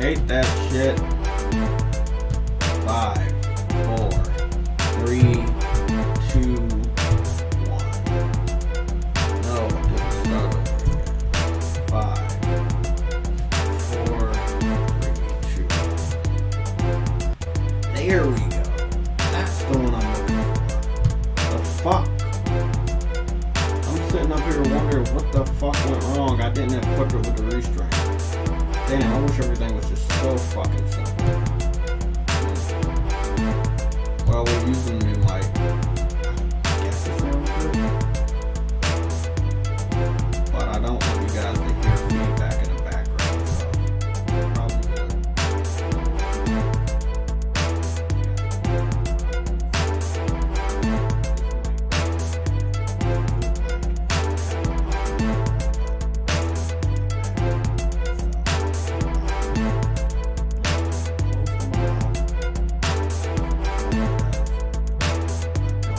hate that shit. 5, 4, 3, 2, 1. No, it didn't start over again. 5, 4, 3, 2. There we go. That's the one I'm looking for. The fuck? I'm sitting up here wondering what the fuck went wrong. I didn't equip it with the restraint. Damn, I wish everything was just so fucking simple. Well, we're using new light. I guess it sounds good. But I don't want you guys to hear feedback in the background, so probably good. I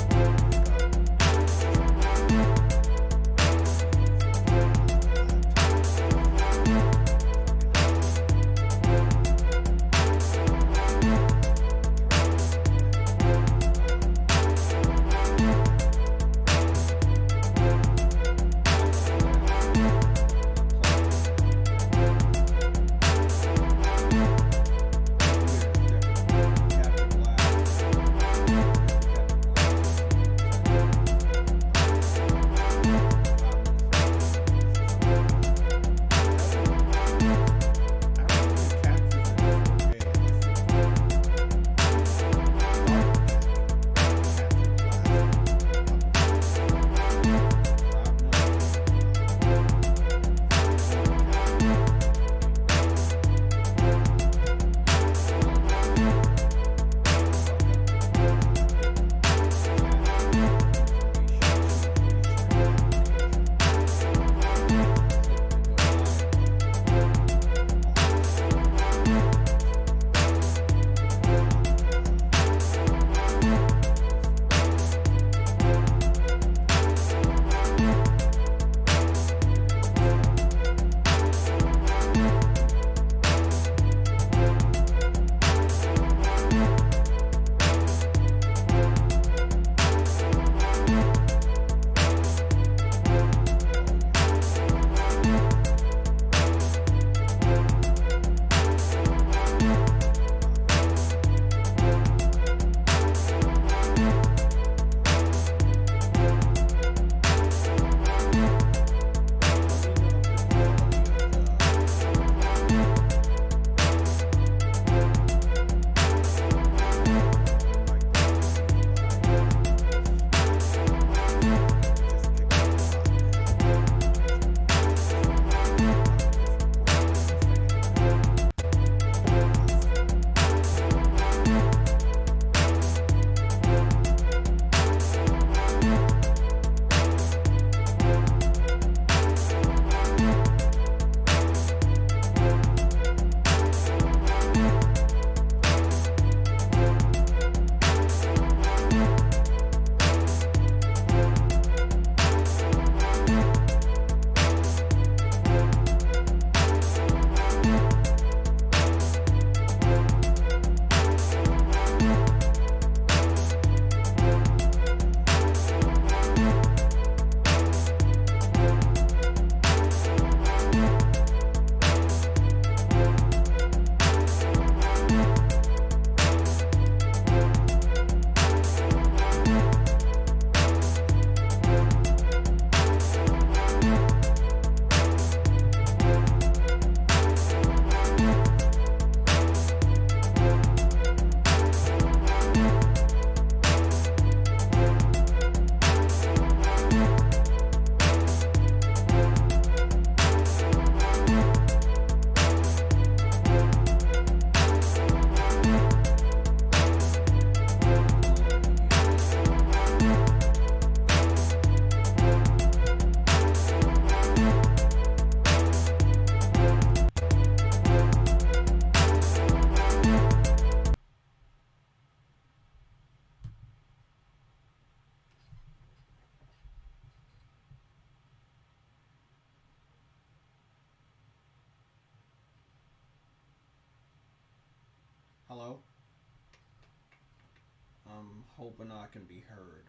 hoping I can be heard,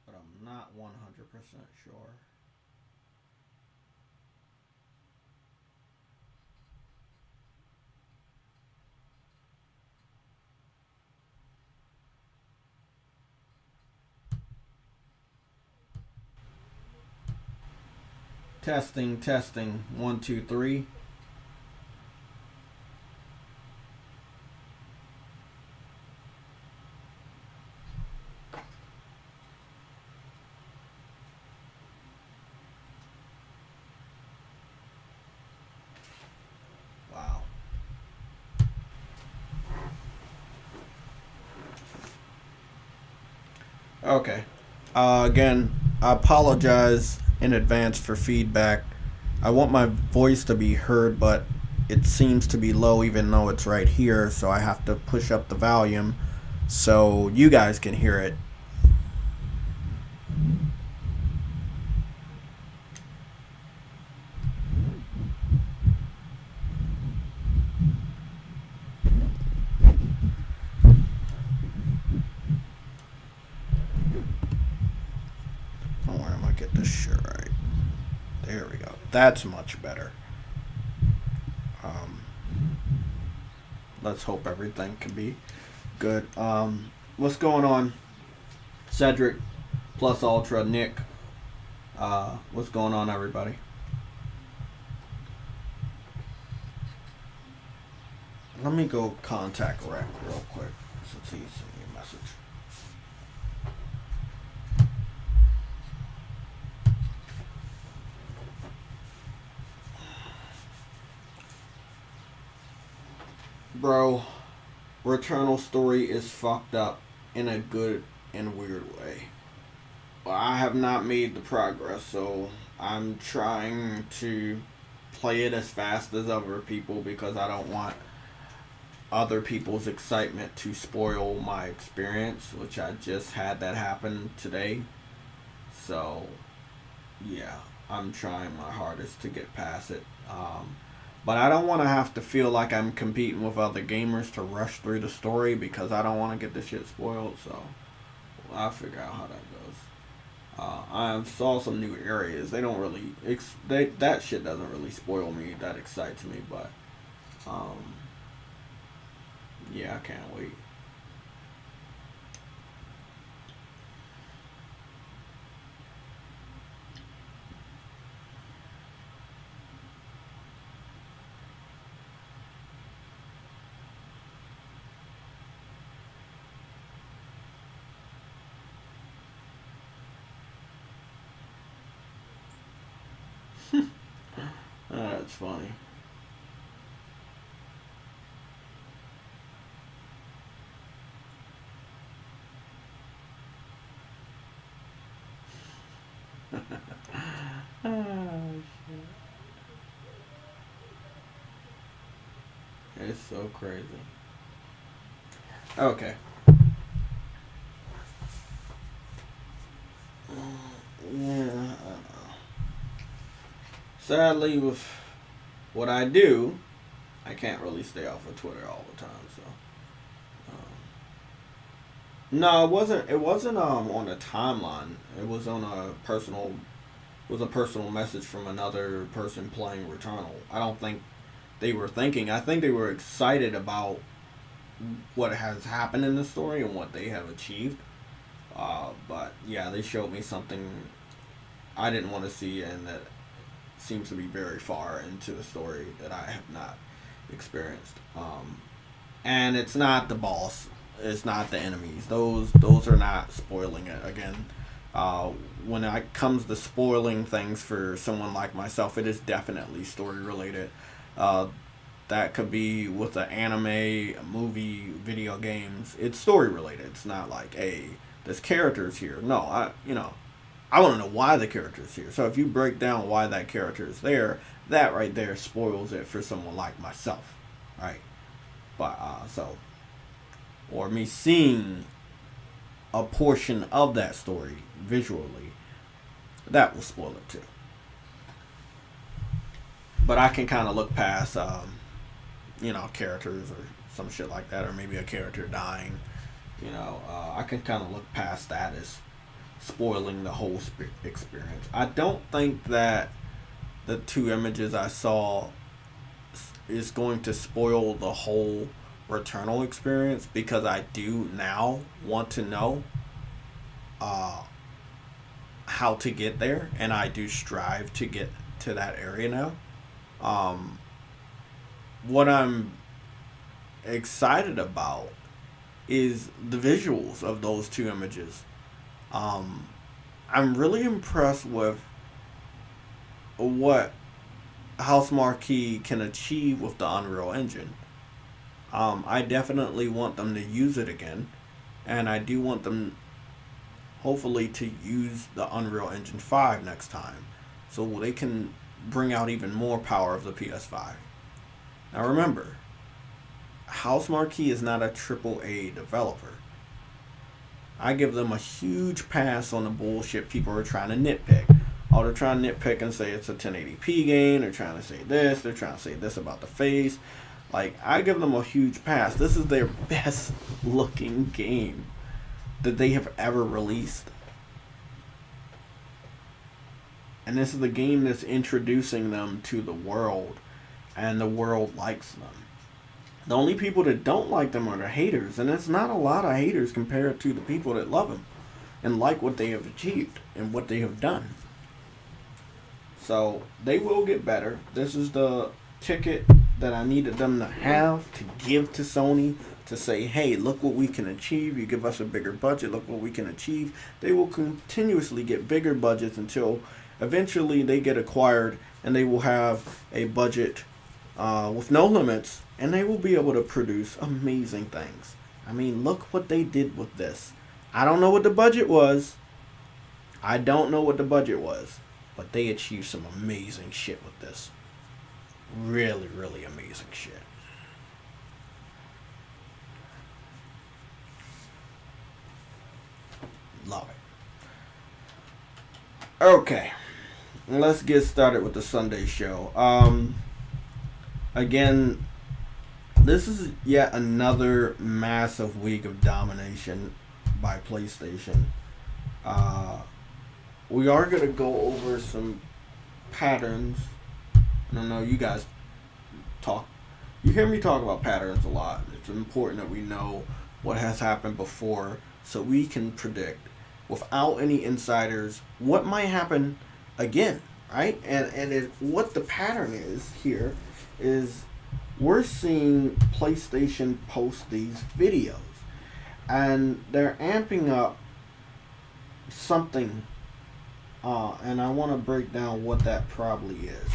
but I'm not 100% sure. Testing, testing. 1, 2, 3. Wow. Okay. Again, I apologize in advance for feedback. I want my voice to be heard, but it seems to be low even though it's right here, so I have to push up the volume so you guys can hear it. Don't worry, I'm gonna get this shit right. There we go. That's much better. Let's hope everything can be good. What's going on? Cedric, Plus Ultra, Nick. What's going on, everybody? Let me go contact Rec real quick since he sent me a message. Bro, Returnal story is fucked up in a good and weird way. Well, I have not made the progress, so I'm trying to play it as fast as other people because I don't want other people's excitement to spoil my experience, which I just had that happen today. So, yeah, I'm trying my hardest to get past it. But I don't want to have to feel like I'm competing with other gamers to rush through the story because I don't want to get the shit spoiled. So I'll figure out how that goes. I saw some new areas. They don't really that shit doesn't really spoil me. That excites me, but yeah, I can't wait. That's funny. Oh, shit. It's so crazy. Okay. Yeah, I don't know. Sadly, with what I do, I can't really stay off of Twitter all the time. So, no, it wasn't. It wasn't on a timeline. It was on a personal. It was a personal message from another person playing Returnal. I don't think they were thinking. I think they were excited about what has happened in the story and what they have achieved. But yeah, they showed me something I didn't want to see, and that seems to be very far into the story that I have not experienced. And it's not the boss. It's not the enemies. Those are not spoiling it. Again, when it comes to spoiling things for someone like myself, it is definitely story related. That could be with an anime, a movie, video games. It's story related. It's not like, hey, there's characters here. No, I want to know why the character's here. So if you break down why that character is there, that right there spoils it for someone like myself, right? But or me seeing a portion of that story visually, that will spoil it too. But I can kind of look past, characters or some shit like that, or maybe a character dying. You know, I can kind of look past that as spoiling the whole experience. I don't think that the 2 images I saw is going to spoil the whole Returnal experience, because I do now want to know how to get there, and I do strive to get to that area now. What I'm excited about is the visuals of those 2 images. I'm really impressed with what House Marquee can achieve with the Unreal Engine. I definitely want them to use it again, and I do want them, hopefully, to use the Unreal Engine 5 next time, so they can bring out even more power of the PS5. Now remember, House Marquee is not a AAA developer. I give them a huge pass on the bullshit people are trying to nitpick. Oh, they're trying to nitpick and say it's a 1080p game. They're trying to say this. They're trying to say this about the face. Like, I give them a huge pass. This is their best looking game that they have ever released. And this is the game that's introducing them to the world, and the world likes them. The only people that don't like them are the haters, and it's not a lot of haters compared to the people that love them and like what they have achieved and what they have done. So they will get better. This is the ticket that I needed them to have to give to Sony, to say, hey, look what we can achieve. You give us a bigger budget, look what we can achieve. They will continuously get bigger budgets until eventually they get acquired, and they will have a budget with no limits, and they will be able to produce amazing things. I mean, look what they did with this. I don't know what the budget was. But they achieved some amazing shit with this. Really, really amazing shit. Love it. Okay. Let's get started with the Sunday show. Again, this is yet another massive week of domination by PlayStation. We are going to go over some patterns. I don't know, you guys you hear me talk about patterns a lot. It's important that we know what has happened before, so we can predict, without any insiders, what might happen again, right? And what the pattern is here is we're seeing PlayStation post these videos, and they're amping up something, and I want to break down what that probably is.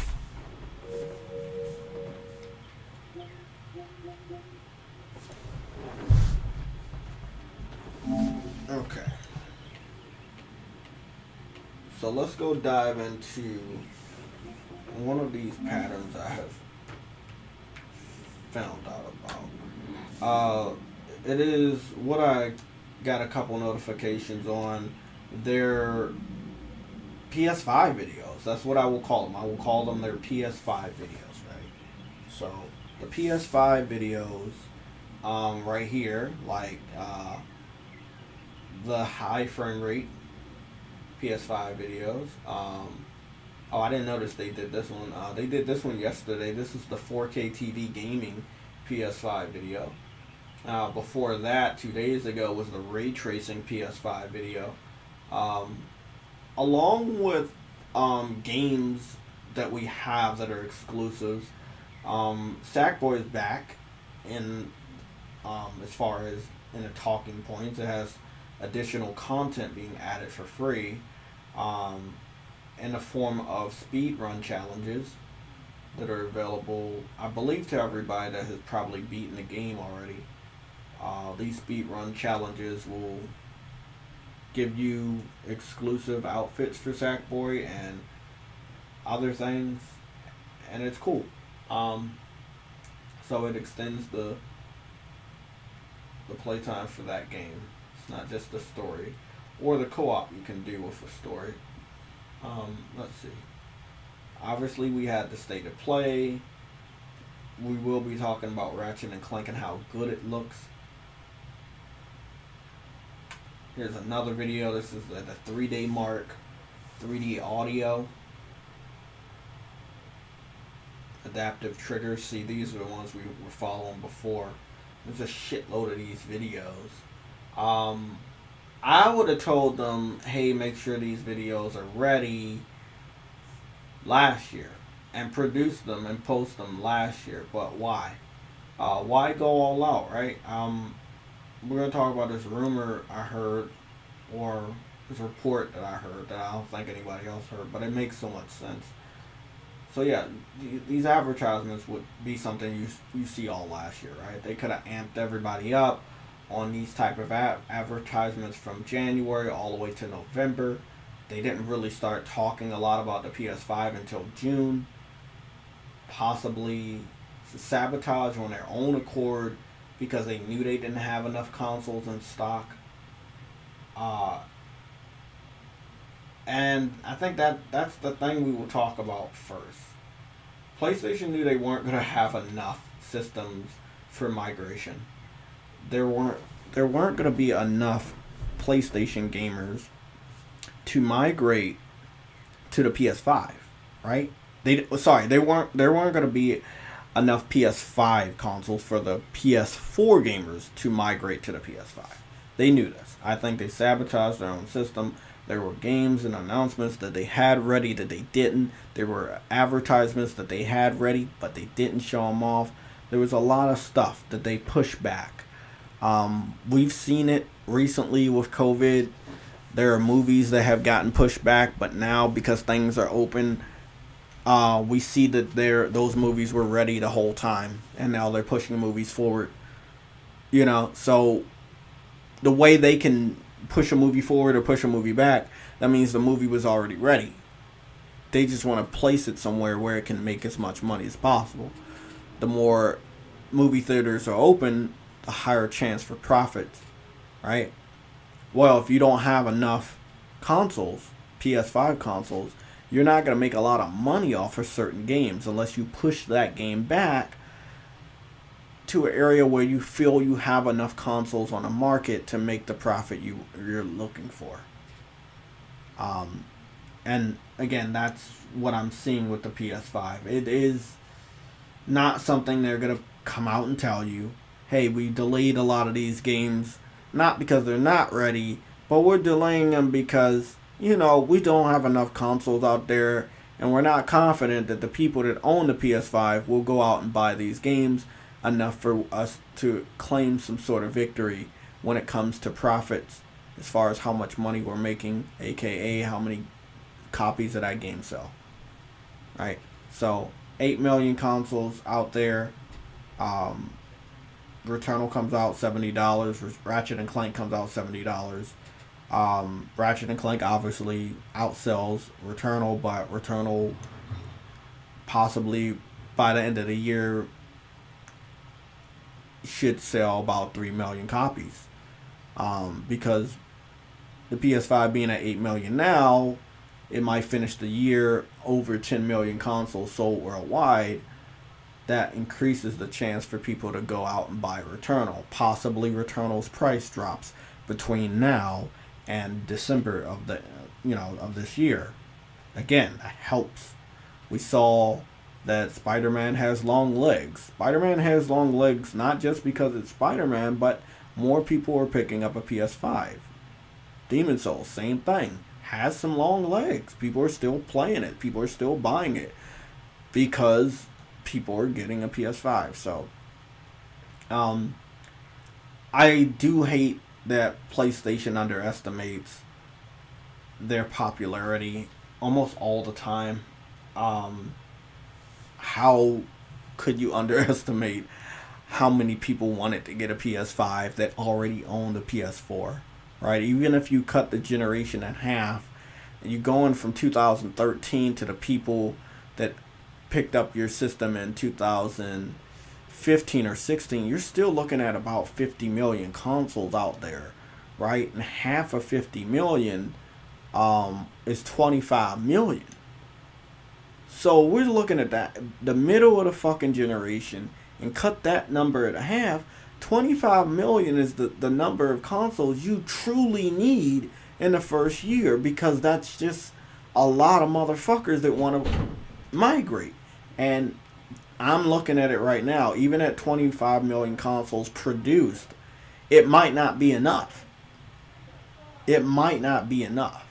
Okay. So let's go dive into one of these patterns I have found out about. It is what I got a couple notifications on. Their PS5 videos. That's what I will call them. I will call them their PS5 videos, right? So the PS5 videos, right here, like the high frame rate PS5 videos. Oh, I didn't notice they did this one. They did this one yesterday. This is the 4K TV gaming PS5 video. Before that, 2 days ago, was the ray tracing PS5 video. Along with games that we have that are exclusives, Sackboy is back in as far as in the talking points. It has additional content being added for free in the form of speedrun challenges that are available, I believe, to everybody that has probably beaten the game already. These speedrun challenges will give you exclusive outfits for Sackboy and other things, and it's cool. So it extends the playtime for that game. It's not just the story or the co-op you can do with a story. Let's see. Obviously, we had the state of play. We will be talking about Ratchet and Clank and how good it looks. Here's another video. This is at the 3-day mark. 3D audio. Adaptive triggers. See, these are the ones we were following before. There's a shitload of these videos. I would have told them, hey, make sure these videos are ready last year and produce them and post them last year. But why? Why go all out, right? We're going to talk about this rumor I heard, or this report that I heard that I don't think anybody else heard, but it makes so much sense. So yeah, these advertisements would be something you see all last year, right? They could have amped everybody up on these type of advertisements from January all the way to November. They didn't really start talking a lot about the PS5 until June. Possibly sabotage on their own accord because they knew they didn't have enough consoles in stock. And I think that's the thing we will talk about first. PlayStation knew they weren't going to have enough systems for migration. There weren't going to be enough PlayStation gamers to migrate to the PS5, right? They weren't going to be enough PS5 consoles for the PS4 gamers to migrate to the PS5. They knew this. I think they sabotaged their own system. There were games and announcements that they had ready that they didn't. There were advertisements that they had ready, but they didn't show them off. There was a lot of stuff that they pushed back. We've seen it recently with COVID. There are movies that have gotten pushed back, but now because things are open, we see that those movies were ready the whole time, and now they're pushing movies forward. You know, so the way they can push a movie forward or push a movie back, that means the movie was already ready. They just want to place it somewhere where it can make as much money as possible. The more movie theaters are open, the higher chance for profits, right? Well, if you don't have enough consoles, PS5 consoles, you're not going to make a lot of money off of certain games unless you push that game back to an area where you feel you have enough consoles on the market to make the profit you're looking for. And again, that's what I'm seeing with the PS5. It is not something they're going to come out and tell you, hey, we delayed a lot of these games, not because they're not ready, but we're delaying them because, we don't have enough consoles out there, and we're not confident that the people that own the PS5 will go out and buy these games enough for us to claim some sort of victory when it comes to profits, as far as how much money we're making, aka how many copies of that game sell. Right? So 8 million consoles out there. Returnal comes out $70. Ratchet and Clank comes out $70. Ratchet and Clank obviously outsells Returnal, but Returnal possibly by the end of the year should sell about 3 million copies. Because the PS5 being at 8 million now, it might finish the year over 10 million consoles sold worldwide. That increases the chance for people to go out and buy Returnal. Possibly Returnal's price drops between now and December of this year. Again, that helps. We saw that Spider-Man has long legs. Spider-Man has long legs not just because it's Spider-Man, but more people are picking up a PS5. Demon's Souls, same thing. Has some long legs. People are still playing it. People are still buying it because people are getting a PS5. So, I do hate that PlayStation underestimates their popularity almost all the time. How could you underestimate how many people wanted to get a PS5 that already owned a PS4, right? Even if you cut the generation in half, you're going from 2013 to the people that picked up your system in 2015 or 16, you're still looking at about 50 million consoles out there, right? And half of 50 million is 25 million. So we're looking at that, the middle of the fucking generation, and cut that number in half. 25 million is the number of consoles you truly need in the first year, because that's just a lot of motherfuckers that want to migrate. And I'm looking at it right now, even at 25 million consoles produced, it might not be enough. It might not be enough.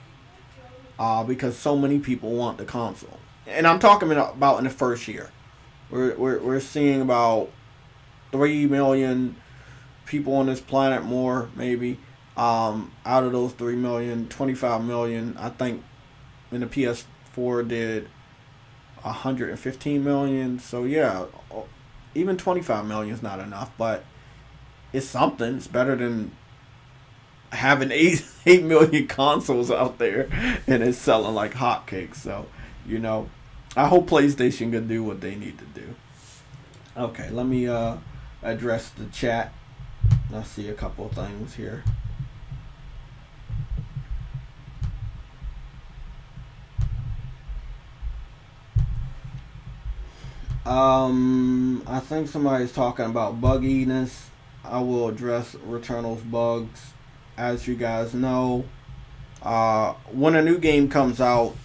Because so many people want the console. And I'm talking about in the first year. We're seeing about 3 million people on this planet, more maybe. Out of those 3 million, 25 million, I think in the PS4 did 115 million. So yeah, even 25 million is not enough, but it's something. It's better than having 8 million consoles out there and it's selling like hotcakes. So, I hope PlayStation can do what they need to do. Okay, let me address the chat. I see a couple of things here. I think somebody's talking about bugginess. I will address Returnal's bugs. As you guys know, when a new game comes out,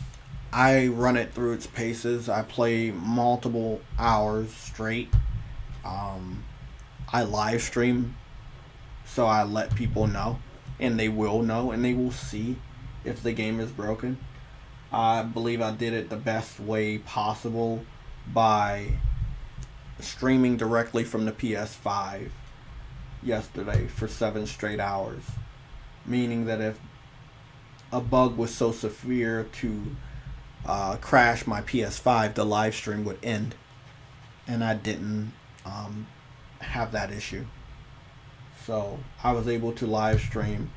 I run it through its paces. I play multiple hours straight. I live stream, so I let people know, and they will know, and they will see if the game is broken. I believe I did it the best way possible by streaming directly from the PS5 yesterday for 7 straight hours. Meaning that if a bug was so severe to crash my PS5, the live stream would end. And I didn't have that issue. So I was able to live stream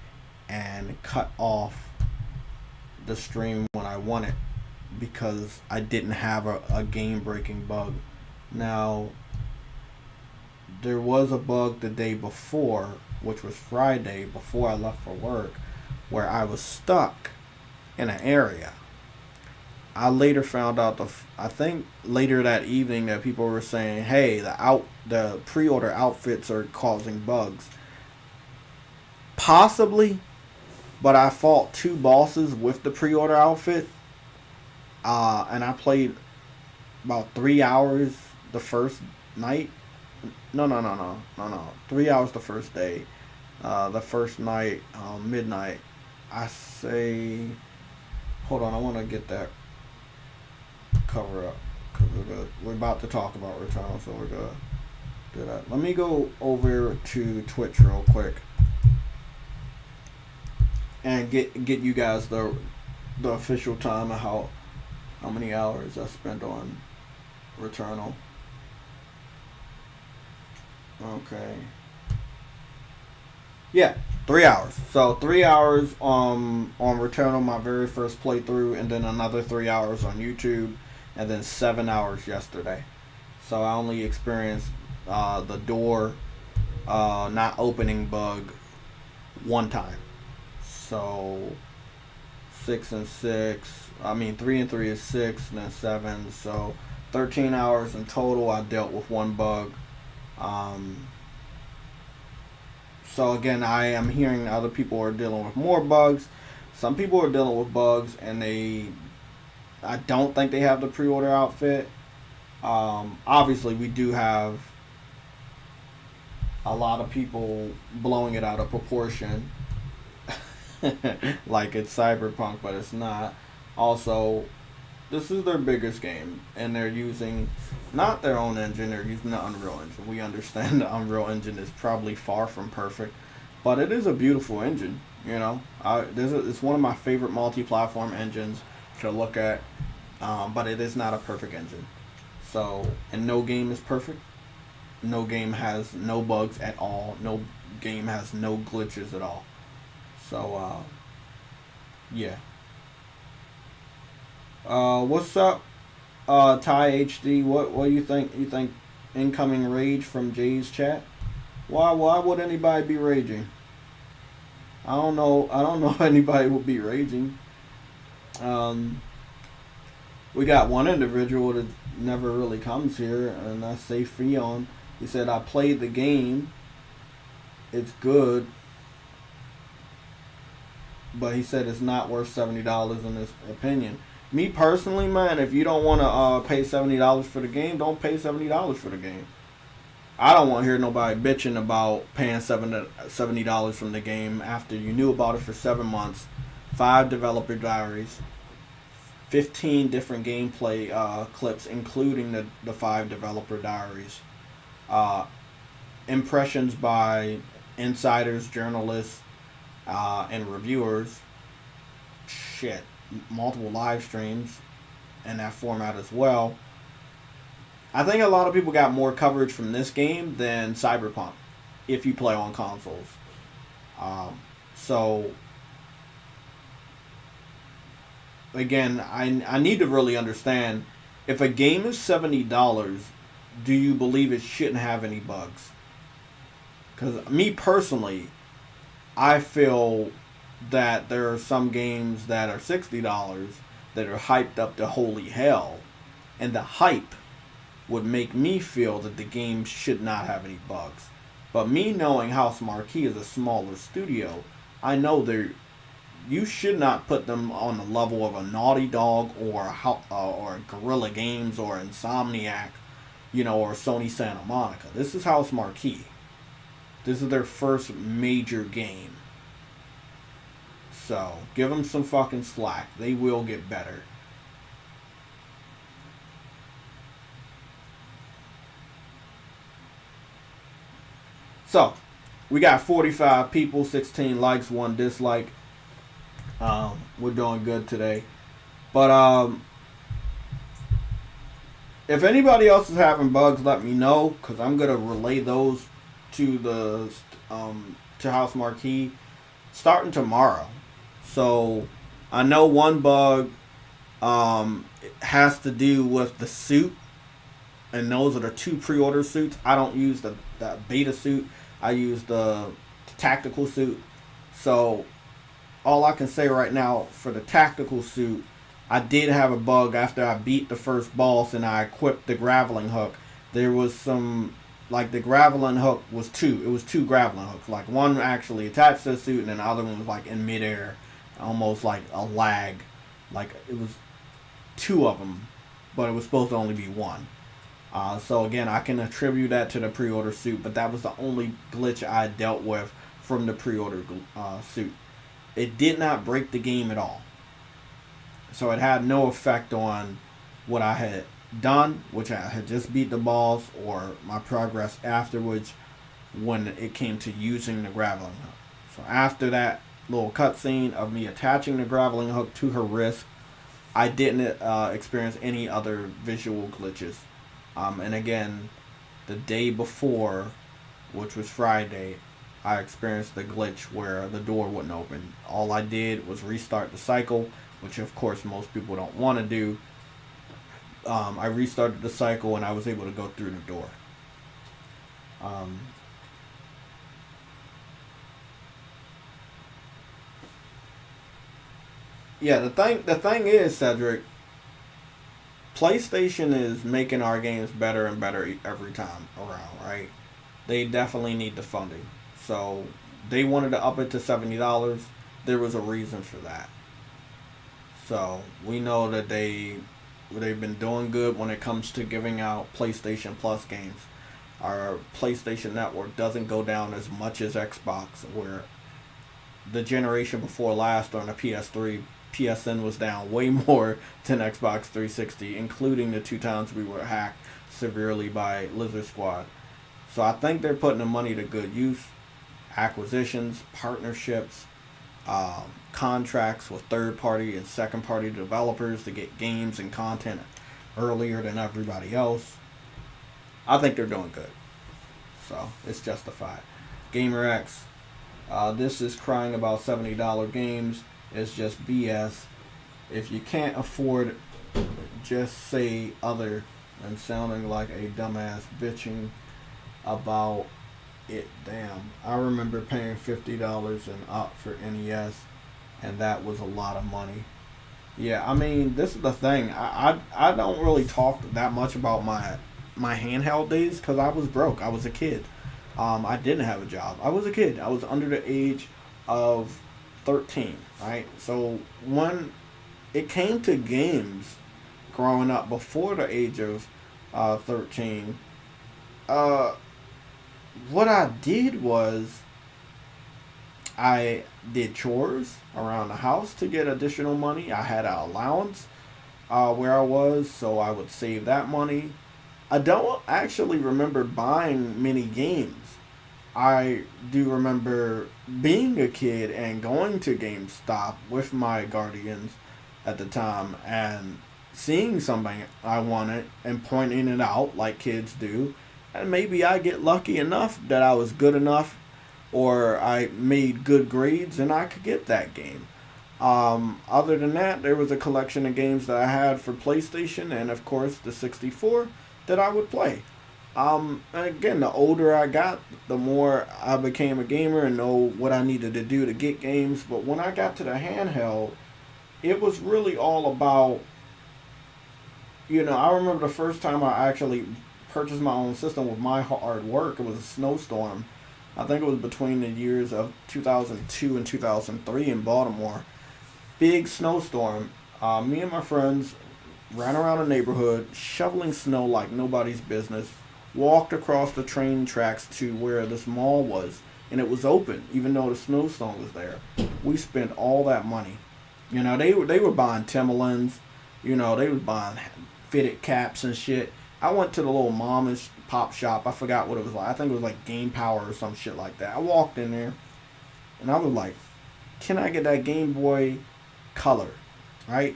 and cut off the stream when I wanted, because I didn't have a game-breaking bug. Now, there was a bug the day before, which was Friday, before I left for work, where I was stuck in an area. I later found out, I think later that evening, that people were saying, hey, the pre-order outfits are causing bugs. Possibly, but I fought 2 bosses with the pre-order outfit, and I played about 3 hours the first night. No. 3 hours the first day. The first night, midnight. I say, hold on, I want to get that cover up, because we're about to talk about Returnal, so we're gonna do that. Let me go over to Twitch real quick and get you guys the official time of how many hours I spent on Returnal. Okay. Yeah, 3 hours. So 3 hours on Returnal, my very first playthrough, and then another 3 hours on YouTube, and then 7 hours yesterday. So I only experienced the door not opening bug one time. So 6 and 6. I mean 3 and 3 is 6, and then 7. So 13 hours in total. I dealt with one bug. So again, I am hearing other people are dealing with more bugs. Some people are dealing with bugs, and I don't think they have the pre-order outfit. Obviously, we do have a lot of people blowing it out of proportion, like it's Cyberpunk, but it's not. Also, this is their biggest game, and they're using not their own engine, they're using the Unreal Engine. We understand the Unreal Engine is probably far from perfect, but it is a beautiful engine, it's one of my favorite multi-platform engines to look at, but it is not a perfect engine. So, and no game is perfect. No game has no bugs at all. No game has no glitches at all. So, yeah. What's up, Ty HD? What do you think? You think incoming rage from Jay's chat? Why would anybody be raging? I don't know if anybody would be raging. We got one individual that never really comes here, and that's Say Freon. He said, I played the game it's good, but he said it's not worth $70 in his opinion. Me personally, man, if you don't want to pay $70 for the game, don't pay $70 for the game. I don't want to hear nobody bitching about paying $70 from the game after you knew about it for 7 months, 5 developer diaries, 15 different gameplay clips, including the 5 developer diaries, impressions by insiders, journalists, and reviewers. Shit, multiple live streams in that format as well. I think a lot of people got more coverage from this game than Cyberpunk, if you play on consoles. So, again, I need to really understand, if a game is $70, do you believe it shouldn't have any bugs? Because me personally, I feel that there are some games that are $60 that are hyped up to holy hell, and the hype would make me feel that the game should not have any bugs. But me knowing House Marquee is a smaller studio, I know you should not put them on the level of a Naughty Dog or Guerrilla Games or Insomniac, or Sony Santa Monica. This is House Marquee. This is their first major game. So, give them some fucking slack. They will get better. So, we got 45 people, 16 likes, 1 dislike. We're doing good today. But, if anybody else is having bugs, let me know, because I'm going to relay those to to House Marquee starting tomorrow. So, I know one bug has to do with the suit, and those are the 2 pre-order suits. I don't use the beta suit. I use the tactical suit. So, all I can say right now for the tactical suit, I did have a bug after I beat the first boss and I equipped the graveling hook. There was some, the graveling hook was 2. It was 2 graveling hooks. One actually attached to the suit, and then the other one was in midair, almost like a lag. It was 2 of them, but it was supposed to only be 1. So again, I can attribute that to the pre-order suit, but that was the only glitch I dealt with from the pre-order suit. It did not break the game at all. So it had no effect on what I had done, which I had just beat the boss, or my progress afterwards when it came to using the graveling hook. So after that little cutscene of me attaching the graveling hook to her wrist, I didn't experience any other visual glitches. And again, the day before, which was Friday, I experienced the glitch where the door wouldn't open. All I did was restart the cycle, which of course most people don't want to do. I restarted the cycle and I was able to go through the door. Yeah, the thing is, Cedric, PlayStation is making our games better and better every time around, right? They definitely need the funding. So they wanted to up it to $70. There was a reason for that. So we know that they've been doing good when it comes to giving out PlayStation Plus games. Our PlayStation Network doesn't go down as much as Xbox, where the generation before last on the PS3, PSN was down way more than Xbox 360, including the 2 times we were hacked severely by Lizard Squad. So I think they're putting the money to good use. Acquisitions, partnerships, contracts with third-party and second-party developers to get games and content earlier than everybody else. I think they're doing good. So, it's justified. GamerX, this is crying about $70 games. It's just BS. If you can't afford it, just say other than sounding like a dumbass bitching about it. Damn, I remember paying $50 and up for NES, and that was a lot of money. Yeah, I mean, this is the thing. I don't really talk that much about my handheld days because I was broke. I was a kid. I didn't have a job. I was a kid. I was under the age of 13, right? So when it came to games growing up before the age of 13, uh, what I did was I did chores around the house to get additional money. I had an allowance where I was, so I would save that money. I don't actually remember buying many games. I do remember being a kid and going to GameStop with my guardians at the time and seeing something I wanted and pointing it out like kids do. And maybe I get lucky enough that I was good enough or I made good grades and I could get that game. Other than that, there was a collection of games that I had for PlayStation and, of course, the 64 that I would play. And again, the older I got, the more I became a gamer and know what I needed to do to get games. But when I got to the handheld, it was really all about, I remember the first time I actually purchased my own system with my hard work. It was a snowstorm. I think it was between the years of 2002 and 2003 in Baltimore. Big snowstorm. Me and my friends ran around the neighborhood, shoveling snow like nobody's business, walked across the train tracks to where this mall was, and it was open, even though the snowstorm was there. We spent all that money. They were buying Timberlands, they were buying fitted caps and shit. I went to the little mom and pop shop. I forgot what it was like. I think it was like Game Power or some shit like that. I walked in there, and I was like, can I get that Game Boy Color, right?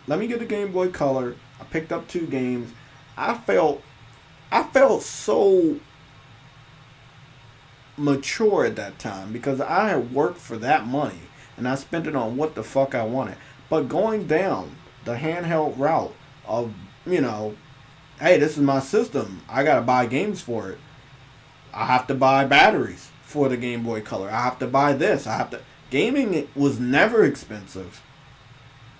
Let me get the Game Boy Color. I picked up 2 games. I felt so mature at that time because I had worked for that money and I spent it on what the fuck I wanted. But going down the handheld route of, hey, this is my system. I gotta buy games for it. I have to buy batteries for the Game Boy Color. I have to buy this. Gaming was never expensive.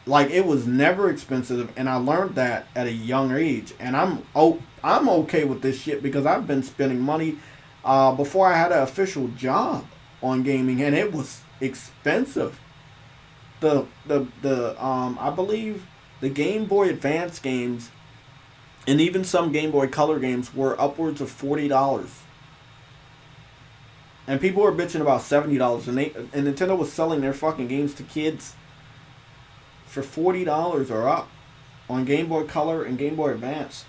Like, it was never expensive, and I learned that at a young age. And I'm okay with this shit because I've been spending money before I had an official job on gaming, and it was expensive. I believe the Game Boy Advance games and even some Game Boy Color games were upwards of $40. And people were bitching about $70, and Nintendo was selling their fucking games to kids for $40 or up on Game Boy Color and Game Boy Advance.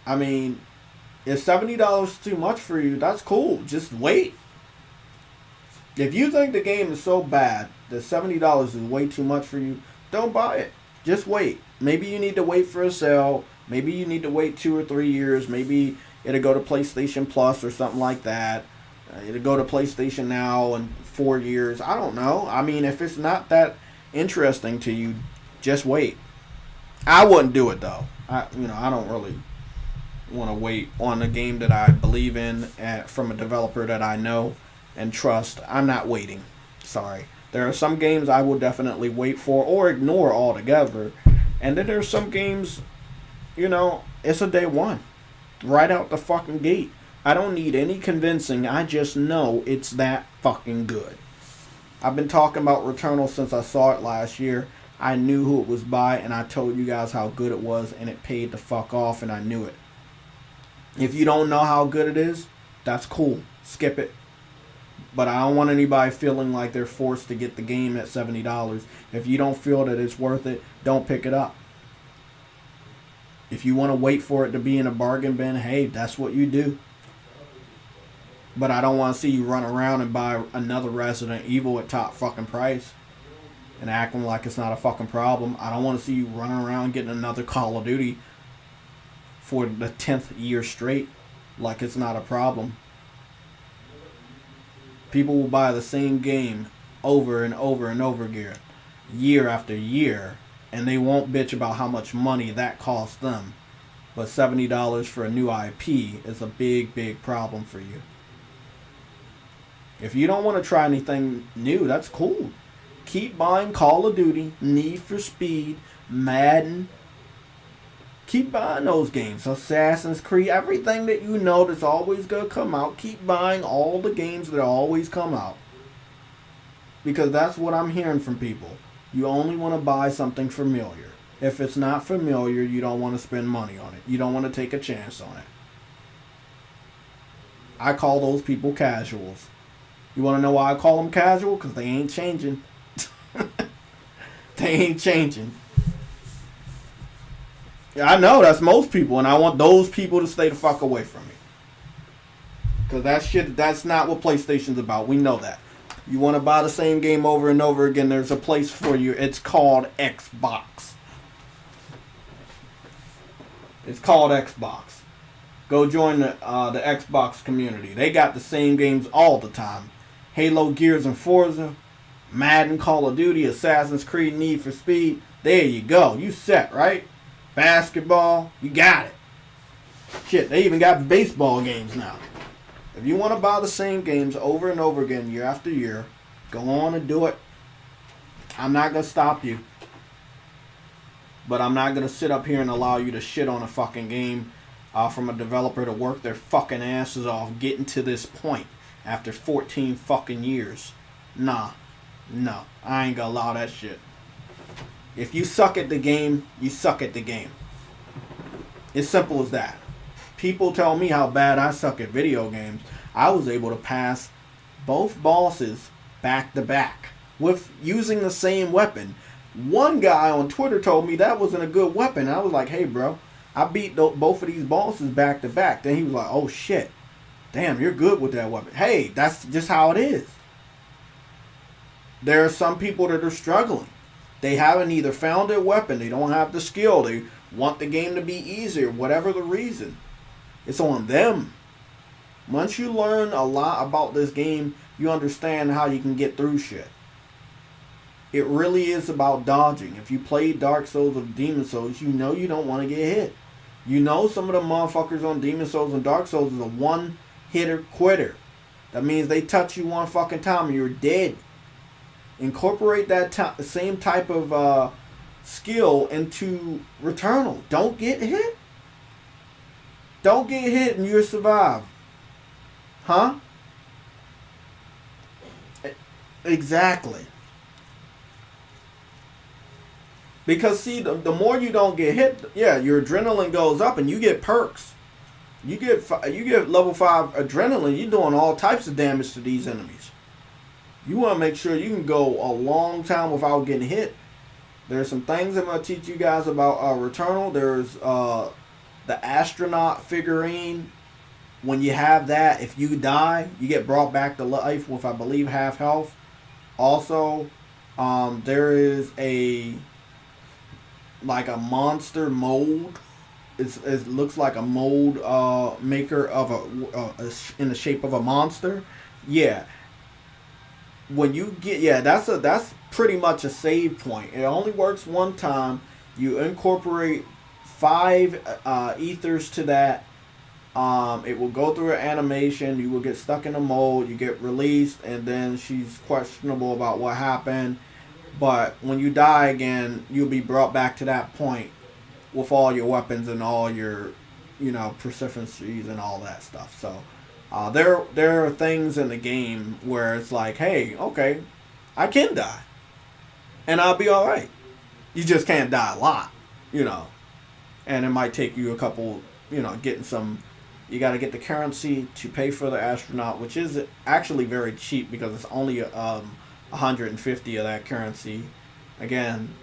I mean, if $70 too much for you, that's cool. Just wait. If you think the game is so bad that $70 is way too much for you, don't buy it. Just wait. Maybe you need to wait for a sale. Maybe you need to wait 2 or 3 years. Maybe it'll go to PlayStation Plus or something like that. It'll go to PlayStation Now in 4 years. I don't know. I mean, if it's not that interesting to you, just wait. I wouldn't do it though. I don't really want to wait on a game that I believe in from a developer that I know and trust. I'm not waiting. Sorry. There are some games I will definitely wait for or ignore altogether. And then there's some games, it's a day one. Right out the fucking gate. I don't need any convincing. I just know it's that fucking good. I've been talking about Returnal since I saw it last year. I knew who it was by, and I told you guys how good it was, and it paid the fuck off, and I knew it. If you don't know how good it is, that's cool. Skip it. But I don't want anybody feeling like they're forced to get the game at $70. If you don't feel that it's worth it, don't pick it up. If you want to wait for it to be in a bargain bin, hey, that's what you do. But I don't want to see you run around and buy another Resident Evil at top fucking price and acting like it's not a fucking problem. I don't want to see you running around getting another Call of Duty for the 10th year straight like it's not a problem. People will buy the same game over and over and over again, year after year, and they won't bitch about how much money that costs them. But $70 for a new IP is a big, big problem for you. If you don't want to try anything new, that's cool. Keep buying Call of Duty, Need for Speed, Madden. Keep buying those games. Assassin's Creed, everything that you know that's always going to come out. Keep buying all the games that always come out. Because that's what I'm hearing from people. You only want to buy something familiar. If it's not familiar, you don't want to spend money on it. You don't want to take a chance on it. I call those people casuals. You want to know why I call them casual? Because they ain't changing. They ain't changing. Yeah, I know that's most people, and I want those people to stay the fuck away from me. Because that's not what PlayStation's about. We know that. You want to buy the same game over and over again, there's a place for you. It's called Xbox. It's called Xbox. Go join the Xbox community. They got the same games all the time. Halo, Gears, and Forza. Madden, Call of Duty, Assassin's Creed, Need for Speed. There you go. You set, right? Basketball. You got it. Shit, they even got baseball games now. If you want to buy the same games over and over again, year after year, go on and do it. I'm not going to stop you. But I'm not going to sit up here and allow you to shit on a fucking game from a developer to work their fucking asses off getting to this point after 14 fucking years. Nah. No. I ain't going to allow that shit. If you suck at the game, you suck at the game. It's simple as that. People tell me how bad I suck at video games. I was able to pass both bosses back to back with using the same weapon. One guy on Twitter told me that wasn't a good weapon. I was like, hey, bro, I beat both of these bosses back to back. Then he was like, oh, shit. Damn, you're good with that weapon. Hey, that's just how it is. There are some people that are struggling. They haven't either found their weapon, they don't have the skill, they want the game to be easier, whatever the reason. It's on them. Once you learn a lot about this game, you understand how you can get through shit. It really is about dodging. If you play Dark Souls or Demon Souls, you know you don't want to get hit. You know some of the motherfuckers on Demon Souls and Dark Souls is a one-hitter quitter. That means they touch you one fucking time and you're dead. Incorporate that same type of skill into Returnal. Don't get hit. Don't get hit and you'll survive. Huh? Exactly. Because see, the more you don't get hit, yeah, your adrenaline goes up and you get perks. You get level 5 adrenaline, you're doing all types of damage to these enemies. You want to make sure you can go a long time without getting hit. There's some things I'm going to teach you guys about Returnal. There's the astronaut figurine. When you have that, if you die, you get brought back to life with, I believe, half health. Also, there is a monster mold. It looks like a mold maker of in the shape of a monster. Yeah. When you get, that's pretty much a save point. It only works one time. You incorporate 5 ethers to that. It will go through an animation. You will get stuck in a mold. You get released, and then she's questionable about what happened. But when you die again, you'll be brought back to that point with all your weapons and all your, proficiencies and all that stuff. So. There are things in the game where it's like, hey, okay, I can die. And I'll be alright. You just can't die a lot, And it might take you a couple, getting some... You got to get the currency to pay for the astronaut, which is actually very cheap because it's only 150 of that currency. Again,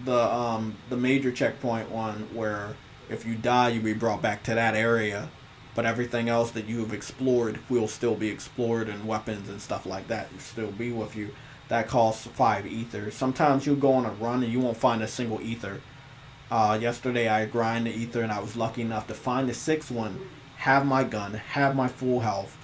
the major checkpoint one where if you die, you'll be brought back to that area. But everything else that you have explored will still be explored, and weapons and stuff like that will still be with you. That costs 5 ethers. Sometimes you'll go on a run and you won't find a single ether. Yesterday I grinded the ether and I was lucky enough to find the 6th one, have my gun, have my full health.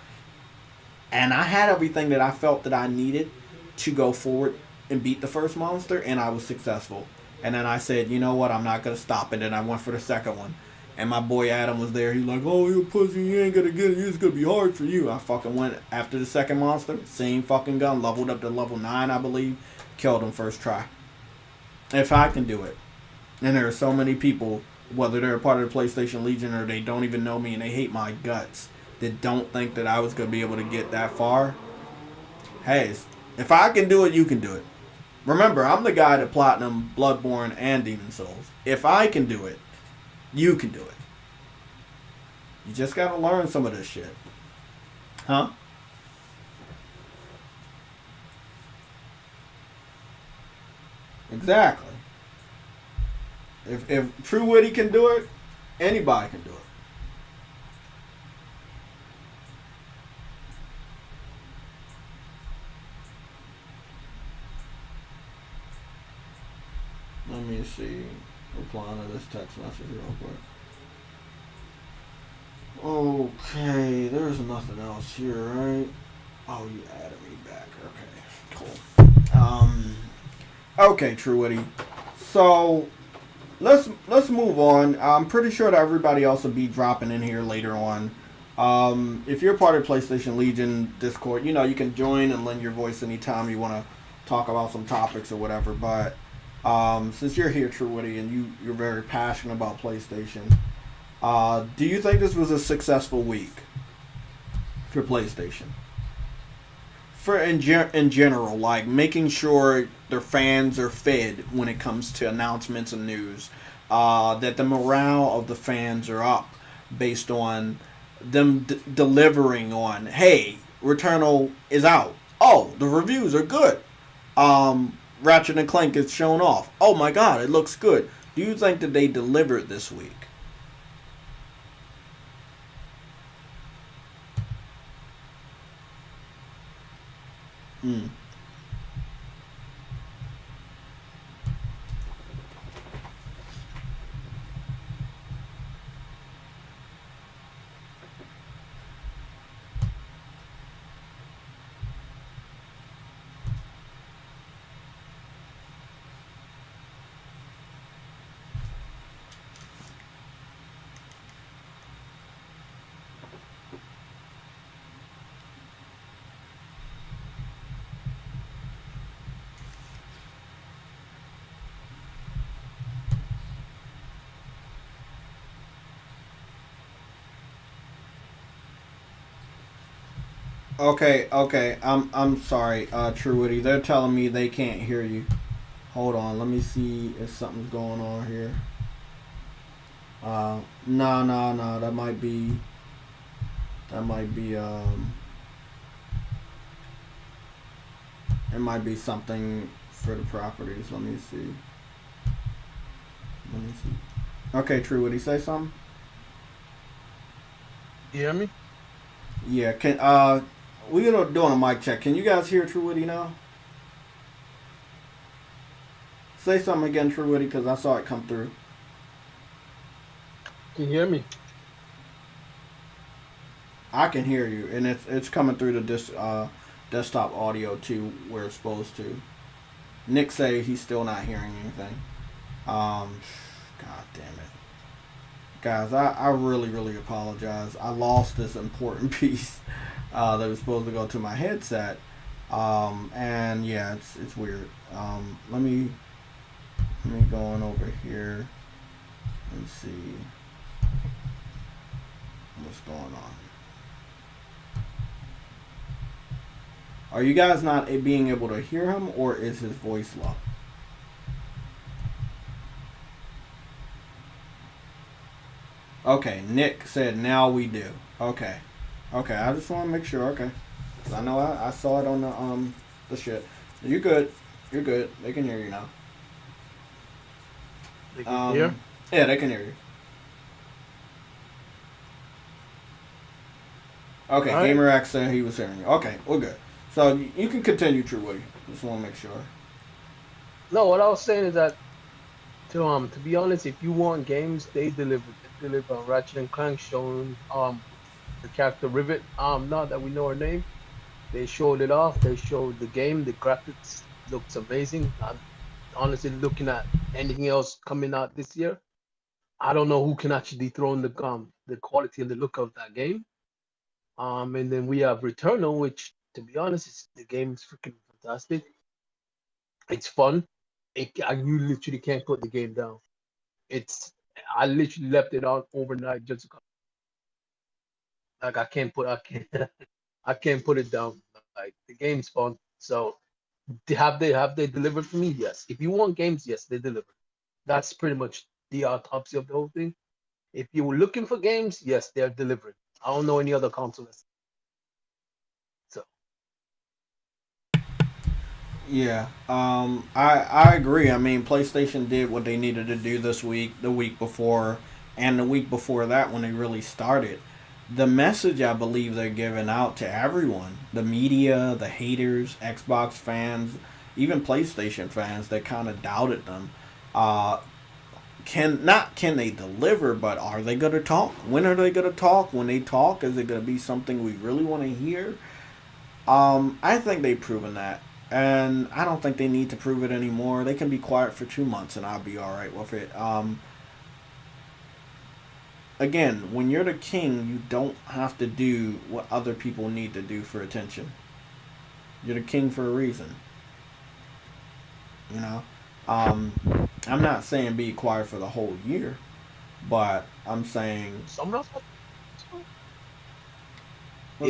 And I had everything that I felt that I needed to go forward and beat the first monster, and I was successful. And then I said, you know what, I'm not going to stop it. And I went for the second one. And my boy Adam was there. He's like, oh, you pussy, you ain't gonna get it. It's gonna be hard for you. I fucking went after the second monster. Same fucking gun. Leveled up to level 9, I believe. Killed him first try. If I can do it. And there are so many people whether they're a part of the PlayStation Legion or they don't even know me and they hate my guts, that don't think that I was gonna be able to get that far. Hey, if I can do it, you can do it. Remember, I'm the guy that platinum Bloodborne and Demon Souls. If I can do it, you can do it. You just gotta learn some of this shit. Huh? Exactly. If True Witty can do it, anybody can do it. Let me see. Replying to this text message real quick. Okay, there's nothing else here, right? Oh, you added me back. Okay, cool. Okay, True Witty. So let's move on. I'm pretty sure that everybody else will be dropping in here later on. If you're part of PlayStation Legion Discord, you know you can join and lend your voice anytime you want to talk about some topics or whatever. But since you're here, True Witty, and you're very passionate about PlayStation, do you think this was a successful week for PlayStation? For in general, like making sure their fans are fed when it comes to announcements and news, that the morale of the fans are up based on them delivering on, hey, Returnal is out. Oh, the reviews are good. Ratchet and Clank is shown off. Oh my God, it looks good. Do you think that they delivered this week? Mm. Okay, okay. I'm sorry, True Witty. They're telling me they can't hear you. Hold on, let me see if something's going on here. No, no, no. That might be it might be something for the properties. Let me see. Let me see. Okay, True. Would he say something? You hear me? Yeah. Can we are doing a mic check. Can you guys hear True Witty now? Say something again, True Witty, because I saw it come through. Can you hear me? I can hear you, and it's coming through the desktop audio too, where it's supposed to. Nick say he's still not hearing anything. Um, God damn it, guys! I really really apologize. I lost this important piece that was supposed to go to my headset. And yeah, it's weird. Let me go on over here and see what's going on. Are you guys not being able to hear him, or is his voice low? Okay, Nick said now we do. Okay, okay. I just want to make sure. Okay, 'cause I know I saw it on the shit. You good? You're good. They can hear you now. They can hear. Um, yeah, they can hear you. All Okay, right. Gamer X said he was hearing you. Okay, we're good. So you can continue, True Woody. Just want to make sure. No, what I was saying is that to be honest, if you want games, they deliver. They deliver on Ratchet and Clank showing the character Rivet. Now that we know her name, they showed it off. They showed the game. The graphics looks amazing. I'm honestly looking at anything else coming out this year. I don't know who can actually dethrone the quality and the look of that game. And then we have Returnal, which to be honest, the game is freaking fantastic. It's fun. You literally can't put the game down. It's I literally left it on overnight just to like I can't I can't put it down. Like the game's fun. So have they delivered for me? Yes. If you want games, yes, they deliver. That's pretty much the autopsy of the whole thing. If you were looking for games, yes, they're delivering. I don't know any other consoles. So Yeah, I agree. I mean, PlayStation did what they needed to do this week, the week before, and the week before that when they really started. The message I believe they're giving out to everyone, the media, the haters, Xbox fans, even PlayStation fans that kind of doubted them, uh, can they deliver, but are they going to talk? When are they going to talk? When they talk, is it going to be something we really want to hear? I think they've proven that. And I don't think they need to prove it anymore. They can be quiet for 2 months and I'll be alright with it. Again, when you're the king, you don't have to do what other people need to do for attention. You're the king for a reason. You know? I'm not saying be quiet for the whole year, but I'm saying... What's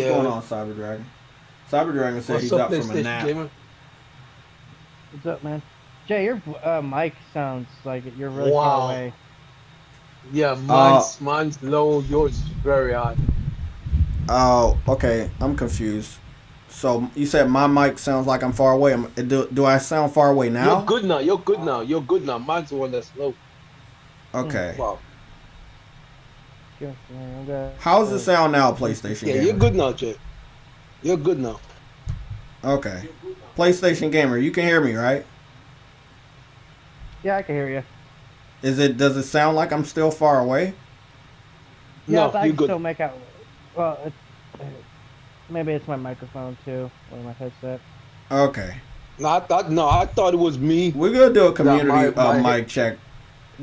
going on, Cyber Dragon? Cyber Dragon said he's up from a nap. Gamer? What's up, man? Jay, your mic sounds like you're really far away. Yeah, mine's low, yours is very high. Oh, okay. I'm confused. So you said my mic sounds like I'm far away. Do I sound far away now? You're good now. You're good now. Mine's the one that's low. Okay. Wow. How does it sound now, PlayStation Gamer? Yeah, you're good now, Jay. You're good now. Okay. PlayStation Gamer, you can hear me, right? Yeah, I can hear you. Does it sound like I'm still far away? Yeah, no, I can still make out. Well, maybe it's my microphone too, or my headset. Okay. No, I thought it was me. We're gonna do a community mic check.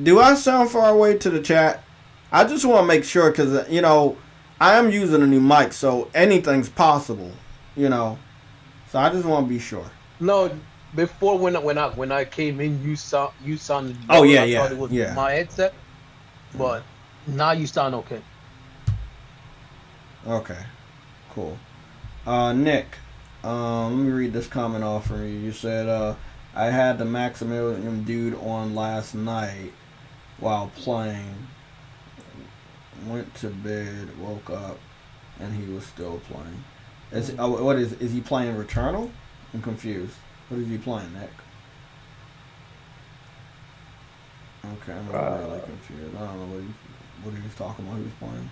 Do I sound far away to the chat? I just want to make sure because I am using a new mic, so anything's possible. So I just want to be sure. No, before when I came in, you sounded. Oh yeah, I thought it was my headset, but now you sound okay. Okay, cool. Nick, let me read this comment off for you. You said, I had the Maximilian dude on last night while playing. Went to bed, woke up, and he was still playing. Is he playing Returnal? I'm confused. What is he playing, Nick? Okay, I'm really confused. I don't know what he was talking about. He was playing.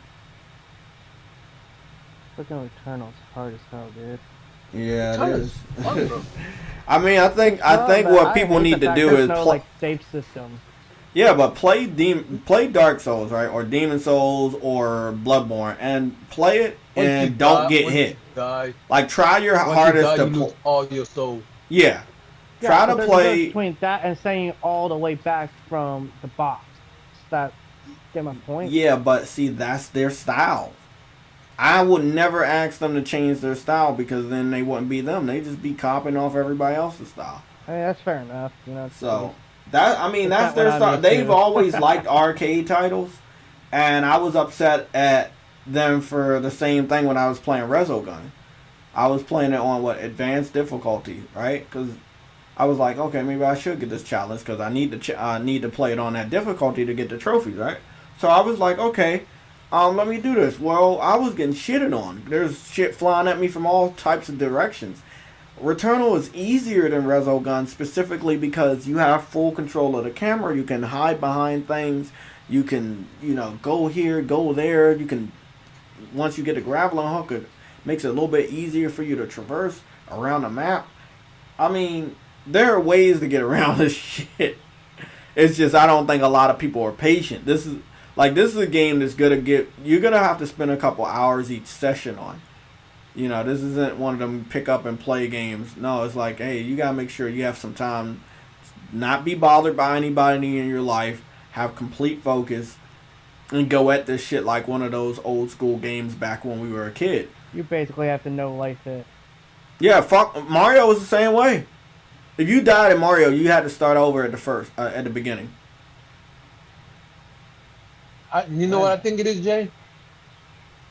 Fucking Returnal's hard as hell, dude. Yeah, it is. I mean, I think what people need to do is play like save system. Yeah, but play Dark Souls, right, or Demon Souls, or Bloodborne, and play it and don't get hit. Like try your hardest to lose all your soul. Yeah, try to play between that and staying all the way back from the box. That get my point? Yeah, but see, that's their style. I would never ask them to change their style because then they wouldn't be them. They just be copying off everybody else's style. I mean, that's fair enough. So. That's their style. They've always liked arcade titles, and I was upset at them for the same thing when I was playing Resogun. I was playing it on advanced difficulty, right? Because I was like, okay, maybe I should get this challenge because I need to play it on that difficulty to get the trophies, right? So I was like, okay, let me do this. Well, I was getting shitted on. There's shit flying at me from all types of directions. Returnal is easier than Resogun specifically because you have full control of the camera. You can hide behind things. You can, go here, go there. You can, once you get the grappling hook, it makes it a little bit easier for you to traverse around the map. I mean, there are ways to get around this shit. It's just I don't think a lot of people are patient. This is a game that's you're gonna have to spend a couple hours each session on. This isn't one of them pick up and play games. No, it's like, hey, you gotta make sure you have some time, not be bothered by anybody in your life, have complete focus, and go at this shit like one of those old school games back when we were a kid. You basically have to know life it. Yeah, fuck, Mario was the same way. If you died in Mario, you had to start over at the beginning. You know what I think it is, Jay?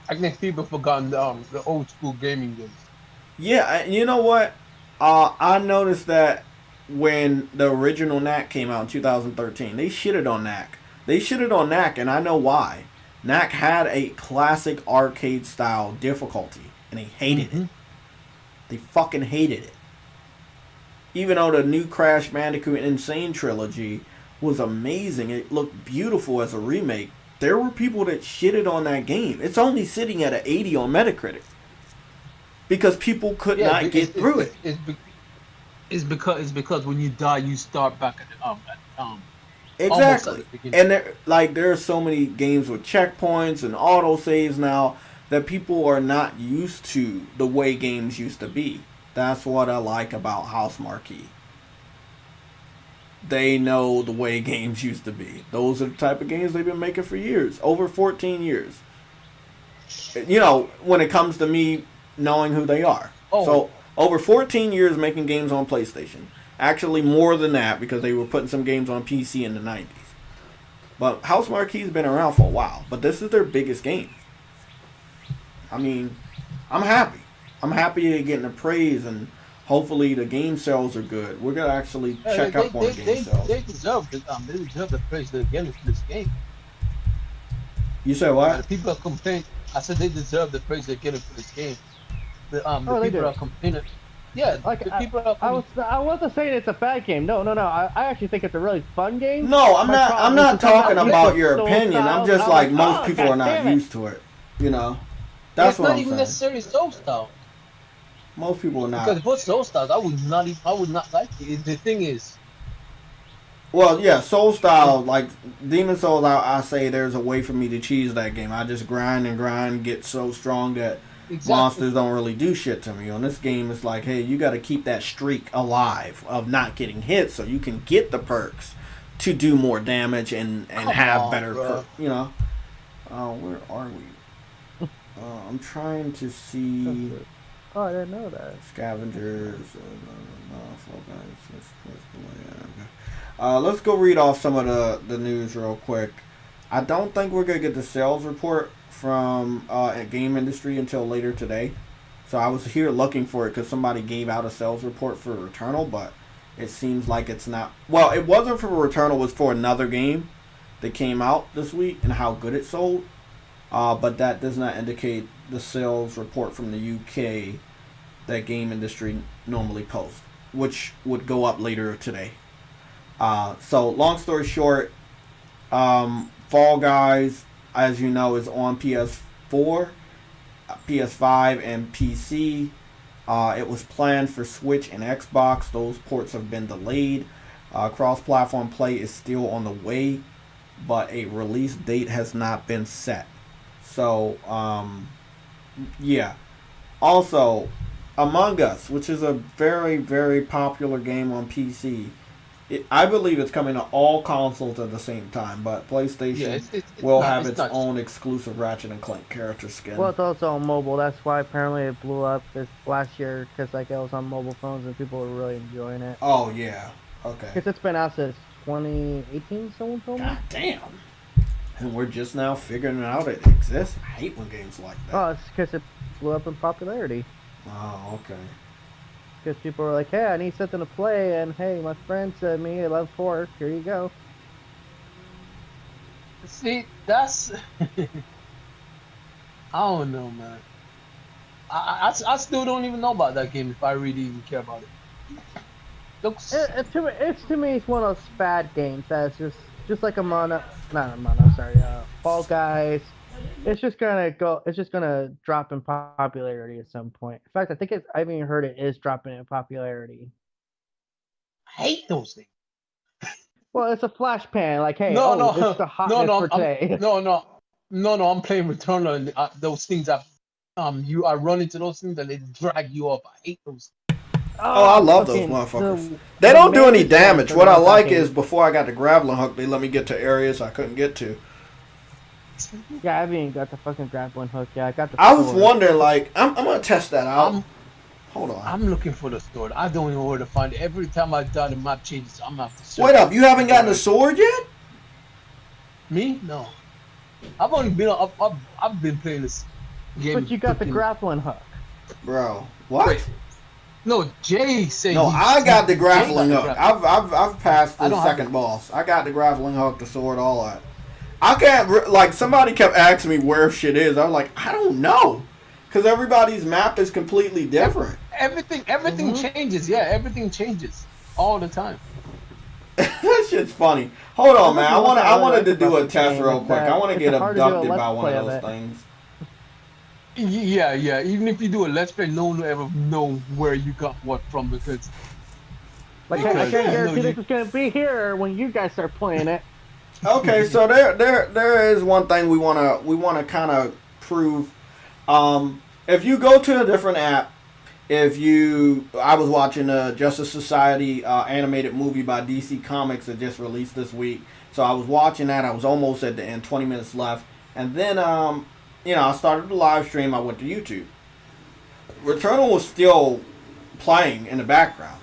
I think people forgotten the old school gaming games. Yeah, you know what? I noticed that when the original Knack came out in 2013, they shitted on Knack. They shitted on Knack, and I know why. Knack had a classic arcade style difficulty, and they hated it. They fucking hated it. Even though the new Crash Bandicoot Insane trilogy was amazing, it looked beautiful as a remake, there were people that shitted on that game. It's only sitting at an 80 on Metacritic. Because people could not get through it. It's because when you die, you start back at exactly. And there are so many games with checkpoints and auto saves now that people are not used to the way games used to be. That's what I like about House Marquee. They know the way games used to be. Those are the type of games they've been making for years, over 14 years. You know, when it comes to me knowing who they are. So over 14 years making games on PlayStation. Actually more than that because they were putting some games on PC in the 90s. But House Marquee's been around for a while. But this is their biggest game. I mean, I'm happy. I'm happy they're getting the praise and hopefully the game sales are good. We're going to actually check up on game sales. They deserve the praise they're getting for this game. You said what? People are complaining. I said they deserve the praise they're getting for this game. The people are complaining. Yeah, like people are I wasn't saying it's a bad game. No. I actually think it's a really fun game. No, I'm not talking about your opinion. I'm just like most people are not used to it. You know, that's what I'm saying. It's not even necessarily soul style. Most people are not. Because if it was soul style, I would not like it. The thing is. Well, yeah, soul style, like Demon Souls, I say there's a way for me to cheese that game. I just grind and grind, get so strong that monsters don't really do shit to me. On this game, it's like, hey, you got to keep that streak alive of not getting hit so you can get the perks to do more damage and have better perks. You know? Where are we? I'm trying to see. Oh, I didn't know that. Scavengers. Let's go read off some of the news real quick. I don't think we're going to get the sales report from game industry until later today. So I was here looking for it because somebody gave out a sales report for Returnal, but it seems like it's not. Well, it wasn't for Returnal, it was for another game that came out this week and how good it sold. But that does not indicate the sales report from the UK that game industry normally posts, which would go up later today. So long story short, Fall Guys, as you know, is on PS4, PS5, and PC. It was planned for Switch and Xbox. Those ports have been delayed. Cross-platform play is still on the way, but a release date has not been set. So, yeah. Also, Among Us, which is a very, very popular game on PC, I believe it's coming to all consoles at the same time, but PlayStation will have its own exclusive Ratchet and Clank character skin. Well, it's also on mobile. That's why apparently it blew up this last year, because like it was on mobile phones and people were really enjoying it. Oh, yeah. Okay. Because it's been out since 2018, someone told me. God damn. And we're just now figuring out it exists. I hate when games like that. Oh, it's because it blew up in popularity. Oh, okay. Because people were like, hey, I need something to play, and hey, my friend said me, I love 4, here you go. See, that's... I don't know, man. I still don't even know about that game if I really even care about it. Looks... To me, it's one of those bad games that's just like Fall Guys. It's just gonna drop in popularity at some point. In fact, I think I've even heard it is dropping in popularity. I hate those things. Well, it's a flash pan. Like, hey, it's the hotness for today. No, I'm playing Returnal, and those things you are running to those things and they drag you up. I hate those things. Oh, I love those motherfuckers. They don't do any damage. What I like is before I got the grappling hook, they let me get to areas I couldn't get to. Yeah, I haven't even got the fucking grappling hook. Yeah, I got the. I was wondering, like, I'm gonna test that out. Hold on. I'm looking for the sword. I don't know where to find it. Every time I die, the map changes. I'm gonna have to search. Wait up, you haven't gotten the sword yet? Me? No. I've only been I've been playing this game. But you got the freaking- grappling hook. Bro, what? Wait. No, Jay said. No, I got the grappling Jay hook. got the I've passed I the don't have second boss. I got the grappling hook, the sword, all that. I can't like somebody kept asking me where shit is. I was like, I don't know, because everybody's map is completely different. Everything changes. Yeah, everything changes all the time. That shit's funny. Hold on, man. I wanted to do a About test the real game quick. is I want to that get it's hard to do a abducted let's by one play of of those it. things. Yeah. Even if you do a let's play, no one will ever know where you got what from because. Like I Because, can't you know, guarantee you- this is gonna be here when you guys start playing it. Okay, so there is one thing we wanna kind of prove. If you go to a different app, I was watching a Justice Society animated movie by DC Comics that just released this week. So I was watching that. I was almost at the end, 20 minutes left, and then I started the live stream. I went to YouTube. Returnal was still playing in the background.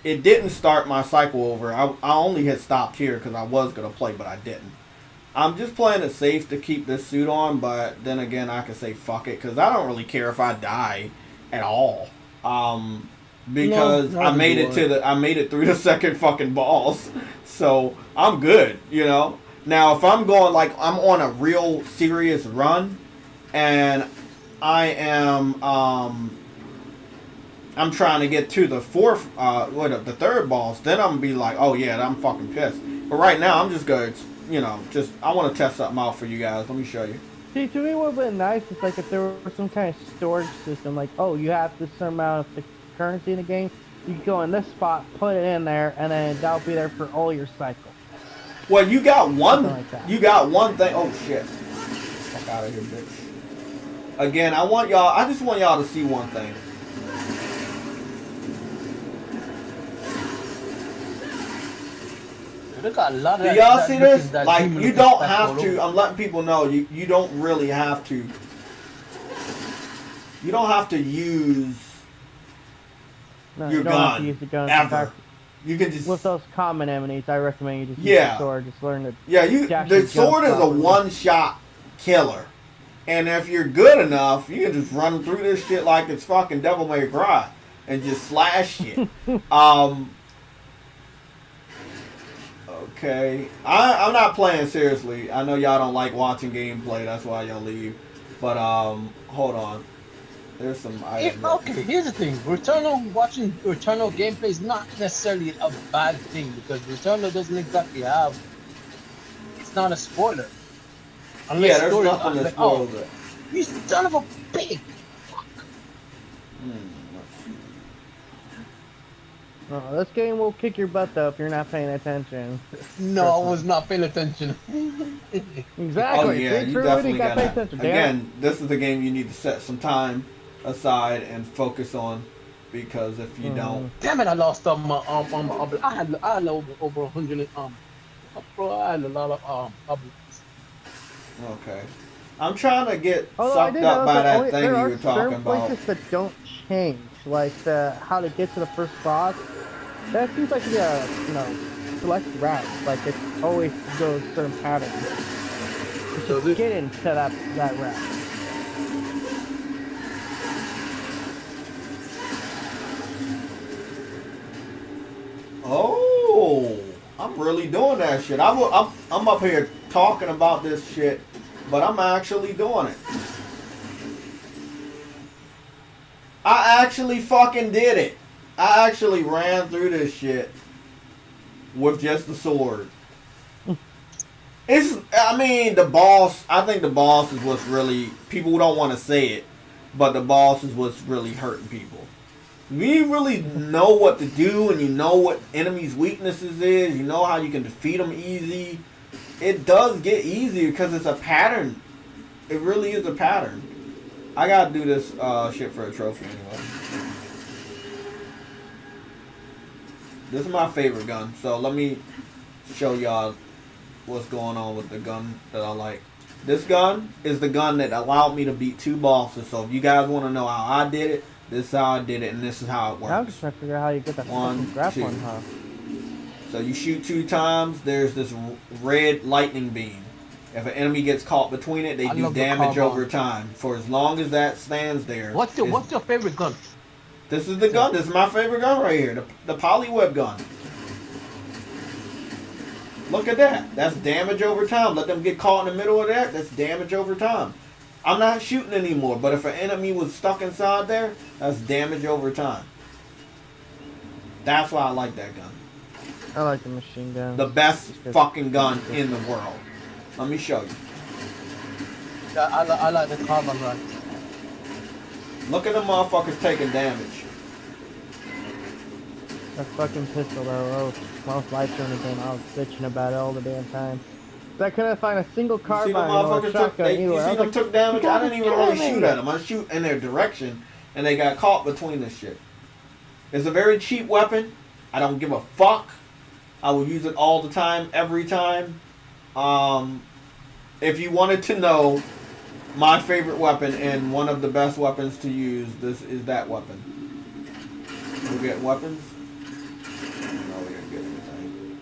It didn't start my cycle over. I only had stopped here because I was going to play, but I didn't. I'm just playing it safe to keep this suit on, but then again, I can say fuck it because I don't really care if I die at all. Because No, I made it through the second fucking boss, so I'm good. Now if I'm going like I'm on a real serious run, and I am I'm trying to get to the the third boss, then I'm gonna be like, oh yeah, I'm fucking pissed. But right now, I'm just good. I want to test something out for you guys. Let me show you. See, to me, what would have been nice is like if there was some kind of storage system, like, oh, you have this certain amount of the currency in the game, you can go in this spot, put it in there, and then that'll be there for all your cycle. Well, you got one. Something like that. You got one thing. Oh shit! Fuck out of here, bitch. Again, I just want y'all to see one thing. They got a lot of Do that- y'all that see looking- this? that Like, demon you looking don't stuff have all to. over. I'm letting people know you don't really have to. You don't have to use No, your you don't have to gun use the gun. In ever. fact, You can just with those common enemies, I recommend you just use Yeah. the sword. Just learn to. dash The and jump sword is a properly. one-shot killer, and if you're good enough, you can just run through this shit like it's fucking Devil May Cry and just slash shit. Okay, I'm not playing seriously. I know y'all don't like watching gameplay. That's why y'all leave. But hold on. There's some items. Okay, here's the thing. Watching Returnal gameplay is not necessarily a bad thing because Returnal doesn't exactly have. It's not a spoiler. Yeah, there's story- nothing that like, spoils it. You son of a pig! Let's see. This game will kick your butt though if you're not paying attention. No, I was not paying attention. Exactly. Oh yeah, See, you true, definitely gotta pay gotta. attention. Damn. Again, this is the game you need to set some time aside and focus on, because if you don't, Damn it! I lost I had over 100 bro, I had a lot of okay. I'm trying to get Although I sucked did up notice by that that only, thing there you are were talking certain about. places that don't change, like how to get to the first boss. That seems like a select route. Like it always goes certain patterns. Does it? Get into that route. Oh, I'm really doing that shit. I'm up here talking about this shit, but I'm actually doing it. I actually fucking did it. I actually ran through this shit with just the sword. The boss, I think the boss is what's really, people don't want to say it, but the boss is what's really hurting people. When you really know what to do and you know what enemies' weaknesses is, you know how you can defeat them easy, it does get easier because it's a pattern. It really is a pattern. I gotta do this shit for a trophy anyway. This is my favorite gun, so let me show y'all what's going on with the gun that I like. This gun is the gun that allowed me to beat 2 bosses, so if you guys want to know how I did it, this is how I did it, and this is how it works. Now I'm just trying to figure out how you get that One, fucking grappling two. hook. So you shoot 2 times, there's this red lightning beam. If an enemy gets caught between it, they I do love the damage over carbine. time. For as long as that stands there. What's your favorite gun? This is the gun. This is my favorite gun right here. The polyweb gun. Look at that. That's damage over time. Let them get caught in the middle of that. That's damage over time. I'm not shooting anymore, but if an enemy was stuck inside there, that's damage over time. That's why I like that gun. I like the machine gun. The best fucking gun in the world. Let me show you. Yeah, I like the carbine rifle. Look at the motherfuckers taking damage. That fucking pistol though, most life during the game, I was bitching about it all the damn time. So I couldn't find a single You see carbine the or a motherfuckers shotgun either. you I see was them like, took damage? "You I gotta didn't even be really kidding shoot me." at them. I shoot in their direction, and they got caught between this shit. It's a very cheap weapon. I don't give a fuck. I will use it all the time, every time. If you wanted to know my favorite weapon and one of the best weapons to use, this is that weapon. We'll get weapons. No, we didn't get anything.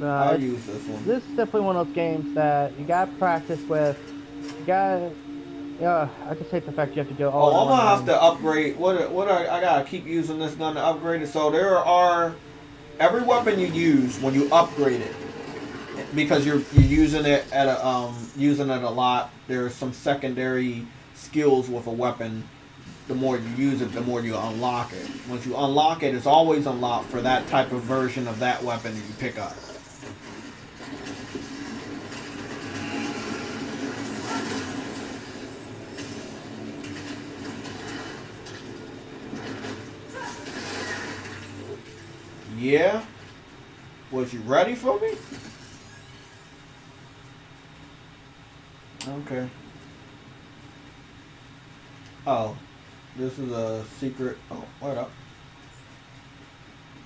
I'll use this one. This is definitely one of those games that you gotta practice with. You gotta, I just hate the fact you have to do all. Oh, I'm gonna have to upgrade. I gotta keep using this gun to upgrade it. So there are every weapon you use when you upgrade it, because you're using it at a using it a lot. There's some secondary skills with a weapon. The more you use it, the more you unlock it. Once you unlock it, it's always unlocked for that type of version of that weapon that you pick up. Yeah? Was you ready for me? Okay. Oh. This is a secret. Oh, what up?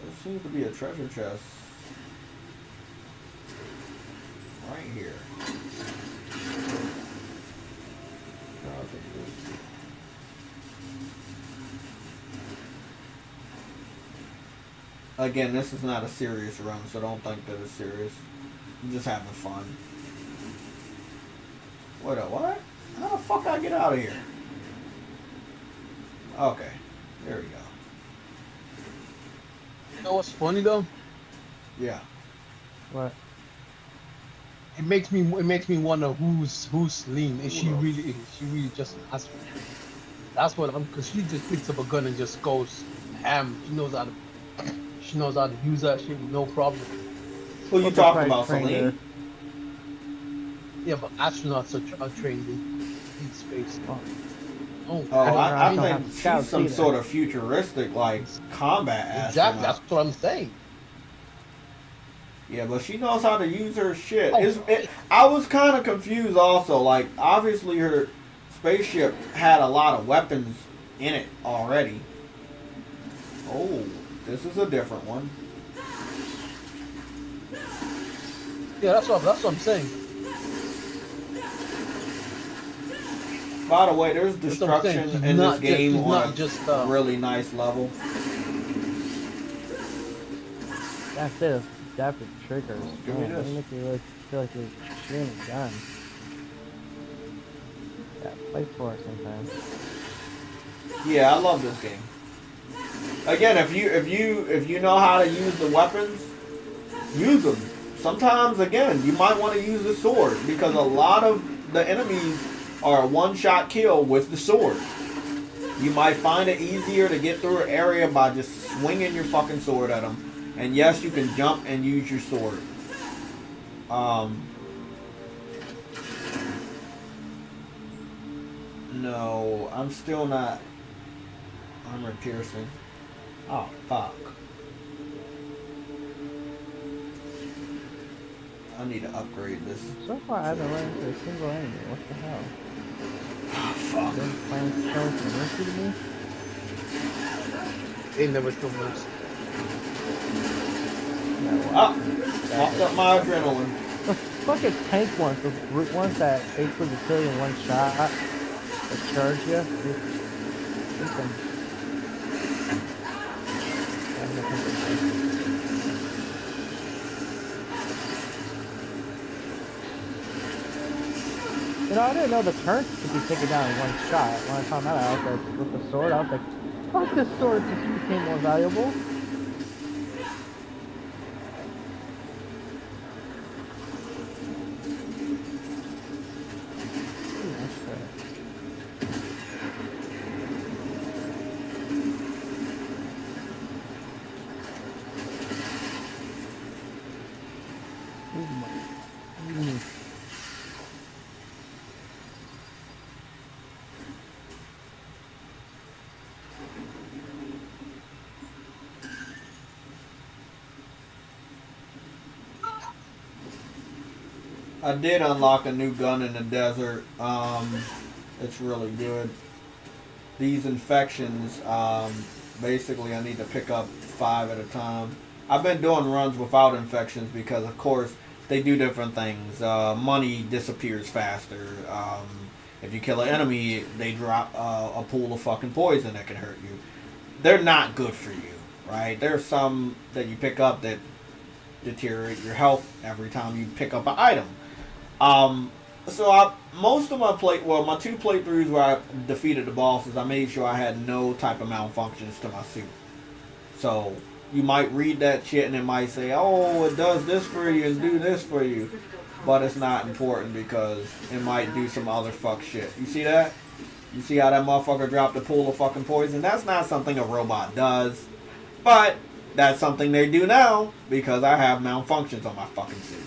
There seems to be a treasure chest. Right here. I'll take this. Again, this is not a serious run, so don't think that it's serious. I'm just having fun. What? How the fuck I get out of here? Okay, there we go. You know what's funny though? Yeah. What? It makes me wonder who's Lean. Is she really just an asshole? That's what I'm, because she just picks up a gun and just goes ham. She knows how to use that shit with no problem. Who you talking about, Celine? Yeah, but astronauts are trained in space. I think she's some sort of futuristic, like, combat astronaut. Exactly, that's what I'm saying. Yeah, but she knows how to use her shit. I was kind of confused also. Like, obviously her spaceship had a lot of weapons in it already. Oh, this is a different one. Yeah, that's what I'm saying. By the way, there's destruction in this game on a really nice level. That's it. Adaptive triggers. Give me this. They make you really feel like you're shooting a gun. Yeah, play for it sometimes. Yeah, I love this game. Again, if you know how to use the weapons, use them. Sometimes, again, you might want to use the sword, because a lot of the enemies are a one-shot kill with the sword. You might find it easier to get through an area by just swinging your fucking sword at them. And yes, you can jump and use your sword. No, I'm still not armor piercing. Oh, fuck. I need to upgrade this. So far, I haven't run into a single enemy. What the hell? Oh, fuck. They never still moves. Ah! Popped up my adrenaline. The fucking tank ones, those brute ones that basically just kill you in one shot, that charge you. You know, I didn't know the turrets could be taken down in one shot. When I found that out, like, with the sword, I was like, fuck, this sword just became more valuable. I did unlock a new gun in the desert. It's really good. These infections, basically I need to pick up 5 at a time. I've been doing runs without infections because, of course, they do different things. Money disappears faster. If you kill an enemy, they drop a pool of fucking poison that can hurt you. They're not good for you, right? There's some that you pick up that deteriorate your health every time you pick up an item. Most of my my 2 playthroughs where I defeated the bosses, I made sure I had no type of malfunctions to my suit. So you might read that shit and it might say, oh, it does this for you and do this for you. But it's not important because it might do some other fuck shit. You see that? You see how that motherfucker dropped a pool of fucking poison? That's not something a robot does. But that's something they do now because I have malfunctions on my fucking suit.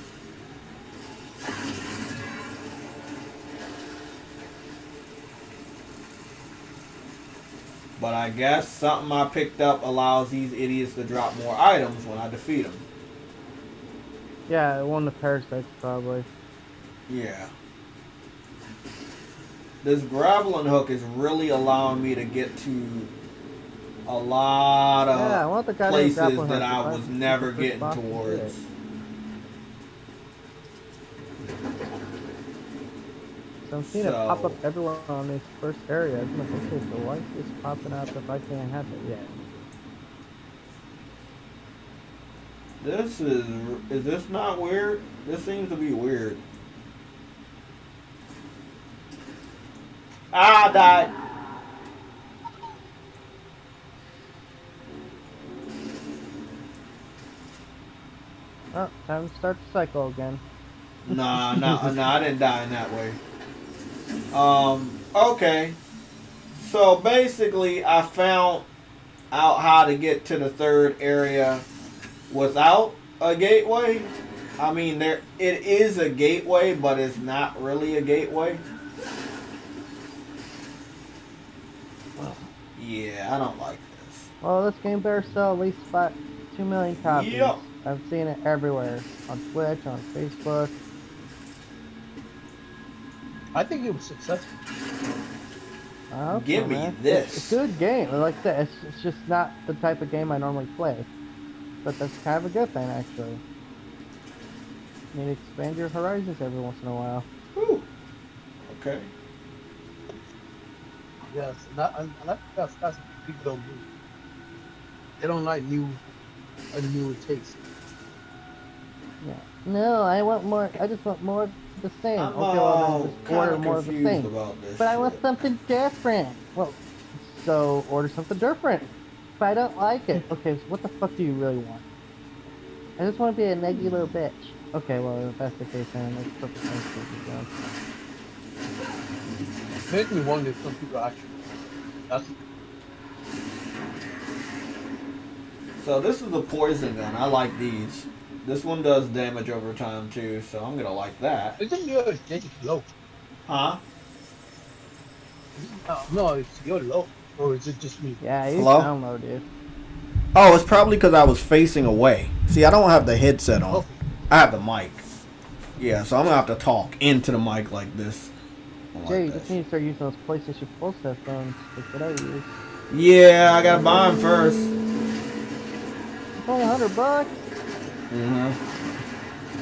But I guess something I picked up allows these idiots to drop more items when I defeat them. Yeah, one of the parasites probably. Yeah. This grappling hook is really allowing me to get to a lot of places that I was never getting towards. So I'm seeing it pop up everywhere on this first area. I'm like, okay, so why is this popping up if I can't have it yet? Is this not weird? This seems to be weird. Ah, I died. Oh, time to start the cycle again. Nah, I didn't die in that way. Okay. So basically, I found out how to get to the 3rd area without a gateway. I mean, it is a gateway, but it's not really a gateway. Yeah, I don't like this. Well, this game better sell at least 2 million copies. Yep. I've seen it everywhere. On Twitch, on Facebook. I think it was successful. Give me this. It's a good game. Like I said, it's just not the type of game I normally play. But that's kind of a good thing, actually. You need to expand your horizons every once in a while. Whew. Okay. Yes, and that's what people don't do. They don't like new taste. Yeah. No, I want more. I just want more of the same. I'm okay, well then just order more of the same. But I want something different. Well, so order something different. If I don't like it, okay, so what the fuck do you really want? I just want to be a neggy little bitch. Okay, well if that's the case, then that's perfect sense. Makes me wonder if some people actually. So this is a poison gun. I like these. This one does damage over time too, so I'm gonna like that. Isn't yours low? Huh? No, it's your low. Or is it just me? Yeah, you Hello? sound low, dude. Oh, it's probably because I was facing away. See, I don't have the headset on. Oh. I have the mic. Yeah, so I'm gonna have to talk into the mic like this. Jay, you just need to start using those PlayStation Pulse headphones. That's what I use. Yeah, I gotta buy them first. It's only $100.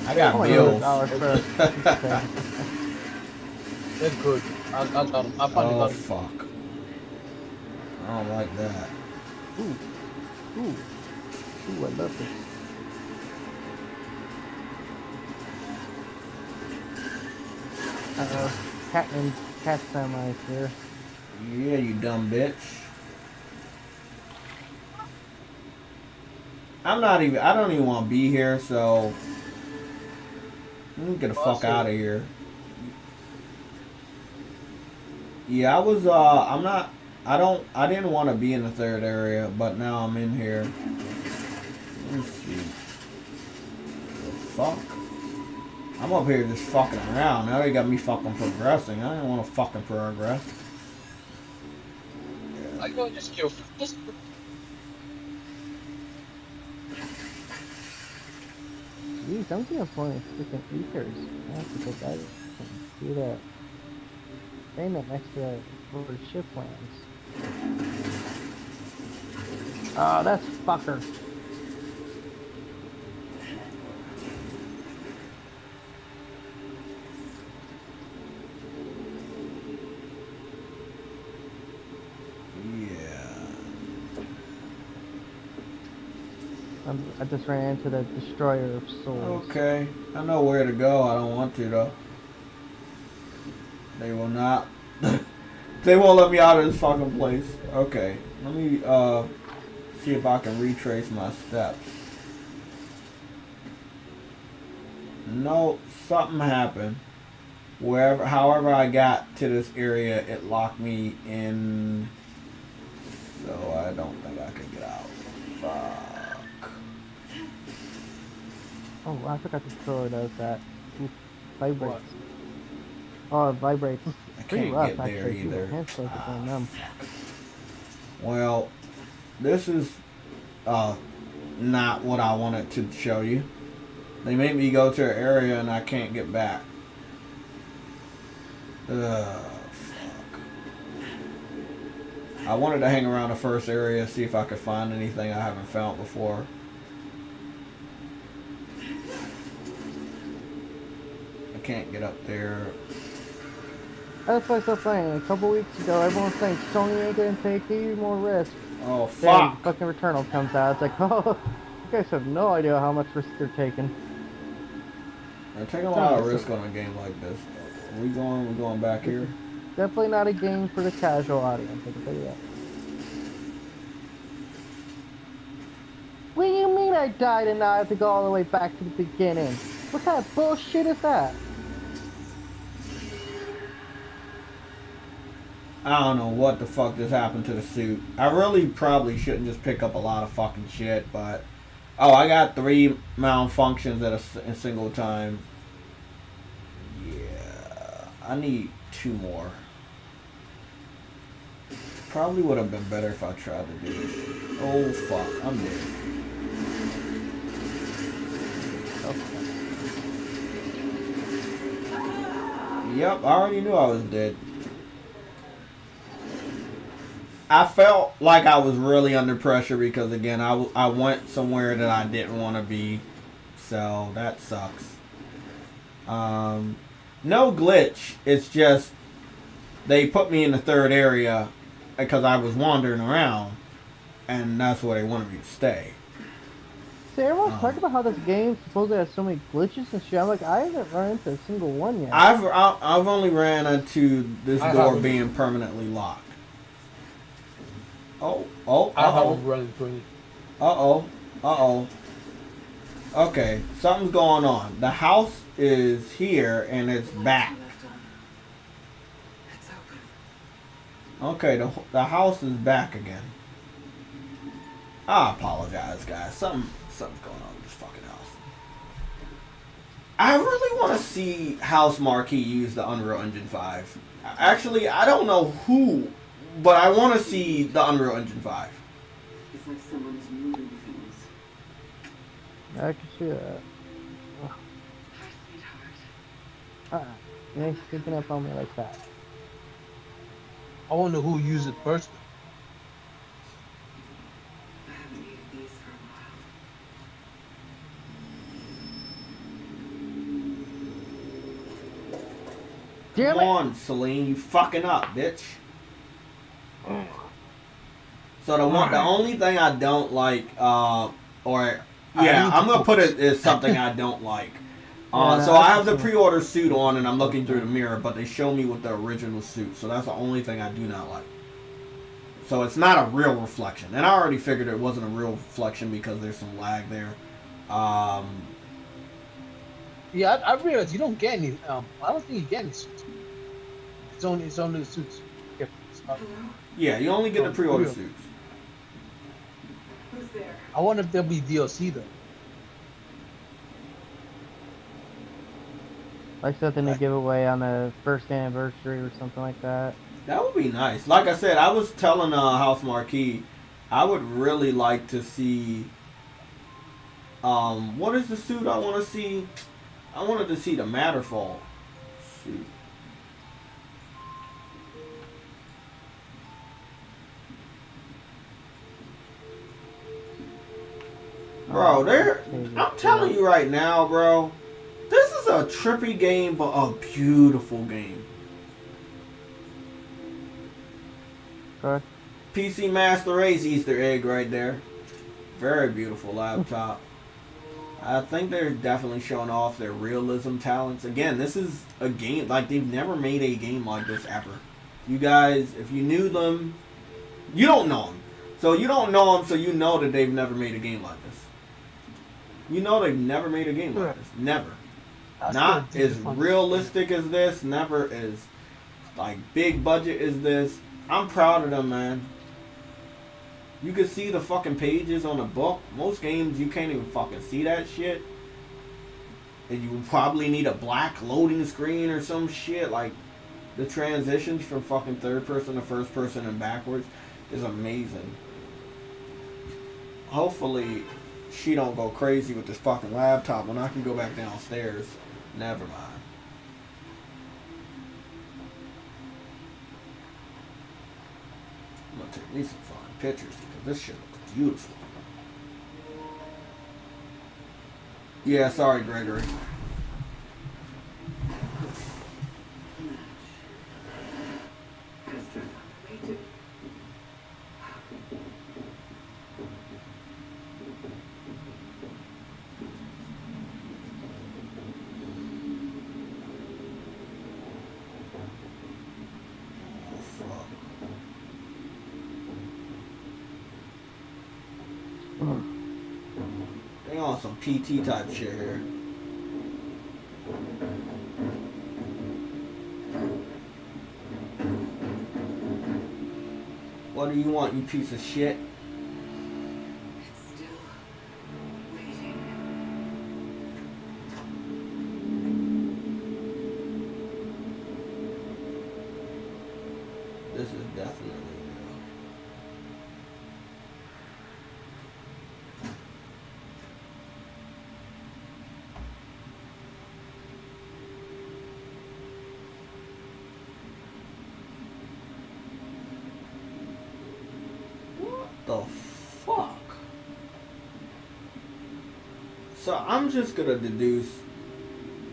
I got bills. $100 first. They're good. I got them. I finally got them. Fuck. I don't like that. Ooh, I love this. Uh-oh. cat semis here. Yeah, you dumb bitch. I don't even want to be here, so let me get the fuck out of here. Yeah, I didn't want to be in the third area, but now I'm in here. Let's see. The fuck? I'm up here just fucking around. Now they got me fucking progressing. I didn't want to fucking progress. I go just kill. Jeez, I'm gonna play freaking ethers. I have to go back and do that. Staying that next to that where the ship lands. Oh, that's fucker. I just ran into the destroyer of souls. Okay, I know where to go. I don't want to though. They will not. They won't let me out of this fucking place. Okay, let me see if I can retrace my steps. No, something happened. However I got to this area, it locked me in. So I don't think I can get out. Fuck. Oh, I forgot the controller does that. It vibrates. Oh, it vibrates. I Pretty can't rough, get there actually. either. Hands like it's going numb. Well, this is not what I wanted to show you. They made me go to an area and I can't get back. Fuck. I wanted to hang around the first area, see if I could find anything I haven't found before. I can't get up there. That's what I was saying. A couple weeks ago, everyone was saying Sony ain't gonna take any more risk. Oh, fuck. Then fucking Returnal comes out. It's like, oh, you guys have no idea how much risk they're taking. They're taking a lot of risk on a game like this. We're going back here. Definitely not a game for the casual audience, I can tell you that. What do you mean I died and now I have to go all the way back to the beginning? What kind of bullshit is that? I don't know what the fuck just happened to the suit. I really probably shouldn't just pick up a lot of fucking shit, but... Oh, I got 3 malfunctions at a single time. Yeah... I need 2 more. Probably would have been better if I tried to do this. Oh, fuck. I'm dead. Okay. Yep, I already knew I was dead. I felt like I was really under pressure because, again, I went somewhere that I didn't want to be. So, that sucks. No glitch. It's just they put me in the third area because I was wandering around. And that's where they wanted me to stay. See, everyone's talking about how this game supposedly has so many glitches and shit. I'm like, I haven't run into a single one yet. I've only ran into this door being permanently locked. Okay, something's going on. The house is here and it's back. Okay, the house is back again. I apologize, guys. Something's going on with this fucking house. I really want to see House Marquee use the Unreal Engine 5. Actually, I don't know who, but I want to see the Unreal Engine 5. It's like someone is moving things. I can see that. You ain't sneaking up on me like that. I wonder who used it first. I haven't needed these for a while. Come on, Celine, you fucking up, bitch. So the only thing I don't like, I'm gonna put it as something I don't like. So I have the pre-order suit on, and I'm looking through the mirror, but they show me with the original suit, so that's the only thing I do not like. So it's not a real reflection, and I already figured it wasn't a real reflection because there's some lag there. Yeah, I realized you don't get any. I don't think you get any suits. It's only the suits. Yeah, you only get the pre-order suits. Who's there? I wonder if there'll be DLC though. Like something to give away on the first anniversary or something like that. That would be nice. Like I said, I was telling House Marquee, I would really like to see. What is the suit I want to see? I wanted to see the Matterfall suit. Bro, I'm telling you right now, bro. This is a trippy game, but a beautiful game. Okay. PC Master Race Easter egg right there. Very beautiful laptop. I think they're definitely showing off their realism talents. Again, this is a game, like they've never made a game like this ever. You guys, if you knew them, you don't know them. So you don't know them, so you know that they've never made a game like this. You know they've never made a game like this. Never. Not as realistic as this. Never as like big budget as this. I'm proud of them, man. You can see the fucking pages on the book. Most games you can't even fucking see that shit. And you would probably need a black loading screen or some shit. Like the transitions from fucking third person to first person and backwards is amazing. Hopefully she don't go crazy with this fucking laptop when I can go back downstairs. Never mind. I'm gonna take me some fun pictures because this shit looks beautiful. Yeah, sorry, Gregory. They on some PT type shit here. What do you want, you piece of shit? It's still waiting. This is definitely the fuck? So I'm just gonna deduce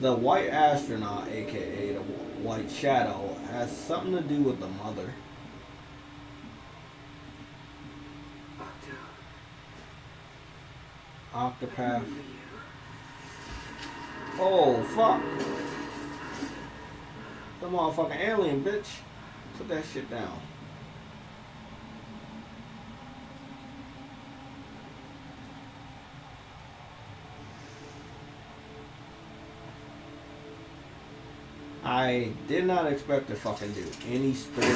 the white astronaut, aka the white shadow, has something to do with the mother. Octopath. Oh fuck. The motherfucking alien, bitch. Put that shit down. I did not expect to fucking do any story.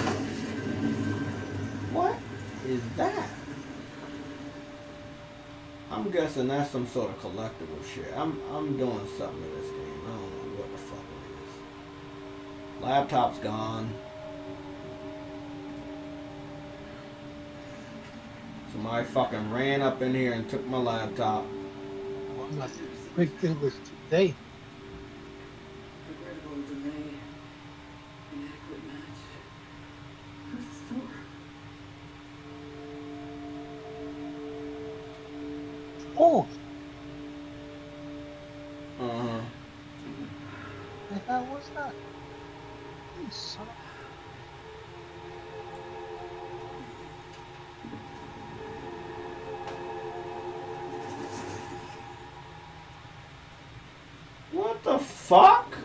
What is that? I'm guessing that's some sort of collectible shit. I'm doing something in this game. I don't know what the fuck it is. Laptop's gone. Somebody fucking ran up in here and took my laptop. Big thing was today. Regrettable delay. Inadequate match. Who's this for? Oh, Uh-huh. the hell was that? You son of What the fuck?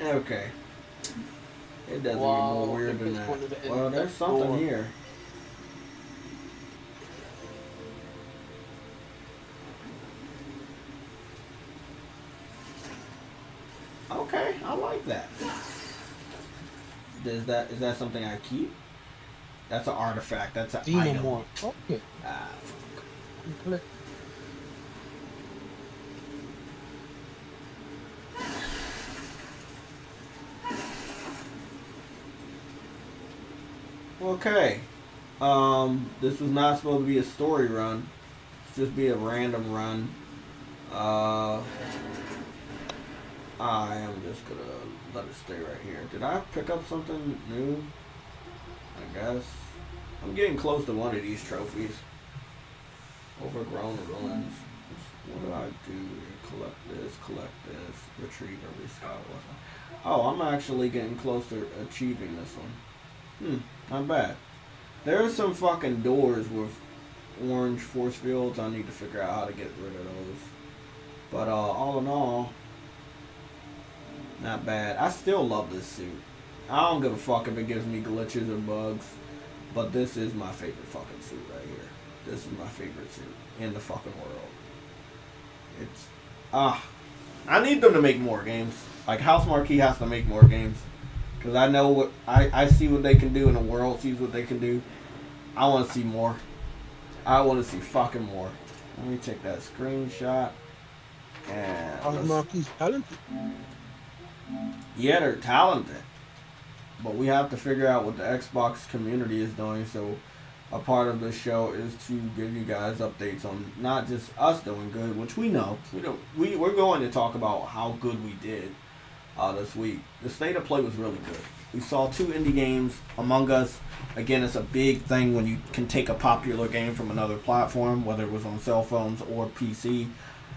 Okay. It doesn't get more weird than that. Well, there's something here. Okay, I like that. Is that something I keep? That's an artifact. That's an item. More. Okay. Ah, fuck. Okay. This was not supposed to be a story run. It's just be a random run. I am just gonna let it stay right here. Did I pick up something new? I guess. I'm getting close to one of these trophies. Overgrown ruins. What do I do here? Collect this, retrieve every scout. Oh, I'm actually getting close to achieving this one. Not bad. There are some fucking doors with orange force fields. I need to figure out how to get rid of those. But all in all, not bad. I still love this suit. I don't give a fuck if it gives me glitches or bugs. But this is my favorite fucking suit right here. This is my favorite suit in the fucking world. It's I need them to make more games. Like House Marquee has to make more games. Because I know what I see what they can do and the world sees what they can do. I want to see more. I want to see fucking more. Let me take that screenshot. And House Marquee's talented. Yeah, they're talented. But we have to figure out what the Xbox community is doing. So a part of the show is to give you guys updates on not just us doing good, which we know. We're going to talk about how good we did this week. The state of play was really good. We saw 2 indie games. Among Us, again, it's a big thing when you can take a popular game from another platform, whether it was on cell phones or PC.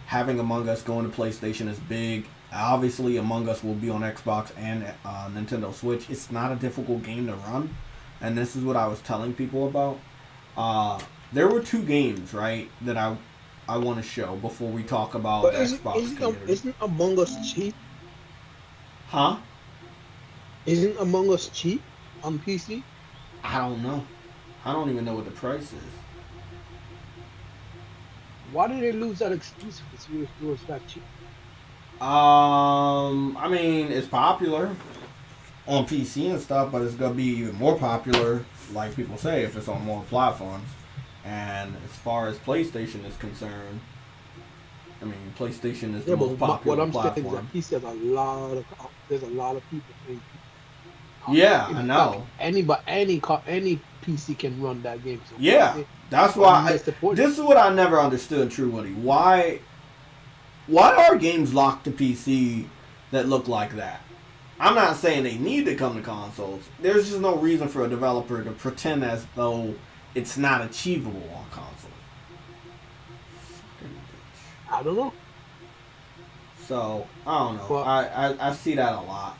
Having Among Us going to PlayStation is big. Obviously, Among Us will be on Xbox and Nintendo Switch. It's not a difficult game to run. And this is what I was telling people about. There were 2 games, right, that I want to show before we talk about the Xbox community. Isn't Among Us cheap? Huh? Isn't Among Us cheap on PC? I don't know. I don't even know what the price is. Why did they lose that exclusive? It was that cheap. I mean, it's popular on PC and stuff, but it's gonna be even more popular, like people say, if it's on more platforms. And as far as PlayStation is concerned, I mean, PlayStation is the most popular what I'm platform. saying is that there's a lot of people playing. Yeah, I know. Any PC can run that game. So yeah, that's why. This is what I never understood, True Woody. Why are games locked to PC that look like that? I'm not saying they need to come to consoles. There's just no reason for a developer to pretend as though it's not achievable on console. I don't know. So, I don't know. Well, I see that a lot.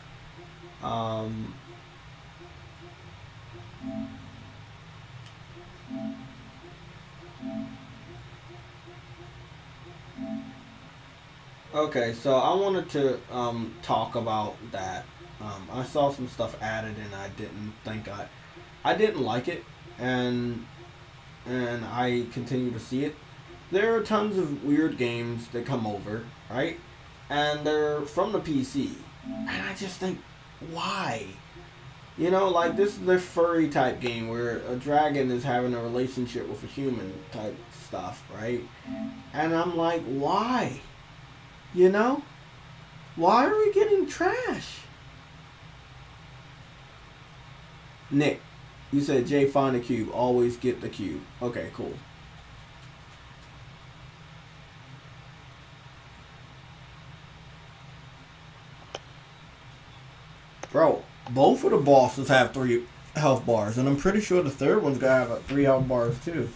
Okay, so I wanted to talk about that. I saw some stuff added and I didn't think I didn't like it, and I continue to see it. There are tons of weird games that come over, right? And they're from the PC. And I just think, why? You know, like this is the furry type game where a dragon is having a relationship with a human type stuff, right? And I'm like, why? You know? Why are we getting trash? Nick, you said Jay, find a cube. Always get the cube. Okay, cool. Bro, both of the bosses have 3 health bars, and I'm pretty sure the third one's gonna have 3 health bars too.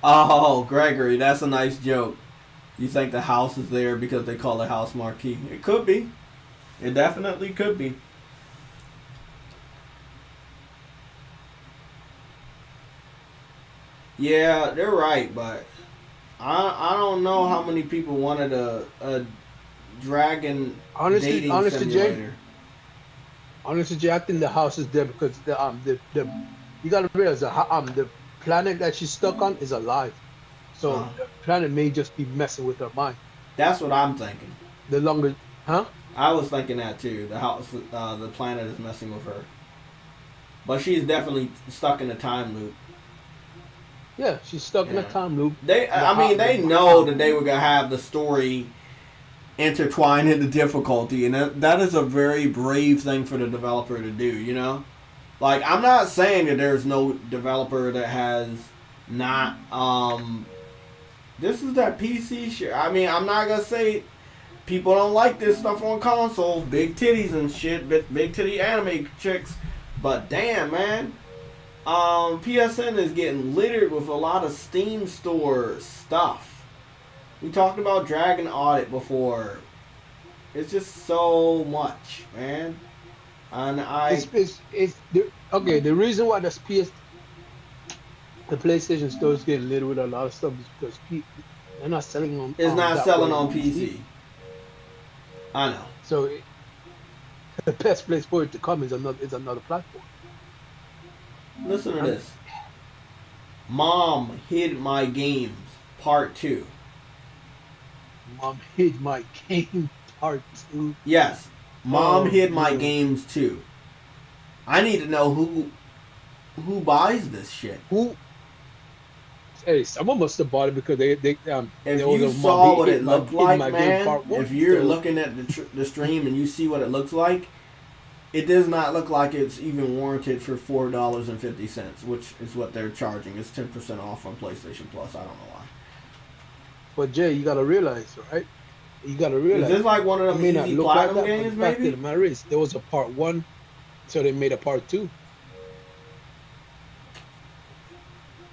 Oh, Gregory, that's a nice joke. You think the house is there because they call it house marquee? It could be. It definitely could be. Yeah, they're right, but I don't know how many people wanted a dragon dating simulator. Honestly, Jay, I think the house is there because the you gotta realize the planet that she's stuck on is alive, so the planet may just be messing with her mind. That's what I'm thinking. The longer, huh? I was thinking that too. The house, the planet is messing with her, but she's definitely stuck in a time loop. Yeah, she's stuck in a time loop. They know that they were gonna have the story intertwined into difficulty, and that is a very brave thing for the developer to do. You know, like I'm not saying that there's no developer that has not. This is that PC shit. I mean, I'm not gonna say people don't like this stuff on consoles, big titties and shit, big titty anime chicks, but damn, man. PSN is getting littered with a lot of Steam store stuff. We talked about Dragon Audit before. It's just so much, man. And the reason why the PlayStation store is getting littered with a lot of stuff is because they're not selling on. It's not selling on PC. I know. So the best place for it to come is another platform. Listen to this. Mom hid my games, part 2. Mom hid my game, part 2. Yes, Mom hid my games too. I need to know who buys this shit. Who? Hey, someone must have bought it because they if you saw what it looked like, man. If you're looking at the stream and you see what it looks like. It does not look like it's even warranted for $4.50, which is what they're charging. It's 10% off on PlayStation Plus. I don't know why. But Jay, you gotta realize, right? You gotta realize. Is this like one of them easy platinum games, maybe? The fact of the matter is, there was a part 1, so they made a part 2.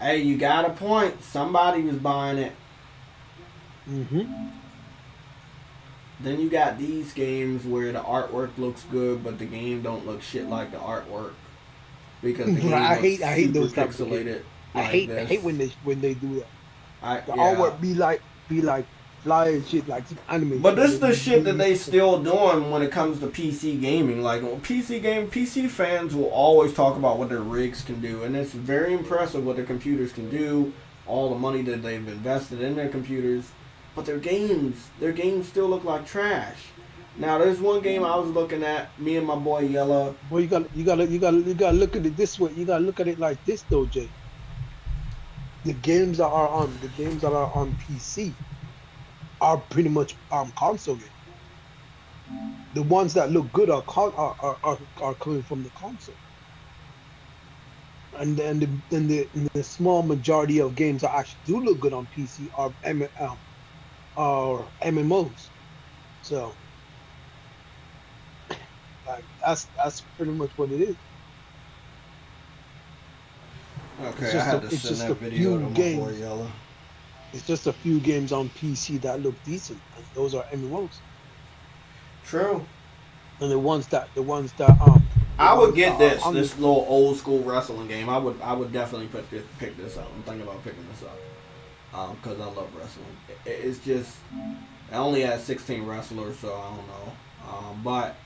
Hey, you got a point. Somebody was buying it. Mm-hmm. Then you got these games where the artwork looks good, but the game don't look shit like the artwork because the game I hate those pixelated. I hate when they do that. The Yeah. artwork be like fly and shit, like anime. But this is the shit that they still doing when it comes to PC gaming. Like PC fans will always talk about what their rigs can do, and it's very impressive what their computers can do. All the money that they've invested in their computers. But their games still look like trash. Now there's one game I was looking at, me and my boy Yella. Well, you gotta look at it this way. You gotta look at it like this though, Jay. The games that are on PC are pretty much console games. The ones that look good are coming from the console. And the small majority of games that actually do look good on PC are MMOs. So like that's pretty much what it is. Okay, I had to send that video to my boy Yella. It's just a few games on PC that look decent, and those are MMOs. True. And the ones that I would get this little old school wrestling game. I would definitely pick this up. I'm thinking about picking this up because I love wrestling. It's just I only had 16 wrestlers, so I don't know. But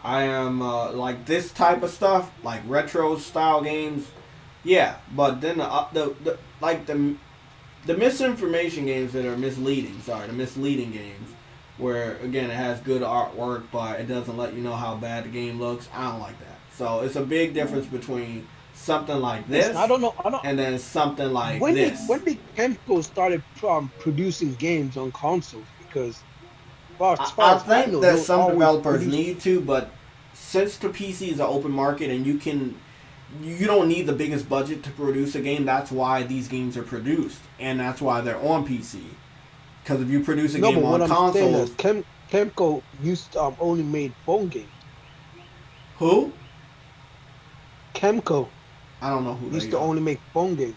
I am like this type of stuff, like retro style games. Yeah, but then the misinformation games that are misleading. Sorry, the misleading games. Where again it has good artwork, but it doesn't let you know how bad the game looks. I don't like that. So it's a big difference between something like this, and then something like this. When did Kemco started producing games on consoles? Because I think that some developers need to, but since the PC is an open market and you don't need the biggest budget to produce a game, that's why these games are produced, and that's why they're on PC. Because if you produce a game on consoles, Kemco used to only made phone games. Who? Kemco. I don't know who used to only make phone games.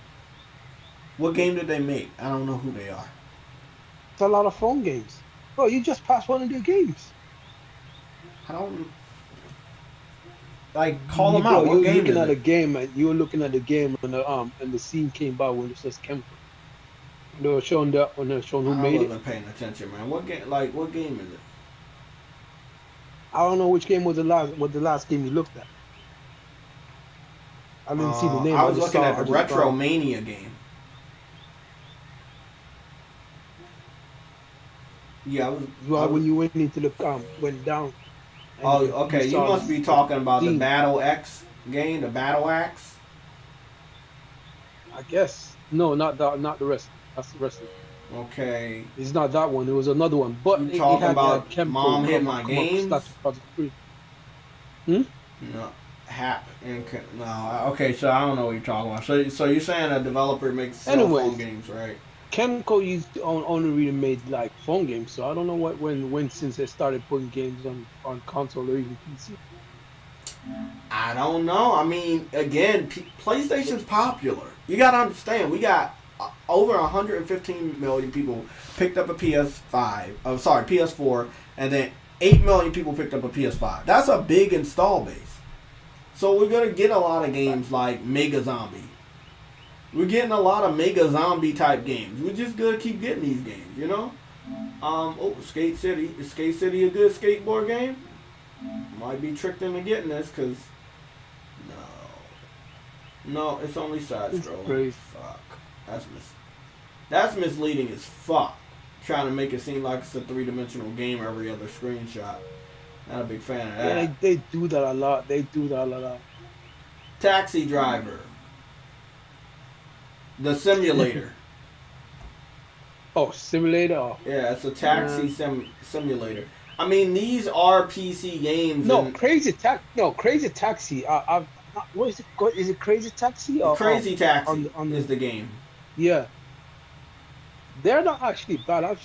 What game did they make? I don't know who they are. It's a lot of phone games. Bro, you just passed one of their games. I don't like call them Bro, out. What you're game looking is at it? a game and you were looking at the game and the scene came by when it says chemical. They were showing that when they were showing who I made it. wasn't paying attention, man. What game? Like what game is it? I don't know which game was the last game you looked at. I didn't see the name. I was looking at the Retromania game. Yeah, when you went into the went down. Oh, okay. You must be talking about the Battle X game, the Battle Axe. I guess no, not the rest. That's the rest of it. Okay. It's not that one. It was another one. But you talking about Mom Hit My Games? Hmm? No. No. Okay, so I don't know what you're talking about. So you're saying a developer makes cell phone games, right? Chemical used to only really made like phone games, so I don't know when since they started putting games on console or even PC. I don't know. I mean, again, PlayStation's popular. You gotta understand, we got over 115 million people picked up a PS4, and then 8 million people picked up a PS5. That's a big install base. So we're gonna get a lot of games like Mega Zombie. We're getting a lot of Mega Zombie type games. We're just gonna keep getting these games, you know? Skate City. Is Skate City a good skateboard game? Might be tricked into getting this, cause no, it's only side scrolling. Fuck, that's misleading as fuck. Trying to make it seem like it's a 3-dimensional game every other screenshot. Not a big fan of that. Yeah, they do that a lot. Taxi Driver. The simulator. Oh, simulator. Oh. Yeah, it's a taxi simulator. I mean, these are PC games. Crazy Taxi. What is it? Is it Crazy Taxi? Or, Crazy Taxi is the game. Yeah. They're not actually bad. I've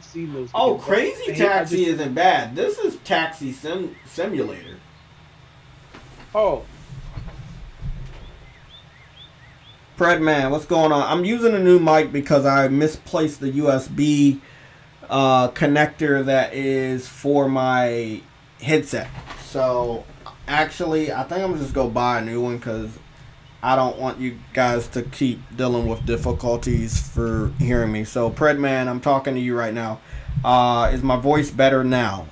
seen those. Oh, Crazy Taxi isn't bad. This is Taxi Simulator. Oh. Predman, what's going on? I'm using a new mic because I misplaced the USB connector that is for my headset. So, actually, I think I'm just going to go buy a new one because I don't want you guys to keep dealing with difficulties for hearing me. So, Predman, I'm talking to you right now. Is my voice better now?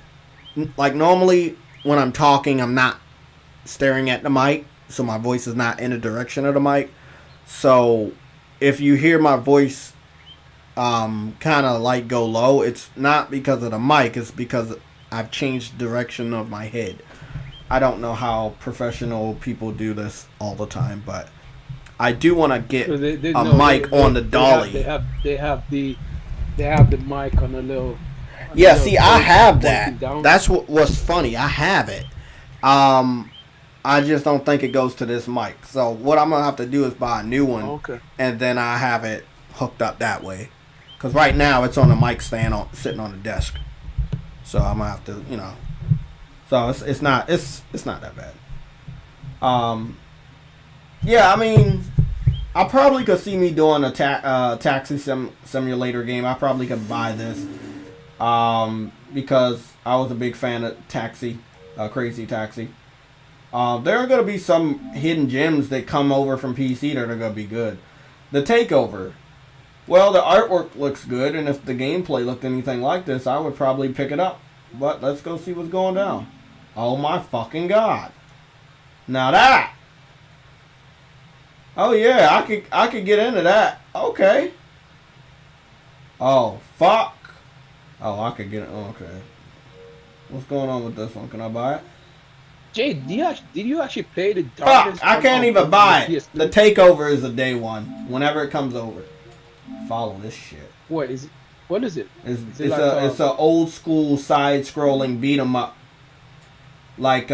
Like, normally, when I'm talking, I'm not staring at the mic, so my voice is not in the direction of the mic. So, if you hear my voice kind of like go low, it's not because of the mic, it's because I've changed the direction of my head. I don't know how professional people do this all the time, but I do want to get a mic on the dolly. They have the mic on the little. Yeah, see, I have that. That's what's funny. I have it. I just don't think it goes to this mic. So what I'm gonna have to do is buy a new one, and then I have it hooked up that way. Cause right now it's on a mic stand sitting on the desk. So I'm gonna have to, So it's not that bad. Yeah, I mean, I probably could see me doing a taxi simulator game. I probably could buy this, because I was a big fan of Crazy Taxi. There are going to be some hidden gems that come over from PC that are going to be good. The Takeover. Well, the artwork looks good, and if the gameplay looked anything like this, I would probably pick it up. But let's go see what's going down. Oh my fucking god. Now that. Oh yeah, I could get into that. Okay. Oh, fuck. Oh, I could get it. Okay. What's going on with this one? Can I buy it? Jay, did you actually play the Fuck, I can't even buy it. The Takeover is a day one. Whenever it comes over. Follow this shit. What is it? What is it? It's a old school side scrolling beat 'em up. Like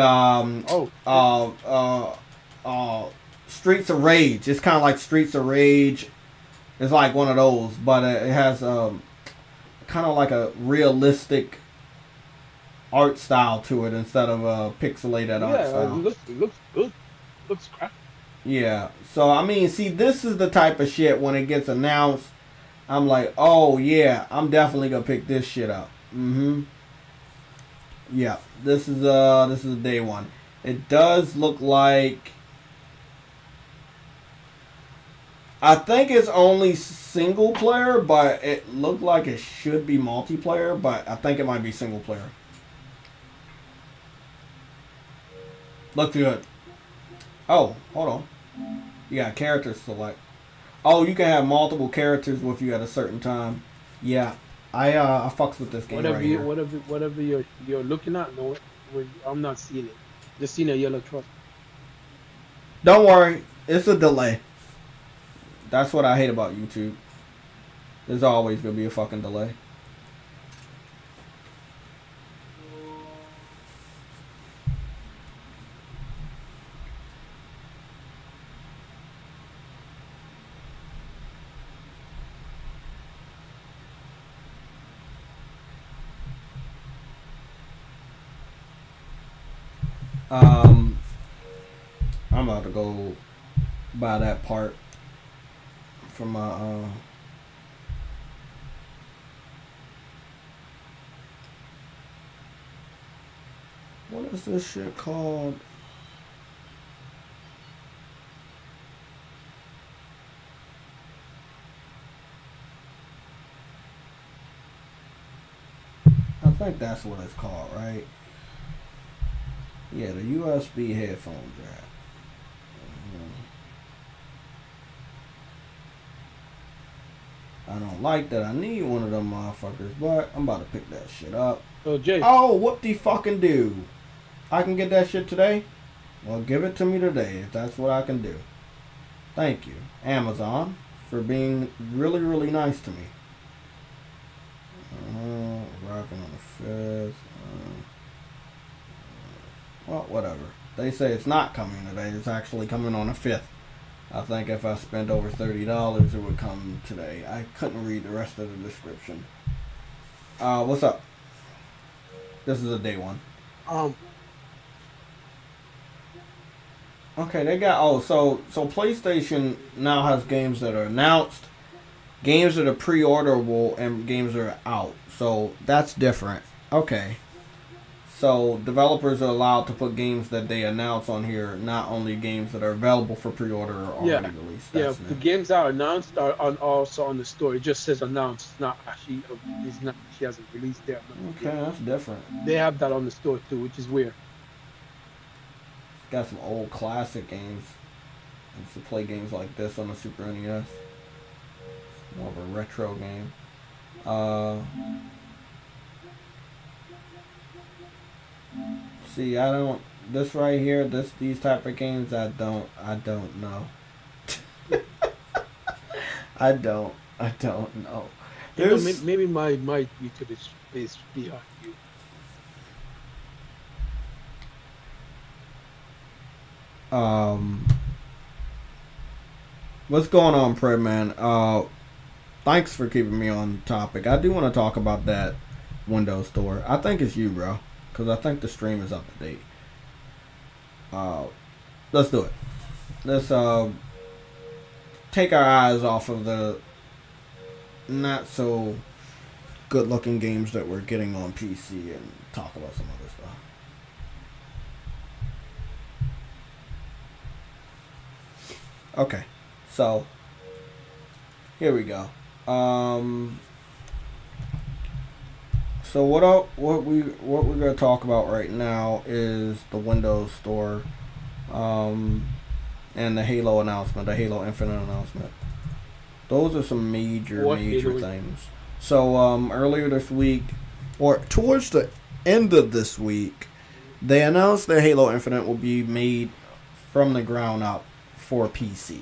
Streets of Rage. It's kind of like Streets of Rage. It's like one of those, but it has kind of like a realistic art style to it instead of a pixelated art style. It looks good. Looks crap. Yeah. So I mean, see, this is the type of shit when it gets announced, I'm like, oh yeah, I'm definitely gonna pick this shit up. Mm-hmm. Yeah. This is day one. It does look like, I think it's only single player, but it looked like it should be multiplayer, but I think it might be single player. Look good. Oh, hold on. You got characters select. Oh, you can have multiple characters with you at a certain time. Yeah, I fucks with this game Whatever right you, here. whatever you're looking at, no, I'm not seeing it. Just seeing a yellow truck. Don't worry, it's a delay. That's what I hate about YouTube. There's always gonna be a fucking delay. I'm about to go buy that part for my what is this shit called? I think that's what it's called, right? Yeah, the USB headphone jack. I don't like that I need one of them motherfuckers, but I'm about to pick that shit up. So Jay. Oh, whoop-de-fucking do. I can get that shit today? Well, give it to me today if that's what I can do. Thank you, Amazon, for being really, really nice to me. Rocking on the 5th. Well, whatever. They say it's not coming today. It's actually coming on the 5th. I think if I spent over $30, it would come today. I couldn't read the rest of the description. What's up? This is a day one. Okay, they got, so PlayStation now has games that are announced, games that are pre-orderable, and games that are out. So that's different. Okay. So developers are allowed to put games that they announce on here, not only games that are available for pre-order or already released. That's the games that are announced are also on the store. It just says announced, it's not actually, she hasn't released there. Okay, that's different. They have that on the store too, which is weird. Got some old classic games. I used to play games like this on the Super NES. More of a retro game. See, I don't. This right here, these type of games, I don't know. I don't know. Maybe my YouTube is beyond you. What's going on, Pred Man? Thanks for keeping me on topic. I do want to talk about that Windows Store. I think it's you, bro, because I think the stream is up to date. Let's do it. Let's take our eyes off of the not so good looking games that we're getting on PC and talk about some other stuff. Okay, so here we go. So what we're gonna talk about right now is the Windows Store, and the Halo announcement, the Halo Infinite announcement. Those are some major things. So earlier this week, or towards the end of this week, they announced that Halo Infinite will be made from the ground up for PC.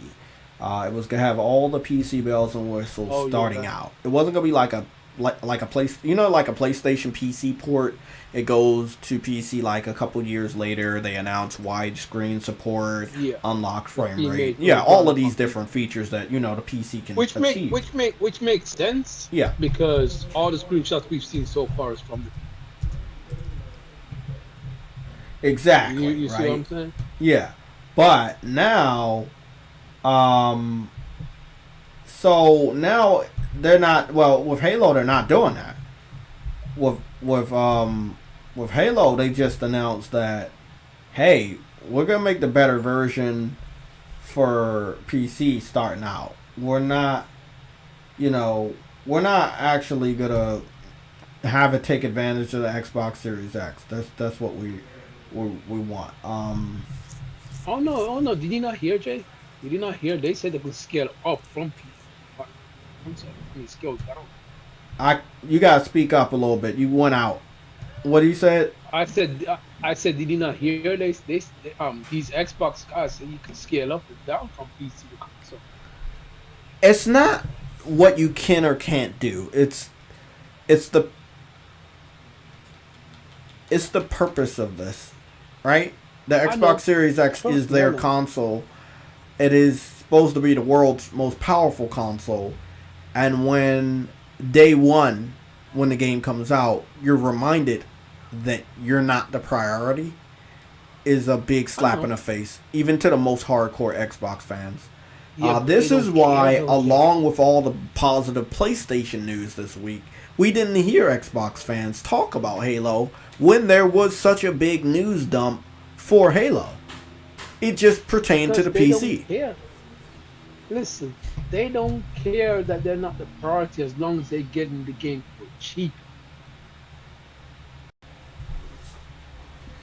It was gonna have all the PC bells and whistles starting out. It wasn't gonna be like a PlayStation PC port. It goes to PC like a couple years later. They announce widescreen support, unlocked frame rate, all of these different features that the PC can achieve. Which makes sense. Yeah, because all the screenshots we've seen so far is from the. Exactly. You see what I'm saying? Yeah. But now, so now they're not. Well, with Halo, they're not doing that. With Halo, they just announced that, hey, we're gonna make the better version for PC starting out. We're not, we're not actually gonna have it take advantage of the Xbox Series X. That's what we want. Oh no! Did you not hear, Jay? Did you not hear? They said they could scale up from PC. I'm sorry, I mean scale down. You gotta speak up a little bit. You went out. What you said? I said, did you not hear? These Xbox guys say you can scale up and down from PC to console. It's not what you can or can't do. It's the purpose of this, right? The Xbox Series X is their console. It is supposed to be the world's most powerful console. And when day one, when the game comes out, you're reminded that you're not the priority, is a big slap in the face, even to the most hardcore Xbox fans. Yeah, this is why, along with all the positive PlayStation news this week, we didn't hear Xbox fans talk about Halo when there was such a big news dump for Halo. It just pertained to the PC. Don't care. Listen, they don't care that they're not the priority as long as they're getting the game for cheap.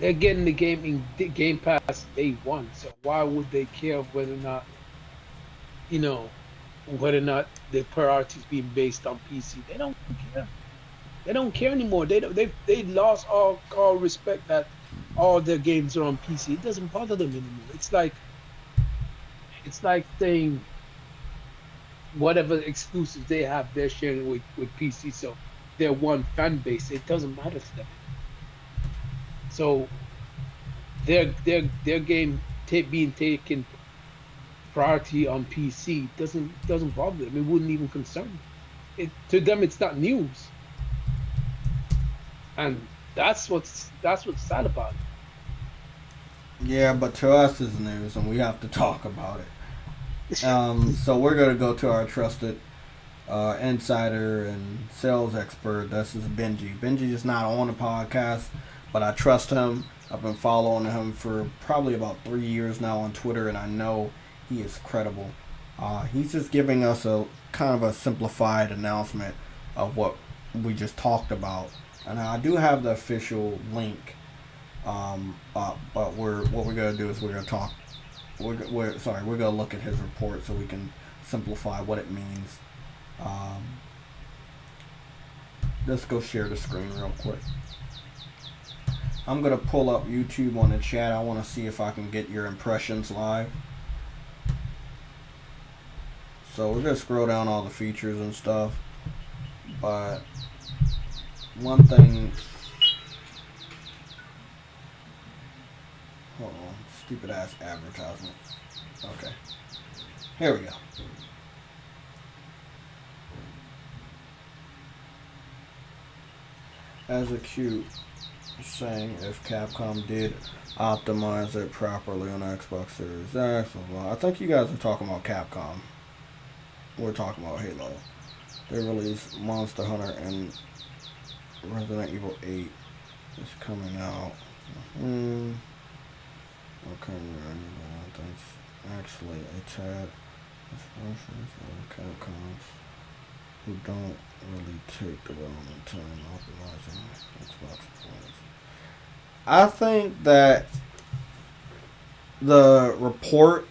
They're getting the game in Game Pass day one, so why would they care whether or not, whether or not the priority is being based on PC? They don't care. They don't care anymore. They lost all respect that all their games are on PC. It doesn't bother them anymore. It's like saying whatever exclusives they have, they're sharing with PC. So they're one fan base. It doesn't matter to them. So their game being taken priority on PC doesn't bother them. It wouldn't even concern them. To them, it's not news, and that's what's sad about it. Yeah, but to us it's news, and we have to talk about it. So we're gonna go to our trusted insider and sales expert. This is Benji. Benji is not on the podcast, but I trust him. I've been following him for probably about 3 years now on Twitter, and I know he is credible. He's just giving us a kind of a simplified announcement of what we just talked about. And I do have the official link up, but what we're gonna do is we're gonna look at his report so we can simplify what it means. Let's go share the screen real quick. I'm gonna pull up YouTube on the chat. I want to see if I can get your impressions live. So we're gonna scroll down all the features and stuff, but one thing. Hold on, stupid ass advertisement. Okay, here we go. As a cute saying, if Capcom did optimize it properly on Xbox Series X, I think you guys are talking about Capcom. We're talking about Halo. They released Monster Hunter and Resident Evil 8 is coming out. Okay, that's actually a tad expressions of Capcom who don't really take development time optimizing Xbox points. I think that the report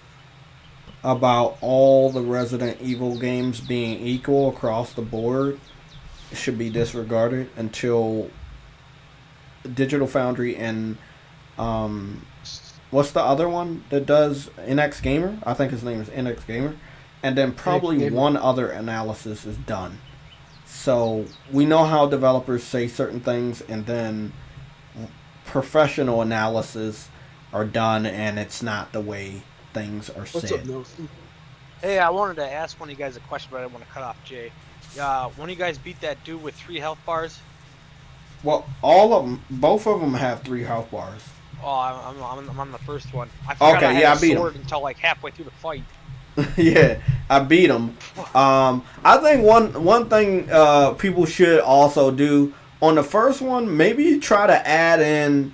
about all the Resident Evil games being equal across the board should be disregarded until Digital Foundry and what's the other one that does NX Gamer? I think his name is NX Gamer. And then probably one other analysis is done. So we know how developers say certain things, and then professional analysis are done, and it's not the way things are said. What's up, Nelson? Hey, I wanted to ask one of you guys a question, but I didn't want to cut off Jay. One of you guys beat that dude with 3 health bars? Well, all of them, both of them have 3 health bars. Oh, I'm on the first one. I forgot Okay, I had yeah, a I beat sword him. until like halfway through the fight. Yeah, I beat him. I think one thing people should also do on the first one, maybe try to add in.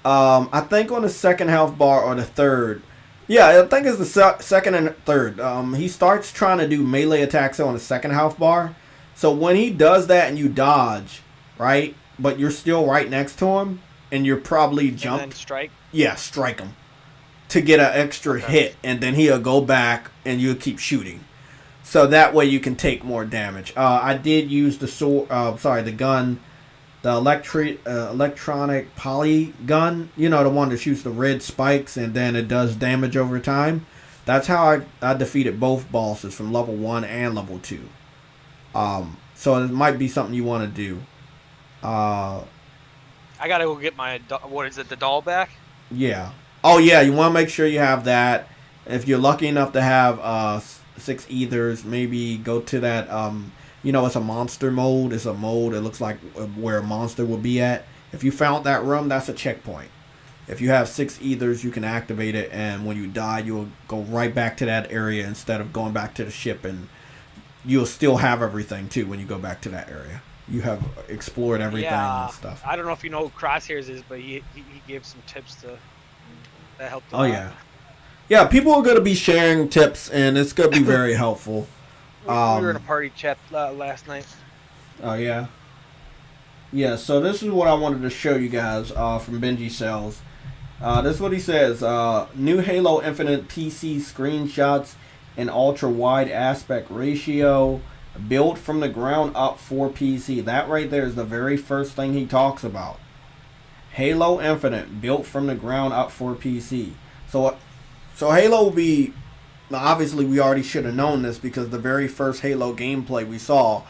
I think on the second health bar or the third. Yeah, I think it's the second and third. He starts trying to do melee attacks on the second health bar. So when he does that and you dodge, right, but you're still right next to him, and you're probably jumped. And then strike. Yeah, strike him to get an extra hit, and then he'll go back and you'll keep shooting. So that way you can take more damage. I did use the sword. The gun, the electronic poly gun. You know, the one that shoots the red spikes and then it does damage over time. That's how I defeated both bosses from level 1 and level 2. So it might be something you want to do. I gotta go get my the doll back. Yeah. Oh yeah, you want to make sure you have that. If you're lucky enough to have 6 ethers, maybe go to that. It's a monster mode. It's a mode that looks like where a monster will be at. If you found that room, that's a checkpoint. If you have 6 ethers, you can activate it, and when you die, you'll go right back to that area instead of going back to the ship, and you'll still have everything too when you go back to that area. You have explored everything and stuff. I don't know if you know who Crosshairs is, but he gave some tips that helped a lot. Oh yeah. Yeah, people are going to be sharing tips, and it's going to be very helpful. We were in a party chat last night. Oh, yeah? Yeah, so this is what I wanted to show you guys from Benji Cells. This is what he says. New Halo Infinite PC screenshots in ultra-wide aspect ratio. Built from the ground up for PC. That right there is the very first thing he talks about. Halo Infinite, built from the ground up for PC. So Halo will be, obviously we already should have known this because the very first Halo gameplay we saw,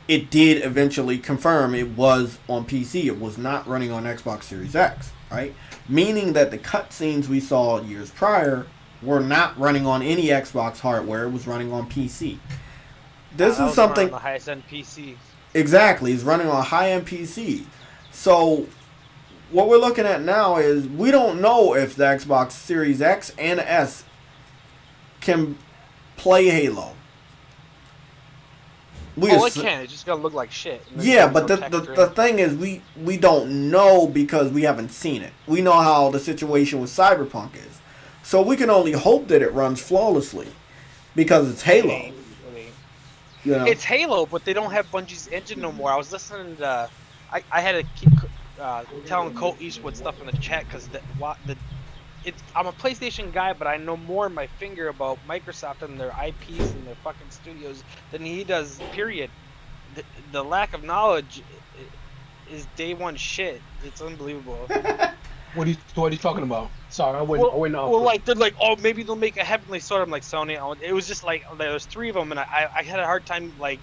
it did eventually confirm it was on PC. It was not running on Xbox Series X, right? Meaning that the cutscenes we saw years prior were not running on any Xbox hardware. It was running on PC. This is something. The highest end PC. Exactly, it's running on a high-end PC. So what we're looking at now is we don't know if the Xbox Series X and S can play Halo. It can. It's just gonna look like shit. Yeah, but the thing is, we don't know because we haven't seen it. We know how the situation with Cyberpunk is, so we can only hope that it runs flawlessly because it's Halo. You know? It's Halo, but they don't have Bungie's engine no more. I was listening to, I had to keep telling Colt Eastwood stuff in the chat because I'm a PlayStation guy, but I know more in my finger about Microsoft and their IPs and their fucking studios than he does. Period. The lack of knowledge is day one shit. It's unbelievable. What are you talking about? Sorry, I went off. Well, like they're like, oh, maybe they'll make a Heavenly Sword. I'm like, Sony. It was just like there was 3 of them, and I had a hard time like.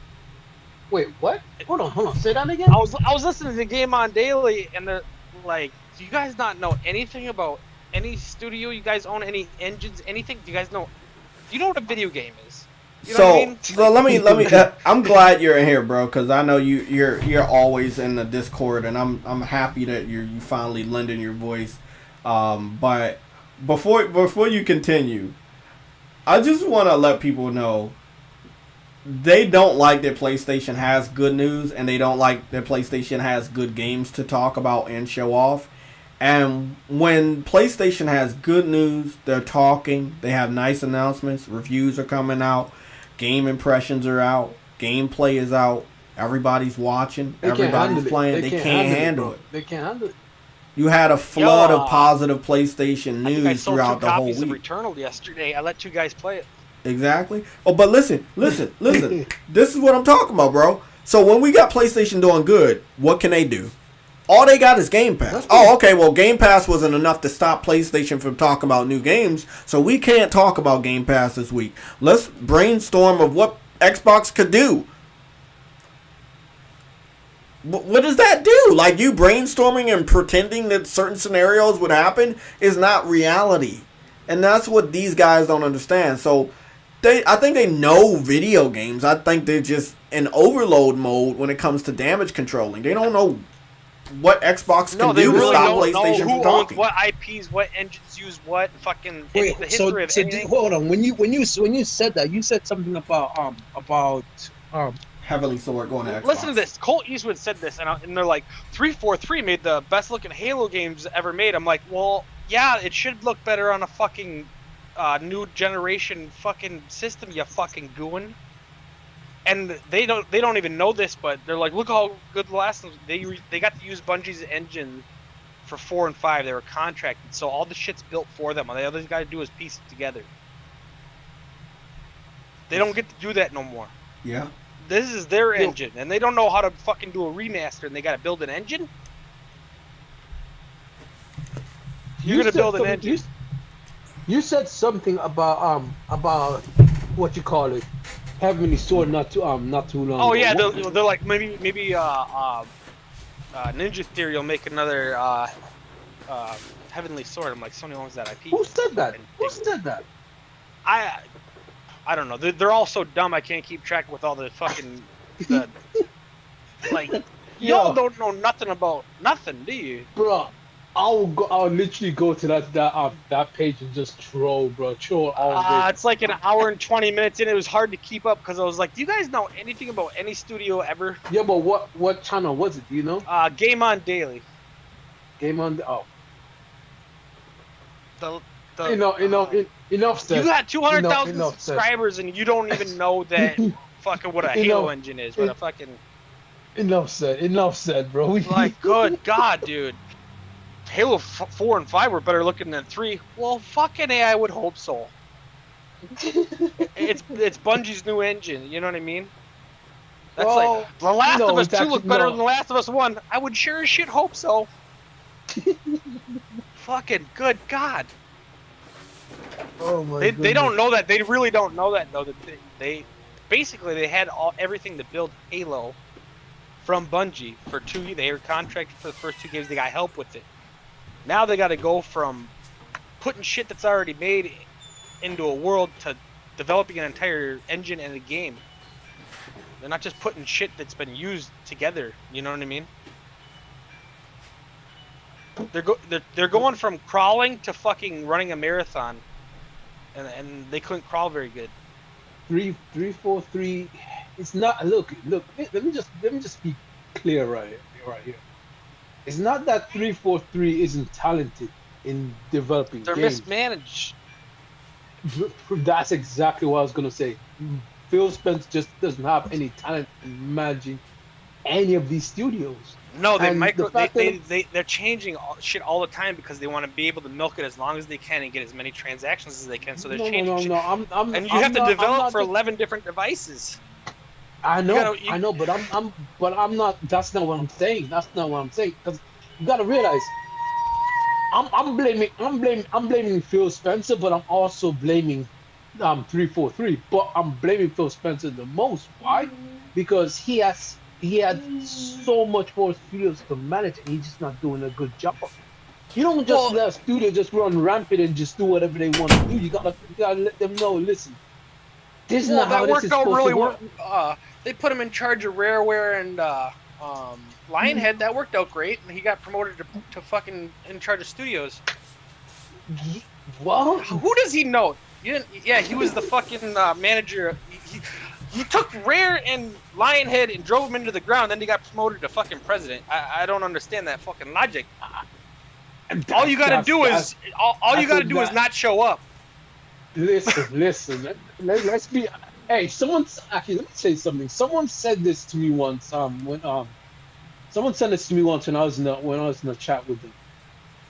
Wait, what? Hold on. Say that again. I was listening to the Game On Daily, and they're like, do you guys not know anything about any studio? You guys own any engines? Anything? Do you guys know? Do you know what a video game is? You know what I mean? So let me. I'm glad you're in here, bro, because I know you're always in the Discord, and I'm happy that you finally lending your voice. But before you continue, I just want to let people know they don't like that PlayStation has good news, and they don't like that PlayStation has good games to talk about and show off. And when PlayStation has good news, they're talking, they have nice announcements, reviews are coming out, game impressions are out, gameplay is out, everybody's watching, everybody's playing, they can't handle it. They can't handle it. You had a flood of positive PlayStation news throughout the whole week. I sold 2 copies of Returnal yesterday. I let you guys play it. Exactly. Oh, but listen. This is what I'm talking about, bro. So when we got PlayStation doing good, what can they do? All they got is Game Pass. Oh, okay, well, Game Pass wasn't enough to stop PlayStation from talking about new games, so we can't talk about Game Pass this week. Let's brainstorm of what Xbox could do. What does that do? Like, you brainstorming and pretending that certain scenarios would happen is not reality. And that's what these guys don't understand. So, I think they know video games. I think they're just in overload mode when it comes to damage controlling. They don't know what Xbox can they do to really stop don't know PlayStation who from owns talking. what IPs, what engines use what fucking Wait, the so history of anything. hold on. When you said that, you said something about Heavily Sword going to Xbox. Listen to this. Colt Eastwood said this, and they're like, 343 made the best looking Halo games ever made. I'm like, well, yeah, it should look better on a fucking new generation fucking system, you fucking goon. And they don't even know this, but they're like, look how good the last ones. They got to use Bungie's engine for 4 and 5. They were contracted, so all the shit's built for them. All they got to do is piece it together. They don't get to do that no more. Yeah. This is their engine, and they don't know how to fucking do a remaster, and they got to build an engine. You're gonna build an engine. You said something about what you call it, Heavenly Sword not too long Oh ago. yeah, they're like maybe Ninja Theory will make another Heavenly Sword. I'm like, Sony owns that IP. Who said that? Who said that? I don't know. They're all so dumb. I can't keep track with all the fucking like. Y'all don't know nothing about nothing, do you? Bro, I'll literally go to that page and just troll all day. It's like an hour and 20 minutes in. It was hard to keep up because I was like, do you guys know anything about any studio ever? Yeah, but what channel was it? Do you know? Game On Daily. Enough said. You got 200,000 subscribers and you don't even know that fucking what a Halo engine is. What a fucking. Enough said, bro. Like, good God, dude. Halo 4 and 5 were better looking than 3. Well, fucking A, I would hope so. It's Bungie's new engine. You know what I mean? That's like The Last of Us 2 looked better than The Last of Us 1. I would sure as shit hope so. Fucking good God. Oh my God. They don't know that. They really don't know that though. That they basically they had everything to build Halo from Bungie for 2. They were contracted for the first 2 games. They got help with it. Now they got to go from putting shit that's already made into a world to developing an entire engine and a game. They're not just putting shit that's been used together. You know what I mean? They're going from crawling to fucking running a marathon, and they couldn't crawl very good. 343. It's not. Look. Let me just be clear right here. It's not that 343 isn't talented in developing They're games. mismanaged. That's exactly what I was gonna say. Phil Spencer just doesn't have any talent in managing any of these studios. No, they're changing shit all the time because they want to be able to milk it as long as they can and get as many transactions as they can. So they're changing shit. And you have to develop for 11 different devices. I know, but I'm not. That's not what I'm saying. Because you gotta realize, I'm blaming Phil Spencer, but I'm also blaming 343. But I'm blaming Phil Spencer the most. Why? Because he had so much more studios to manage, and he's just not doing a good job. You don't just let a studio just run rampant and just do whatever they want to do. You gotta let them know. Listen, this is not how this is supposed to work. They put him in charge of Rareware and Lionhead. That worked out great, and he got promoted to fucking in charge of studios. What? Who does he know? Yeah, he was the fucking manager. He took Rare and Lionhead and drove him into the ground. Then he got promoted to fucking president. I don't understand that fucking logic. All you gotta do is not show up. Listen. Let's be. Hey, let me say something. Someone said this to me once. Someone said this to me once when I was in the chat with them.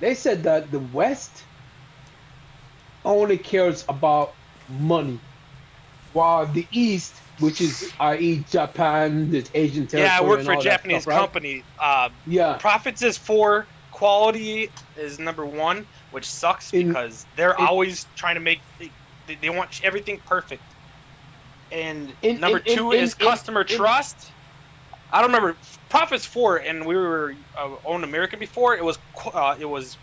They said that the West only cares about money, while the East, which is i.e. Japan, the Asian territory. Yeah, I work and for a all Japanese that stuff, right? company. Yeah. Profits is 4, quality is number 1, which sucks because they're always trying to make. They want everything perfect. And number 2 is customer trust. I don't remember. Profit's 4, and we were owned American before. It was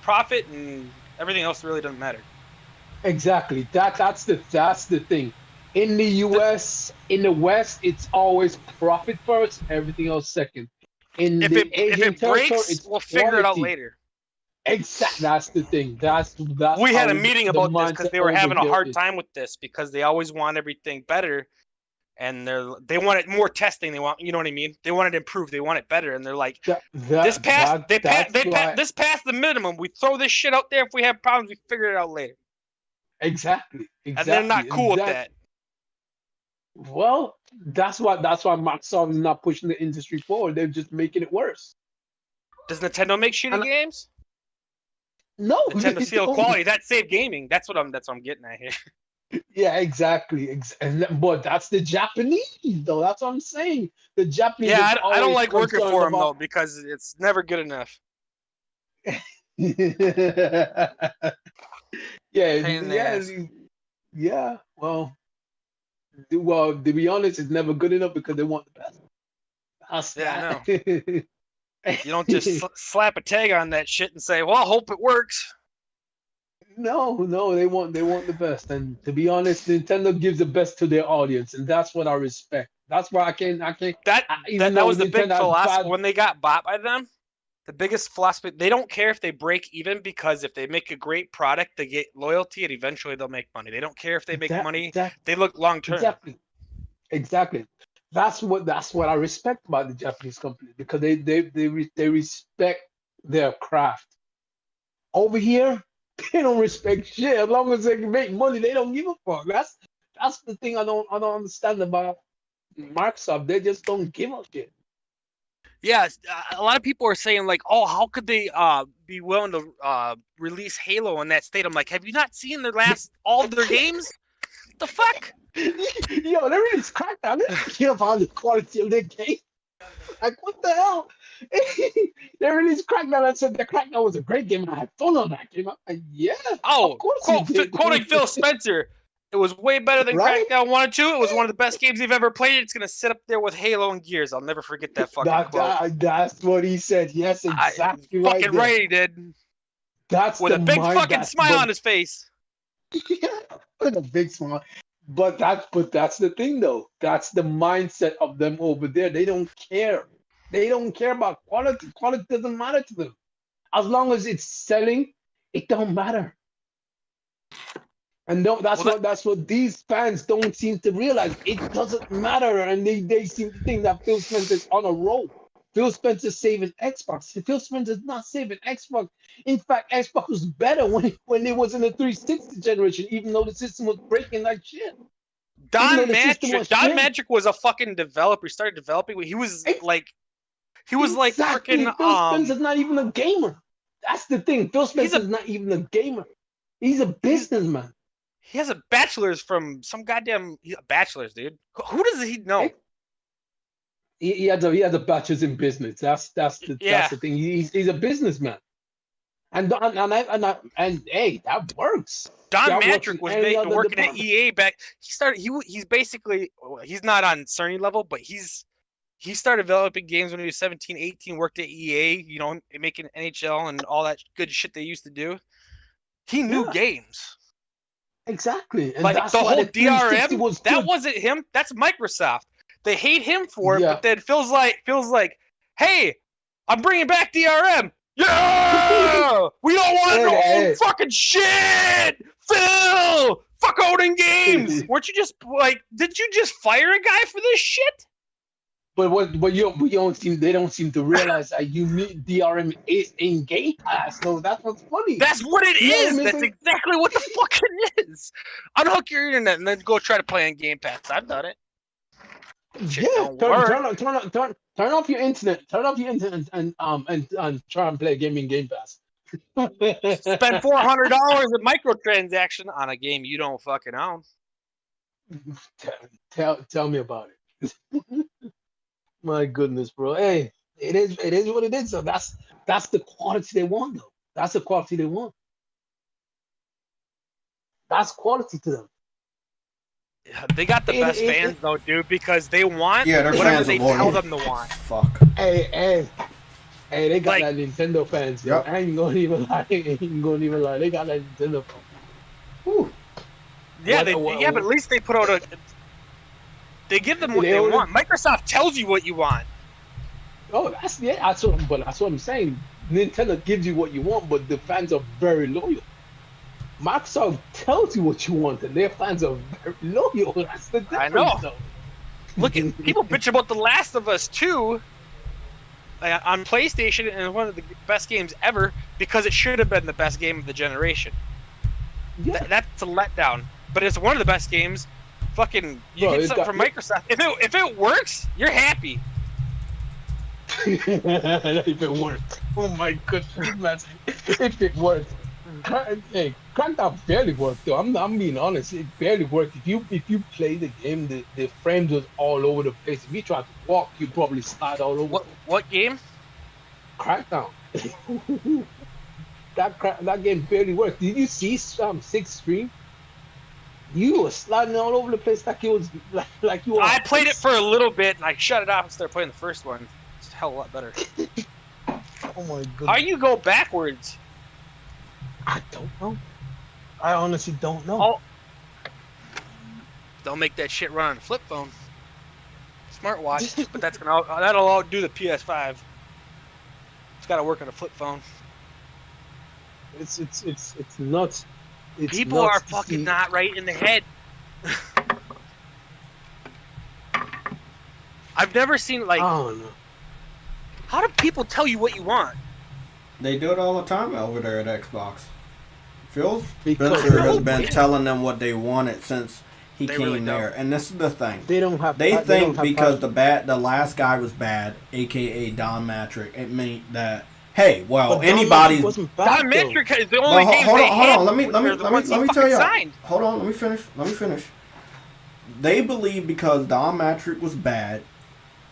profit, and everything else really doesn't matter. Exactly. That's the thing. In the U.S., in the West, it's always profit first, everything else second. In If the it Asian territory, breaks, it's we'll figure it out quality. later. Exactly. That's the thing. That's We had how a meeting the about this because mindset they were having a over hard there time with this because they always want everything better, and they wanted more testing. They want, you know what I mean? They want it improved. They want it better, and they're like, this passed the minimum. We throw this shit out there. If we have problems, we figure it out later. Exactly. And they're not cool with that. Well, that's why Microsoft is not pushing the industry forward. They're just making it worse. Does Nintendo make shitty games? No, Nintendo steal quality. That's safe gaming. That's what I'm getting at here. Yeah, exactly. But that's the Japanese, though. That's what I'm saying. The Japanese. Yeah, I don't like working for them about... though because it's never good enough. Yeah. Well, to be honest, it's never good enough because they want the best. I know. You don't just slap a tag on that shit and say, "Well, I hope it works." No, they want the best, and to be honest, Nintendo gives the best to their audience, and that's what I respect. That's why I can't. That was the big philosophy when they got bought by them. The biggest philosophy, they don't care if they break even because if they make a great product, they get loyalty and eventually they'll make money. They don't care if they make money. They look long term. Exactly. That's what I respect about the Japanese company because they respect their craft. Over here, they don't respect shit. As long as they can make money, they don't give a fuck. That's the thing I don't understand about Microsoft. They just don't give a shit. Yeah, a lot of people are saying like, "Oh, how could they be willing to release Halo in that state?" I'm like, have you not seen all their games? What the fuck? Yo, they released Crackdown. They don't care about the quality of their game. Like, what the hell? They released Crackdown and said the Crackdown was a great game and I had fun on that game. I'm like, yeah. Oh, quoting Phil Spencer. It was way better than Crackdown 1 and 2. It was one of the best games they've ever played. It's going to sit up there with Halo and Gears. I'll never forget that fucking quote. That's what he said. Yes, exactly right. Fucking right he did. With a big fucking smile on his face. Yeah, with a big smile. But that's the thing, though. That's the mindset of them over there. They don't care. They don't care about quality. Quality doesn't matter to them. As long as it's selling, it don't matter. And that's what these fans don't seem to realize. It doesn't matter, and they seem to think that Phil Spencer's on a roll. Phil Spencer's saving Xbox. Phil Spencer's not saving Xbox. In fact, Xbox was better when it was in the 360 generation, even though the system was breaking like shit. Don Magic was a fucking developer. He started developing. He was like freaking. Phil Spencer's not even a gamer. That's the thing. Phil Spencer's not even a gamer. He's a businessman. He has a bachelor's from some goddamn bachelor's, dude. Who does he know? He has a bachelor's in business. That's the thing. He's a businnesman. And hey, that works. Don Matrick was working at EA back. He's basically, he's not on Sony level, but he started developing games when he was 17, 18, worked at EA, you know, making NHL and all that good shit they used to do. He knew games. Exactly. And like that's the why whole the DRM, that wasn't him. That's Microsoft. They hate him for it, but then feels like, hey, I'm bringing back DRM. Yeah! We don't want no old fucking shit! Phil! Fuck owning games! Weren't you just, did you just fire a guy for this shit? But they don't seem to realize that you need DRM is in Game Pass. So that's what's funny. That's what it is. That's exactly what the fuck it is. Unhook your internet and then go try to play on Game Pass. I've done it. Turn off your internet. Turn off your internet and try and play a game in Game Pass. Spend $400 in microtransaction on a game you don't fucking own. Tell me about it. My goodness, bro. Hey, it is what it is. So that's the quality they want, though. That's the quality they want. That's quality to them. Yeah, they got the best fans though, dude, because they want their whatever fans they tell them to want. Fuck. Hey, they got that Nintendo fans. Yep. I ain't gonna even lie. They got that Nintendo fans. Whew. Yeah, but at least they put out they give them what they want. Microsoft tells you what you want. Oh, that's what I'm saying. Nintendo gives you what you want, but the fans are very loyal. Microsoft tells you what you want, and their fans are very loyal. That's the difference, I know. though. Look at people bitch about The Last of Us 2 on PlayStation, and one of the best games ever because it should have been the best game of the generation. Yeah. That's a letdown, but it's one of the best games. Fucking, you Bro, get it's something got- from Microsoft. If it works, you're happy. If it worked. Oh my goodness, man. If it worked. Hey, Crackdown barely worked though. I'm being honest. It barely worked. If you play the game, the frames was all over the place. If you tried to walk, you'd probably slide all over. What game? Crackdown. that game barely worked. Did you see Six Stream? You were sliding all over the place like it was like you were. I played it for a little bit and I shut it off and started playing the first one. It's a hell of a lot better. Oh my goodness. How you go backwards? I don't know. I honestly don't know. Oh. Don't make that shit run on a flip phone. Smartwatch, but that'll outdo the PS5. It's got to work on a flip phone. It's nuts. It's People nuts are to fucking see. not right in the head. I've never seen like. I don't know. How do people tell you what you want? They do it all the time over there at Xbox. Phil Because- Spencer has been telling them what they wanted since he They came really there, and this is the thing. They don't have. They don't think have because time. the last guy was bad, aka Don Matrick, it meant that hey, well, But Don anybody's. Matrick wasn't bad, Don though. Matrick is the only Well, games hold they on, hold had on. Let me were the ones he tell fucking you. signed. Hold on, let me finish. They believe because Don Matrick was bad,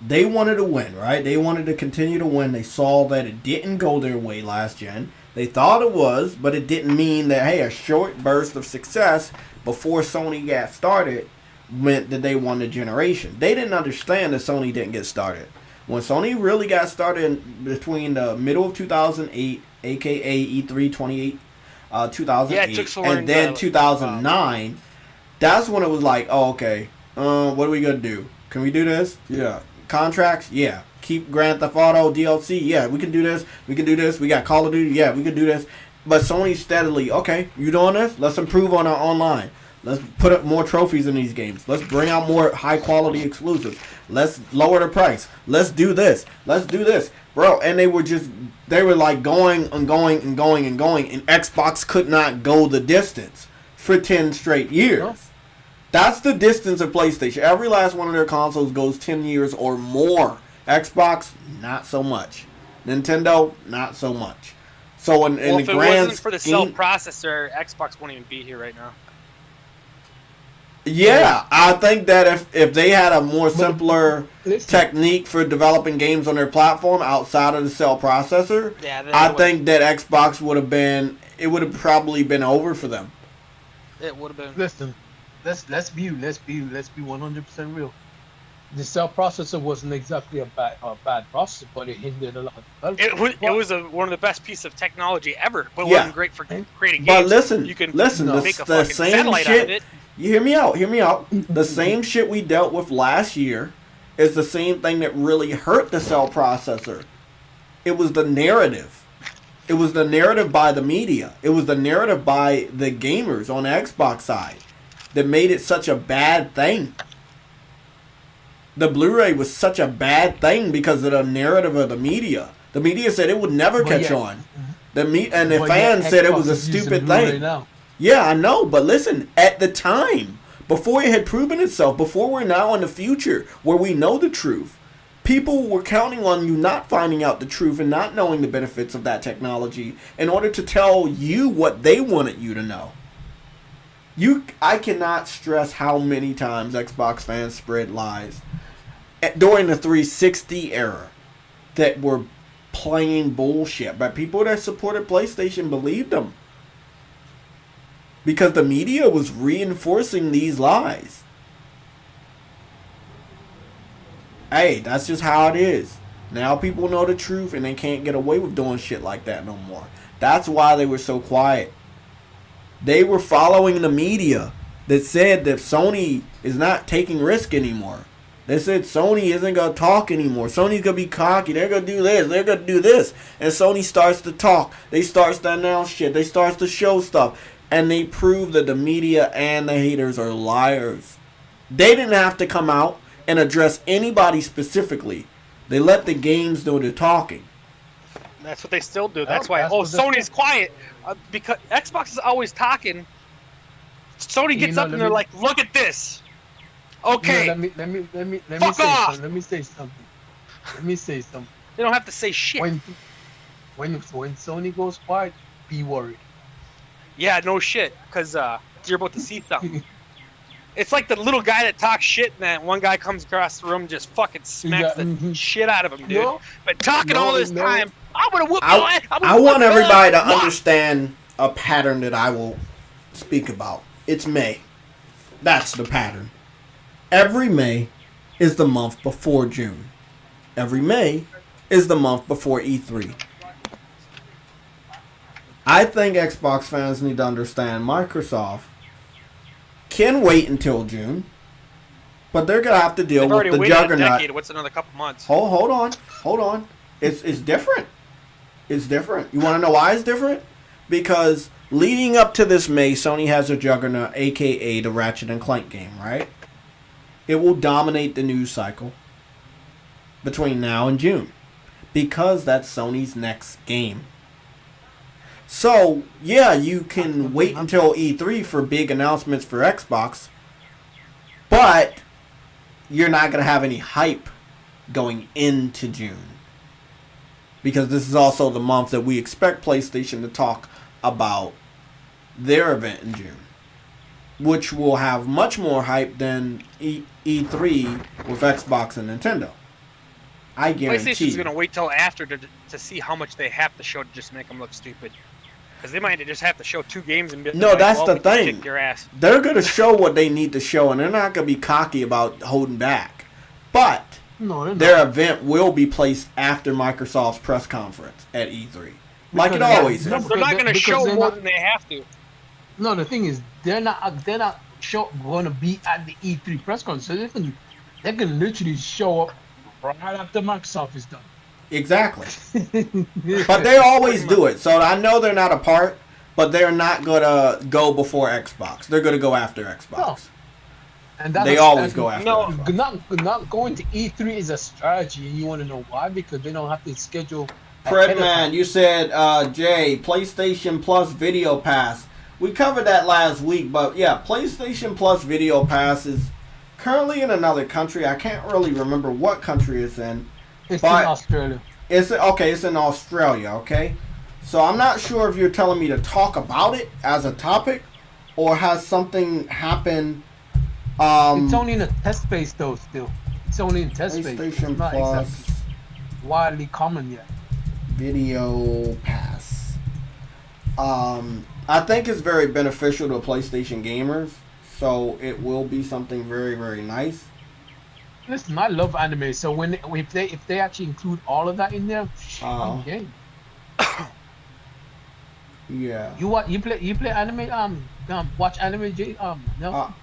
they wanted to win, right? They wanted to continue to win. They saw that it didn't go their way last gen. They thought it was, but it didn't mean that, hey, a short burst of success before Sony got started meant that they won the generation. They didn't understand that Sony didn't get started. When Sony really got started between the middle of 2008, aka E3 2008, Yeah, it took so long and then to- 2009, that's when it was like, oh, okay, what are we going to do? Can we do this? Yeah. Contracts? Yeah. Keep Grand Theft Auto DLC? Yeah, we can do this. We can do this. We got Call of Duty? Yeah, we can do this. But Sony steadily, okay, you doing this? Let's improve on our online. Let's put up more trophies in these games. Let's bring out more high-quality exclusives. Let's lower the price. Let's do this. Let's do this. Bro, and they were like going and going and going and going, and Xbox could not go the distance for 10 straight years. No. That's the distance of PlayStation. Every last one of their consoles goes 10 years or more. Xbox, not so much. Nintendo, not so much. So in Well, the if it grand wasn't for the cell scheme, processor, Xbox wouldn't even be here right now. yeah, I think that if they had a more simpler Listen. technique for developing games on their platform outside of the cell processor, Yeah, then I it think that Xbox would have probably been over for them. It would have been. Listen, let's be 100% real. The cell processor wasn't exactly a bad processor, but it hindered a lot. It was one of the best pieces of technology ever, but it Yeah. wasn't great for creating But games. listen, you can the make a fucking same satellite out of shit. it. You hear me out. The same shit we dealt with last year is the same thing that really hurt the cell processor. It was the narrative. It was the narrative by the media. It was the narrative by the gamers on the Xbox side that made it such a bad thing. The Blu-ray was such a bad thing because of the narrative of the media. The media said it would never But catch yeah. on. The But fans yet said it Xbox was a is using stupid Blu-ray thing. now. Yeah, I know, but listen, at the time, before it had proven itself, before we're now in the future where we know the truth, people were counting on you not finding out the truth and not knowing the benefits of that technology in order to tell you what they wanted you to know. I cannot stress how many times Xbox fans spread lies during the 360 era that were plain bullshit, but people that supported PlayStation believed them. Because the media was reinforcing these lies. Hey, that's just how it is. Now people know the truth and they can't get away with doing shit like that no more. That's why they were so quiet. They were following the media that said that Sony is not taking risk anymore. They said Sony isn't going to talk anymore. Sony's going to be cocky. They're going to do this. They're going to do this. And Sony starts to talk. They starts to announce shit. They starts to show stuff. And they prove that the media and the haters are liars. They didn't have to come out and address anybody specifically. They let the games do the talking. That's what they still do. That's why. Oh, Sony's quiet because Xbox is always talking. Sony gets up and they're like, "Look at this." Okay. Let me say something. Let me say something. They don't have to say shit. When Sony goes quiet, be worried. Yeah, no shit, because you're about to see something. It's like the little guy that talks shit, and that one guy comes across the room and just fucking smacks the shit out of him, dude. No, but talking all this time, I'm gonna whoop your ass. I want everybody to understand a pattern that I will speak about. It's May. That's the pattern. Every May is the month before June. Every May is the month before E3. I think Xbox fans need to understand Microsoft can wait until June, but they're going to have to deal with the juggernaut. What's another couple months? Hold on. It's different. It's different. You want to know why it's different? Because leading up to this May, Sony has a juggernaut, a.k.a. the Ratchet and Clank game, right? It will dominate the news cycle between now and June because that's Sony's next game. So, yeah, you can wait until E3 for big announcements for Xbox, but you're not going to have any hype going into June. Because this is also the month that we expect PlayStation to talk about their event in June, which will have much more hype than E3 with Xbox and Nintendo. I guarantee. PlayStation's going to wait till after to see how much they have to show to just make them look stupid. Because they might just have to show 2 games and be no, like, that's well, the thing. Kick your ass. They're going to show what they need to show, and they're not going to be cocky about holding back. But their event will be placed after Microsoft's press conference at E3. Like it always is. They're not going to show more than they have to. No, the thing is, they're not going to be at the E3 press conference. So they can literally show up right after Microsoft is done. Exactly. But they always do it. So I know they're not apart, but they're not going to go before Xbox. They're going to go after Xbox. No. And they always go after Xbox. Not going to E3 is a strategy. And you want to know why? Because they don't have to schedule. Fredman, you said, Jay, PlayStation Plus Video Pass. We covered that last week, but yeah, PlayStation Plus Video Pass is currently in another country. I can't really remember what country it's in. It's in Australia. It's in Australia, okay? So I'm not sure if you're telling me to talk about it as a topic or has something happened. It's only in a test phase though still. It's only in test phase. PlayStation It's not Plus exactly widely common yet. Video Pass. I think it's very beneficial to PlayStation gamers, so it will be something very, very nice. Listen, I love anime, so if they actually include all of that in there, I'm game. Yeah. You play anime? Watch anime? No.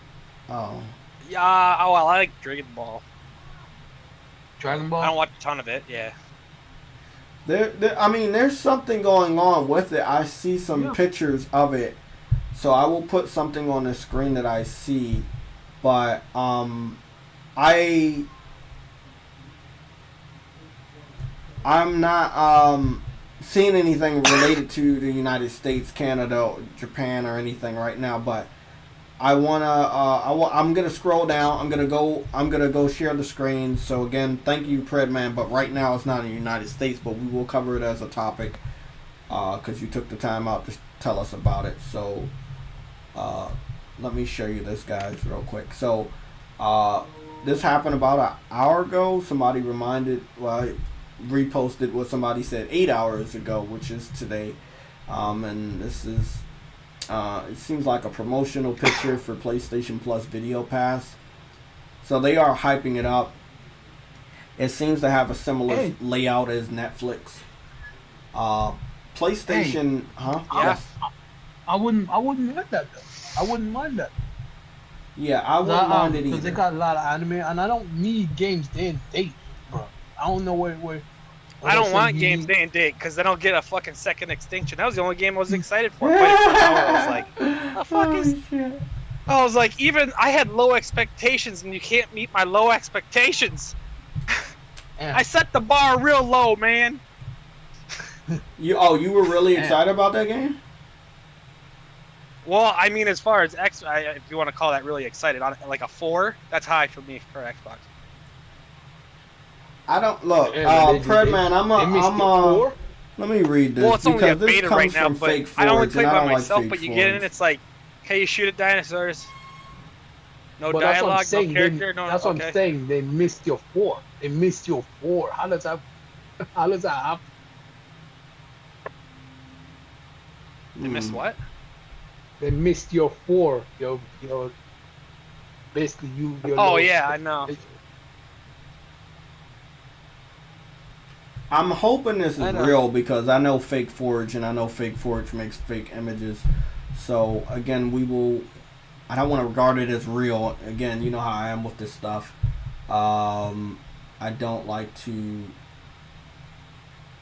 Yeah. Oh, I like Dragon Ball. Dragon Ball. I don't watch a ton of it. Yeah. There's something going on with it. I see some pictures of it, so I will put something on the screen that I see. But I'm not seeing anything related to the United States, Canada, Japan, or anything right now. But I'm gonna scroll down. I'm gonna go share the screen. So again, thank you, Predman. But right now it's not in the United States, but we will cover it as a topic because you took the time out to tell us about it. So let me show you this, guys, real quick. So this happened about an hour ago. Somebody reposted what somebody said 8 hours ago, which is today. And this is it seems like a promotional picture for PlayStation Plus Video Pass. So they are hyping it up. It seems to have a similar layout as Netflix. PlayStation, yes. I wouldn't mind that though. I wouldn't mind that. Yeah, I wouldn't mind it Because either. they got a lot of anime, and I don't need games day and date, bro. I don't know where I they don't say want you games need. day and date because then I'll get a fucking second extinction. That was the only game I was excited for. I played it for an hour. I was like, the fuck is. Oh shit. I was like, even I had low expectations, and you can't meet my low expectations. Yeah. I set the bar real low, man. You were really excited about that game? Well, I mean, as far as if you want to call that really excited, on like a 4, that's high for me for Xbox. I don't look. Yeah, Predman, let me read this Well, it's only a because this beta comes right now, from but Fake I only Forge, play and I by don't like myself. Fake But you Forge. get in, it's like, hey, you shoot at dinosaurs. No But that's what I'm dialogue, no saying. character, no. That's what Okay. I'm saying. They missed your 4. They missed your 4. How does that happen? They missed what? They missed your 4. Your basically you. Your Oh little yeah, I know. I'm hoping this I is know. real because I know Fake Forge, and I know Fake Forge makes fake images. So again, I don't want to regard it as real. Again, you know how I am with this stuff. I don't like to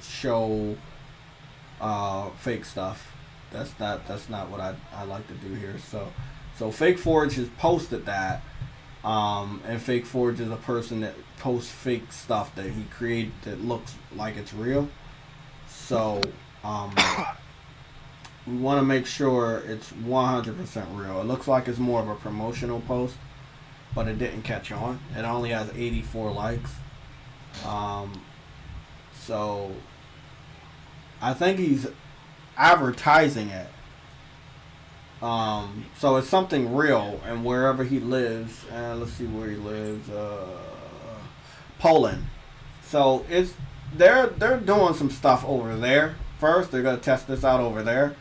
show fake stuff. That's not what I like to do here. So Fake Forge has posted that, and Fake Forge is a person that posts fake stuff that he created that looks like it's real. So we want to make sure it's 100% real. It looks like it's more of a promotional post, but it didn't catch on. It only has 84 likes. So I think he's advertising it. So it's something real, and wherever he lives, let's see where he lives, Poland. So they're doing some stuff over there. First, they're gonna test this out over there.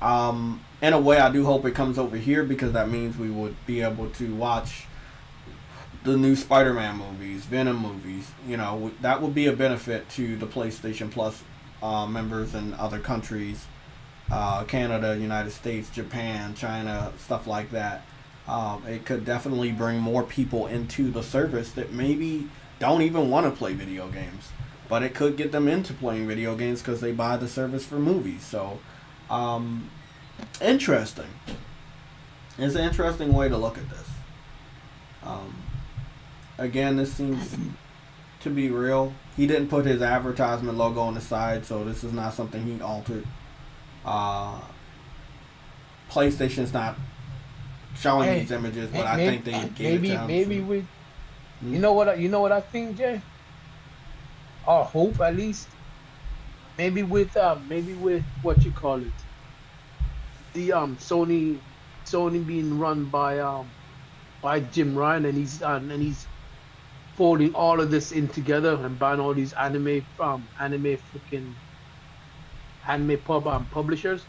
In a way, I do hope it comes over here because that means we would be able to watch the new Spider-Man movies, Venom movies. You know, that would be a benefit to the PlayStation Plus members in other countries. Canada, United States, Japan, China, stuff like that. It could definitely bring more people into the service that maybe don't even want to play video games, but it could get them into playing video games because they buy the service for movies. So, interesting. It's an interesting way to look at this. Again, this seems to be real. He didn't put his advertisement logo on the side, so this is not something he altered. PlayStation's not showing these images, but I think they gave it to him. Maybe with you know what I think, Jay? Or hope at least. Maybe with what you call it, the Sony being run by Jim Ryan, and he's folding all of this in together and buying all these anime publishers.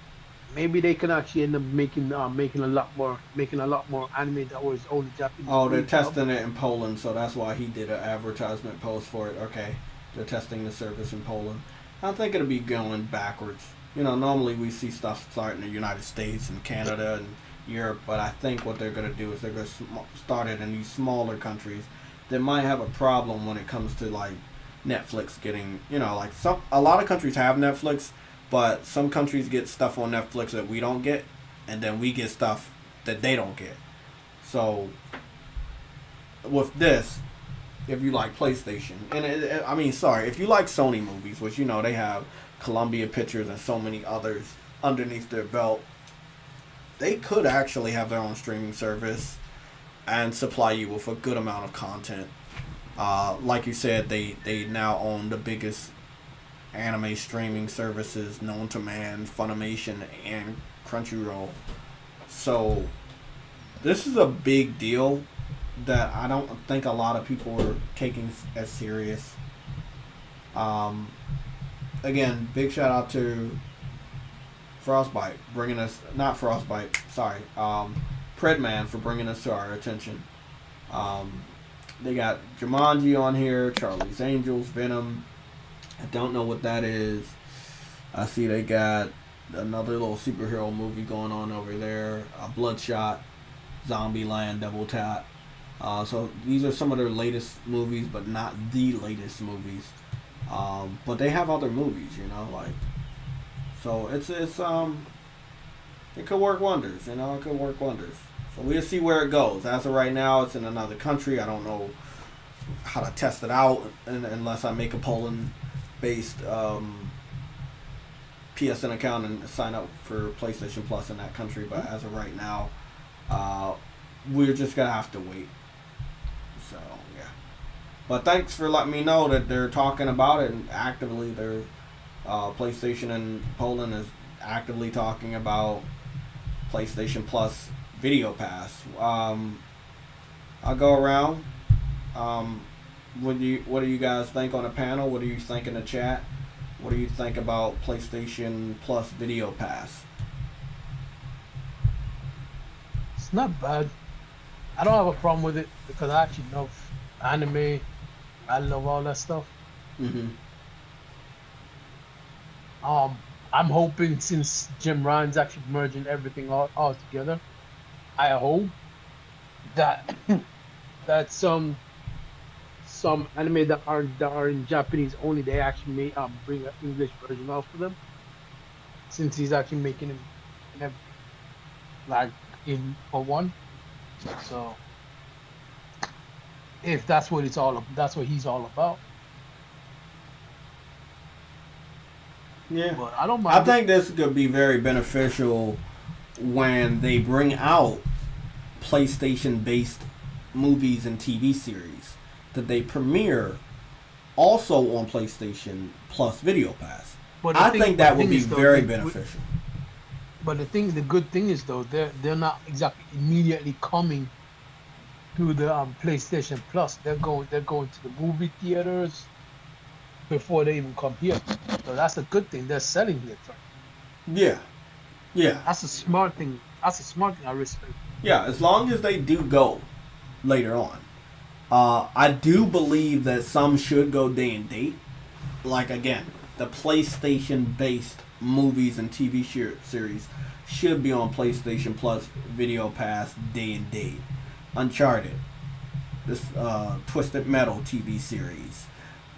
Maybe they can actually end up making a lot more anime that was only Japanese. Oh, they're testing it in Poland, so that's why he did an advertisement post for it. Okay, they're testing the service in Poland. I think it'll be going backwards. You know, normally we see stuff start in the United States and Canada and Europe, but I think what they're going to do is they're going to start it in these smaller countries that might have a problem when it comes to like Netflix getting, you know, like a lot of countries have Netflix, but some countries get stuff on Netflix that we don't get, and then we get stuff that they don't get. So with this, if you like PlayStation, and if you like Sony movies, which you know they have Columbia Pictures and so many others underneath their belt, they could actually have their own streaming service and supply you with a good amount of content. Like you said, they now own the biggest anime streaming services known to man, Funimation and Crunchyroll. So this is a big deal that I don't think a lot of people are taking as serious. Again, big shout out to Frostbite bringing us, not Frostbite, sorry, Predman for bringing us to our attention. They got Jumanji on here, Charlie's Angels, Venom. I don't know what that is. I see they got another little superhero movie going on over there, Bloodshot. Zombieland, Double Tap. So these are some of their latest movies, but not the latest movies. But they have other movies, you know, like, so it could work wonders, you know, it could work wonders. So we'll see where it goes. As of right now, it's in another country. I don't know how to test it out unless I make a Poland-based PSN account and sign up for PlayStation Plus in that country. But as of right now, we're just gonna have to wait. So yeah. But thanks for letting me know that they're talking about it and actively. They're PlayStation in Poland is actively talking about PlayStation Plus Video Pass. I'll go around. What do you guys think on the panel? What do you think in the chat? What do you think about PlayStation Plus Video Pass? It's not bad. I don't have a problem with it because I actually love anime. I love all that stuff. Mm-hmm. I'm hoping, since Jim Ryan's actually merging everything all together, I hope that that some anime that are in Japanese only, they actually may bring an English version out for them, since he's actually making them in everything, like in for one. So if that's what it's all, that's what he's all about. Yeah, but I don't mind. I think this could be very beneficial when they bring out PlayStation-based movies and TV series that they premiere also on PlayStation Plus Video Pass. I think that would be very beneficial. But the good thing is though, they're not exactly immediately coming to the PlayStation Plus. They're going to the movie theaters before they even come here. So that's a good thing. They're selling it. Yeah. That's a smart thing. I respect. Yeah, as long as they do go later on. I do believe that some should go day and date. Like, again, the PlayStation-based movies and TV series should be on PlayStation Plus Video Pass day and date. Uncharted, this Twisted Metal TV series,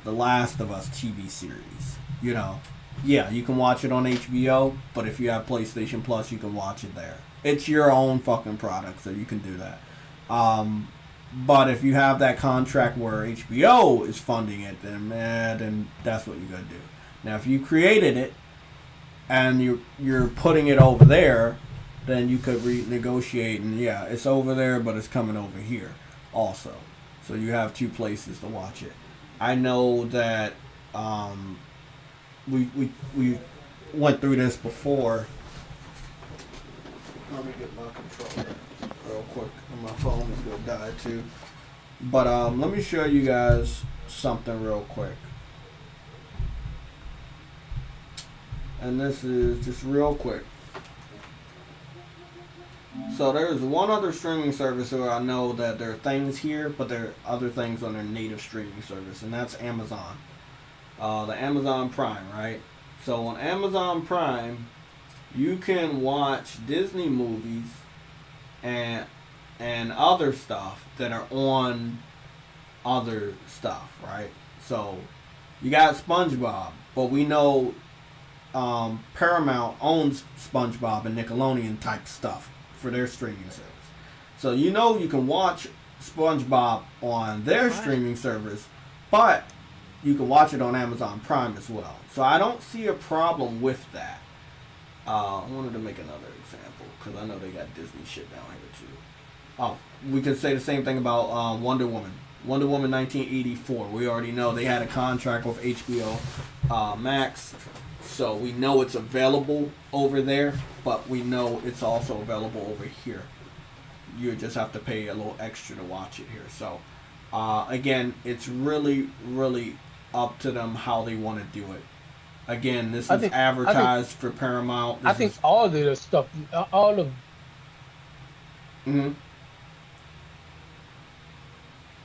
The Last of Us TV series. You know, yeah, you can watch it on HBO, but if you have PlayStation Plus, you can watch it there. It's your own fucking product, so you can do that. But if you have that contract where HBO is funding it, then that's what you gotta do. Now, if you created it and you're putting it over there, then you could renegotiate, and yeah, it's over there, but it's coming over here also. So you have two places to watch it. I know that we went through this before. Let me get my controller real quick. My phone is gonna die too. But let me show you guys something real quick. And this is just real quick. So there's one other streaming service where I know that there are things here, but there are other things on their native streaming service, and that's Amazon. The Amazon Prime, right? So on Amazon Prime, you can watch Disney movies and other stuff that are on other stuff, right? So you got SpongeBob, but we know Paramount owns SpongeBob and Nickelodeon type stuff for their streaming service. So you know you can watch SpongeBob on their streaming service, but you can watch it on Amazon Prime as well. So I don't see a problem with that. I wanted to make another example because I know they got Disney shit down here too. Oh, we could say the same thing about Wonder Woman. Wonder Woman 1984. We already know they had a contract with HBO Max. So we know it's available over there, but we know it's also available over here. You just have to pay a little extra to watch it here. So, again, it's really, really up to them how they want to do it. Again, this is advertised for Paramount. I think all of the stuff, all of... Mm-hmm.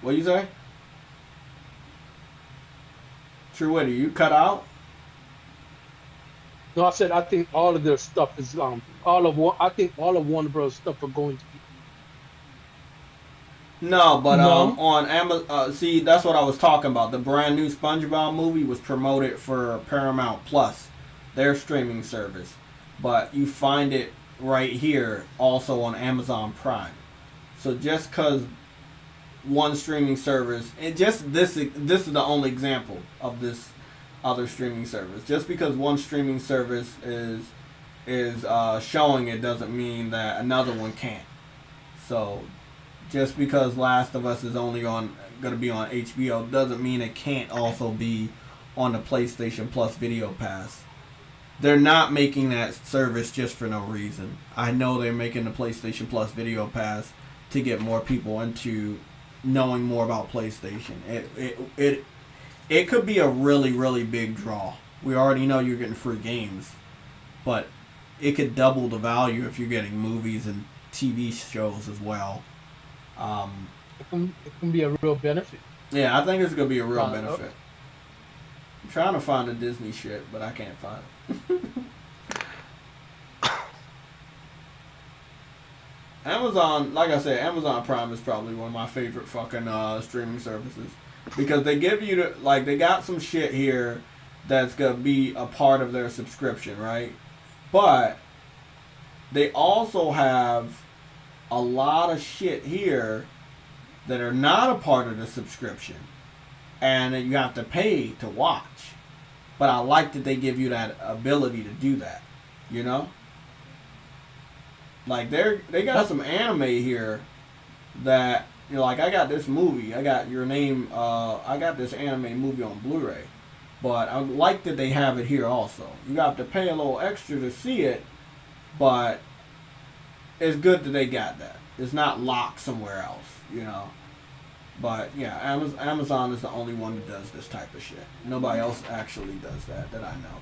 What you say? True, what, are you cut out? No, I said I think all of their stuff is I think all of Warner Bros. Stuff are going to be No, but No. on Amazon, see, that's what I was talking about. The brand new SpongeBob movie was promoted for Paramount Plus, their streaming service, but you find it right here also on Amazon Prime. So just because one streaming service, and just this is the only example of this other streaming service. Just because one streaming service is showing it doesn't mean that another one can't. So just because Last of Us is only going to be on HBO doesn't mean it can't also be on the PlayStation Plus Video Pass. They're not making that service just for no reason. I know they're making the PlayStation Plus Video Pass to get more people into knowing more about PlayStation. It could be a really, really big draw. We already know you're getting free games, but it could double the value if you're getting movies and TV shows as well. It can be a real benefit. Yeah, I think it's gonna be a real benefit. I'm trying to find the Disney shit, but I can't find it. Amazon, like I said, Amazon Prime is probably one of my favorite fucking streaming services because they give you they got some shit here that's gonna be a part of their subscription, right? But they also have a lot of shit here that are not a part of the subscription and that you have to pay to watch. But I like that they give you that ability to do that, you know? Like they got some anime here that, you know, like I got this movie, I got I got this anime movie on Blu-ray. But I like that they have it here also. You have to pay a little extra to see it, but it's good that they got that. It's not locked somewhere else, you know. But yeah, Amazon is the only one that does this type of shit. Nobody else actually does that I know.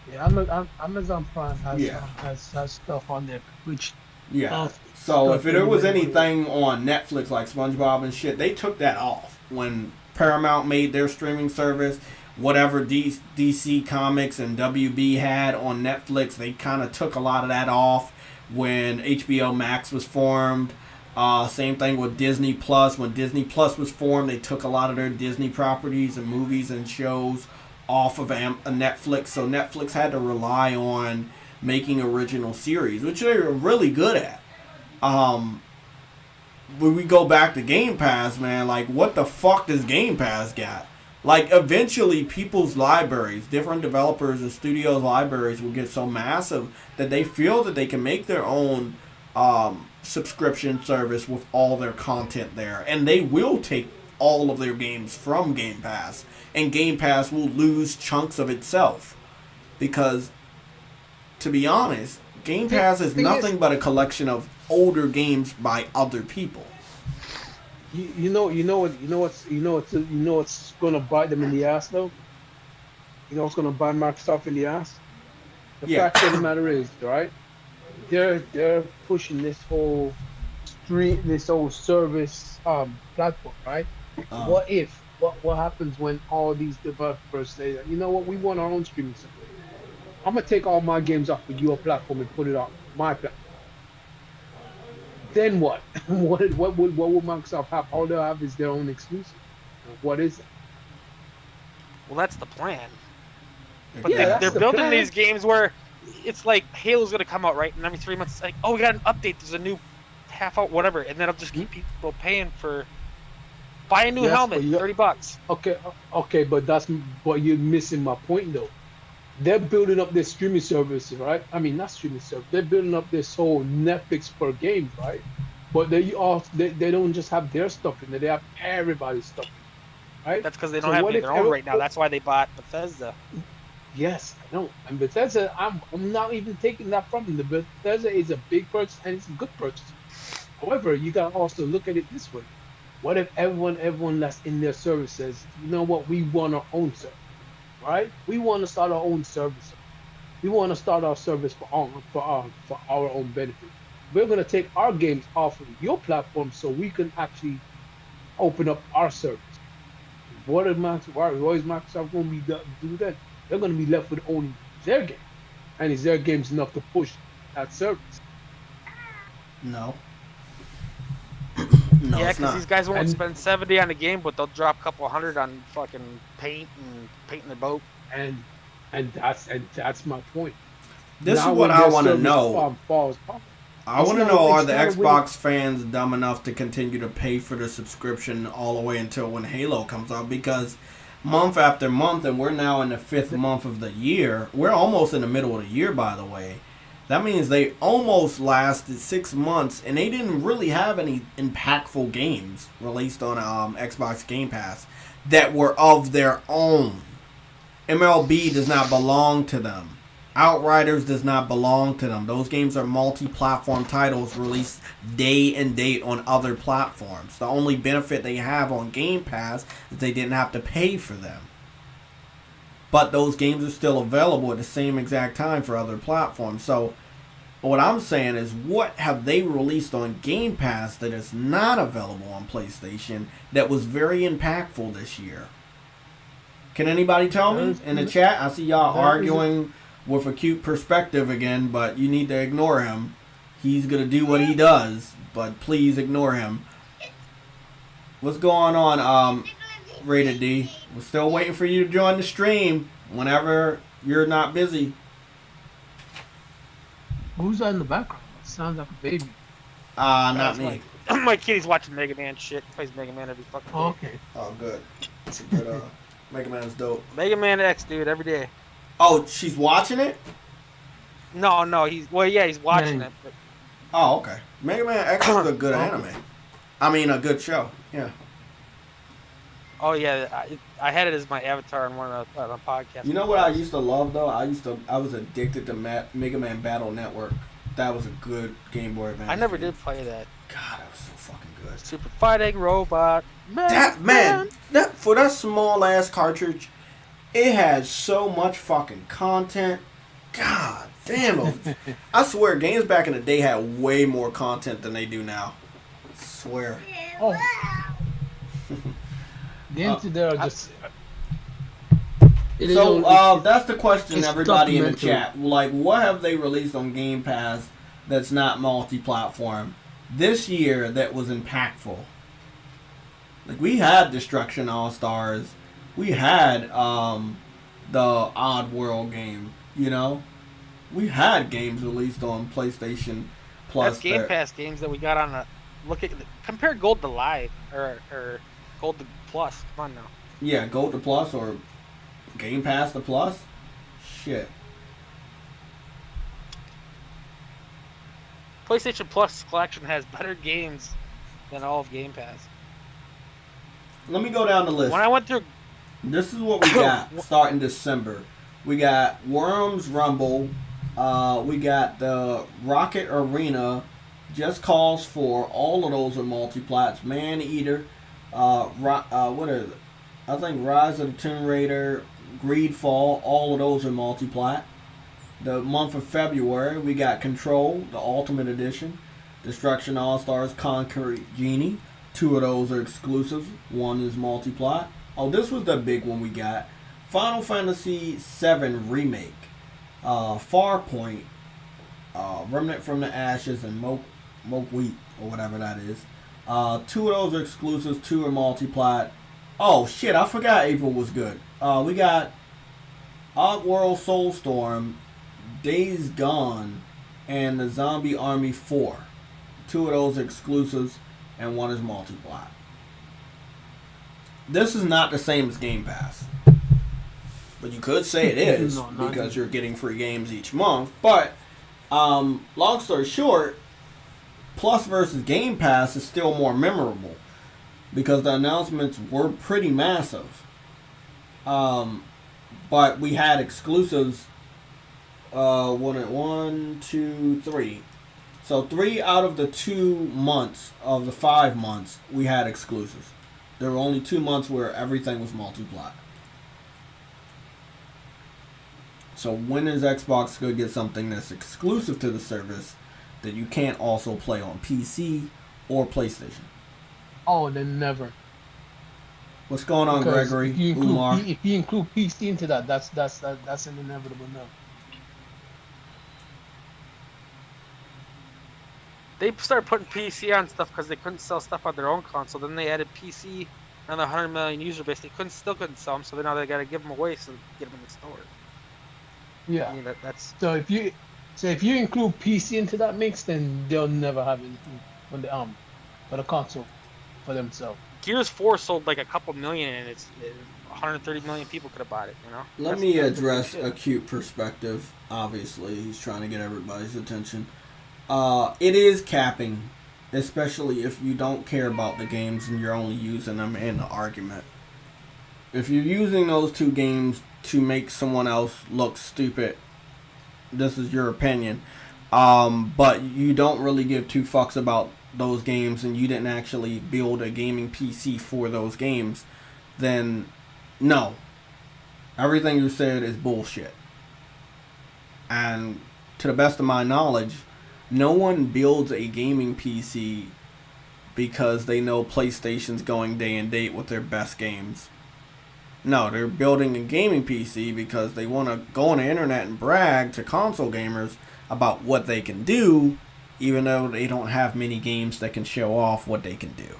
Yeah, Amazon Prime has stuff on there which. Yeah. So if there was anything on Netflix like SpongeBob and shit, they took that off when Paramount made their streaming service. Whatever DC Comics and WB had on Netflix, they kind of took a lot of that off when HBO Max was formed. Same thing with Disney Plus. When Disney Plus was formed, they took a lot of their Disney properties and movies and shows off of Netflix. So Netflix had to rely on making original series, which they're really good at. When we go back to Game Pass, man, like what the fuck does Game Pass got? Like eventually people's libraries, different developers and studios libraries will get so massive that they feel that they can make their own subscription service with all their content there. And they will take all of their games from Game Pass. And Game Pass will lose chunks of itself. Because, to be honest, Game Pass is nothing but a collection of older games by other people. You know what's gonna bite them in the ass though? You know what's gonna bite Microsoft in the ass? The fact of the matter is, right? They're pushing this whole service platform, right? What happens when all these developers say, you know what, we want our own streaming service. I'm gonna take all my games off of your platform and put it on my platform. Then what? What will Microsoft have? All they'll have is their own exclusive. What is it? Well, that's the plan. But Yeah, they're the building plan. these games where it's like Halo's gonna come out, right? And every 3 months, it's like, oh, we got an update. There's a new half out, whatever, and then I'll just keep people paying for buy a new helmet, $30. Okay, but you're missing my point though. They're building up their streaming service, right? I mean, not streaming service. They're building up this whole Netflix for games, right? But they don't just have their stuff in there. They have everybody's stuff, right? That's because they don't have any of their own right now. That's why they bought Bethesda. Yes, I know. And Bethesda, I'm not even taking that from them. The Bethesda is a big purchase and it's a good purchase. However, you gotta also look at it this way. What if everyone that's in their service says, you know what, we want our own service, right? We want to start our own service. We want to start our service for our own benefit. We're gonna take our games off of your platform so we can actually open up our service. What is Microsoft going to be do that? They're going to be left with only their game, and is their games enough to push that service? No. No, yeah, it's because not. these guys won't And- spend 70 on a game, but they'll drop a couple hundred on fucking paint and painting their boat. and that's my point. This Now is what when I their want to service know. falls apart, I It's want to not- know, are it's the not a win. Xbox fans dumb enough to continue to pay for the subscription all the way until when Halo comes out? Because month after month, and we're now in the 5th month of the year. We're almost in the middle of the year, by the way. That means they almost lasted 6 months, and they didn't really have any impactful games released on Xbox Game Pass that were of their own. MLB does not belong to them. Outriders does not belong to them. Those games are multi-platform titles released day and date on other platforms. The only benefit they have on Game Pass is they didn't have to pay for them. But those games are still available at the same exact time for other platforms. So what I'm saying is, what have they released on Game Pass that is not available on PlayStation that was very impactful this year? Can anybody tell me in the chat? I see y'all arguing with a cute perspective again, but you need to ignore him. He's going to do what he does, but please ignore him. What's going on, Rated D? We're still waiting for you to join the stream whenever you're not busy. Who's that in the background? It sounds like a baby. Not That's me. My kid's watching Mega Man shit. He plays Mega Man every fucking day. Oh, okay. Oh, good. It's a good, Mega Man's dope. Mega Man X, dude, every day. Oh, she's watching it? No, he's watching Man. it. But Oh, okay. Mega Man X is a good anime. I mean, a good show. Yeah. oh yeah, I had it as my avatar on one of the podcasts. You know what I used to love though? I was addicted to Mega Man Battle Network. That was a good Game Boy Advance. I never game. did play that. God, that was so fucking good. Super Fighting Robot. That for that small ass cartridge, it had so much fucking content. God damn. I swear, games back in the day had way more content than they do now. I swear. Oh. Games today are just. So that's the question, it's everybody in the documentary. chat. Like, what have they released on Game Pass that's not multi-platform this year that was impactful? Like, we had Destruction All-Stars. We had the Odd World game, you know? We had games released on PlayStation Plus. That's Game Pass games that we got on a compare Gold to Live or Gold to Plus. Come on now. Yeah, Gold to Plus or Game Pass to Plus. Shit. PlayStation Plus collection has better games than all of Game Pass. Let me go down the list. When I went through, This is what we got starting December. We got Worms Rumble. We got the Rocket Arena. Just Cause 4. All of those are multi-plats. Man Eater. What is it? I think Rise of the Tomb Raider. Greedfall. All of those are multi-plat. The month of February, we got Control, the Ultimate Edition. Destruction All-Stars, Concrete Genie. 2 of those are exclusives. 1 is multi-plat. Oh, this was the big one we got. Final Fantasy VII Remake. Farpoint. Remnant from the Ashes and Moke Wheat, or whatever that is. 2 of those are exclusives. 2 are multi-plat. Oh, shit, I forgot April was good. We got Oddworld Soulstorm, Days Gone, and the Zombie Army 4. 2 of those are exclusives, and 1 is multi-plat. This is not the same as Game Pass. But you could say it is, No, not because you're getting free games each month. But, long story short, Plus versus Game Pass is still more memorable, because the announcements were pretty massive. But we had exclusives. 1, 2, 3. So 3 out of the 2 months of the 5 months we had exclusives. There were only 2 months where everything was multi-plat. So when is Xbox going to get something that's exclusive to the service that you can't also play on PC or PlayStation? Oh, then never. What's going on, Because Gregory? If you, Umar? include, if you include PC into that, that's an inevitable no. They started putting PC on stuff because they couldn't sell stuff on their own console. Then they added PC on the 100 million user base. They still couldn't sell them, so now they got to give them away so get them in the store. Yeah. I mean, that's So if you include PC into that mix, then they'll never have anything on the for the console for themselves. Gears 4 sold like a couple million, and it's 130 million people could have bought it. You know. Let me address a cute perspective. Obviously, he's trying to get everybody's attention. It is capping, especially if you don't care about the games and you're only using them in an argument. If you're using those two games to make someone else look stupid, this is your opinion. But you don't really give two fucks about those games and you didn't actually build a gaming PC for those games, then no. Everything you said is bullshit. And to the best of my knowledge, no one builds a gaming PC because they know PlayStation's going day and date with their best games. No, they're building a gaming PC because they want to go on the internet and brag to console gamers about what they can do, even though they don't have many games that can show off what they can do.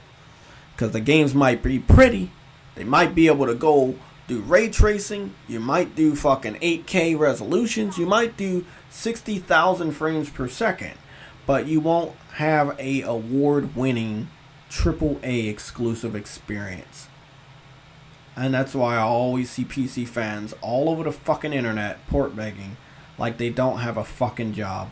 Because the games might be pretty, they might be able to go do ray tracing, you might do fucking 8K resolutions, you might do 60,000 frames per second, but you won't have a award-winning AAA exclusive experience. And that's why I always see PC fans all over the fucking internet port begging like they don't have a fucking job.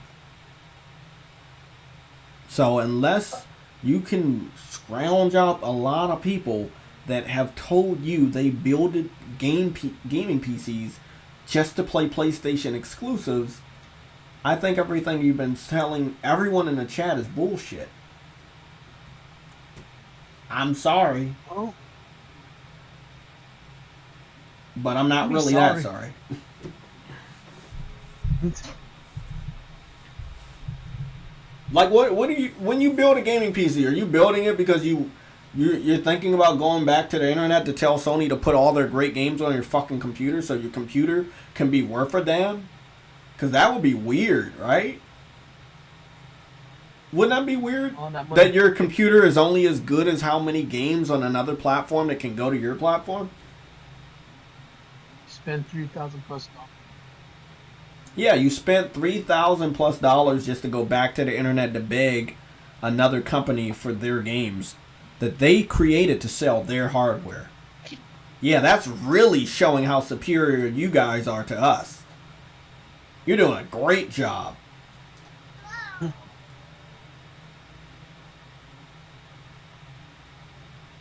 So unless you can scrounge up a lot of people that have told you they build gaming PCs just to play PlayStation exclusives, I think everything you've been telling everyone in the chat is bullshit. I'm sorry. Oh. But I'm not really that sorry. Like what do you, when you build a gaming PC, are you building it because you're thinking about going back to the internet to tell Sony to put all their great games on your fucking computer so your computer can be worth a damn? Because that would be weird, right? Wouldn't that be weird? That your computer is only as good as how many games on another platform that can go to your platform? Spend $3,000+ dollars. Yeah, you spent $3,000+ just to go back to the internet to beg another company for their games that they created to sell their hardware. Yeah, that's really showing how superior you guys are to us. You're doing a great job.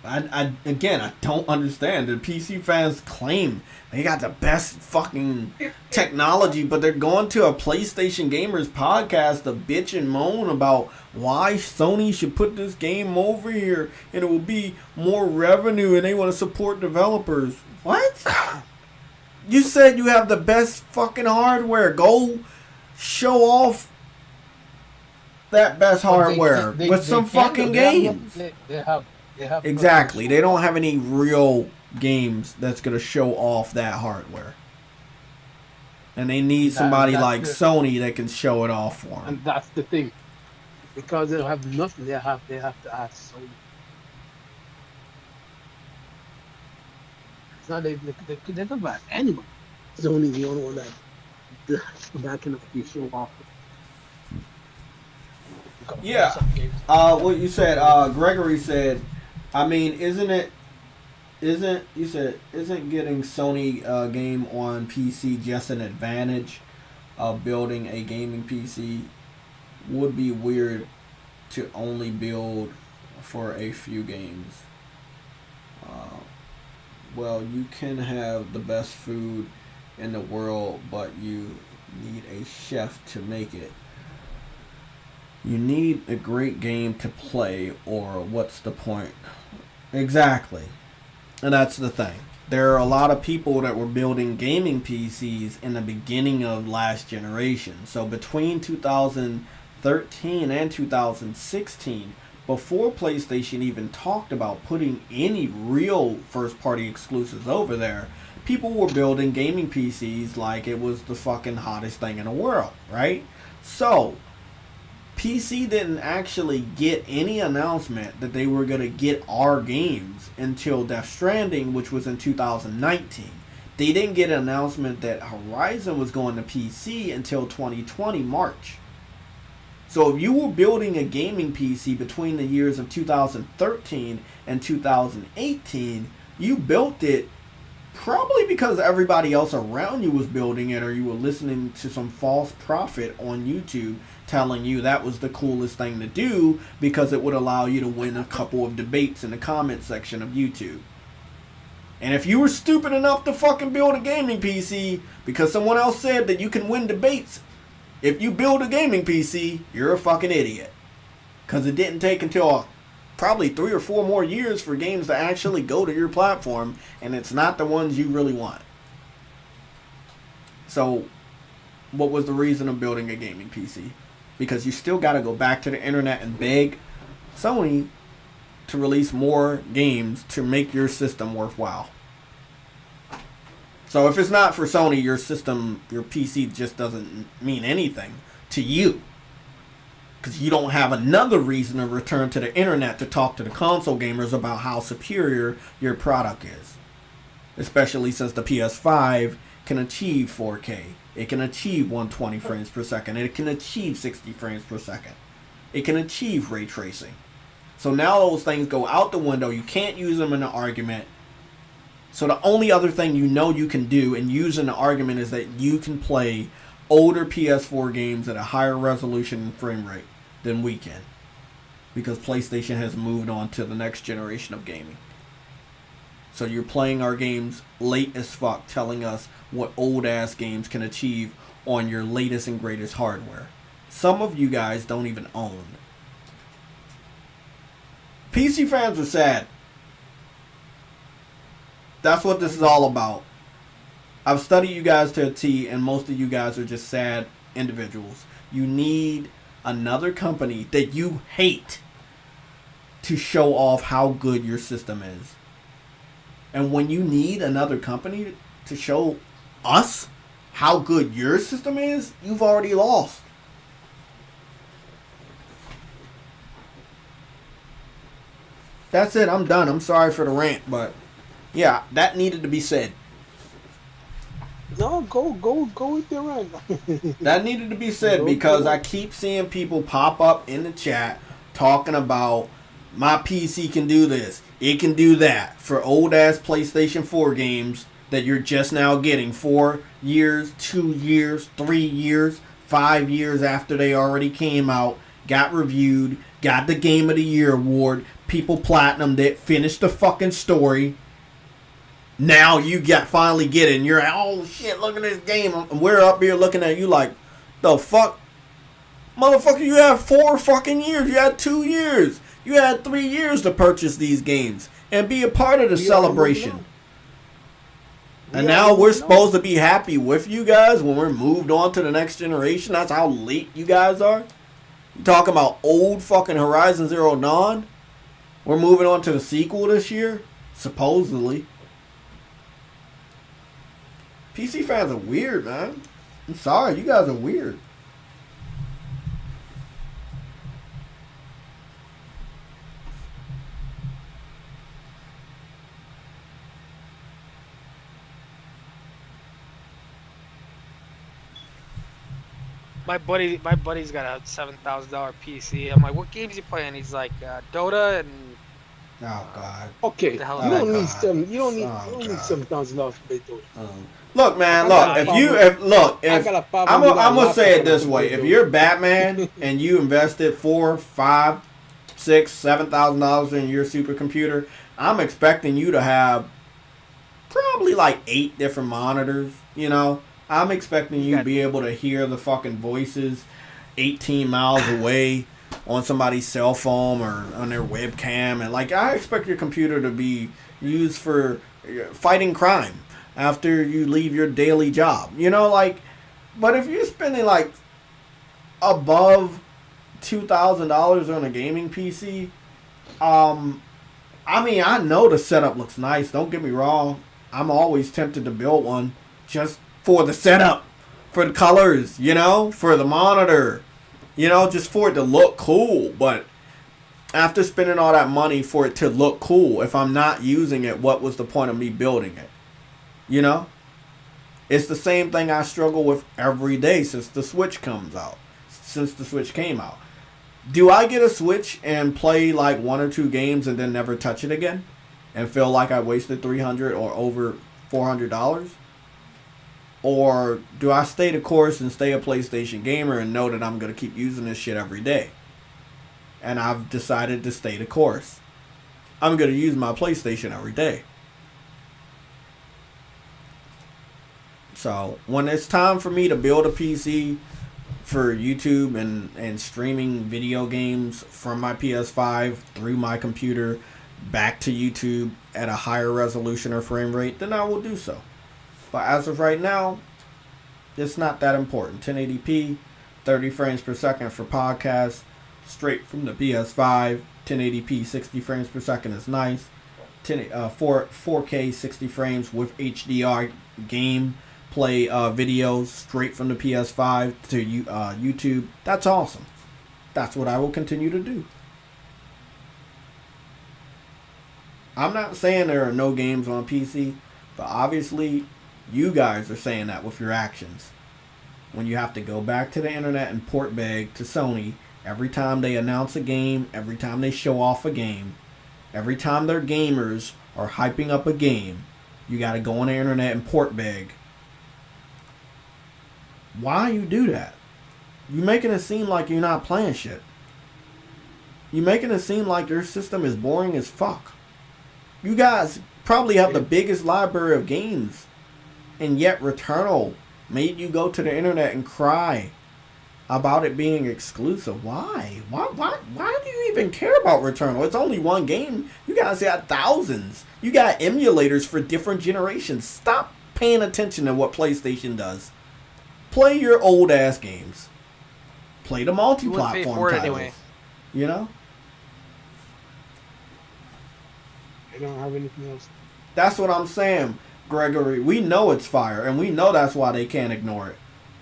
I don't understand. The PC fans claim they got the best fucking technology, but they're going to a PlayStation Gamers podcast to bitch and moan about why Sony should put this game over here and it will be more revenue and they want to support developers. What? You said you have the best fucking hardware. Go show off that best hardware with some fucking games. They have exactly. They don't have any real games that's going to show off that hardware. And they need somebody like Sony that can show it off for them. And that's the thing. Because they don't have nothing, they have to ask Sony. It's not they don't have anyone. Sony the only one that can show off. Yeah. What you said, Gregory said, I mean, isn't getting Sony game on PC just an advantage of building a gaming PC? Would be weird to only build for a few games. Well, you can have the best food in the world, but you need a chef to make it. You need a great game to play, or what's the point? Exactly. And that's the thing. There are a lot of people that were building gaming PCs in the beginning of last generation. So between 2013 and 2016, before PlayStation even talked about putting any real first-party exclusives over there, people were building gaming PCs like it was the fucking hottest thing in the world, right? So PC didn't actually get any announcement that they were going to get our games until Death Stranding, which was in 2019. They didn't get an announcement that Horizon was going to PC until 2020 March. So if you were building a gaming PC between the years of 2013 and 2018, you built it probably because everybody else around you was building it, or you were listening to some false prophet on YouTube telling you that was the coolest thing to do because it would allow you to win a couple of debates in the comment section of YouTube. And if you were stupid enough to fucking build a gaming PC because someone else said that you can win debates, if you build a gaming PC, you're a fucking idiot. Because it didn't take until probably 3 or 4 more years for games to actually go to your platform, and it's not the ones you really want. So, what was the reason of building a gaming PC? Because you still got to go back to the internet and beg Sony to release more games to make your system worthwhile. So if it's not for Sony, your system, your PC just doesn't mean anything to you. Because you don't have another reason to return to the internet to talk to the console gamers about how superior your product is. Especially since the PS5 can achieve 4K. It can achieve 120 frames per second. It can achieve 60 frames per second. It can achieve ray tracing. So now those things go out the window. You can't use them in an argument. So the only other thing you know you can do and use in the argument is that you can play older PS4 games at a higher resolution and frame rate than we can. Because PlayStation has moved on to the next generation of gaming. So you're playing our games late as fuck, telling us what old ass games can achieve on your latest and greatest hardware. Some of you guys don't even own. PC fans are sad. That's what this is all about. I've studied you guys to a T, and most of you guys are just sad individuals. You need another company that you hate to show off how good your system is. And when you need another company to show us how good your system is, you've already lost. That's it. I'm done. I'm sorry for the rant, but yeah, that needed to be said. No, go with your rant. That needed to be said because I keep seeing people pop up in the chat talking about my PC can do this, it can do that for old ass PlayStation 4 games that you're just now getting 4 years, 2 years, 3 years, 5 years after they already came out, got reviewed, got the Game of the Year award, people platinumed it, finished the fucking story. Now you finally get it and you're like, oh shit, look at this game. And we're up here looking at you like, the fuck? Motherfucker, you had 4 fucking years. You had 2 years. You had 3 years to purchase these games and be a part of the celebration. And now we're supposed to be happy with you guys when we're moved on to the next generation. That's how late you guys are. You talking about old fucking Horizon Zero Dawn? We're moving on to the sequel this year? Supposedly. PC fans are weird, man. I'm sorry, you guys are weird. My buddy's got a $7,000 PC. I'm like, what games you playing? He's like, Dota and. Oh God. Okay, you don't need $7,000 to play Dota. Look, man. Look. I'm gonna say it this way: if you're Batman and you invested $4,000, $5,000, $6,000, $7,000 in your supercomputer, I'm expecting you to have probably like 8 different monitors. You know. I'm expecting you to be able to hear the fucking voices 18 miles away on somebody's cell phone or on their webcam. And like, I expect your computer to be used for fighting crime after you leave your daily job. You know, like, but if you're spending like above $2,000 on a gaming PC, I mean, I know the setup looks nice. Don't get me wrong. I'm always tempted to build one just for the setup, for the colors, you know, for the monitor, You know, just for it to look cool. But after spending all that money for it to look cool, if I'm not using it, what was the point of me building it? You know? It's the same thing I struggle with every day since the Switch comes out. Since the Switch came out. Do I get a Switch and play like 1 or 2 games and then never touch it again? And feel like I wasted $300 or over $400? Or do I stay the course and stay a PlayStation gamer and know that I'm going to keep using this shit every day? And I've decided to stay the course. I'm going to use my PlayStation every day. So when it's time for me to build a PC for YouTube and streaming video games from my PS5 through my computer back to YouTube at a higher resolution or frame rate, then I will do so. But as of right now, it's not that important. 1080p, 30 frames per second for podcasts, straight from the PS5. 1080p, 60 frames per second is nice. 4K, 60 frames with HDR game play videos straight from the PS5 to YouTube. That's awesome. That's what I will continue to do. I'm not saying there are no games on PC, but obviously you guys are saying that with your actions. When you have to go back to the internet and port beg to Sony every time they announce a game, every time they show off a game, every time their gamers are hyping up a game, you got to go on the internet and port beg. Why you do that? You making it seem like you're not playing shit. You making it seem like your system is boring as fuck. You guys probably have the biggest library of games, and yet Returnal made you go to the internet and cry about it being exclusive. Why? Why do you even care about Returnal? It's only one game. You guys got thousands. You got emulators for different generations. Stop paying attention to what PlayStation does. Play your old ass games. Play the multi-platform titles. Anyway. You know? I don't have anything else. That's what I'm saying, Gregory. We know it's fire, and we know that's why they can't ignore it.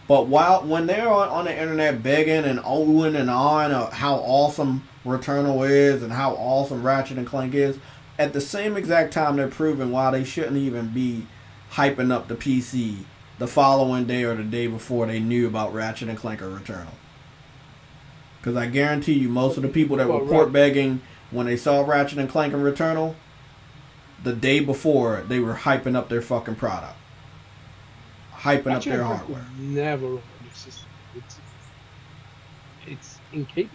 But when they're on the internet begging and owing and on how awesome Returnal is and how awesome Ratchet and Clank is, at the same exact time they're proving why they shouldn't even be hyping up the PC the following day or the day before they knew about Ratchet and Clank or Returnal. Because I guarantee you, most of the people that were port begging when they saw Ratchet and Clank and Returnal, the day before, they were hyping up their fucking product. Hyping up their hardware. Never run the system. It's incapable.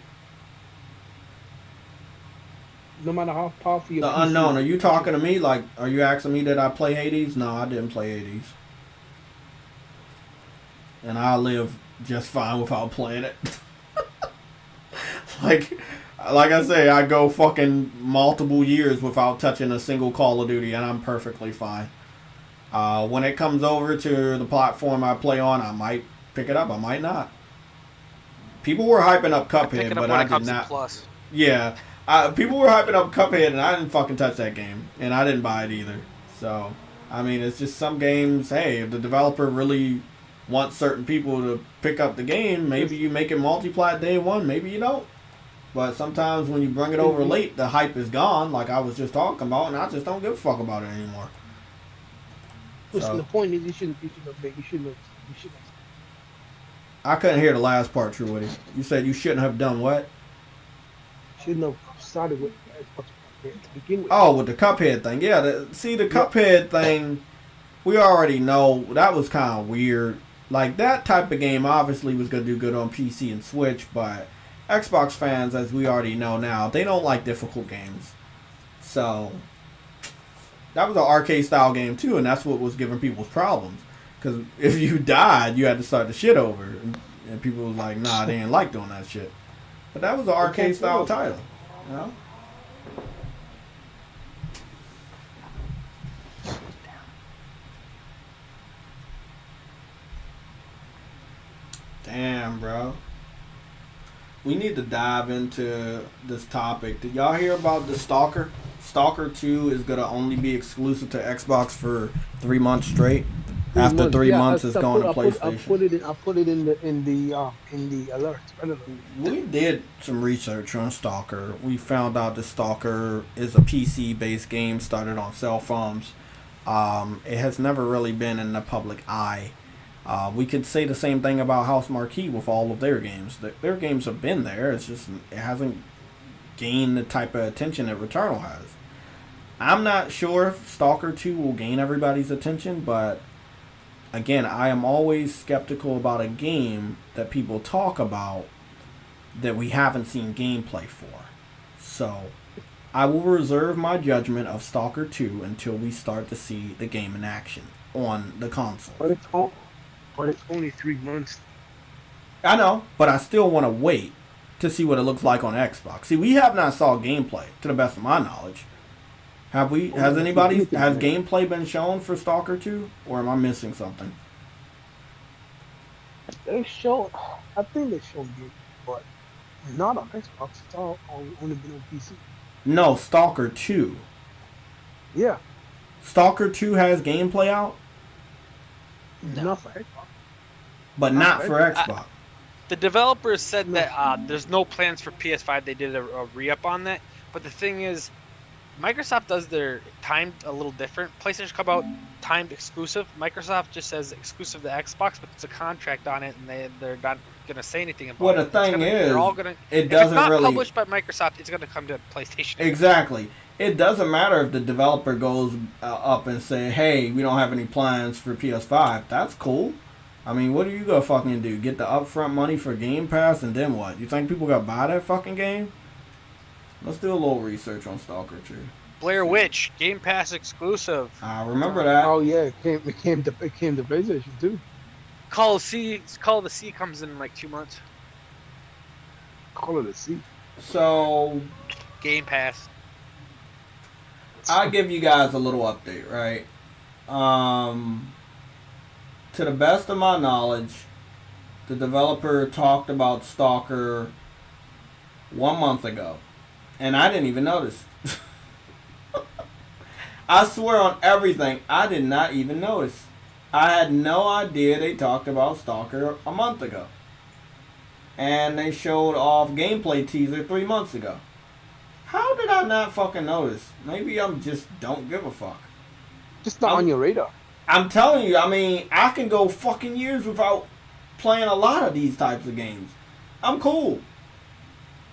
No matter how powerful your The PC unknown, are you talking to me? Like, are you asking me that I play Hades? No, I didn't play Hades. And I live just fine without playing it. like I say, I go fucking multiple years without touching a single Call of Duty, and I'm perfectly fine. When it comes over to the platform I play on, I might pick it up, I might not. People were hyping up Cuphead, but I did not. Plus. Yeah, people were hyping up Cuphead, and I didn't fucking touch that game, and I didn't buy it either. So, I mean, it's just some games. Hey, if the developer really wants certain people to pick up the game, maybe you make it multiplat day one, maybe you don't. But sometimes when you bring it over late, the hype is gone, like I was just talking about, and I just don't give a fuck about it anymore. So, the point is, you shouldn't have. I couldn't hear the last part, True Woody. You said you shouldn't have done what? Shouldn't have started with Xbox to begin with. Oh, with the Cuphead thing. Yeah, the Cuphead thing, we already know that was kind of weird. Like, that type of game obviously was going to do good on PC and Switch, but Xbox fans, as we already know now, they don't like difficult games. So, that was an arcade-style game, too, and that's what was giving people problems. Because if you died, you had to start the shit over. And people was like, nah, they didn't like doing that shit. But that was an arcade-style title, you know? Damn, bro. We need to dive into this topic. Did y'all hear about the Stalker? Stalker 2 is going to only be exclusive to Xbox for 3 months straight. After 3 Yeah, months, it's going to I PlayStation. put it in the alert. We did some research on Stalker. We found out that Stalker is a PC-based game started on cell phones. It has never really been in the public eye. We could say the same thing about House Marquee with all of their games. Their games have been there. It's just it hasn't gained the type of attention that Returnal has. I'm not sure if Stalker 2 will gain everybody's attention, but again, I am always skeptical about a game that people talk about that we haven't seen gameplay for. So, I will reserve my judgment of Stalker 2 until we start to see the game in action on the console. But it's only 3 months. I know, but I still want to wait to see what it looks like on Xbox. See, we have not saw gameplay, to the best of my knowledge. Have we? Has gameplay been shown for Stalker 2? Or am I missing something? I think they showed it, but not on Xbox. It's all only been on PC. No, Stalker 2. Yeah. Stalker 2 has gameplay out? No. Not for Xbox. But not for Xbox. The developers said that there's no plans for PS5. They did a re-up on that. But the thing is, Microsoft does their timed a little different. PlayStation come out timed exclusive. Microsoft just says exclusive to Xbox, but it's a contract on it, and they're not going to say anything about it. Well, the thing is, they're all gonna, it if doesn't it's not really published by Microsoft, it's going to come to PlayStation. Exactly. It doesn't matter if the developer goes up and say, "Hey, we don't have any plans for PS5." That's cool. I mean, what are you gonna fucking do? Get the upfront money for Game Pass, and then what? You think people gonna buy that fucking game? Let's do a little research on Stalker 2. Blair Witch Game Pass exclusive. I remember that. Oh yeah, it came to PlayStation too. Call of the Sea comes in like 2 months. Call it a C. So, Game Pass. I'll give you guys a little update, right? To the best of my knowledge, the developer talked about Stalker 1 month ago, and I didn't even notice. I swear on everything, I did not even notice. I had no idea they talked about Stalker a month ago. And they showed off gameplay teaser 3 months ago. How did I not fucking notice? Maybe I'm just don't give a fuck. Just not on your radar. I'm telling you, I mean, I can go fucking years without playing a lot of these types of games. I'm cool.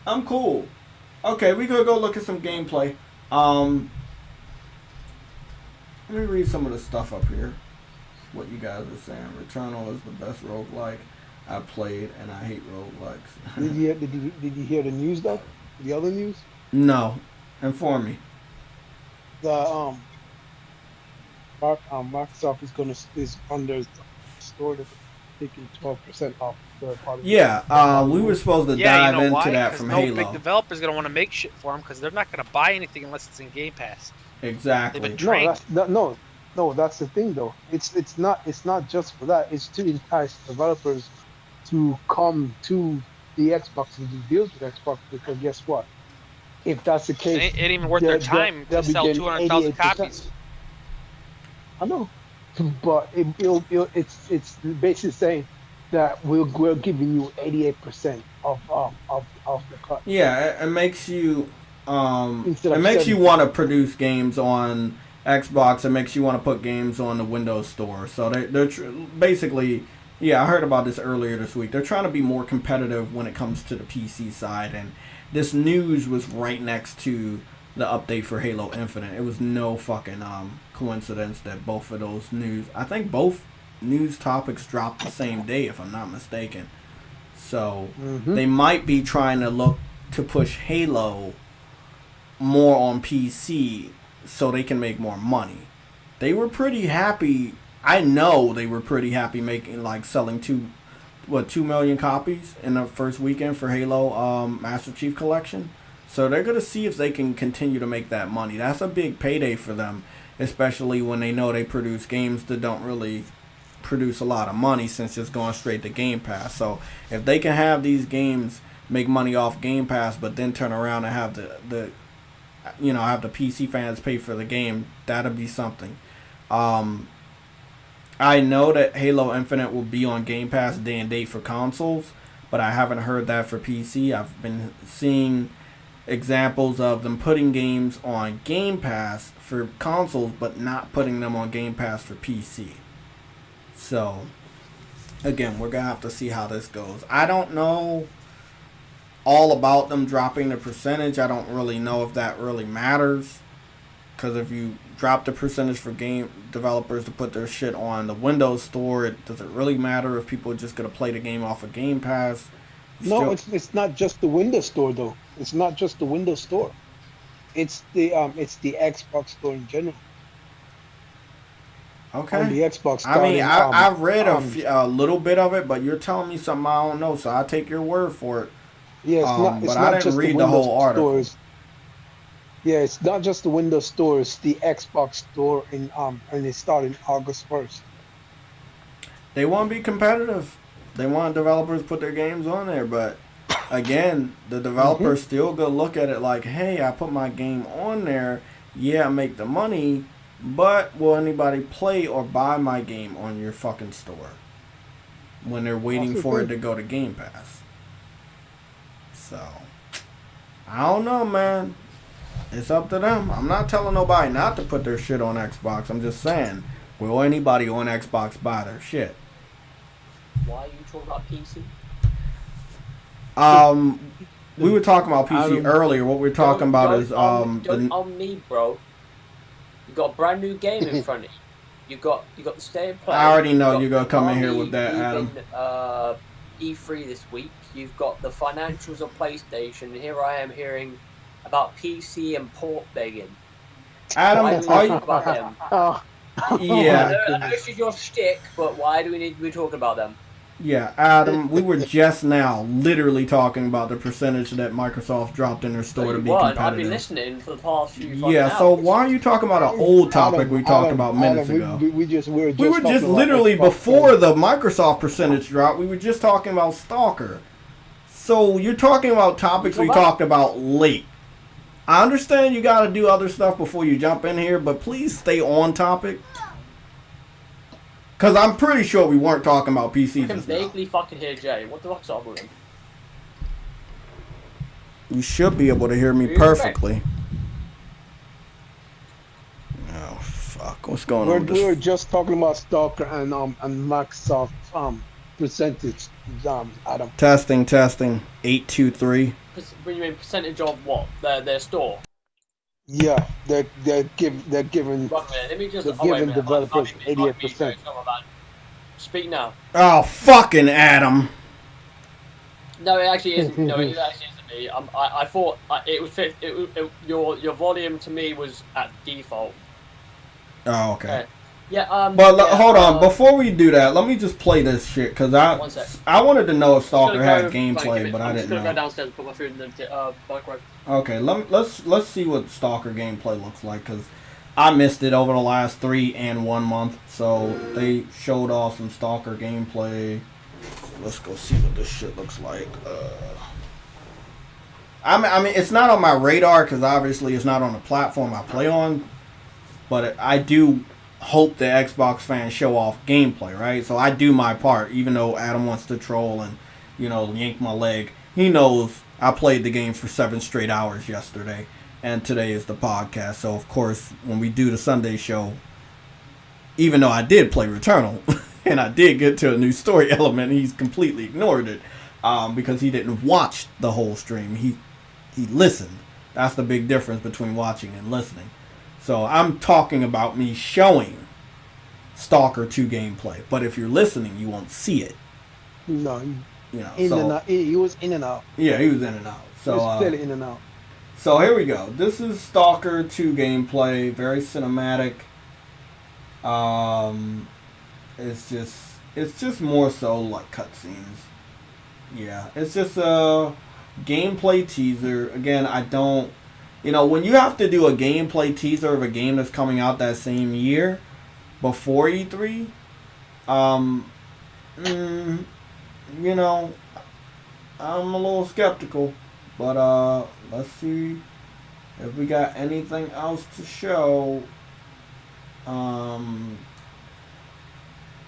Okay, we gonna go look at some gameplay. Let me read some of the stuff up here. What you guys are saying. Returnal is the best roguelike I played, and I hate roguelikes. Did you hear the news though? The other news? No. Inform me. The Microsoft is under store to taking 12% off the party. Yeah, we were supposed to dive into why? that from Halo. Big developer's gonna want to make shit for them because they're not gonna buy anything unless it's in Game Pass. Exactly. They've been trained. No, that's the thing though. It's not just for that. It's to entice developers to come to the Xbox and do deals with Xbox, because guess what? If that's the case, it ain't even worth their time to sell 200,000 copies. I know, but it's basically saying that we're giving you 88% of the cut. Yeah, it makes you Instead it of makes you 70. want to produce games on Xbox. It makes you want to put games on the Windows Store. So they're basically, yeah, I heard about this earlier this week. They're trying to be more competitive when it comes to the PC side, and this news was right next to the update for Halo Infinite. It was no fucking coincidence that both of those news, I think both news topics dropped the same day, if I'm not mistaken. So they might be trying to look to push Halo more on PC so they can make more money. They were pretty happy. I know they were pretty happy making, like, selling 2 million copies in the first weekend for Halo Master Chief Collection. So they're going to see if they can continue to make that money. That's a big payday for them, especially when they know they produce games that don't really produce a lot of money since it's going straight to Game Pass. So if they can have these games make money off Game Pass, but then turn around and have the have the PC fans pay for the game, that'll be something. I I know that Halo Infinite will be on Game Pass day and date for consoles, but I haven't heard that for PC. I've been seeing examples of them putting games on Game Pass for consoles, but not putting them on Game Pass for PC. So, again, we're going to have to see how this goes. I don't know all about them dropping the percentage. I don't really know if that really matters. Because if you drop the percentage for game developers to put their shit on the Windows Store, does it really matter if people are just going to play the game off of Game Pass? No, it's not just the Windows Store though. It's not just the Windows Store. It's the Xbox Store in general. Okay. On the Xbox. I mean, I read a little bit of it, but you're telling me something I don't know, so I'll take your word for it. Yeah, but I didn't read the whole article. Stores. Yeah, it's not just the Windows Store. It's the Xbox Store, and it started August 1st. They want to be competitive. They want developers to put their games on there, but again, the developers still go look at it like, hey, I put my game on there. Yeah, I make the money, but will anybody play or buy my game on your fucking store when they're waiting for it to go to Game Pass? So, I don't know, man. It's up to them. I'm not telling nobody not to put their shit on Xbox. I'm just saying, will anybody on Xbox buy their shit? Why are you talking about PC? We were talking about PC earlier. What we're talking about is don't on me, bro. You got a brand new game in front of you. You got the state of play. I already know you're gonna come in here with that, Adam. E3 this week. You've got the financials of PlayStation. And here I am hearing about PC and port begging. Adam, why do we talk about them? Yeah. I know this is your shtick, but why do we need to be talking about them? Yeah, Adam, we were just now literally talking about the percentage that Microsoft dropped in their store to be competitive. I've been listening for the past few hours. So why are you talking about an old topic we talked about minutes ago? We were just literally before the Microsoft percentage drop, we were just talking about Stalker. So you're talking about topics we talked about late. I understand you got to do other stuff before you jump in here, but please stay on topic. Because I'm pretty sure we weren't talking about PC. I can vaguely fucking hear Jay. What the fuck's up with him? You should be able to hear me perfectly. Oh, fuck. What's going on with this? We were just talking about Stalker and Microsoft percentage, Adam. Testing. 823. When you mean percentage of what? Their store? Yeah, they're giving developers 88%. Speak now. Oh, fucking Adam. No, it actually isn't. No, it actually isn't me. I thought it was your volume to me was at default. Oh, okay. Yeah. But hold on, before we do that, let me just play this shit because I wanted to know if Stalker had gameplay, but I didn't know. I'm just gonna go downstairs and put my food in the microwave. Okay, let's see what Stalker gameplay looks like because I missed it over the last 3 and 1 month. So they showed off some Stalker gameplay. Let's go see what this shit looks like. I mean, it's not on my radar because obviously it's not on the platform I play on, but I do hope the Xbox fans show off gameplay, right? So I do my part, even though Adam wants to troll and, yank my leg. He knows I played the game for 7 straight hours yesterday, and today is the podcast. So, of course, when we do the Sunday show, even though I did play Returnal, and I did get to a new story element, he's completely ignored it because he didn't watch the whole stream. He listened. That's the big difference between watching and listening. So I'm talking about me showing Stalker 2 gameplay. But if you're listening, you won't see it. No. He was in and out. Yeah, he was in and out. So, he was still in and out. So here we go. This is Stalker 2 gameplay. Very cinematic. It's just more so like cutscenes. Yeah, it's just a gameplay teaser. Again, I don't... when you have to do a gameplay teaser of a game that's coming out that same year, before E3, I'm a little skeptical. But, let's see if we got anything else to show.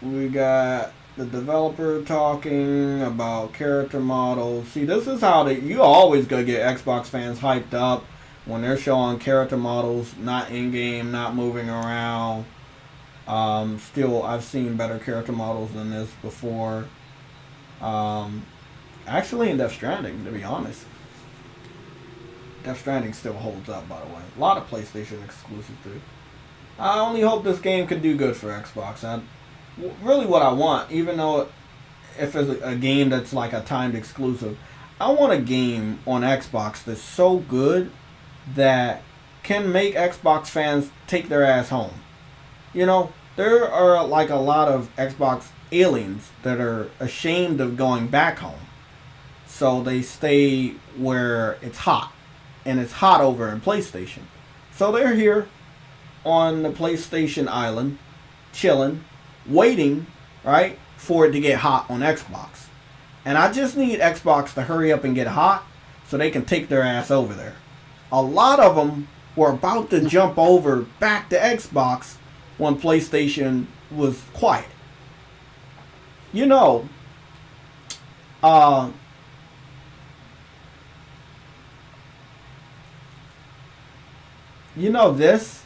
We got the developer talking about character models. See, this is how you always gonna get Xbox fans hyped up when they're showing character models, not in game, not moving around. Still, I've seen better character models than this before. Actually, in Death Stranding, to be honest. Death Stranding still holds up, by the way. A lot of PlayStation exclusives too. I only hope this game can do good for Xbox. Really what I want, even though if it's a game that's like a timed exclusive, I want a game on Xbox that's so good that can make Xbox fans take their ass home. You know, there are like a lot of Xbox aliens that are ashamed of going back home. So they stay where it's hot. And it's hot over in PlayStation. So they're here on the PlayStation island, chilling, waiting, right, for it to get hot on Xbox. And I just need Xbox to hurry up and get hot so they can take their ass over there. A lot of them were about to jump over back to Xbox when PlayStation was quiet. You know, you know this?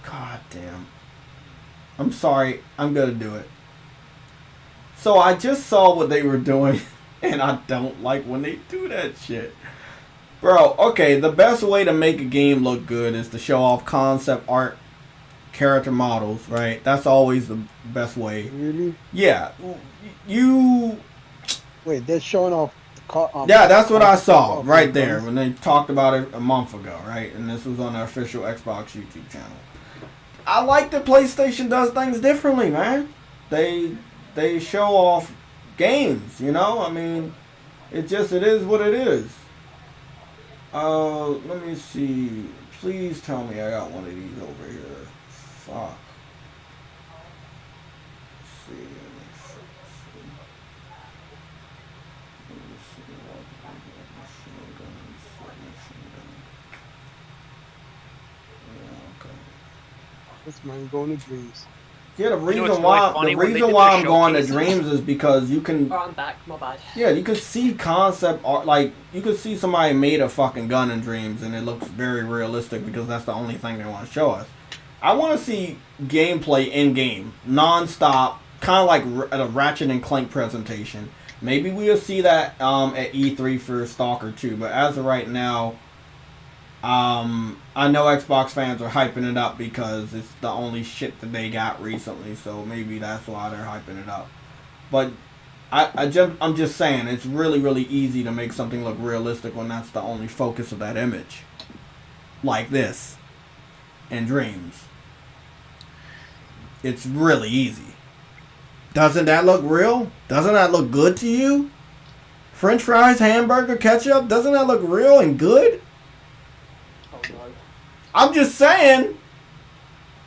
God damn. I'm sorry. I'm going to do it. So I just saw what they were doing, and I don't like when they do that shit. Bro, okay, the best way to make a game look good is to show off concept art, character models, right? That's always the best way. Really? Yeah. You... Wait, they're showing off... yeah, that's what I saw right there when they talked about it a month ago, right? And this was on the official Xbox YouTube channel. I like that PlayStation does things differently, man. They show off games, you know? I mean, it is what it is. Let me see. Please tell me I got one of these over here. Fuck. Let's see. This man going to Dreams. Yeah, the reason why I'm going to Dreams is because you can. Oh, I'm back. My bad. Yeah, you can see concept art. Like you can see somebody made a fucking gun in Dreams, and it looks very realistic because that's the only thing they want to show us. I want to see gameplay in game, non-stop, kind of like at a Ratchet and Clank presentation. Maybe we'll see that at E3 for Stalker 2, but as of right now. I know Xbox fans are hyping it up because it's the only shit that they got recently, so maybe that's why they're hyping it up. But I'm just saying, it's really, really easy to make something look realistic when that's the only focus of that image. Like this. In Dreams. It's really easy. Doesn't that look real? Doesn't that look good to you? French fries, hamburger, ketchup, doesn't that look real and good? I'm just saying.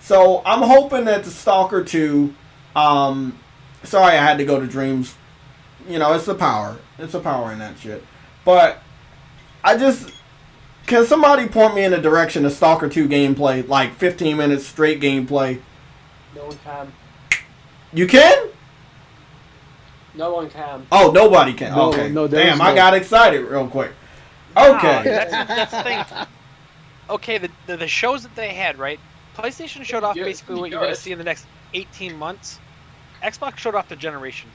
So I'm hoping that the Stalker 2. Sorry, I had to go to Dreams. You know, it's the power. It's the power in that shit. But can somebody point me in the direction of Stalker 2 gameplay, like 15 minutes straight gameplay? No one can. You can? No one can. Oh, nobody can. No, okay. no, damn, I got excited real quick. Okay. That's the thing. Okay, the shows that they had, right? PlayStation showed off basically what you're going to see in the next 18 months. Xbox showed off the generation.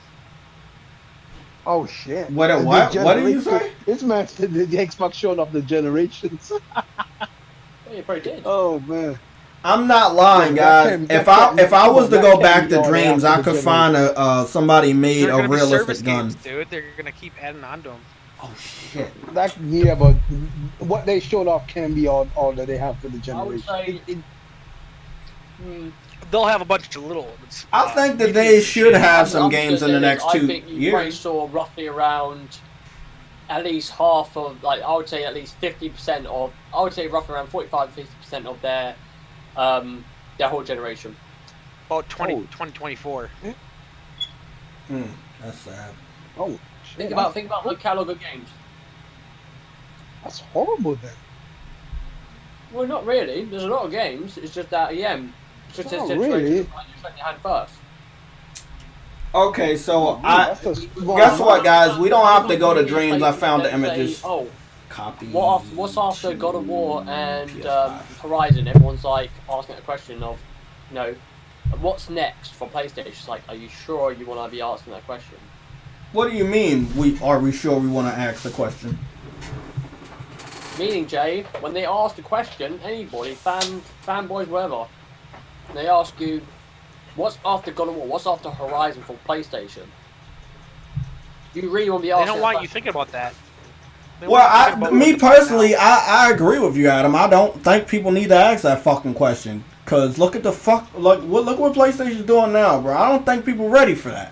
Oh shit! What did you say? This man said the Xbox showing off the generations. Yeah, you probably did. Oh man! I'm not lying, guys. If I was to go back to Dreams, I could find somebody made a realistic gun. Games, dude, they're gonna keep adding on to them. Oh shit! Yeah, but what they showed off can be all that they have for the generation. I would say, They'll have a bunch of little ones. I think that they should have some games in the next 2 years. I think you probably saw roughly around at least half of, like, I would say at least 50% of, I would say roughly around 45-50% of their whole generation. About 2024. That's sad. Oh, shit. Think about the catalog of games. That's horrible then. Well, not really. There's a lot of games. It's just that, it's just a Oh, situation really? like you said you had first. Okay, so That's a small guess what, amount. guys? We don't have to go to Like, Dreams. I found the let's say, images. oh, Copy. what's after God of War and PS5. Horizon? Everyone's like asking a question of, you know, what's next for PlayStation? It's like, are you sure you want to be asking that question? What do you mean? Are we sure we want to ask the question? Meaning, Jay, when they ask the question, anybody, fanboys, whatever, they ask you, what's after God of War? What's after Horizon for PlayStation? Do you really want to be They asking? don't that want question? you thinking about that. They Well, want you thinking about me what's about personally, now. I agree with you, Adam. I don't think people need to ask that fucking question. Cause look at the look what PlayStation's doing now, bro. I don't think people ready for that.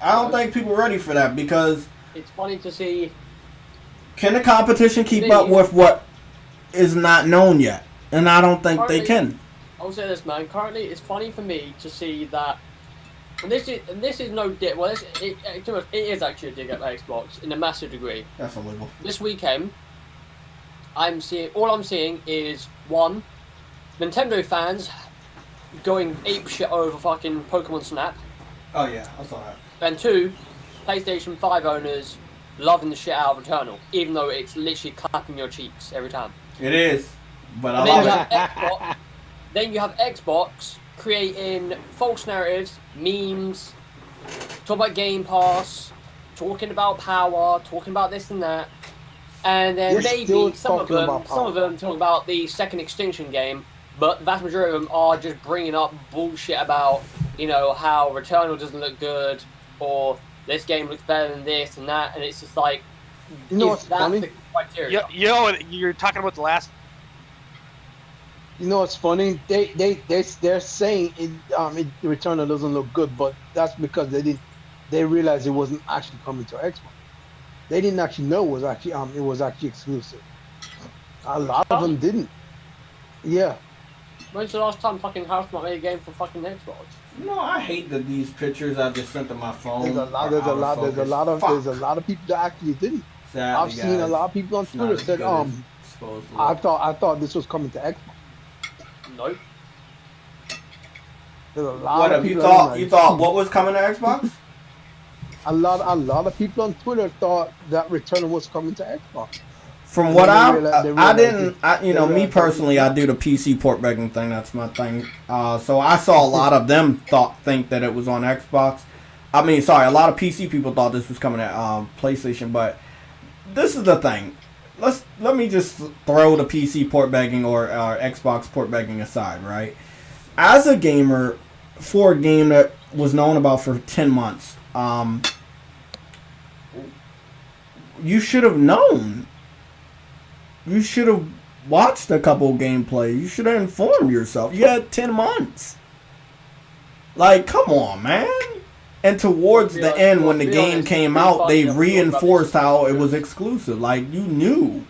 I don't think people ready for that because It's funny to see. can the competition keep up with what is not known yet? And I don't think they can. I'll say this, man. Currently, it's funny for me to see that. And this is no dig. Well, it is actually a dig at Xbox in a massive degree. That's illegal. This weekend, all I'm seeing is one, Nintendo fans going apeshit over fucking Pokemon Snap, Oh yeah, I saw that. and two, PlayStation 5 owners loving the shit out of Returnal, even though it's literally clapping your cheeks every time. It is, but I And then love you it. have Xbox. Then you have Xbox creating false narratives, memes, talking about Game Pass, talking about power, talking about this and that, and then They're still maybe some of talking about them talk about the second Extinction game, but the vast majority of them are just bringing up bullshit about, you know, how Returnal doesn't look good or this game looks better than this and that, and it's just like, You know is what's that funny? the criteria? You're talking about the last. You know what's funny? They're saying Returnal doesn't look good, but that's because they realized it wasn't actually coming to Xbox. They didn't actually know it was actually exclusive. A lot of them didn't. Yeah. When's the last time fucking Housemarque made a game for fucking Xbox? You know, I hate that these pictures I just sent to my phone. There's a lot of people that actually didn't. Sadly, I've seen a lot of people on it's not Twitter as said, good as it's supposed to I look. thought this was coming to Xbox. Nope. There's a lot What of up? You people thought on- you thought what was coming to Xbox? a lot of people on Twitter thought that Returnal was coming to Xbox. From And what then I they I realized didn't, they me realized personally, I do the PC port begging thing. That's my thing. So I saw a lot of them think that it was on Xbox. I mean, sorry, a lot of PC people thought this was coming at PlayStation. But this is the thing. Let me just throw the PC port begging or Xbox port begging aside, right? As a gamer, for a game that was known about for 10 months, you should have known. You should have watched a couple gameplay. You should have informed yourself. You had 10 months. Like, come on, man. And towards the end, when the game came out, they reinforced how it was exclusive. Like, you knew.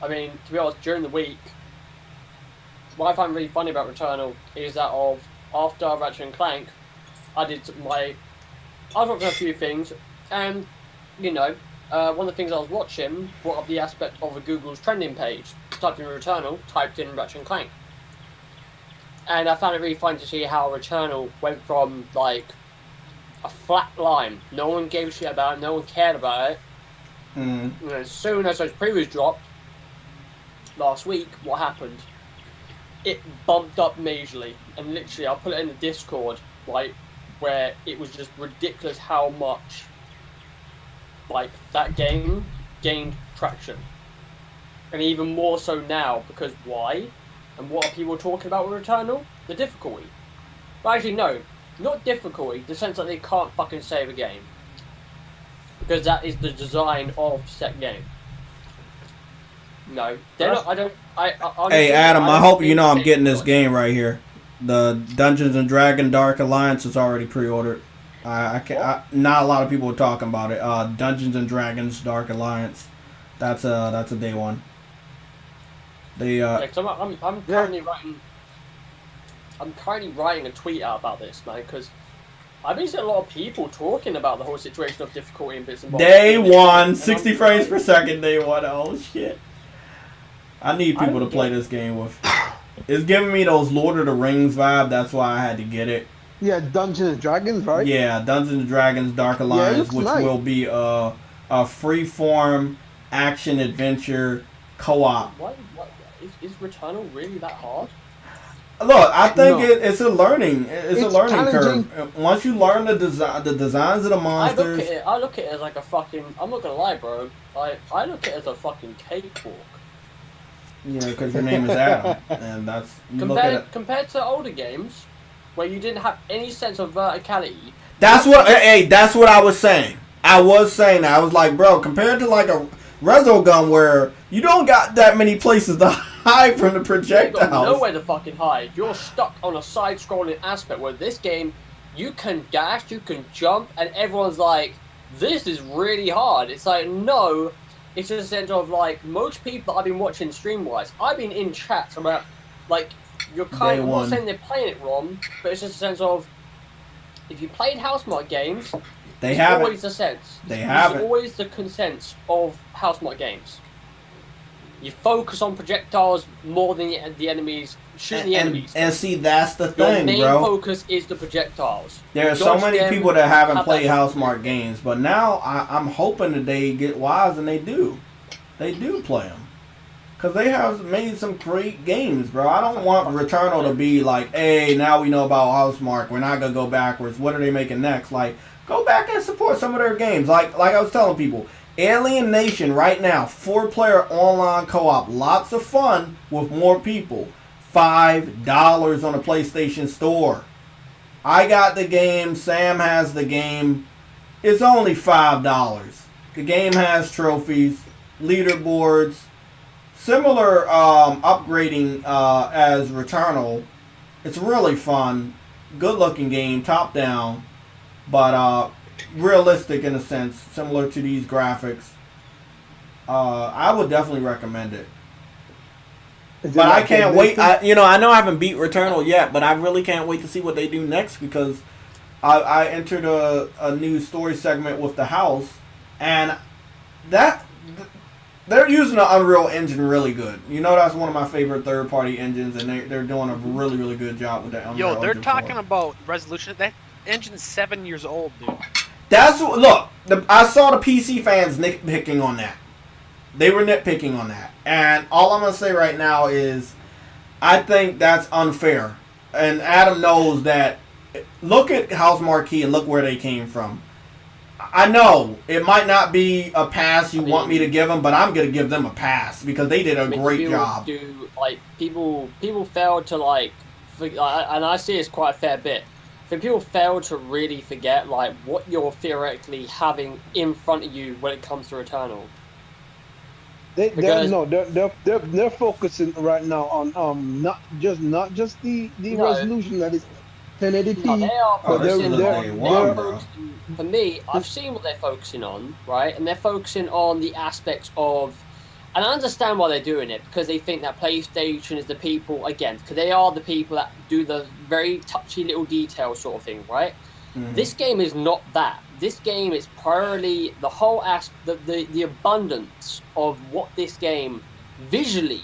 I mean, to be honest, during the week, what I find really funny about Returnal is that after Ratchet and Clank, I was watching a few things, and, you know, one of the things I was watching brought up the aspect of a Google's trending page. Typed in Returnal, typed in Ratchet and Clank. And I found it really funny to see how Returnal went from, like, a flat line. No one gave a shit about it, no one cared about it. Mm. And as soon as those previews dropped, last week, what happened? It bumped up majorly. And literally, I'll put it in the Discord, like, where it was just ridiculous how much, like, that game gained traction. And even more so now, because why? And what are people talking about with Returnal? The difficulty. But actually, no, not difficulty, the sense that they can't fucking save a game. Because that is the design of said game. No, they're not, honestly, Hey, Adam, I don't hope you think know I'm they getting this could. game right here. The Dungeons and Dragons Dark Alliance is already pre-ordered. Not a lot of people are talking about it. Dungeons and Dragons Dark Alliance. That's a day one. They Yeah, 'cause I'm currently writing. I'm currently writing a tweet out about this, man, because I've been seeing a lot of people talking about the whole situation of difficulty and bits and bobs. day one, And 60 frames per second. Day one. Oh shit! I need people to play this game with. It's giving me those Lord of the Rings vibe. That's why I had to get it. Yeah, Dungeons and Dragons, right? Yeah, Dungeons and Dragons Dark Alliance, which nice. will be a free-form action adventure co-op. What is Returnal really that hard? Look, I think it's a learning. It's a learning challenging. curve. Once you learn the designs of the monsters. I look at it as like a fucking. I'm not gonna lie, bro. I look at it as a fucking cakewalk. You know, because your name is Adam, and that's compared to older games, where you didn't have any sense of verticality. That's what I was saying. I was saying that. I was like, bro, compared to like a Rezo gun where you don't got that many places to hide from the projectiles. You got nowhere to fucking hide. You're stuck on a side-scrolling aspect where this game, you can dash, you can jump, and everyone's like, this is really hard. It's like, no, it's just a sense of like, most people that I've been watching stream-wise, I've been in chats about, like, you're kind of not saying they're playing it wrong, but it's just a sense of, if you played Housemarque games, They haven't. Always the sense. They haven't. It's always the consent of Housemarque games. You focus on projectiles more than the enemies. Shooting the enemies. And see, that's the thing, bro. Your main focus is the projectiles. There are so many people that haven't played Housemarque games, but now I'm hoping that they get wise and they do. They do play them. Because they have made some great games, bro. I don't want Returnal to be like, hey, now we know about Housemarque. We're not going to go backwards. What are they making next? Like, go back and support some of their games. Like I was telling people, Alien Nation right now, 4-player online co-op. Lots of fun with more people. $5 on the PlayStation Store. I got the game. Sam has the game. It's only $5. The game has trophies, leaderboards, similar upgrading as Returnal. It's really fun. Good looking game, top down, but realistic in a sense, similar to these graphics. I would definitely recommend it. But I can't wait. I know I haven't beat Returnal yet, but I really can't wait to see what they do next because I entered a new story segment with the house, and they're using the Unreal Engine really good. You know, that's one of my favorite third-party engines, and they're doing a really, really good job with that Unreal Engine. Yo, they're talking about resolution. That engine's 7 years old, dude. I saw the PC fans nitpicking on that. They were nitpicking on that. And all I'm going to say right now is I think that's unfair. And Adam knows that. Look at Housemarque and look where they came from. I know it might not be a pass you want me to give them, but I'm going to give them a pass because they did a great job. People fail to and I see this quite a fair bit. People fail to really forget what you're theoretically having in front of you when it comes to Returnal. They're focusing right now on not just the resolution that is 1080p. No, they are focusing for me, I've seen what they're focusing on, right? And they're focusing on the aspects of, and I understand why they're doing it, because they think that PlayStation is the people, again, because they are the people that do the very touchy little detail sort of thing, right? Mm-hmm. This game is not that. This game is primarily the whole the abundance of what this game visually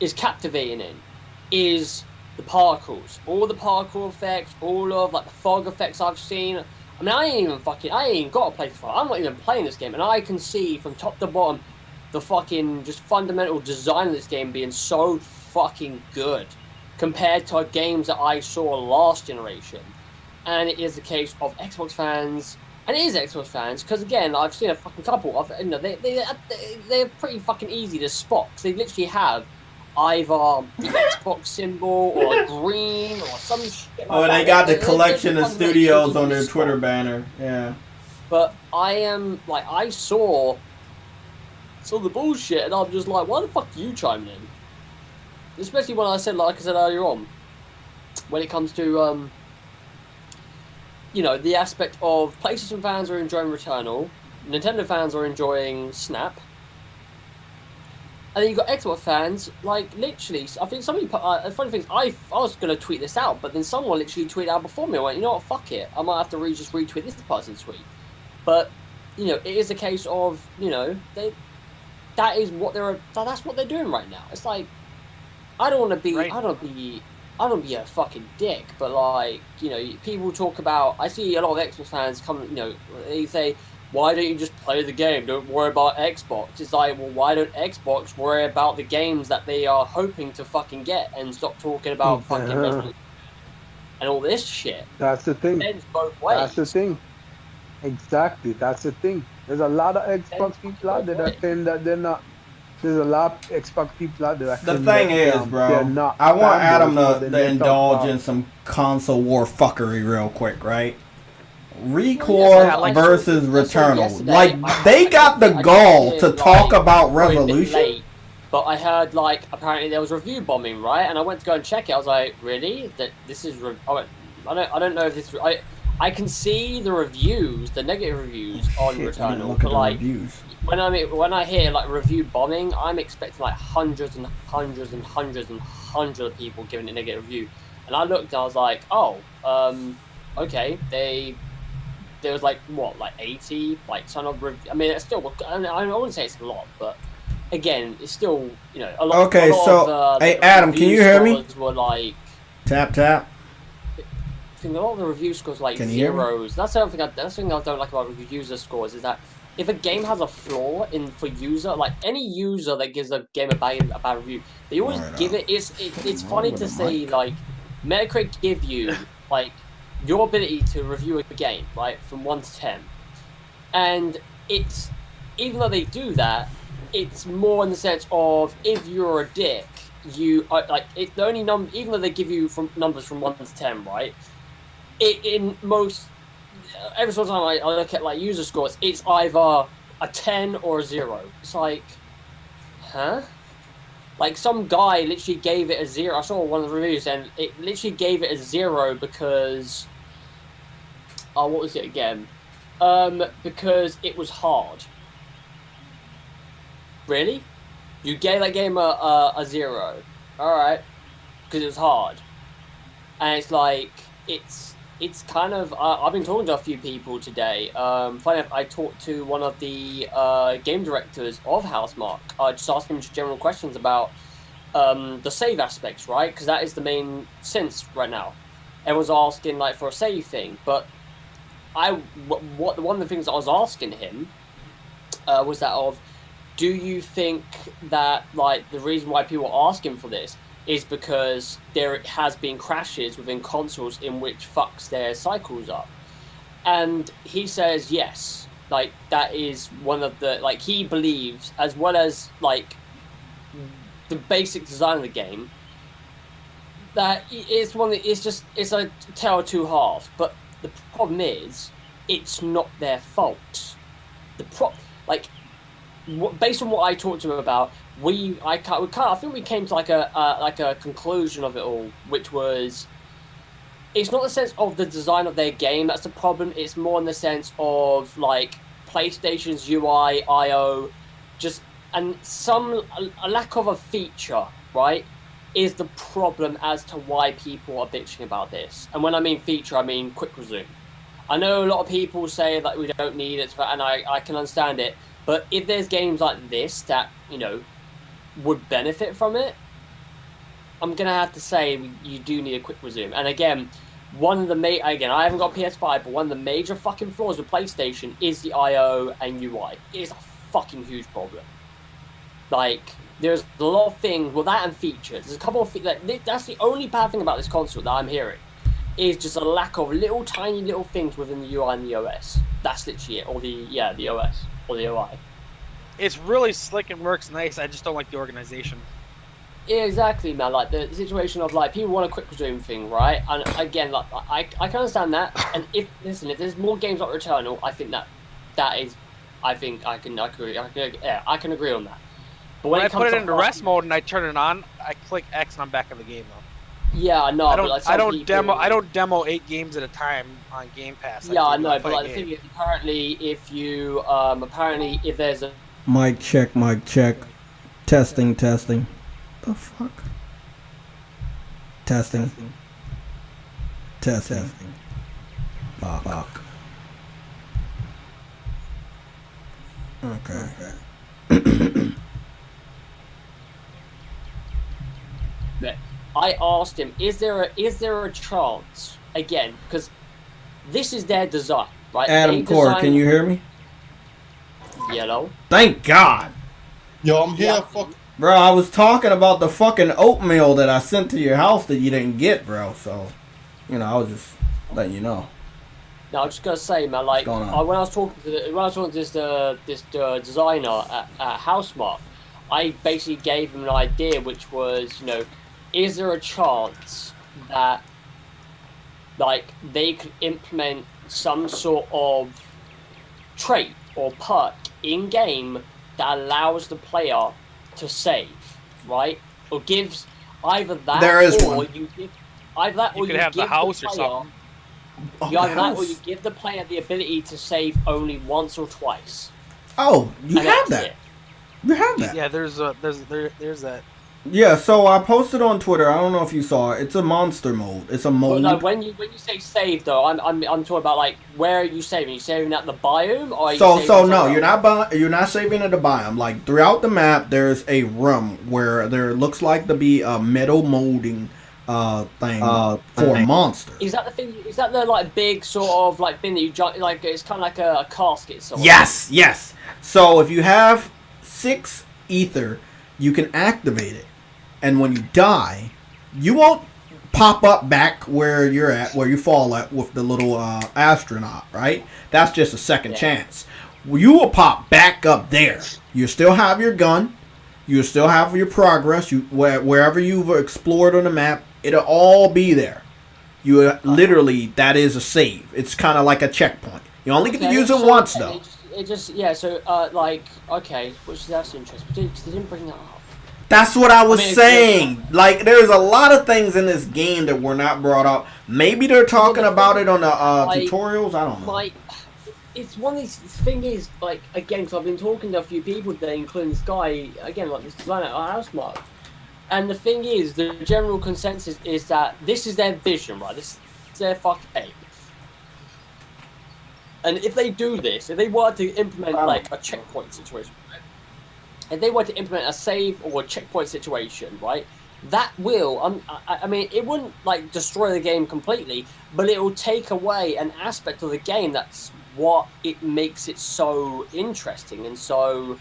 is captivating in is the particles, all the particle effects, all of the fog effects I've seen. I mean, I ain't even got a PlayStation 5. I'm not even playing this game, and I can see from top to bottom the fucking just fundamental design of this game being so fucking good compared to games that I saw last generation. And it is the case of Xbox fans, and it is Xbox fans, because again, I've seen a fucking couple of, they're pretty fucking easy to spot, because they literally have either the Xbox symbol or a green or some shit like they got the collection of studios on their Twitter banner, yeah. But I am, I saw the bullshit, and I'm just like, why the fuck are you chiming in? Especially when I said, like I said earlier on, when it comes to, the aspect of PlayStation fans are enjoying Returnal, Nintendo fans are enjoying Snap, and then you've got Xbox fans, literally, I think somebody put, funny thing, I was going to tweet this out, but then someone literally tweeted out before me. I went, you know what, fuck it. I might have to just retweet this person's tweet. But, it is a case of, that is what that's what they're doing right now. It's like, I don't want to be, Right. I don't want to be a fucking dick, but like, you know, people talk about. I see a lot of Xbox fans come, you know, they say, "Why don't you just play the game? Don't worry about Xbox." It's like, well, why don't Xbox worry about the games that they are hoping to fucking get and stop talking about fucking Resident and all this shit? That's the thing. It's both ways. That's the thing. Exactly. That's the thing. There's a lot of Xbox people out there that claim that they're not. There's a lot of Xbox people out there that The claim thing that, is, bro, they're not I want fanboys, Adam but then to they talk indulge about- in some console war fuckery real quick, right? Record Well, yes, versus I saw Returnal. yesterday, Like, I- they got the I gall did, to like, talk about probably a bit Revolution. late, but I heard like apparently there was review bombing, right? And I went to go and check it. I was like, really? That this is? I don't know if this. I can see the reviews, the negative reviews on Shit, I didn't Returnal, look at but the like reviews. when I hear like review bombing, I'm expecting like hundreds and hundreds and hundreds and hundreds of people giving it a negative review. And I looked and I was like, oh, okay, there was like what, like 80, like some of. I mean, it's still. I wouldn't say it's a lot, but again, it's still, you know, a lot. Okay, a lot so, of, hey, Adam, can you hear me? Were like, Tap, tap. I think a lot of the review scores were like Can you hear me? zeros. That's the thing. That's the thing I don't like about user scores is that if a game has a flaw in for user, like any user that gives a game a bad review, they always Alright, give it. It's funny with to the say mic? like Metacritic give you like your ability to review a game right from 1 to 10, and it's even though they do that, it's more in the sense of if you're a dick, you are like it. The only number, even though they give you from numbers from 1 to 10, right? In most, every single time I look at like user scores, it's either a 10 or a 0. It's like, huh? Like some guy literally gave it a 0. I saw one of the reviews and it literally gave it a 0 because, oh, what was it again? Because it was hard. Really? You gave that game a 0. Alright. Because it was hard. And it's like, it's kind of, I've been talking to a few people today. Funny enough, I talked to one of the game directors of Housemarque, just asking him general questions about the save aspects, right? Because that is the main sense right now. Everyone's asking like for a save thing, but one of the things I was asking him was that of, do you think that like the reason why people are asking for this is because there has been crashes within consoles in which fucks their cycles up? And he says yes, like that is one of the, like he believes, as well as like the basic design of the game, that it's one that it's a tale of two halves. But the problem is it's not their fault. Based on what I talked to him about, I think we came to like a conclusion of it all, which was it's not the sense of the design of their game that's the problem. It's more in the sense of like PlayStation's UI, I/O, just and a lack of a feature, right, is the problem as to why people are bitching about this. And when I mean feature, I mean quick resume. I know a lot of people say that we don't need it, and I can understand it. But if there's games like this that, you know, would benefit from it, I'm going to have to say you do need a quick resume. And again, again, I haven't got PS5, but one of the major fucking flaws with PlayStation is the I/O and UI. It is a fucking huge problem. Like, there's a lot of things, well, that and features. There's a couple of things, that's the only bad thing about this console that I'm hearing, is just a lack of tiny little things within the UI and the OS. That's literally it, or the OS. Or the UI. It's really slick and works nice. I just don't like the organization. Yeah, exactly, man. Like the situation of like people want a quick resume thing, right? And again, like I can understand that. And if there's more games like Returnal, I think that is, I can agree on that. But when I put it into rest mode and I turn it on, I click X and I'm back in the game though. Yeah, no, I don't demo 8 games at a time on Game Pass. Yeah, I know, but like the thing is, apparently, if there's a Mic check, testing. The fuck? Testing. Fuck. Okay. But I asked him, is there a chance again? Because this is their design, right? Adam Core, can you hear me? Yellow. Thank God. Yo, I'm here. Yeah. Fuck. Bro, I was talking about the fucking oatmeal that I sent to your house that you didn't get, bro. So, you know, I was just letting you know. No, I'm just gonna say, man. Like, when I was talking to this designer at Housemarque, I basically gave him an idea, which was, you know, is there a chance that, like, they could implement some sort of trait or perk in game that allows the player to save, right? Or gives either that, there is or one. you give either that, You or could you have give the house player, or something. You either that, or you give the player the ability to save only once or twice. Oh, you And have that's that. it. You have that. Yeah, there's that. Yeah, so I posted on Twitter. I don't know if you saw it. It's a monster mode. It's a mode. Well, no, when you say save though, I'm talking about like where are you saving? Are you saving at the biome, or are you So saving no, somewhere you're not saving at the biome. Like throughout the map, there's a room where there looks like to be a metal molding thing for monsters. Is that the thing? Is that the like big sort of like thing that you jump like? It's kind of like a casket sort. Yes, yes. So if you have 6 ether, you can activate it, and when you die, you won't pop up back where you're at, where you fall at with the little astronaut, right? That's just a second chance. You will pop back up there. You still have your gun. You still have your progress. You wherever you've explored on the map, it'll all be there. You literally, that is a save. It's kind of like a checkpoint. You only get to use it once though. It just yeah. So like okay, which that's interesting. They didn't bring that up. That's what I was saying. Like, there's a lot of things in this game that were not brought up. Maybe they're talking about it on the tutorials. I don't know. Like, it's one of these. The thing is, like, again, because I've been talking to a few people today, including this guy, again, like this designer at Housemarque. And the thing is, the general consensus is that this is their vision, right? This is their fucking aim. And if they do this, if they were to implement, like, a checkpoint situation, right? If they were to implement a save or a checkpoint situation, right? That will, I mean, it wouldn't, like, destroy the game completely, but it will take away an aspect of the game that's what it makes it so interesting and so,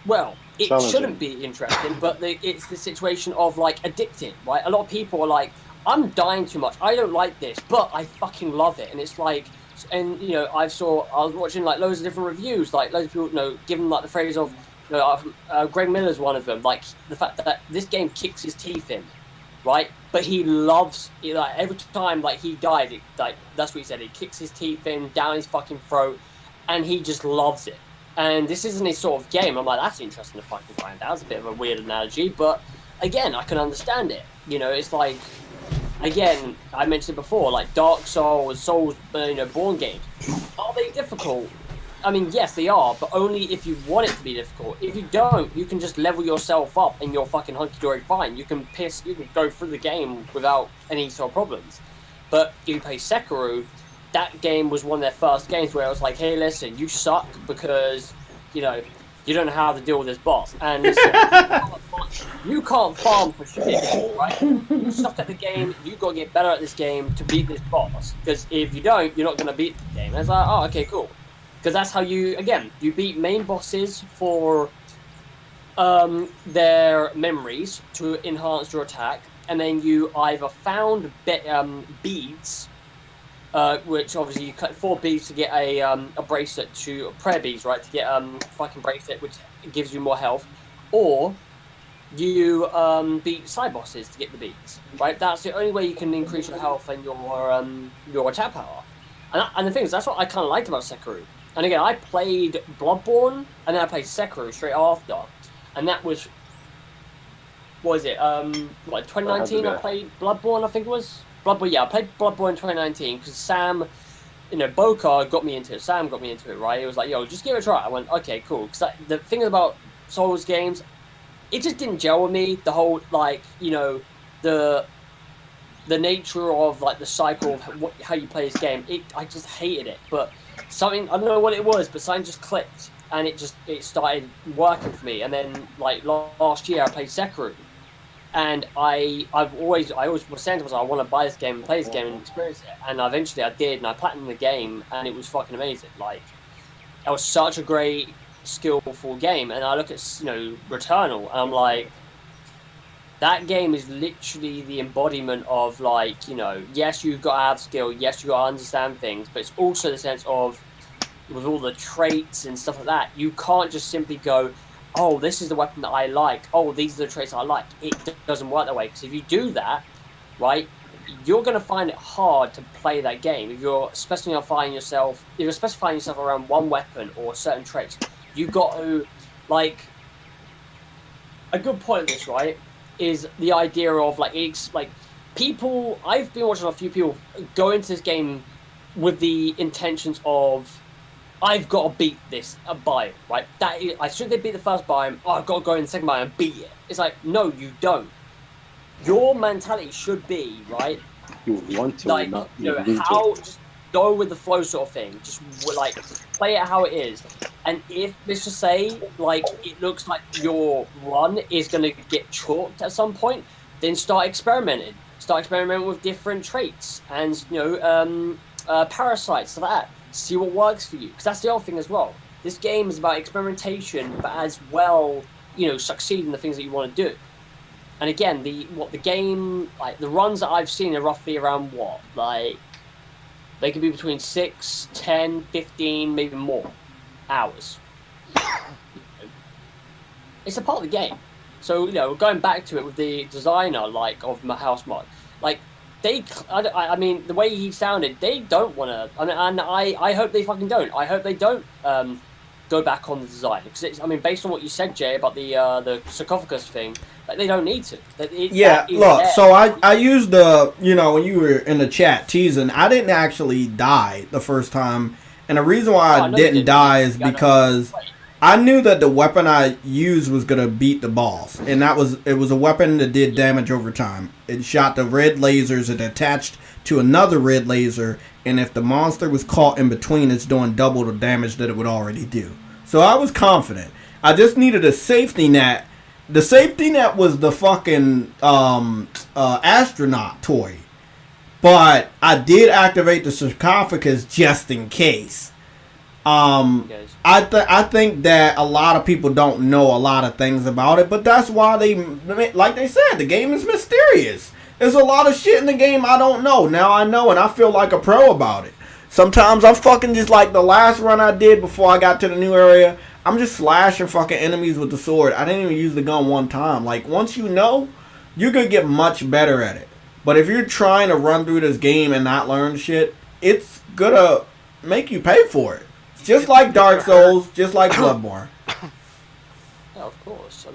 well, it shouldn't be interesting, but it's the situation of, like, addicting, right? A lot of people are like, I'm dying too much, I don't like this, but I fucking love it. And it's like, and, you know, I was watching, like, loads of different reviews, like, loads of people, you know, giving, like, the phrase of, you know, Greg Miller's one of them, like, the fact that this game kicks his teeth in, right? But he loves, like, every time, like, he dies, like, that's what he said, he kicks his teeth in, down his fucking throat, and he just loves it. And this isn't his sort of game. I'm like, that's interesting to fucking find out. It's a bit of a weird analogy, but again, I can understand it. You know, it's like, again, I mentioned it before, like Dark Souls, you know, Born games. Are they difficult? I mean, yes, they are, but only if you want it to be difficult. If you don't, you can just level yourself up and you're fucking hunky-dory fine. You can go through the game without any sort of problems. But if you play Sekiro, that game was one of their first games where I was like, hey, listen, you suck because, you know, you don't know how to deal with this boss. And listen, you can't farm for shit, right? You suck at the game, you've got to get better at this game to beat this boss. Because if you don't, you're not going to beat the game. And it's like, oh, okay, cool. Because that's how you beat main bosses for their memories to enhance your attack. And then you either found beads, which obviously you cut 4 beads to get a bracelet, to prayer beads, right, to get a fucking bracelet, which gives you more health, or you beat side bosses to get the beads, right? That's the only way you can increase your health and your attack power. And the thing is, that's what I kind of liked about Sekiro. And again, I played Bloodborne, and then I played Sekiro straight after, and that was, what was it? 2019 I played Bloodborne, I think it was. Bloodborne, yeah, I played Bloodborne in 2019 because Sam, you know, Boca got me into it. Sam got me into it, right? It was like, yo, just give it a try. I went, okay, cool. Because the thing about Souls games, it just didn't gel with me. The whole, like, you know, the nature of, like, the cycle of how you play this game, I just hated it. But something, I don't know what it was, but something just clicked. And it started working for me. And then, like, last year I played Sekiro. And I always was saying to myself, I want to buy this game and play this game and experience it. And eventually I did, and I platinumed the game, and it was fucking amazing. Like, it was such a great, skillful game. And I look at, Returnal, and I'm like, that game is literally the embodiment of, like, yes, you've got to have skill, yes, you've got to understand things, but it's also the sense of, with all the traits and stuff like that, you can't just simply go, oh, this is the weapon that I like, oh, these are the traits I like. It doesn't work that way, because if you do that, right, you're going to find it hard to play that game. If you're specifying yourself around one weapon or certain traits, you've got to, like, a good point of this, right, is the idea of, like, it's like people, I've been watching a few people go into this game with the intentions of, I've got to beat this biome, right? As soon as they beat the first biome, I've got to go in the second biome and beat it. It's like, no, you don't. Your mentality should be, right? You want to, like, not how, just go with the flow sort of thing. Just, like, play it how it is. And if, let's just say, like, it looks like your run is going to get chalked at some point, then start experimenting. Start experimenting with different traits and, parasites, stuff like that. See what works for you, because that's the other thing as well. This game is about experimentation, but as well, succeed in the things that you want to do. And again, the game, like, the runs that I've seen are roughly around what, like, they can be between 6, 10, 15, maybe more hours. It's a part of the game. So, going back to it with the designer, like, of my house mod, like, I mean, the way he sounded, they don't want to, and I hope they fucking don't. I hope they don't go back on the design. Because, based on what you said, Jay, about the sarcophagus thing, like, they don't need to. Look, so I used the, when you were in the chat teasing, I didn't actually die the first time. And the reason why I didn't die is because I knew that the weapon I used was going to beat the boss. And it was a weapon that did damage over time. It shot the red lasers, it attached to another red laser, and if the monster was caught in between, it's doing double the damage that it would already do. So I was confident. I just needed a safety net. The safety net was the fucking astronaut toy. But I did activate the sarcophagus just in case. I think that a lot of people don't know a lot of things about it, but that's why like they said, the game is mysterious. There's a lot of shit in the game I don't know. Now I know, and I feel like a pro about it. Sometimes I'm fucking just like the last run I did before I got to the new area. I'm just slashing fucking enemies with the sword. I didn't even use the gun one time. Like, once you know, you're gonna get much better at it. But if you're trying to run through this game and not learn shit, it's gonna make you pay for it. Just like Dark Souls, just like Bloodborne. Yeah, of course.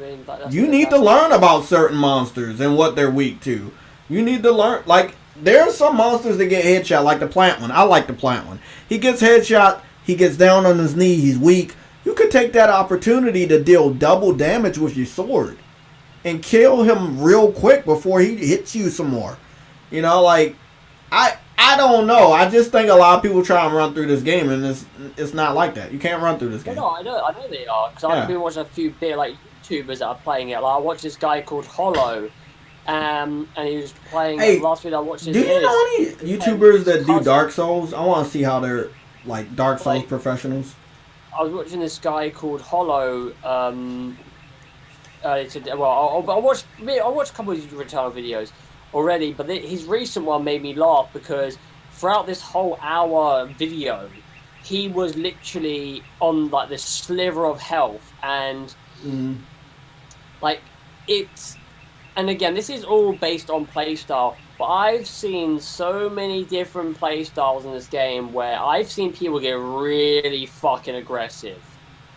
You need to learn about certain monsters and what they're weak to. You need to learn, like, there are some monsters that get headshot, like the plant one. I like the plant one. He gets headshot, he gets down on his knee, he's weak. You could take that opportunity to deal double damage with your sword and kill him real quick before he hits you some more. Like, I don't know. I just think a lot of people try and run through this game, and it's not like that. You can't run through this game. No, I know they are, because I've been watching a few like YouTubers that are playing it. Like, I watched this guy called Hollow, and he was playing. Last week I watched his. Do you know any YouTubers that do Dark Souls? I want to see how they're like Dark Souls professionals. I was watching this guy called Hollow. I watched a couple of his Returnal videos already, but his recent one made me laugh because throughout this whole hour video, he was literally on like this sliver of health, and like it's. And again, this is all based on playstyle, but I've seen so many different playstyles in this game where I've seen people get really fucking aggressive.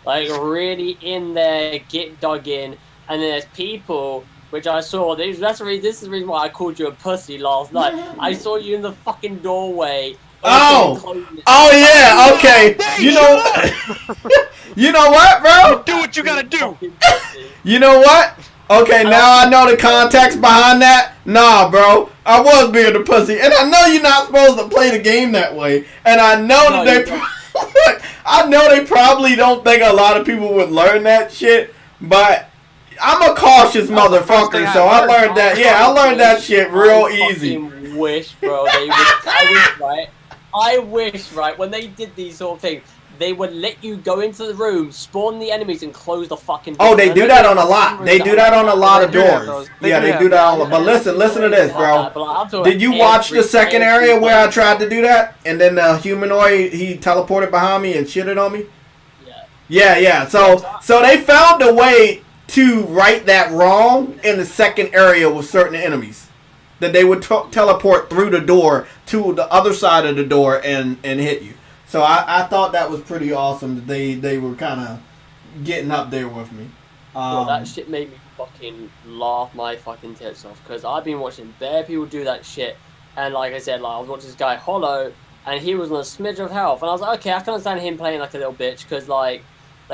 Like, really in there, get dug in, and then there's people, which I saw, this is the reason why I called you a pussy last night. I saw you in the fucking doorway. Oh yeah, okay. You know what, bro? Do what you gotta do. You know what? Okay, now I know the context behind that. Nah, bro, I was being a pussy, and I know you're not supposed to play the game that way. And I know I know they probably don't think a lot of people would learn that shit, but I'm a cautious motherfucker, so I learned that. Yeah, I learned that shit real easy. I wish, bro. I wish, right, when they did these sort of things, they would let you go into the room, spawn the enemies, and close the fucking door. Oh, they do that on a lot. They do that on a lot of doors. Yeah, they do that on a lot. But listen to this, bro. Did you watch the second area where I tried to do that? And then the humanoid, he teleported behind me and shitted on me? Yeah. So they found a way to right that wrong in the second area with certain enemies. That they would teleport through the door to the other side of the door and hit you. So I thought that was pretty awesome that they were kind of getting up there with me. Well, that shit made me fucking laugh my fucking tits off, because I've been watching bare people do that shit, and like I said, like I was watching this guy Hollow, and he was on a smidge of health, and I was like, okay, I can understand him playing like a little bitch, because like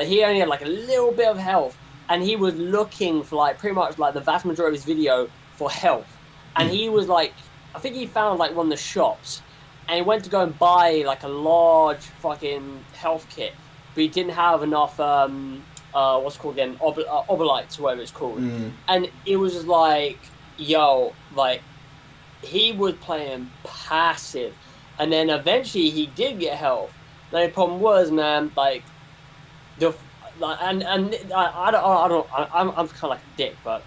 he only had like a little bit of health, and he was looking for like pretty much like the vast majority of his video for health, and he was like, I think he found like one of the shops, and he went to go and buy like a large fucking health kit, but he didn't have enough what's it called again, obolites or whatever it's called, and it was just like, yo, like he was playing passive, and then eventually he did get health. The problem was, man, like the I'm kind of like a dick, but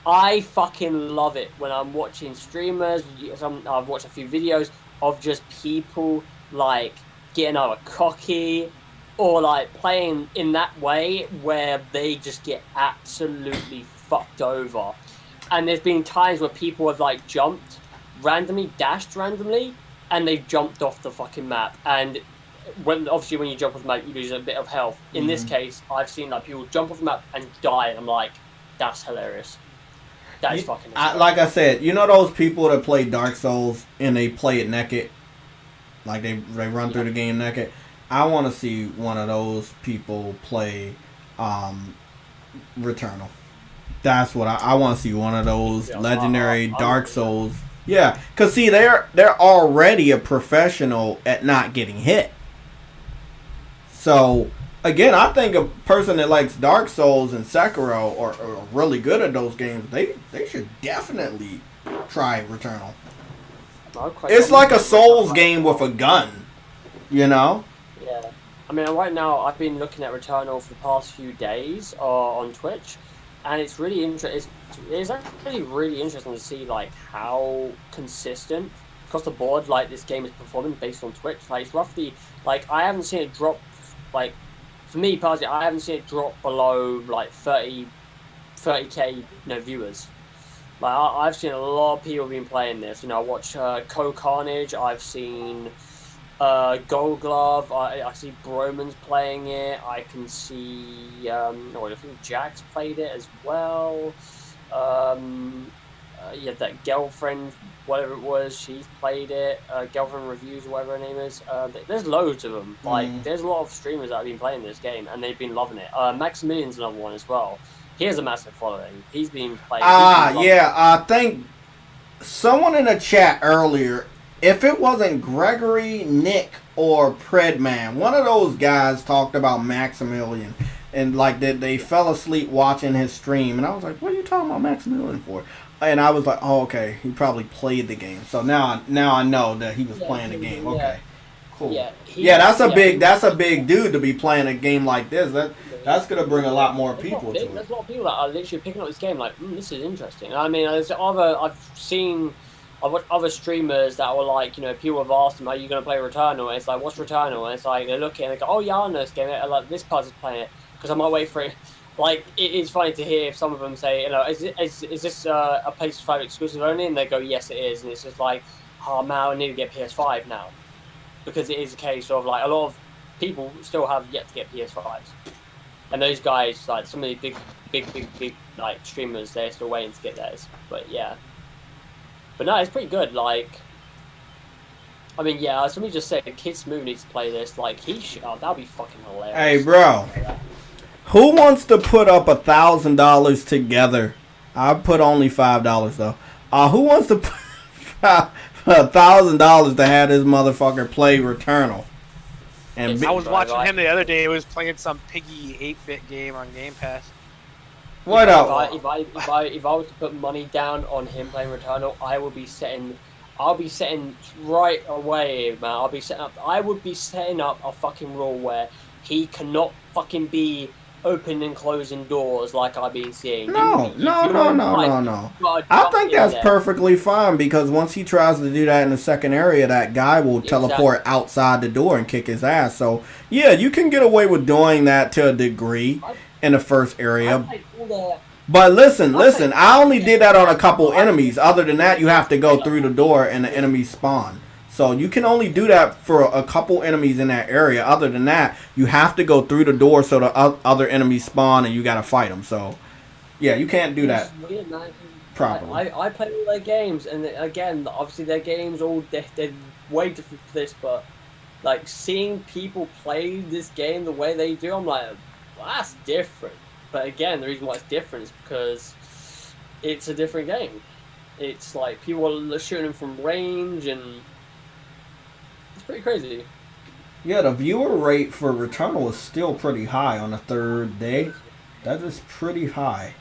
I fucking love it when I'm watching streamers. I've watched a few videos of just people like getting either cocky or like playing in that way where they just get absolutely fucked over. And there's been times where people have like jumped randomly, dashed randomly, and they've jumped off the fucking map. And obviously when you jump off the map, you lose a bit of health. In this case, I've seen like people jump off the map and die, and I'm like, that's hilarious. That is fucking hilarious. Like I said, you know those people that play Dark Souls and they play it naked? Like they run through the game naked? I want to see one of those people play Returnal. That's what I want to see, one of those legendary Dark Souls. Yeah, because see, they're already a professional at not getting hit. So, again, I think a person that likes Dark Souls and Sekiro are really good at those games. They should definitely try Returnal. It's like a Souls game with a gun, you know? Yeah. I mean, right now, I've been looking at Returnal for the past few days on Twitch, and it's really interesting. It's actually really interesting to see like how consistent across the board like this game is performing based on Twitch. Like it's roughly like I haven't seen it drop. Like for me personally, I haven't seen it drop below like 30k viewers. Like I've seen a lot of people been playing this. I watched Carnage. I've seen Gold Glove. I see Broman's playing it. I can see I think Jack's played it as well. That girlfriend, whatever it was, she's played it. Girlfriend Reviews, or whatever her name is. There's loads of them. Like there's a lot of streamers that have been playing this game and they've been loving it. Maximilian's another one as well. He has a massive following. He's been playing. I think someone in the chat earlier, if it wasn't Gregory, Nick, or Predman, one of those guys talked about Maximilian. And like they fell asleep watching his stream. And I was like, what are you talking about Maximilian for? And I was like, oh, okay. He probably played the game. So now I know that he was playing the game. Okay. Cool. That's a big dude to be playing a game like this. That's going to bring a lot more people to it. There's a lot of people that are literally picking up this game like, this is interesting. I mean, I've seen other streamers that were like, people have asked them, are you going to play Returnal? And it's like, what's Returnal? And it's like, they look at it and they go, oh yeah, I know this game. And like, this person's playing it because I might wait for it. Like, it's funny to hear if some of them say, is this a PS5 exclusive only? And they go, yes, it is. And it's just like, oh man, I need to get PS5 now. Because it is a case of like, a lot of people still have yet to get PS5s. And those guys, like some of the big like streamers, they're still waiting to get theirs. But yeah. But no, it's pretty good. Like, I mean, yeah, somebody just said Kid Smooth needs to play this. Like, that'd be fucking hilarious. Hey, bro. Who wants to put up $1,000 together? I put only $5 though. Who wants to put $1,000 to have this motherfucker play Returnal? And I was watching him the other day. He was playing some piggy 8-bit game on Game Pass. What up? If I was to put money down on him playing Returnal, I'll be setting right away, man. I would be setting up a fucking rule where he cannot fucking be opening and closing doors like I've been seeing. No. I think that's perfectly fine, because once he tries to do that in the second area, that guy will teleport outside the door and kick his ass. So, yeah, you can get away with doing that to a degree in the first area. But listen, I only did that on a couple enemies. Other than that, you have to go through the door and the enemies spawn. So you can only do that for a couple enemies in that area. Other than that, you have to go through the door so the other enemies spawn and you gotta fight them. So, yeah, you can't do that properly. I play all their games, and again, obviously their games they're way different to this, but like seeing people play this game the way they do, I'm like, well, that's different. But again, the reason why it's different is because it's a different game. It's like people are shooting from range, and it's pretty crazy. Yeah, the viewer rate for Returnal is still pretty high on the third day. That is pretty high.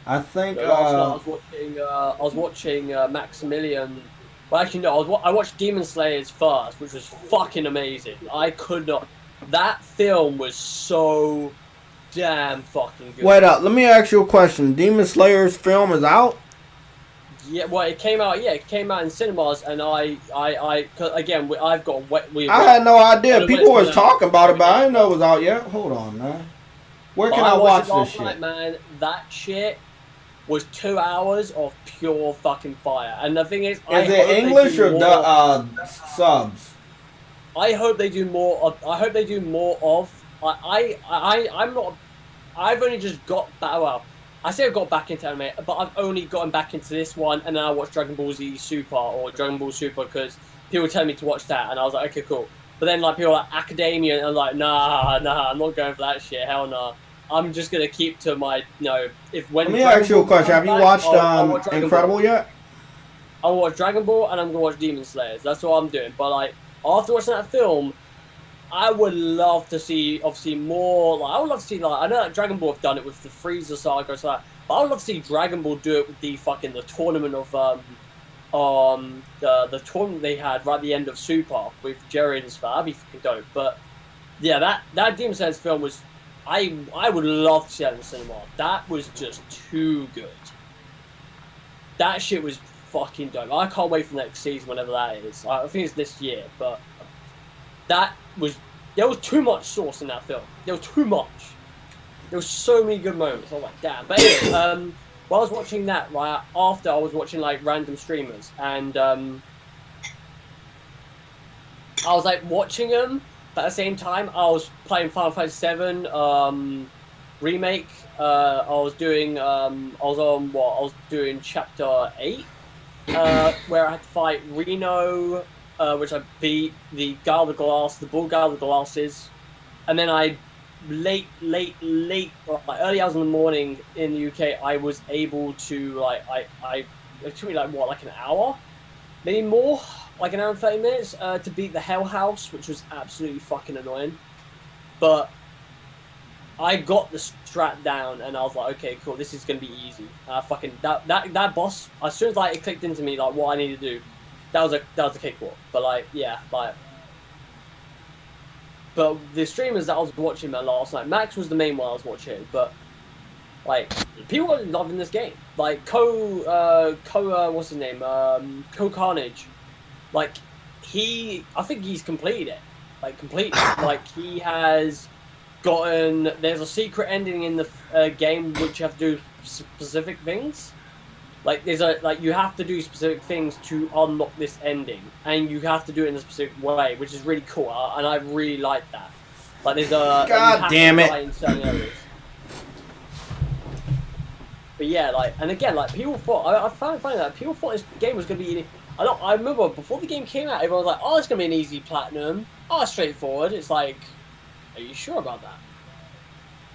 I think. I was watching Maximilian. Well, actually, no. I watched Demon Slayers first, which was fucking amazing. I could not. That film was so damn fucking good. Wait up, let me ask you a question. Demon Slayer's film is out? Yeah, well, it came out. Yeah, it came out in cinemas, and again, I've got. I had no idea. People was talking about it, but I didn't know it was out yet. Hold on, man. Where can I watch this shit? Night, man, that shit was 2 hours of pure fucking fire. And the thing is it English or subs? I hope they do more of. I'm not. I've only just got back. Well, I say I got back into anime, but I've only gotten back into this one, and then I watched Dragon Ball Z Super or Dragon Ball Super because people tell me to watch that, and I was like, okay, cool. But then like people like Academia, and I'm like, nah, I'm not going for that shit. Hell no. I'm just gonna keep to my If when. Let me ask you a question. Have you watched Incredible yet? I'll watch Dragon Ball, and I'm gonna watch Demon Slayers. That's what I'm doing. But like after watching that film, I would love to see obviously more. Like I would love to see I know that Dragon Ball have done it with the Frieza saga, so but I would love to see Dragon Ball do it with the tournament of the tournament they had right at the end of Super with Jerry and stuff. That'd be fucking dope. But yeah, that Demon Slayers film was. I would love to see that in the cinema. That was just too good. That shit was fucking dope. I can't wait for the next season, whenever that is. I think it's this year, but there was too much sauce in that film. There was too much. There was so many good moments. I was like, damn. But anyway, while I was watching that, right after I was watching like random streamers, and I was like watching them. But at the same time, I was playing Final Fantasy VII remake. I was doing chapter 8, where I had to fight Reno, which I beat, the guy with the glass, the bull guy with the glasses, and then I late, early hours in the morning in the UK, I was able to it took me like an hour, maybe more. Like an hour and 30 minutes to beat the Hell House, which was absolutely fucking annoying. But I got the strat down, and I was like, okay, cool, this is gonna be easy. That boss, as soon as it clicked into me what I needed to do, that was a cakewalk. But but the streamers that I was watching last night, Max was the main one I was watching, but people are loving this game. What's his name? Co Carnage. I think he's completed it. He has gotten. There's a secret ending in the game which you have to do specific things. You have to do specific things to unlock this ending, and you have to do it in a specific way, which is really cool, and I really like that. There's a. God damn it! In certain areas. But yeah, and again, people thought. I found it funny that people thought this game was gonna be. I remember before the game came out, everyone was like, "Oh, it's gonna be an easy platinum. Oh, it's straightforward." It's like, are you sure about that?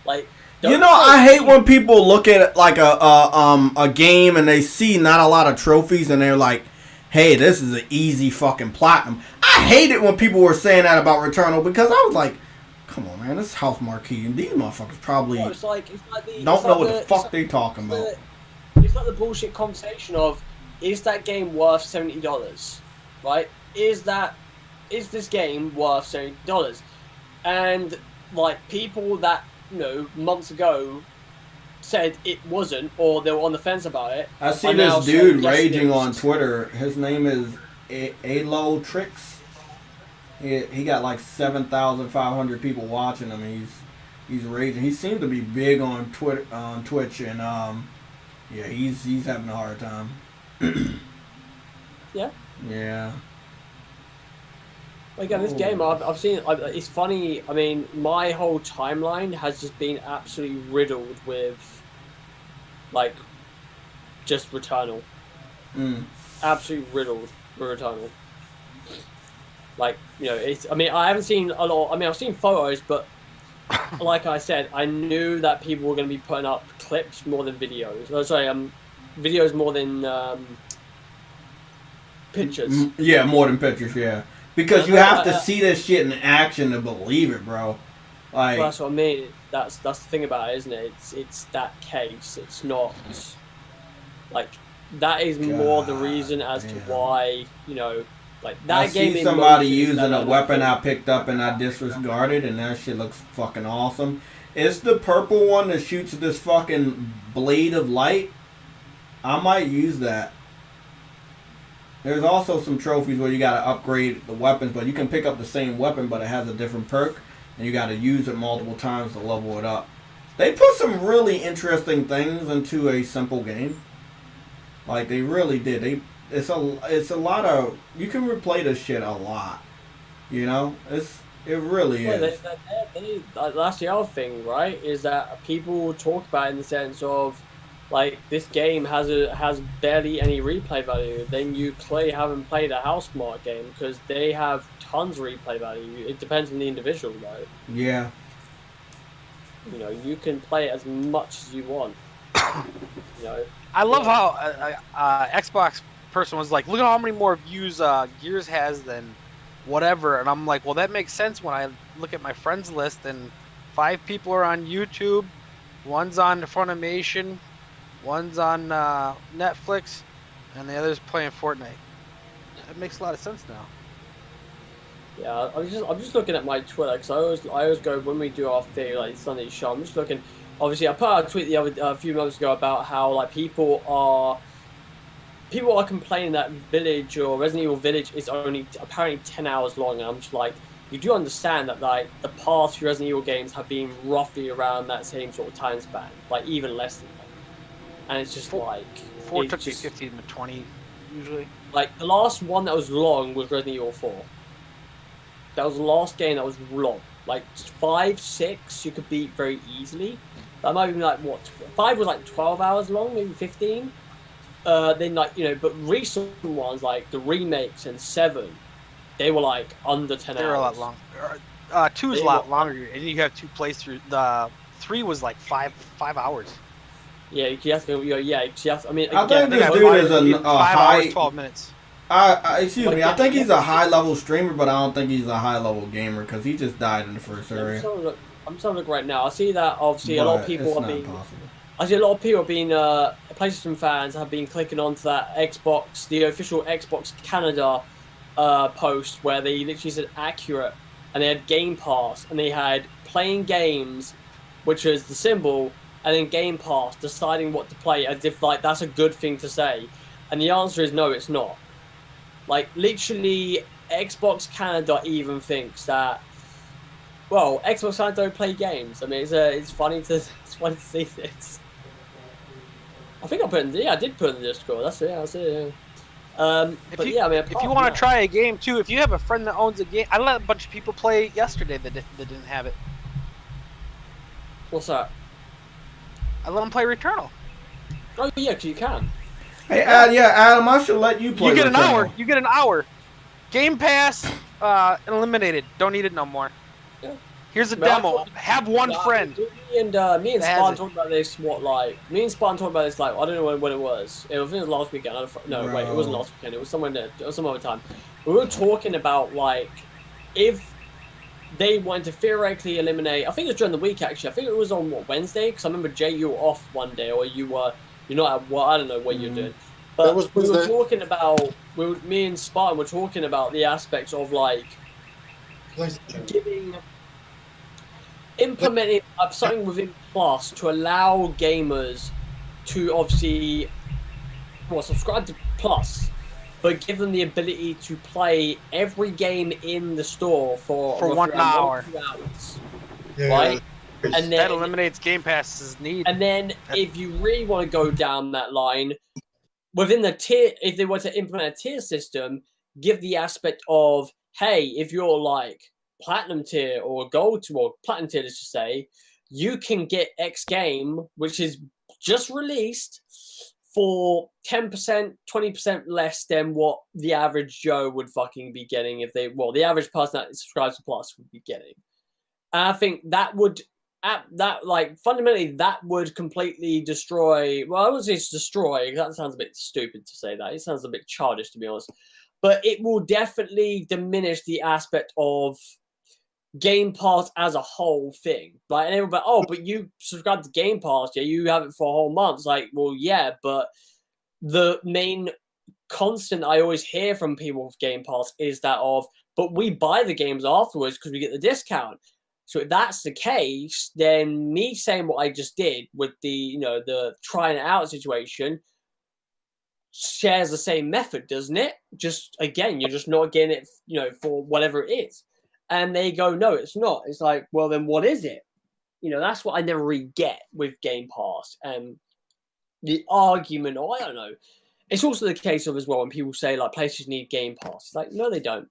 I hate when people look at a game and they see not a lot of trophies and they're like, "Hey, this is an easy fucking platinum." I hate it when people were saying that about Returnal, because I was like, Come on, man. This is House Marquee, and these motherfuckers probably No, it's like don't know what the fuck they talking about. It's like the bullshit conversation of, is that game worth $70? Right? Is this game worth $70? And like people that, you know, months ago said it wasn't, or they were on the fence about it. I see this dude raging on Twitter. His name is Alo Tricks. He got like 7,500 people watching him. He's raging. He seems to be big on Twitter, on Twitch, and yeah, he's having a hard time. Yeah. Yeah. Again, this game I've seen. It's funny. I mean, my whole timeline has just been absolutely riddled with, like, just Returnal. Absolutely riddled with Returnal. Like, you know, it's. I mean, I haven't seen a lot. I mean, I've seen photos, but like I said, I knew that people were going to be putting up clips more than videos. Oh, sorry, videos more than pictures. Yeah, more than pictures. Yeah. Because you have to see this shit in action to believe it, bro. Like, well, that's what I mean. That's the thing about it, isn't it? It's that case. It's not like that is more the reason as to why, you know, like that I game. See somebody using a weapon I picked up and I disregarded, and that shit looks fucking awesome. It's the purple one that shoots this fucking blade of light. I might use that. There's also some trophies where you gotta upgrade the weapons, but you can pick up the same weapon, but it has a different perk, and you gotta use it multiple times to level it up. They put some really interesting things into a simple game. Like, they really did. It's a lot of, you can replay this shit a lot. You know, it really is. That's the other thing, right? Is that people talk about it in the sense of, like, this game has barely any replay value. Then you clearly haven't played a Housemarque game because they have tons of replay value. It depends on the individual, though. Yeah. You know, you can play it as much as you want. You know. I love how Xbox person was like, look at how many more views Gears has than whatever, and I'm like, well, that makes sense when I look at my friends list, and 5 people are on YouTube, one's on Funimation, one's on Netflix, and the other's playing Fortnite. That makes a lot of sense now. Yeah, I'm just looking at my Twitter because I always go when we do our thing like Sunday show. I'm just looking. Obviously, I put out a tweet a few months ago about how like people are complaining that Village or Resident Evil Village is only apparently 10 hours long, and I'm just like, you do understand that like the past few Resident Evil games have been roughly around that same sort of time span, like even less than that. And it's just like 4 took me 15 to 20 usually. Like the last one that was long was Resident Evil 4. That was the last game that was long. Like 5, 6 you could beat very easily. That might be like what 5 was like 12 hours long, maybe 15. Then like, you know, but recent ones like the remakes and 7, they were like under 10 hours. They were a lot longer. 2 is a lot longer, and you have 2 playthroughs. The 3 was like 5 hours. Yeah, you have to. Yeah, you have to, I mean, I think this dude is a 5 high. hours, 12 minutes. Excuse me. I think he's a high level streamer, but I don't think he's a high level gamer because he just died in the first area. I'm starting to look right now. I see that obviously a lot of people are being. I see a lot of people being PlayStation fans have been clicking onto that Xbox, the official Xbox Canada post where they literally said accurate, and they had Game Pass, and they had playing games, which is the symbol, and then Game Pass deciding what to play as if like that's a good thing to say, and the answer is no, it's not. Like literally, Xbox Canada even thinks that. Well, Xbox Canada don't play games. I mean, it's funny to see this. I think I did put it in the Discord. That's it. Yeah. But yeah, I mean, if you want to try a game too, if you have a friend that owns a game, I let a bunch of people play yesterday that didn't have it. What's that? I let them play Returnal. Oh yeah, 'cause you can. Hey, Adam, I should let you play. You get an Returnal. hour. You get an hour. Game Pass eliminated. Don't need it no more. Yeah. Here's a demo. Have one friend. Me and Spawn talked about this. Me and Spawn talked about this. Like, I don't know when it was. I think it was last weekend. Wait, it wasn't last weekend. It was somewhere there. It was some other time. We were talking about like, if they wanted to theoretically eliminate. I think it was during the week actually. I think it was on Wednesday, because I remember Jay, you were off one day, or you're not at. Well, I don't know what you're doing. But we were talking about. Me and Spartan were talking about the aspects of like implementing something within Plus to allow gamers to obviously subscribe to Plus, but give them the ability to play every game in the store for 1 hour. 2 hours, Yeah. right? And then that eliminates Game Pass's need. And then if you really want to go down that line, within the tier, if they were to implement a tier system, give the aspect of, hey, if you're like platinum tier or gold to or platinum tier, let's just say, you can get X game, which is just released, for 10%, 20% less than what the average Joe would fucking be getting if the average person that subscribes to Plus would be getting. And I think that would, fundamentally, that would completely destroy, well, I wouldn't say it's destroy, that sounds a bit stupid to say that. It sounds a bit childish, to be honest. But it will definitely diminish the aspect of Game Pass as a whole thing. Like, and everybody, but you subscribe to Game Pass, yeah, you have it for a whole month. It's like, well, yeah, but the main constant I always hear from people with Game Pass is that but we buy the games afterwards because we get the discount. So if that's the case, then me saying what I just did with the trying it out situation shares the same method, doesn't it? Just again, you're just not getting it, for whatever it is. And they go, no, it's not. It's like, well, then what is it? That's what I never really get with Game Pass. And the argument, I don't know. It's also the case of as well when people say like PlayStation need Game Pass. It's like, no, they don't.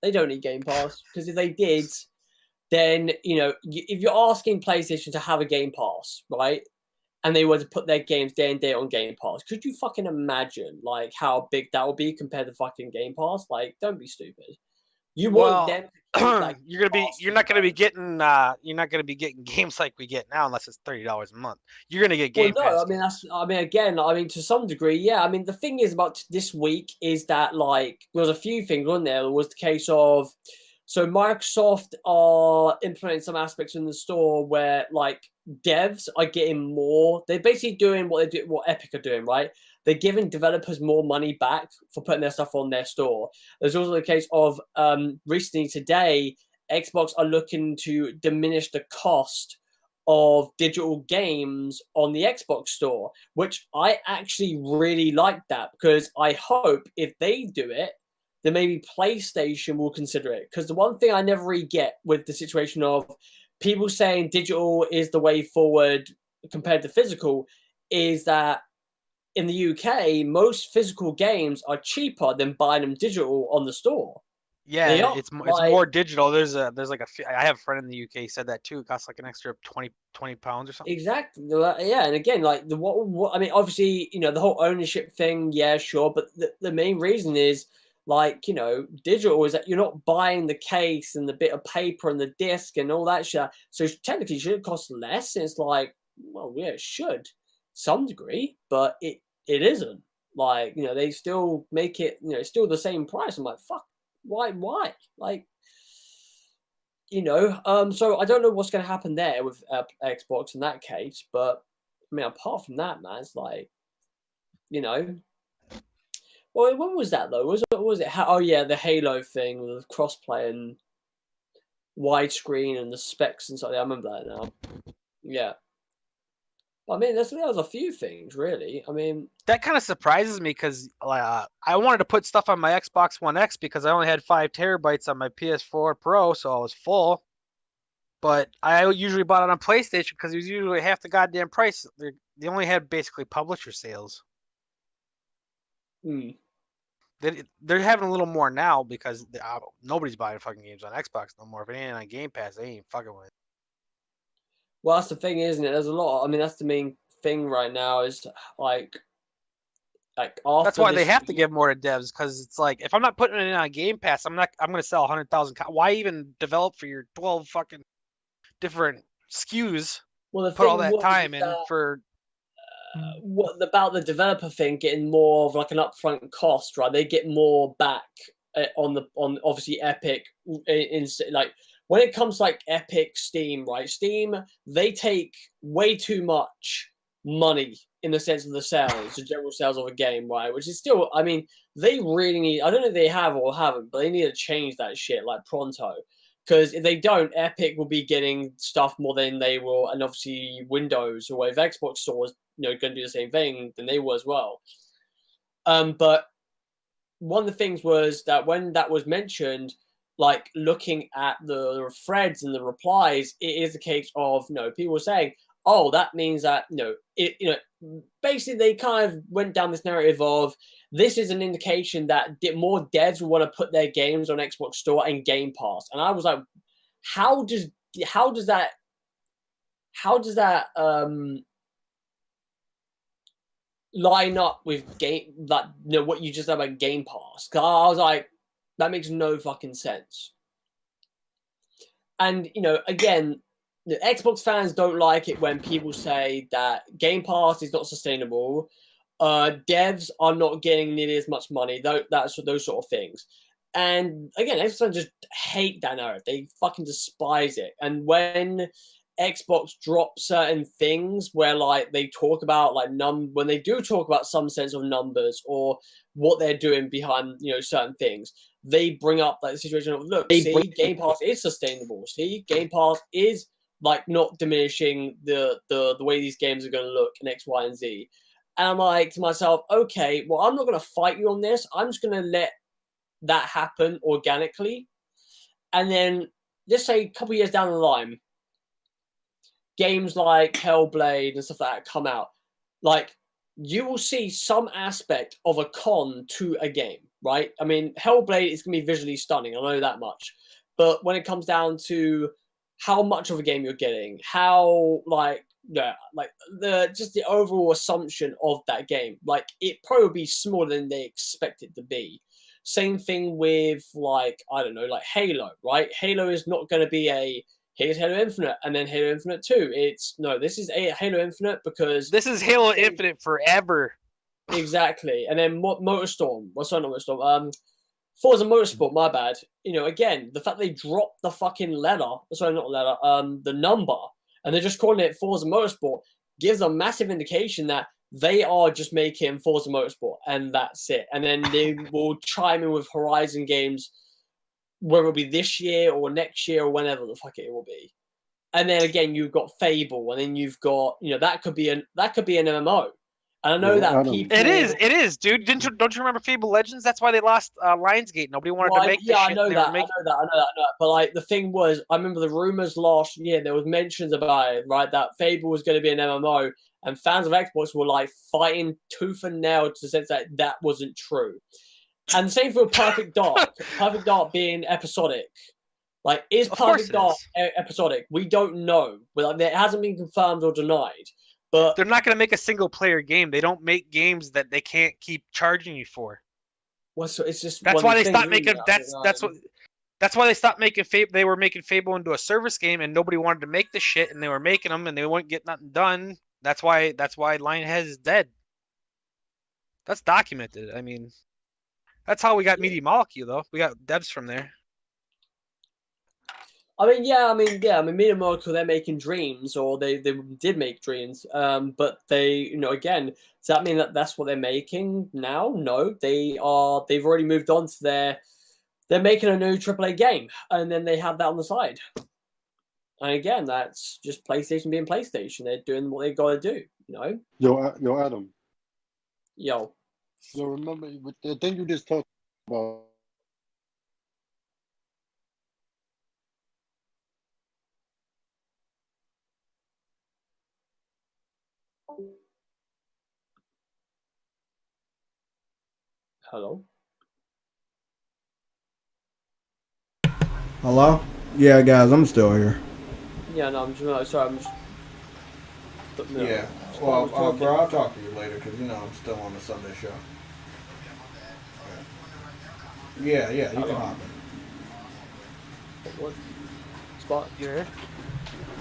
They don't need Game Pass, because if they did, then if you're asking PlayStation to have a Game Pass, right, and they were to put their games day and day on Game Pass, could you fucking imagine like how big that would be compared to fucking Game Pass? Like, don't be stupid. You want them to you're not gonna be getting games like we get now unless it's $30 a month. You're gonna get Game Pass. To some degree, yeah. I mean, the thing is about this week is that like there was a few things, wasn't there? There was the case of, so Microsoft are implementing some aspects in the store where like devs are getting more. They're basically doing what Epic are doing, right? They're giving developers more money back for putting their stuff on their store. There's also the case of recently today, Xbox are looking to diminish the cost of digital games on the Xbox store, which I actually really like that, because I hope if they do it, then maybe PlayStation will consider it. Because the one thing I never really get with the situation of people saying digital is the way forward compared to physical is that in the UK, most physical games are cheaper than buying them digital on the store. Yeah, it's more digital. I have a friend in the UK said that too. It costs like an extra 20 pounds or something. Exactly. Yeah, and again, like what I mean, obviously, the whole ownership thing, yeah, sure, but the main reason is like, digital is that you're not buying the case and the bit of paper and the disc and all that shit. So technically, should it cost less? And it's like, well, yeah, it should, some degree, but it isn't. Like, they still make it, still the same price. I'm like, fuck, why? Like, so I don't know what's going to happen there with Xbox in that case, but I mean, apart from that, man, it's like, well, when was that though? Was it? Oh yeah, the Halo thing with crossplay and widescreen and the specs and stuff. I remember that now. Yeah. I mean, there was a few things, really. I mean, that kind of surprises me because I wanted to put stuff on my Xbox One X because I only had 5 terabytes on my PS4 Pro, so I was full. But I usually bought it on PlayStation because it was usually half the goddamn price. They only had basically publisher sales. They're having a little more now because nobody's buying fucking games on Xbox no more. If it ain't on Game Pass, they ain't fucking with it. Well, that's the thing, isn't it? There's a lot. I mean, that's the main thing right now is like after that's why they have to give more to devs, because it's like if I'm not putting it on Game Pass, I'm going to sell 100,000. Why even develop for your 12 fucking different SKUs? Well, put all that time in for. What about the developer thing getting more of like an upfront cost, right? They get more back on obviously Epic in like when it comes to like Epic, Steam, right? Steam, they take way too much money in the sense of the sales, the general sales of a game, right? Which is still, I mean, they really need, I don't know if they have or haven't, but they need to change that shit like pronto. Because if they don't, Epic will be getting stuff more than they will, and obviously Windows or if Xbox stores, going to do the same thing, then they will as well. But one of the things was that when that was mentioned, like looking at the threads and the replies, it is a case of people saying, "Oh, that means that basically they kind of went down this narrative of this is an indication that more devs will want to put their games on Xbox Store and Game Pass." And I was like, how does that line up with what you just said about Game Pass? Because I was like, that makes no fucking sense. And again, the Xbox fans don't like it when people say that Game Pass is not sustainable. Devs are not getting nearly as much money. Those sort of things. And again, Xbox fans just hate that narrative. They fucking despise it. And when Xbox drop certain things where like they talk about like when they do talk about some sense of numbers or what they're doing behind certain things, they bring up like the situation of look, Game Pass is sustainable. See, Game Pass is like not diminishing the way these games are going to look in X, Y, and Z. And I'm like to myself, okay, well, I'm not going to fight you on this. I'm just going to let that happen organically. And then just say a couple years down the line, games like Hellblade and stuff like that come out, like you will see some aspect of a con to a game, right? I mean, Hellblade is going to be visually stunning. I know that much. But when it comes down to how much of a game you're getting, how the overall assumption of that game, like it probably be smaller than they expect it to be. Same thing with like, I don't know, like Halo, right? Halo is not going to be here's Halo Infinite and then Halo Infinite 2. This is a Halo Infinite because this is Halo Infinite forever. Exactly. And then Motorstorm. Well, sorry, not Motorstorm. Forza Motorsport, my bad. Again, the fact they dropped the fucking the number, and they're just calling it Forza Motorsport gives a massive indication that they are just making Forza Motorsport, and that's it. And then they will chime in with Horizon games, whether it be this year or next year or whenever the fuck it will be. And then again, you've got Fable, and then you've got that could be an MMO. And I know that people. It is, dude. Don't you remember Fable Legends? That's why they lost Lionsgate. Nobody wanted to make this shit. I know that. But like the thing was, I remember the rumors last year. There was mentions about it, right? That Fable was going to be an MMO, and fans of Xbox were like fighting tooth and nail to the sense that wasn't true. And the same for Perfect Dark. Perfect Dark being episodic. Like, is Perfect Dark episodic? We don't know. It hasn't been confirmed or denied. But they're not going to make a single player game. They don't make games that they can't keep charging you for. Well, so it's just that's why they stopped making. That's why they stopped making Fable. They were making Fable into a service game, and nobody wanted to make the shit, and they were making them, and they wouldn't get nothing done. That's why Lionhead is dead. That's documented. I mean, that's how we got Media Molecule, though. We got devs from there. Media Molecule, they're making Dreams, or they did make Dreams. But they, again, does that mean that that's what they're making now? No, they've already moved on to they're making a new AAA game, and then they have that on the side. And again, that's just PlayStation being PlayStation. They're doing what they got to do, Yo, Adam. Yo, remember the thing you just talked about. Hello? Yeah, guys, I'm still here. Yeah, no, I'm just sorry. Yeah. Well, bro, I'll talk to you later because I'm still on the Sunday show. Yeah, you can hop in. What spot? You here?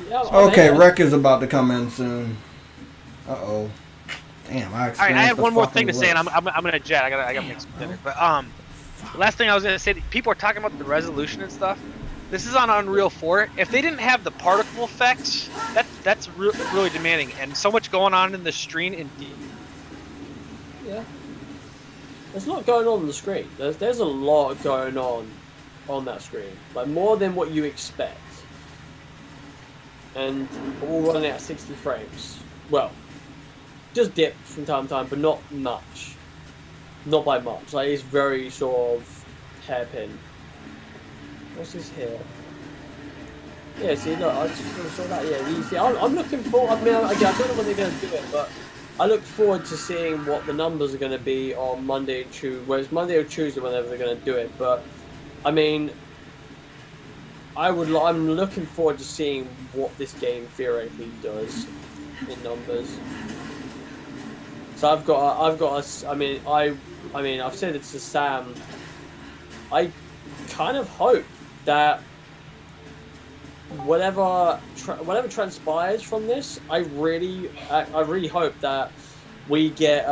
Yeah, okay, Rec is about to come in soon. Uh-oh. Damn, all right, I have one more thing to say, and I'm gonna jet. I gotta make some dinner. But the last thing I was gonna say, people are talking about the resolution and stuff. This is on Unreal 4. If they didn't have the particle effects, that's really demanding, and so much going on in the screen. Yeah. There's a lot going on the screen. There's a lot going on that screen, like more than what you expect. And all running at 60 frames. Well, just dip from time to time, but not much. Not by much. Like, it's very sort of hairpin. What's this here? Yeah, see, look, I just saw that. Yeah, you see, I'm looking forward. I mean, again, I don't know when they're going to do it, but I look forward to seeing what the numbers are going to be on Monday and Tuesday. Whereas Monday or Tuesday, whenever they're going to do it. But I mean, I'm looking forward to seeing what this game theoretically does in numbers. So I mean, I've said it to Sam. I kind of hope that whatever transpires from this, I really hope that we get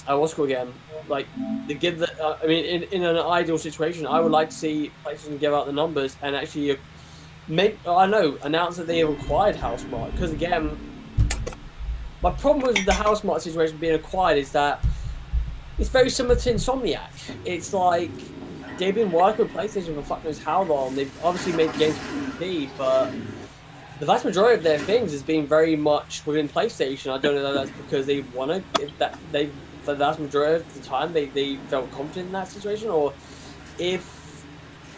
what's it called again? Like, they give the. I mean, in an ideal situation, I would like to see PlayStation give out the numbers and actually announce that they have acquired Housemarque. Because again, my problem with the Housemarque situation being acquired is that it's very similar to Insomniac. It's like they've been working with PlayStation for fuck knows how long. They've obviously made games for PC, but the vast majority of their things has been very much within PlayStation. I don't know if that's because they wanted that they. The vast majority of the time they felt confident in that situation, or if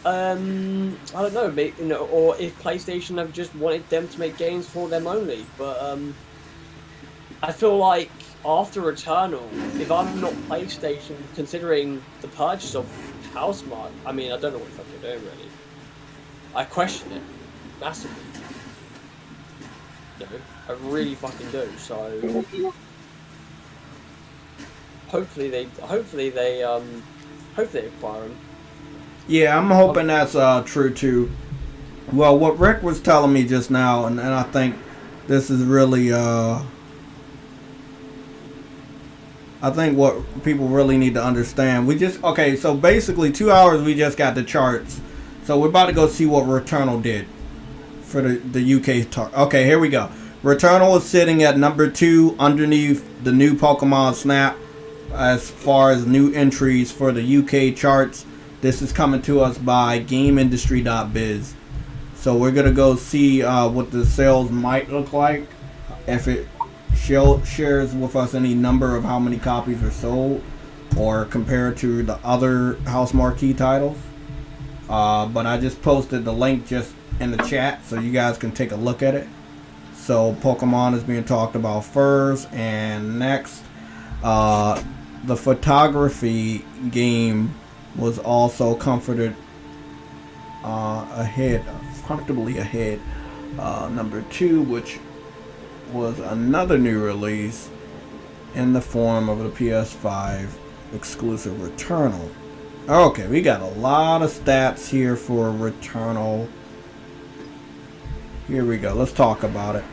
I don't know, or if PlayStation have just wanted them to make games for them only. But I feel like after Returnal, if I'm not PlayStation, considering the purchase of Housemarque, I mean, I don't know what the fuck you're doing really. I question it massively. No, I really fucking do. So. Hopefully they acquire him. Yeah, I'm hoping that's true too. Well, what Rick was telling me just now, and I think this is really I think what people really need to understand. So basically 2 hours we just got the charts. So we're about to go see what Returnal did for the UK chart. Okay, here we go. Returnal is sitting at number 2 underneath the new Pokemon Snap. As far as new entries for the UK charts, this is coming to us by GameIndustry.biz. So we're gonna go see what the sales might look like, if it shares with us any number of how many copies are sold, or compared to the other Housemarque titles. But I just posted the link just in the chat, so you guys can take a look at it. So Pokemon is being talked about first, and next. The photography game was also comforted comfortably ahead. Number 2, which was another new release in the form of the PS5 exclusive Returnal. Okay, we got a lot of stats here for Returnal. Here we go. Let's talk about it.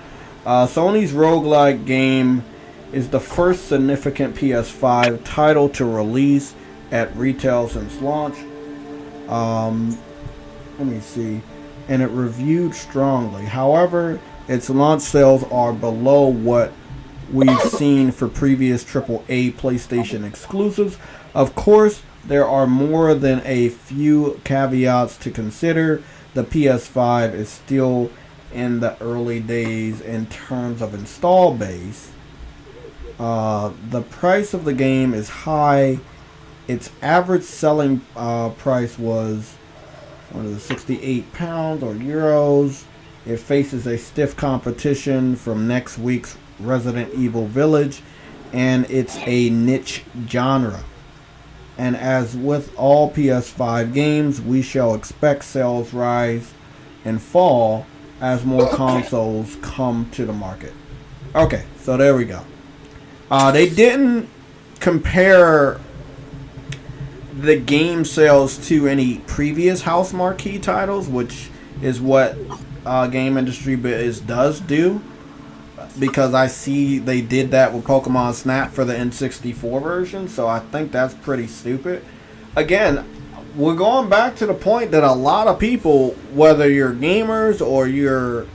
Sony's roguelike game is the first significant PS5 title to release at retail since launch. Let me see. And it reviewed strongly. However, its launch sales are below what we've seen for previous AAA PlayStation exclusives. Of course, there are more than a few caveats to consider. The PS5 is still in the early days in terms of install base. The price of the game is high. Its average selling price was £68 or euros. It faces a stiff competition from next week's Resident Evil Village, and it's a niche genre. And as with all PS5 games, we shall expect sales rise and fall as more consoles come to the market. Okay, so there we go. They didn't compare the game sales to any previous Housemarque titles, which is what Game Industry does do, because I see they did that with Pokemon Snap for the N64 version, so I think that's pretty stupid. Again, we're going back to the point that a lot of people, whether you're gamers or you're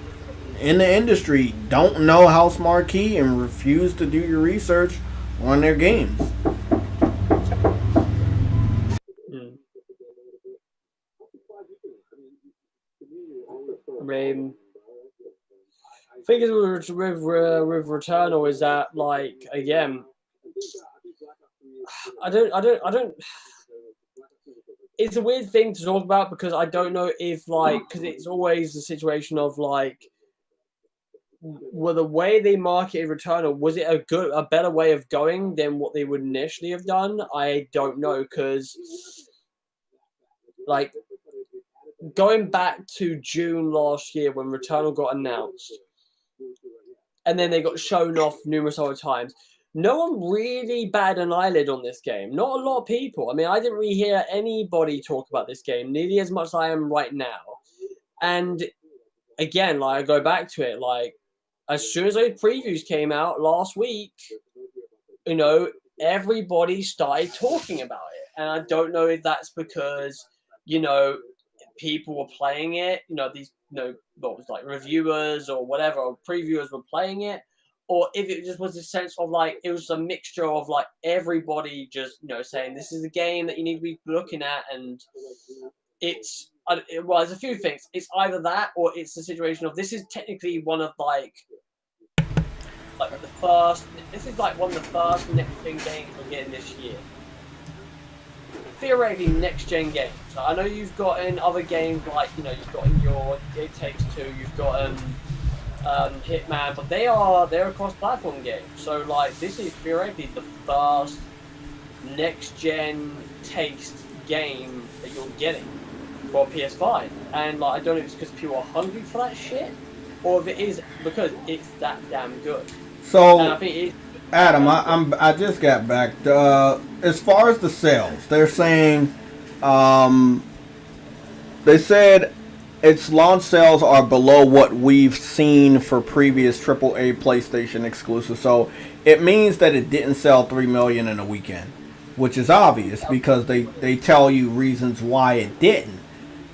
in the industry, don't know House Marquee and refuse to do your research on their games. I mean, the thing is with Returnal is that, like, again, I don't. It's a weird thing to talk about because I don't know if, like, because it's always a situation of, like, well, the way they marketed Returnal, was it a better way of going than what they would initially have done? I don't know, because, like, going back to June last year when Returnal got announced, and then they got shown off numerous other times, no one really batted an eyelid on this game. Not a lot of people. I mean, I didn't really hear anybody talk about this game nearly as much as I am right now. And again, like, I go back to it, like, as soon as those previews came out last week, you know, everybody started talking about it. And I don't know if that's because, you know, people were playing it, you know, these, you know, what was like reviewers or whatever, or previewers were playing it, or if it just was a sense of, like, it was a mixture of, like, everybody just, you know, saying this is a game that you need to be looking at. And it's, well, there's a few things. It's either that, or it's a situation of, this is technically one of, like the first, this is like one of the first next-gen games we're getting this year. Theoretically, next-gen games. So I know you've got in other games, like, you know, you've got in your It Takes Two, you've got Hitman, but they're cross-platform games. So, like, this is theoretically the first next-gen taste game that you're getting for PS5. And, like, I don't know if it's because people are hungry for that shit, or if it is because it's that damn good. So, and I think Adam, I just got back. As far as the sales, they're saying, they said its launch sales are below what we've seen for previous AAA PlayStation exclusives. So it means that it didn't sell 3 million in a weekend, which is obvious because they tell you reasons why it didn't.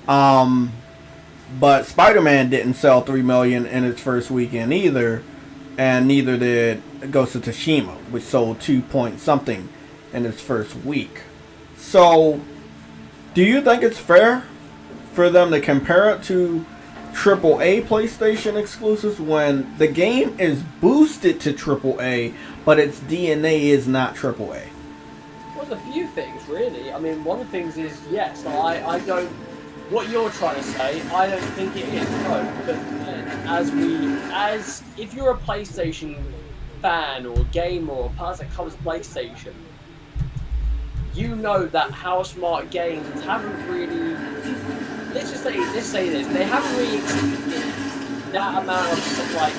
But Spider-Man didn't sell 3 million in its first weekend either, and neither did Ghost of Tsushima, which sold 2 point something in its first week. So, do you think it's fair for them to compare it to AAA PlayStation exclusives when the game is boosted to AAA, but its DNA is not AAA? Well, there's a few things, really. I mean, one of the things is, yes, I don't... What you're trying to say, I don't think it is. No, because if you're a PlayStation fan or gamer or a person that comes to PlayStation, you know that Housemarque games haven't really... Let's say this. They haven't really exceeded that amount of, like,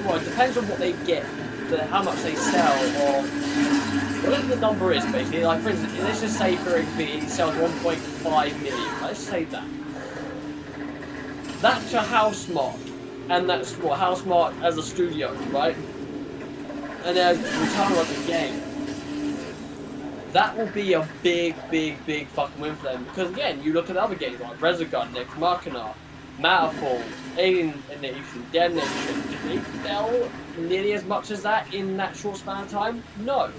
well, it depends on what they get, how much they sell, or whatever the number is, basically. Like, for instance, let's just say for it sells 1.5 million. Let's say that. That's a Housemarque, and that's what Housemarque as a studio, right? And as Returnal as a game. That will be a big fucking win for them. Because again, you look at other games like Resogun, Next Machina, Matterfall, Alien Nation, Dead Nation. Did they sell nearly as much as that in that short span of time? No.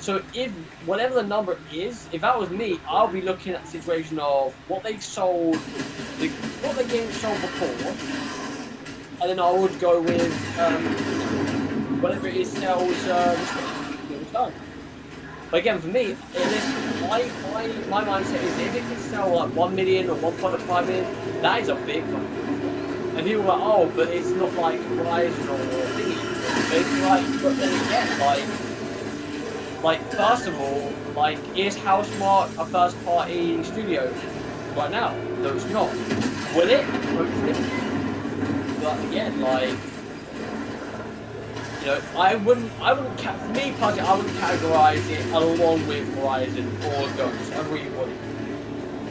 So if whatever the number is, if that was me, I'll be looking at the situation of what they sold, what the game sold before, and then I would go with whatever it sells this time. But again, for me, my mindset is if it can sell like 1 million or 1.5 million, that is a big fucking thing. And people are like, oh, but it's not like Horizon or thingy. But it's like, but then again, like first of all, like, is Housemarque a first party studio right now? No, it's not. Will it? Hopefully. But again, like, you know, for me personally, I wouldn't categorize it along with Horizon or Ghost. I really wouldn't.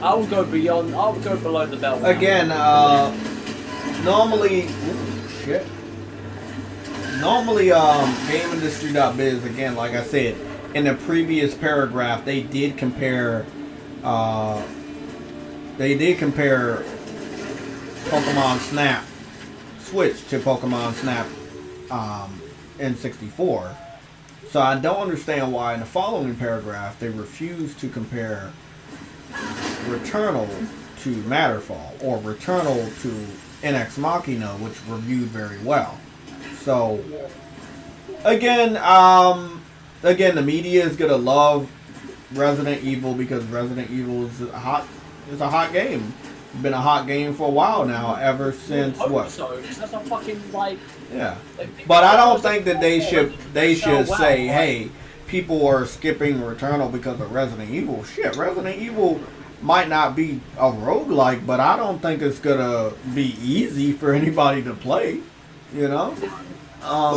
I would go beyond, I would go below the belt. Again, normally, GameIndustry.biz, again, like I said, in the previous paragraph, they did compare they did compare Pokemon Snap Switch to Pokemon Snap N64. So I don't understand why in the following paragraph they refuse to compare Returnal to Matterfall or Returnal to NX Machina, which reviewed very well. So again, the media is gonna love Resident Evil because Resident Evil is a hot game. It's been a hot game for a while now, ever since what? So that's a fucking like. Yeah, but I don't think that they should say, hey, people are skipping Returnal because of Resident Evil. Shit, Resident Evil might not be a roguelike, but I don't think it's gonna be easy for anybody to play. You know.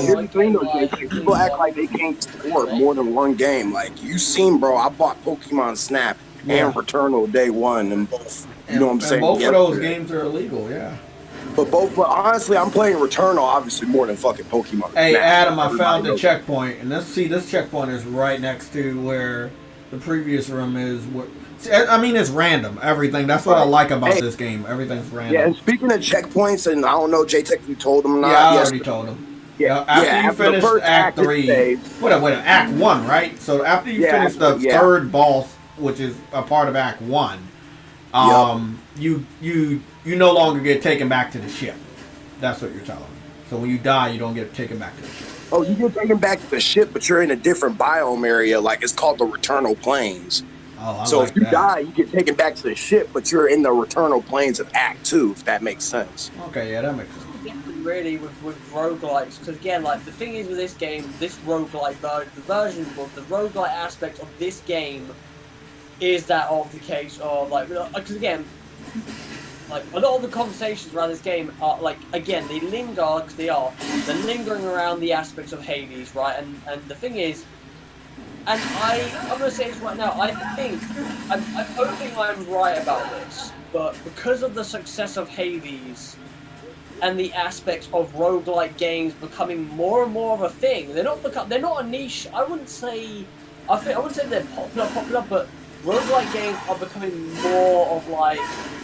Here's the thing though, JT. People act like they can't support more than one game. Like, you seen, bro, I bought Pokemon Snap and Returnal day one, and both. You know what I'm saying? Both of those games are illegal, yeah. But honestly, I'm playing Returnal obviously more than fucking Pokemon. Hey, Snap. Adam, I found the checkpoint, and this checkpoint is right next to where the previous room is. I mean, it's random, everything. That's what I like about this game. Everything's random. Yeah, and speaking of checkpoints, and I don't know, JayTech, if you told them or not. Yeah, I already told them. Yeah, after you finish Act 3, wait, Act 1, right? So after you finish the third boss, which is a part of Act 1, you no longer get taken back to the ship. That's what you're telling me. So when you die, you don't get taken back to the ship. Oh, you get taken back to the ship, but you're in a different biome area. Like, it's called the Returnal Plains. Oh, so if you die, you get taken back to the ship, but you're in the Returnal Plains of Act 2, if that makes sense. Okay, yeah, that makes sense. Really with roguelikes, because again, like, the thing is with this game, this roguelike the roguelike aspect of this game is that of the case of, like, because again, like, a lot of the conversations around this game are, like, again, they linger, because they're lingering around the aspects of Hades, right? And the thing is, and I'm going to say this right now, I'm hoping I'm right about this, but because of the success of Hades and the aspects of roguelike games becoming more and more of a thing, they're not a niche. I wouldn't say they're popular, but roguelike games are becoming more of like,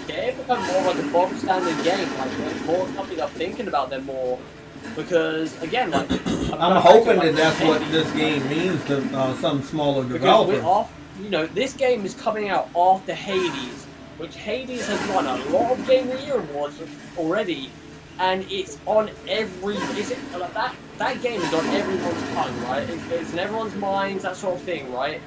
they're becoming more like a bog standard game. Like, more companies are thinking about them more. Because again, like, I'm hoping that that's what this game means to some smaller developers. Because this game is coming out after Hades, which Hades has won a lot of Game of the Year awards already, and it's on that game is on everyone's tongue, right? It's in everyone's minds, that sort of thing, right?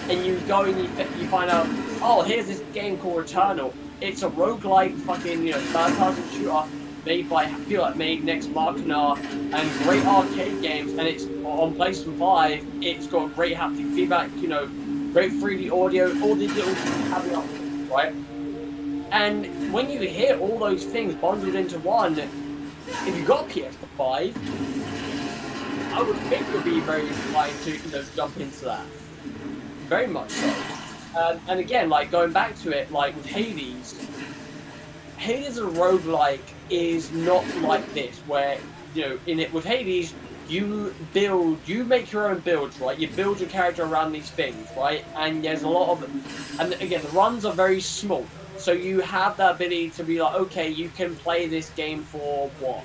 And you go and you find out, oh, here's this game called Returnal. It's a roguelike fucking third-person shooter made by people that made NX Machina and great arcade games, and it's on PlayStation 5. It's got great haptic feedback, great 3D audio, all these little having up, right? And when you hear all those things bundled into one, if you got PS5, I would think you'd be very inclined to jump into that. Very much so. And again, like, going back to it, like with Hades as a roguelike is not like this, where, with Hades, you make your own builds, right? You build your character around these things, right? And there's a lot of, and again, the runs are very small. So you have the ability to be like, okay, you can play this game for what,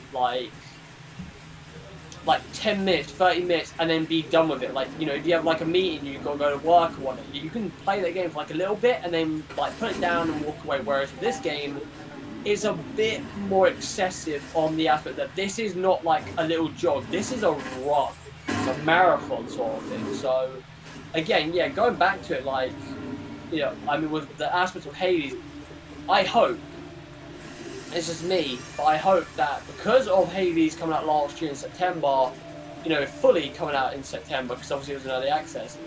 like 10 minutes, 30 minutes, and then be done with it. Like, if you have like a meeting, you've got to go to work or whatever, you can play that game for like a little bit and then like put it down and walk away. Whereas with this game, it's a bit more excessive on the aspect that this is not like a little jog. This is a run. It's a marathon sort of thing. So, again, yeah, going back to it, like, with the aspects of Hades, I hope, it's just me, but I hope that because of Hades coming out last year in September, fully coming out in September, because obviously it was an early access,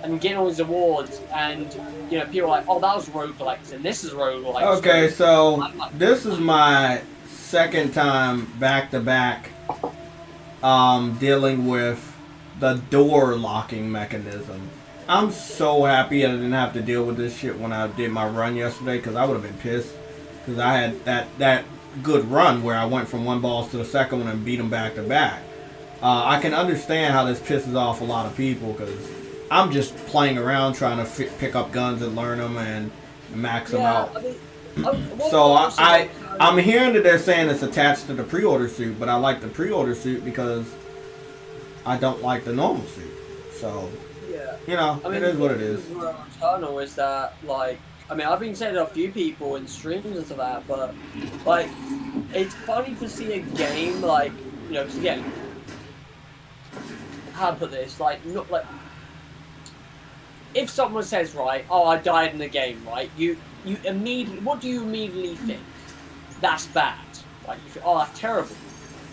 and getting all these awards, and, people are like, oh, that was roguelikes, and this is roguelikes. Okay, so this is my second time back-to-back dealing with the door locking mechanism. I'm so happy I didn't have to deal with this shit when I did my run yesterday, because I would have been pissed. Because I had that good run where I went from one boss to the second one and beat them back to back. I can understand how this pisses off a lot of people, because I'm just playing around trying to pick up guns and learn them and max them out. So I'm hearing that they're saying it's attached to the pre-order suit, but I like the pre-order suit because I don't like the normal suit. So Yeah. you know, I mean, it is what it is. Returnal is that, like, I mean, I've been saying to a few people in streams and stuff like that, but, like, it's funny to see a game, like, you know, because again, how to put this, like, not like, if someone says, right, oh, I died in the game, right, you immediately, what do you immediately think? That's bad. Like, you think, oh, that's terrible.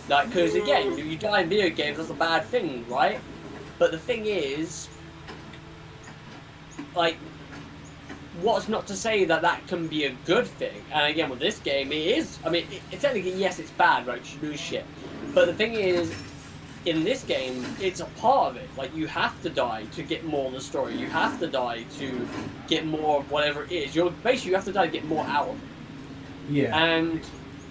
Like, because again, you die in video games, that's a bad thing, right? But the thing is, like, what's not to say that that can be a good thing? And again, with this game, it is. I mean, technically, yes, it's bad, right? You lose shit. But the thing is, in this game, it's a part of it. Like, you have to die to get more of the story. You have to die to get more of whatever it is. Basically, you have to die to get more out of it. Yeah. And,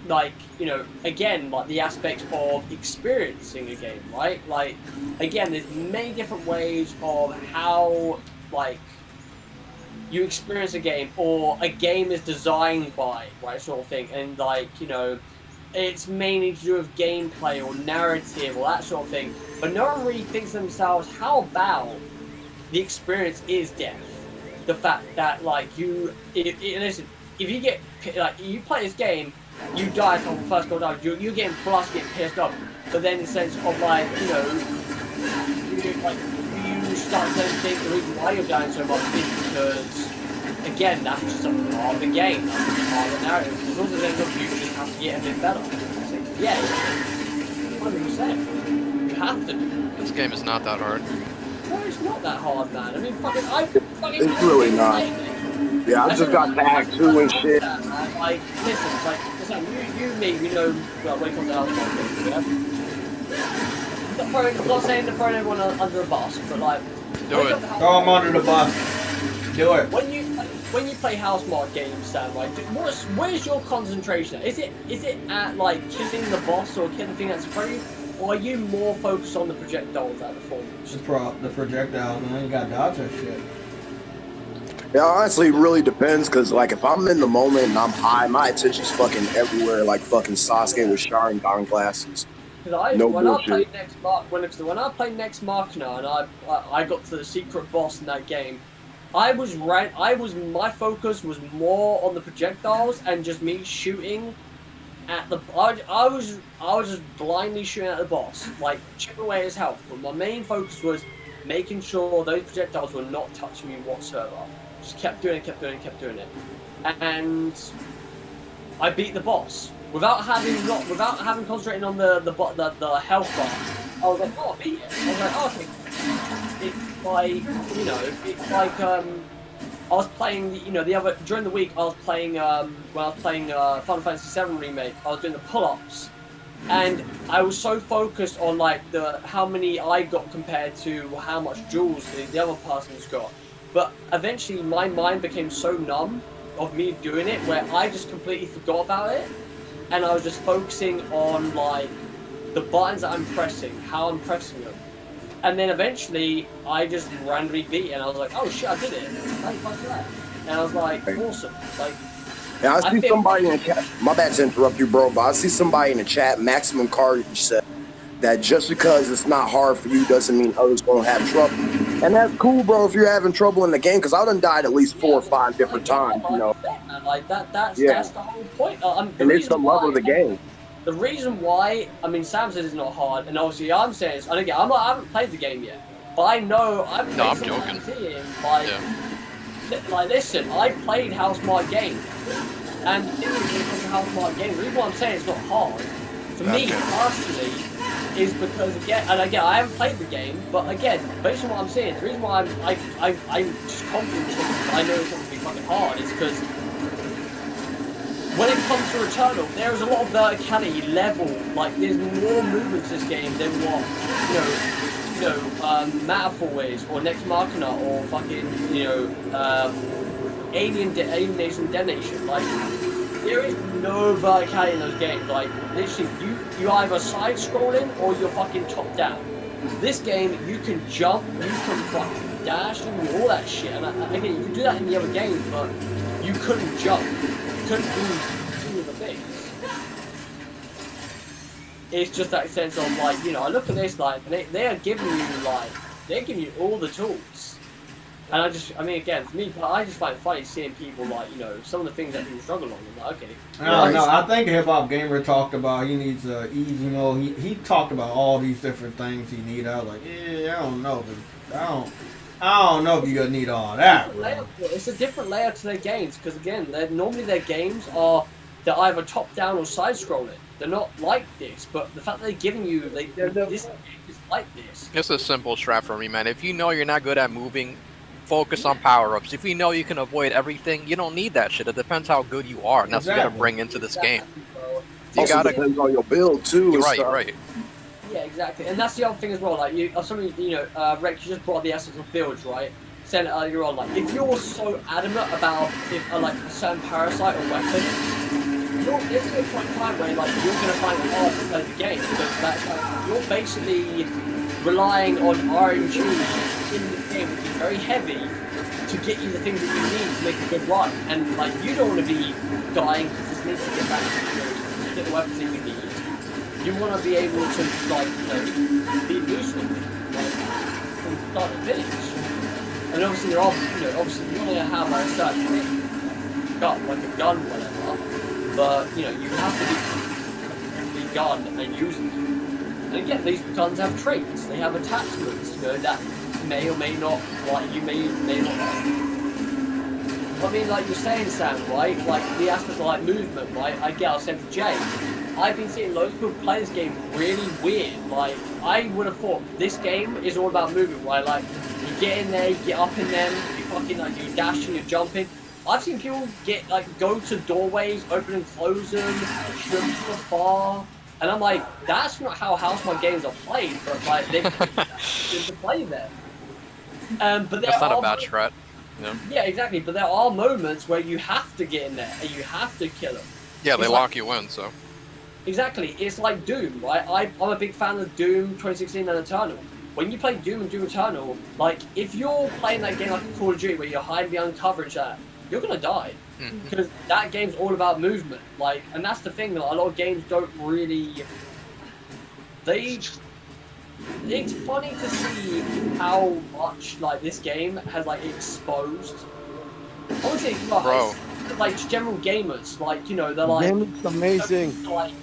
like, you know, again, like, the aspect of experiencing a game, right? Like, again, there's many different ways of how, like, you experience a game, or a game is designed by, right, sort of thing. And, like, you know, it's mainly to do with gameplay or narrative or that sort of thing. But no one really thinks to themselves, how about the experience is death? The fact that, like, listen, if you get, like, you play this game, you die on the first go down, you're getting flustered, getting pissed off. But then in the sense of, like, you know, you start to think the reason why you're dying so much is because, again, that's just a part of the game, that's a part of the narrative. There's also a sense of you just have to get a bit better. Yeah, 100%. You have to. This game is not that hard. No, it's not that hard, man. I mean, it's really not. Yeah, I just got to Act 2 and shit. Like, listen, you know, well, when it comes to alcohol, yeah? I'm not saying to throw everyone under the bus, but, like, do it. Throw them under the bus. Do it. When you play house mod games, Sam, like, where's your concentration? Is it at, like, killing the boss or killing the thing that's in front of you, or are you more focused on the projectiles at the performance? The projectiles, man, you got dodge that shit. Yeah, honestly, it really depends, because, like, if I'm in the moment and I'm high, my attention's fucking everywhere, like fucking Sasuke with Sharingan glasses. Because when I played Next Machina and I got to the secret boss in that game, my focus was more on the projectiles and just me shooting at the. I was just blindly shooting at the boss, like chipping away his health. But my main focus was making sure those projectiles were not touching me whatsoever. Just kept doing it, and I beat the boss without having concentrating on the health bar. I was like, oh, I beat it. I was like, oh, okay. It's like, you know, it's like I was playing, you know, during the week I was playing when I was playing Final Fantasy VII Remake. I was doing the pull-ups, and I was so focused on, like, how many I got compared to how much jewels the other person's got. But eventually my mind became so numb of me doing it where I just completely forgot about it, and I was just focusing on, like, the buttons that I'm pressing, how I'm pressing them. And then eventually I just randomly beat it, and I was like, oh shit, I did it. How the fuck is that? And I was like, awesome. Like, yeah, I see somebody in the chat. My bad to interrupt you, bro, but I see somebody in the chat, Maximum Cartage, said that just because it's not hard for you doesn't mean others won't have trouble. And that's cool, bro, if you're having trouble in the game, because I done died at least 4 or 5 different times, you know. Like, that's the whole point. And it's the love of the game. The reason why, I mean, Sam says it's not hard, and obviously I'm saying, and again, I haven't played the game yet, but I know, I'm joking. Like, listen, I played House Mod games, and the thing is, House Mod games, the reason why I'm saying it's not hard, for me, personally, is because, again, I haven't played the game, but again, based on what I'm saying, the reason why I'm just confident that I know it's not going to be fucking hard is because when it comes to Returnal, there is a lot of verticality level. Like, there's more movement to this game than what, Matterfall is, or Next Machina, or fucking, Alien Nation Detonation. Like, there is no verticality in those games. Like, literally, you either side-scrolling or you're fucking top-down. This game, you can jump, you can fucking dash, and all that shit. And again, you can do that in the other games, but you couldn't jump. couldn't do the things. It's just that sense of like, you know, I look at this like they are giving you like they're giving you all the tools. And I mean, again, for me, I just find it funny seeing people like, you know, some of the things that people struggle on. I'm like, okay. I think Hip Hop Gamer talked about he needs easy mode. He talked about all these different things he need. I was like, yeah, I don't know. I don't know if you're gonna need all that, bro. It's a different layout to their games because again, normally their games they're either top down or side scrolling. They're not like this, but the fact that they're giving you this game is like this. It's a simple strat for me, man. If you know you're not good at moving, focus on power-ups. If you know you can avoid everything, you don't need that shit. It depends how good you are, and that's what you gotta bring into this game. You also depends on your build too. You're right. Yeah, exactly, and that's the other thing as well. Like Rex, you just brought up the essence of builds, right? Said earlier on, like if you're so adamant about like a certain parasite or weapon, there's a point in time where like you're gonna find it hard to play the game because that's like, you're basically relying on RNG in the game, which is very heavy, to get you the things that you need to make a good run. And like you don't want to be dying because this needs to get back to get the weapons that you need. You want to be able to like be loose with it, like from start to finish. And obviously there are obviously you're gonna have like a certain thing, like a gun, whatever. But you know you have to be gun and using it. And again, these guns have traits. They have attachments, you know, that may or may not like you may not like. I mean, like you're saying, Sam, right? Like the aspect of like movement, right? I said to Jay, I've been seeing loads of people play this game really weird. Like I would have thought this game is all about movement, right? Like you get in there, you get up in them, you fucking like you're dashing, you're jumping. I've seen people go to doorways, open and close them, shrimp from afar. And I'm like, that's not how Housemarque games are played, but like they to play them. But that's not a bad strat. Yeah, exactly. But there are moments where you have to get in there and you have to kill them. Yeah, they lock you in, so. Exactly. It's like Doom, right? I'm a big fan of Doom 2016 and Eternal. When you play Doom and Doom Eternal, like if you're playing that game like Call of Duty where you're hiding behind cover and shit, you're gonna die. Because that game's all about movement, like, and that's the thing that a lot of games don't really. It's funny to see how much like this game has like exposed. I would say, like general gamers, like you know, they're like. Game's amazing. Like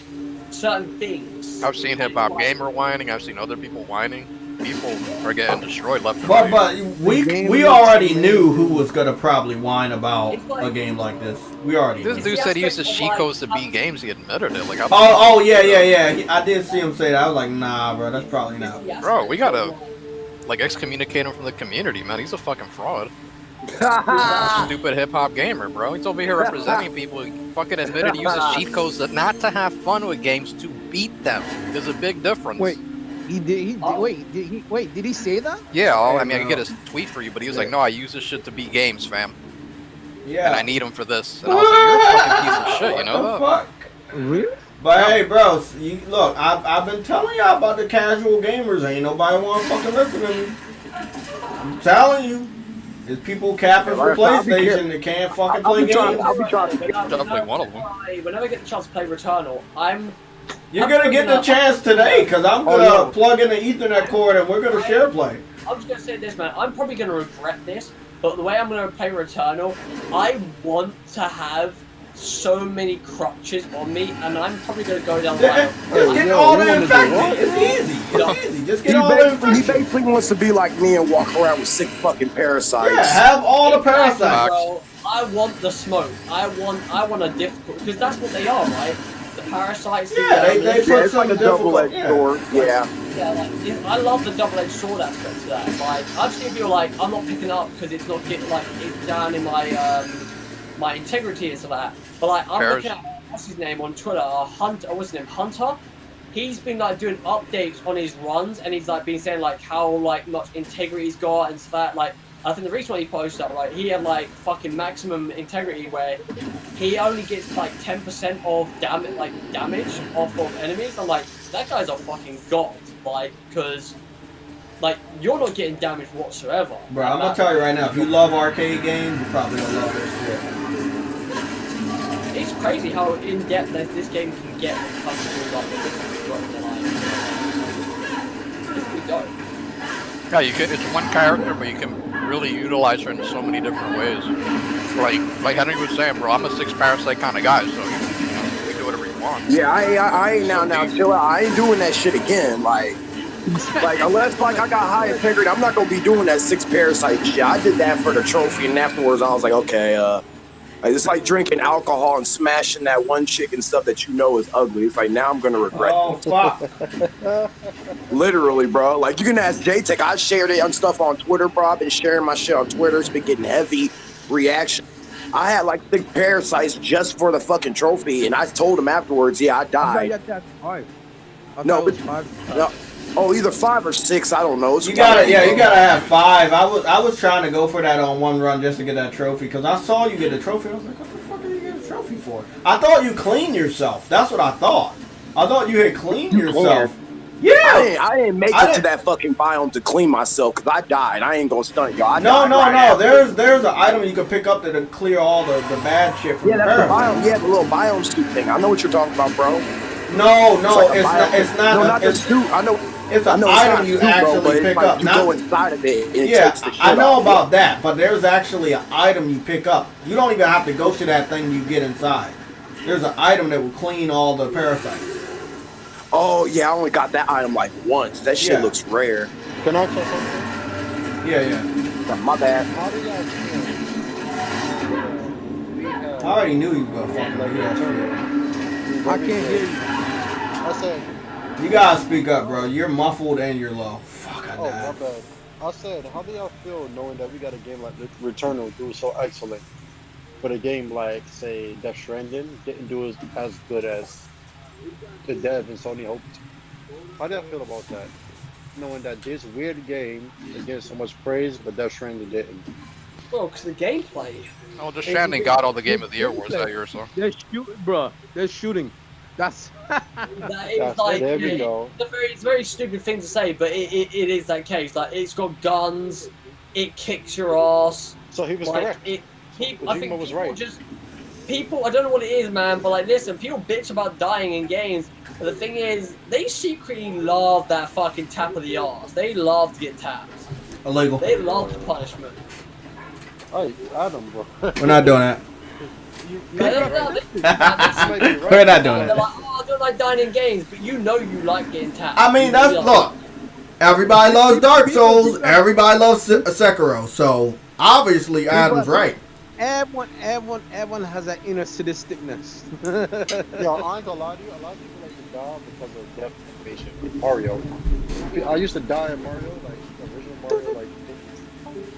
certain things. I've seen Hip Hop Gamer whining. I've seen other people whining. People are getting destroyed left and right. But we already knew who was gonna probably whine about a game like this. We already. This dude said he uses cheat codes to beat games. He admitted it. Like, yeah. I did see him say that. I was like, nah, bro, that's probably not. Bro, we gotta like excommunicate him from the community, man. He's a fucking fraud. Stupid Hip Hop Gamer, bro. He's over here representing people. He fucking admitted he uses cheat codes not to have fun with games, to beat them. There's a big difference. Wait, did he say that? Yeah, I mean, I can get his tweet for you, but he was like, no, I use this shit to beat games, fam. Yeah. And I need him for this. And I was like, you're a fucking piece of shit, you know? Fuck? Really? But hey, bro, look, I've been telling y'all about the casual gamers. Ain't nobody want to fucking listen to me. I'm telling you. There's people capping for PlayStation that can't fucking play games. Definitely one of them. Whenever I get the chance to play Returnal, You're gonna get the chance today, because I'm gonna plug in the Ethernet cord and we're gonna share play. I'm just gonna say this, man. I'm probably gonna regret this, but the way I'm gonna play Returnal, I want to have so many crutches on me, and I'm probably gonna go down the line. Just get all the infected. It's easy. It's easy. Just get all the infected. He basically wants to be like me and walk around with 6 fucking parasites. Yeah, have all the parasites. Bro, I want the smoke. I want a difficult, because that's what they are, right? The parasites. Yeah, they put some like a double-edged sword. Yeah. Yeah, like I love the double-edged sword aspect to that. Like I've seen people like I'm not picking up because it's not getting like it's down in my my integrity and stuff like that. But like I'm looking at what's his name on Twitter, Hunter. What's his name? Hunter. He's been like doing updates on his runs, and he's like been saying like how like much integrity he's got and stuff. Like I think the recent one he posted up, right, he had like fucking maximum integrity where he only gets like 10% of damage off of enemies. I'm like, that guy's a fucking god, like, because like you're not getting damage whatsoever. Bro, I'm gonna tell you right now, if you love arcade games, you probably gonna love this shit. crazy how in depth this game can get when it comes to like the different line. It's dope. Yeah, you can. It's one character, but you can really utilize her in so many different ways. Like Henry was saying, bro, I'm a 6 parasite kind of guy, so you can do whatever you want. Yeah, I ain't now chill out. I ain't doing that shit again. Like unless like I got high integrity, I'm not gonna be doing that 6 parasite shit. I did that for the trophy, and afterwards I was like, okay, it's like drinking alcohol and smashing that one chick and stuff that you know is ugly. It's like now I'm gonna regret. Oh fuck! Literally, bro. Like you can ask JayTech. I shared it on stuff on Twitter, bro. I've been sharing my shit on Twitter. It's been getting heavy reaction. I had like 6 parasites just for the fucking trophy, and I told him afterwards, yeah, I died. No, but no. Oh, either 5 or 6. I don't know. You gotta have 5. I was trying to go for that on one run just to get that trophy because I saw you get a trophy. I was like, what the fuck are you getting a trophy for? I thought you cleaned yourself. That's what I thought. I thought you had cleaned yourself. Yeah. I didn't make it to that fucking biome to clean myself because I died. I ain't gonna stunt y'all. No. There's an item you can pick up to clear all the bad shit from the that's the biome. Yeah, the little biome suit thing. I know what you're talking about, bro. No, it's not. Not the suit. I know. It's an item you actually pick up. You go inside of it and it yeah, takes the shit I know off. about that, but there's actually an item you pick up. You don't even have to go to that thing you get inside. There's an item that will clean all the parasites. Oh, yeah, I only got that item like once. That shit looks rare. Can I say something? Yeah. My bad. How do y'all feel? I already knew you were gonna fucking do that shit. I can't hear you. I said... You gotta speak up, bro. You're muffled and you're low. Fuck, I died. My bad. I said, how do y'all feel knowing that we got a game like Returnal do so excellent, but a game like, say, Death Stranding didn't do as good as the dev and Sony hoped? How do y'all feel about that? Knowing that this weird game is getting so much praise, but Death Stranding didn't. Well, because the gameplay. Oh, Death Stranding got all the Game of the Year awards that year or so. They're shooting, bro. They're shooting. That's like, there we go. It's a very stupid thing to say, but it is that case. Like, it's got guns, it kicks your ass. So he was like, correct. I think was people right. People, I don't know what it is, man, but like, listen, people bitch about dying in games, but the thing is, they secretly love that fucking tap of the arse. They love to get tapped. Illegal. They love the punishment. Hey, Adam, bro. We're not doing that. We're not doing They're that. like, oh, I don't like dying in games, but you know you like getting tapped. I mean, look. Everybody loves Dark Souls. Everybody loves Sekiro. So obviously, Adam's right. Everyone has that inner sadisticness. Yo, I ain't gonna lie to you. A lot of people like to die because of death animation. Mario. I used to die in Mario, like the original Mario, like.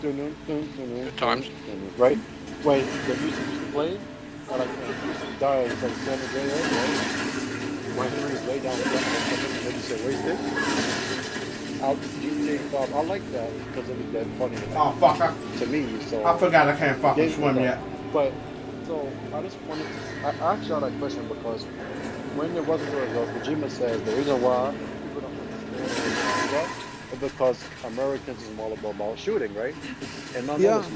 Good times. Right? When the music used to play, I like used to die. It's like San Andreas, right? When Henry's lay down flat, and then you say wasted. I like that because it was that funny. Oh fuck! To me, so I forgot I can't fucking swim yet. But so I just wanted to. I asked y'all that question because when there wasn't a result, Kojima says the reason why people don't understand is because Americans is all about shooting, right? And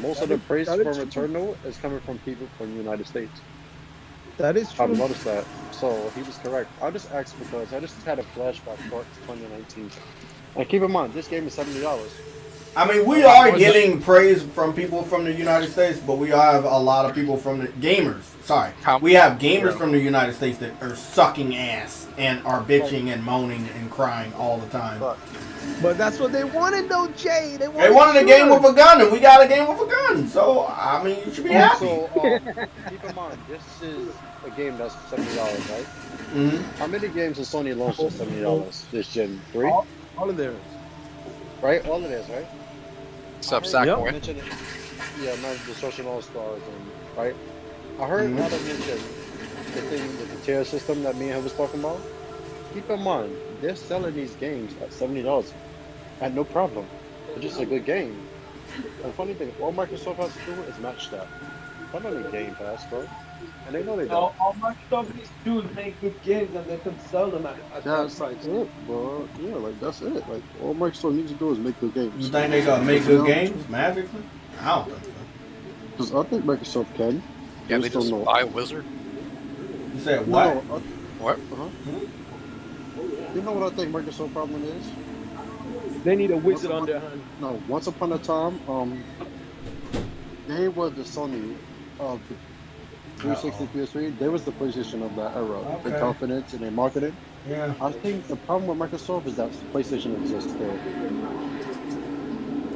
most of the praise from Returnal is coming from people from the United States. That is true. I've noticed that. So he was correct. I just asked because I just had a flashback for 2019. And keep in mind, this game is $70. I mean, we are getting praise from people from the United States, but we have a lot of people from the gamers. Sorry. We have gamers from the United States that are sucking ass and are bitching and moaning and crying all the time. But that's what they wanted, though, Jay. They wanted a game with a gun, and we got a game with a gun. So, I mean, you should be happy. So, keep in mind, this is a game that's $70, right? Mm-hmm. How many games has Sony launched for $70 this gen? 3? All of theirs. Right? All of theirs, right? Except Sackboy. Yeah, man, Destruction All-Stars, right? I heard Adam mention the thing with the tier system that me and him was talking about. Keep in mind, they're selling these games at $70 at no problem. It's just a good game. And the funny thing, all Microsoft has to do is match that. I don't need Game Pass, bro. And they know they don't. All Microsoft needs to do is make good games and they can sell them at that's like it, bro. Yeah, like that's it. Like all Microsoft needs to do is make good games. You think they gonna make good games magically? I don't think so. Because I think Microsoft can. Yeah, they just buy Wizard. You said what? What? You know what I think Microsoft's problem is? They need a wizard on their hand. No, once upon a time, they were the Sony of the 360 PS3. They was the PlayStation of that era. Okay. Their confidence and their marketing. Yeah. I think the problem with Microsoft is that PlayStation exists still.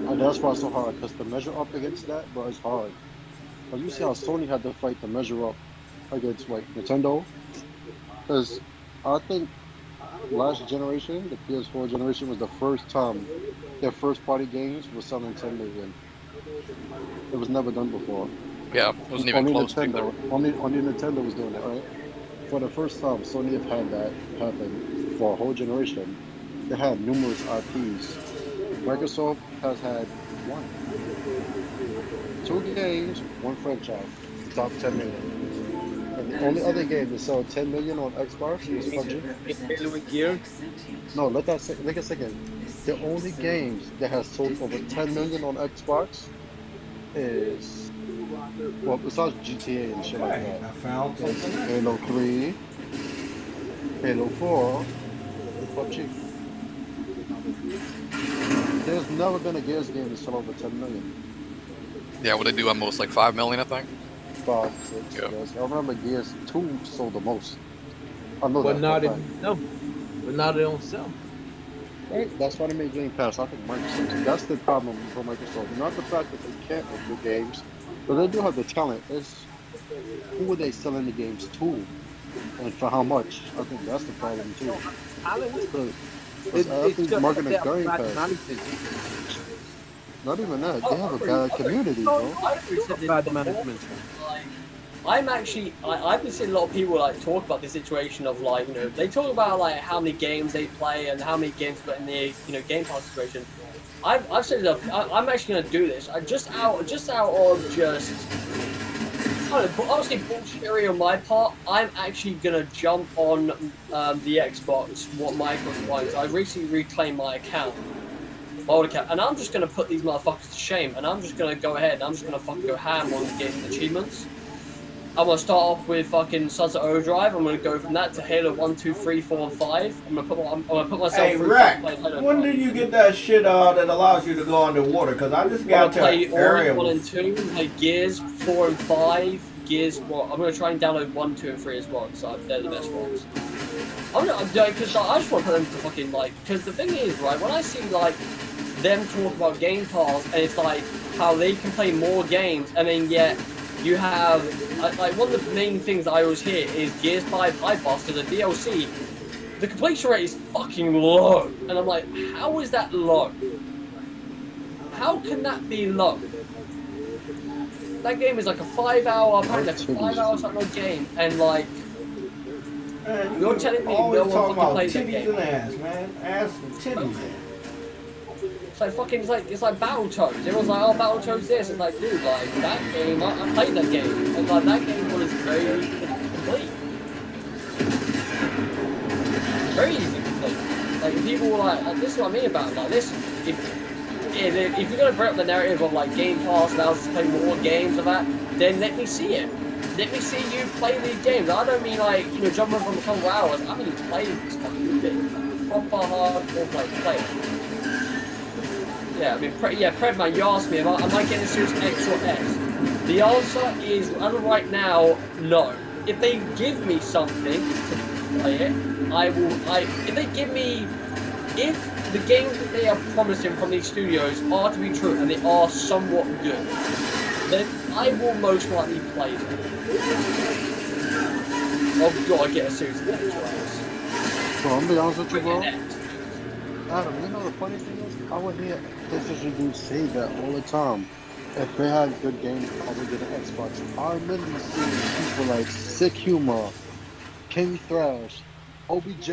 And that's why it's so hard, because to measure up against that, bro, it's hard. But you see how Sony had to fight to measure up against like Nintendo? Because I think last generation, the PS4 generation, was the first time their first party games were selling 10 million. It was never done before. Yeah, it wasn't even close to Nintendo, only Nintendo was doing it, right? For the first time, Sony have had that happen for a whole generation. They had numerous IPs. Microsoft has had one. 2 games, 1 franchise, top 10 million. And the only other game to sell 10 million on Xbox was PUBG. Halo and Gear. No, let a second. The only games that has sold over 10 million on Xbox is, well, besides GTA and shit like that, I found something. Halo 3, Halo 4, and PUBG. There's never been a Gears game to sell over 10 million. Yeah, what they do on most, like 5 million, I think. 5, 6, Yeah. yes. I remember Gears 2 sold the most. I know But that. now for a they fact. no. But now they don't sell. Right? That's why they made Game Pass. I think Microsoft. That's the problem for Microsoft. Not the fact that they can't make good games, but they do have the talent. It's who are they selling the games to, and for how much? I think that's the problem too. Because I think marketing is Game Pass. Not even that. They have a bad community, bro. Bad management. I've been seeing a lot of people like talk about the situation of like, you know, they talk about like how many games they play and how many games got in the, you know, Game Pass situation. I've said I'm actually gonna do this. I just out of just I don't know, honestly bullshittery on my part. I'm actually gonna jump on the Xbox what Microsoft wants. I recently reclaimed my account. And I'm just gonna put these motherfuckers to shame, and I'm just gonna go ahead and I'm just gonna fucking go ham on getting achievements. I'm gonna start off with fucking Sunset Overdrive. I'm gonna go from that to Halo 1, 2, 3, 4, and 5. I'm gonna put myself Hey, through. Rack, when did you get that shit that allows you to go underwater? Because I just got to play area. 1 and 2, play Gears 4 and 5. Gears, well, I'm gonna try and download 1, 2, and 3 as well, because they're the best ones. Because I just want to put them to fucking like. Because the thing is, right, when I see like them talk about Game Pass, and it's like how they can play more games, and then yet you have like one of the main things I always hear is Gears 5 High Pass to the DLC. The completion rate is fucking low, and I'm like, how is that low? How can that be low? That game is like a 5-hour, apparently like a 5-hour download game, and like Man, you're telling me always no one talking fucking about plays that titties game. and ass, man. Ass and titties. It's like fucking, it's like Battletoads. Everyone's like, oh, Battletoads this. It's like, dude, like that game, I played that game, and like that game was very complete, very easy to complete. Like people were like, this is what I mean about it. Like this. If you're gonna bring up the narrative of like Game Pass allows us to play more games of that, then let me see it. Let me see you play these games. I don't mean like, you know, jumping from a couple of hours. I mean playing these fucking things. Like, proper hardcore play. Yeah, I mean, Predman, you asked me, am I getting a Series X or S? The answer is, as of right now, no. If they give me something to play it, I will. If they give me, if the games that they are promising from these studios are to be true and they are somewhat good, then I will most likely play them. Oh god, I get a Series X or S. Bro, I'm gonna be honest with you, bro. Adam, you know the funny thing is, I would hear PlayStation dudes say that all the time. If they had good games, I would get an Xbox. I remember seeing people like Sick Humor, King Thrash, OBJ,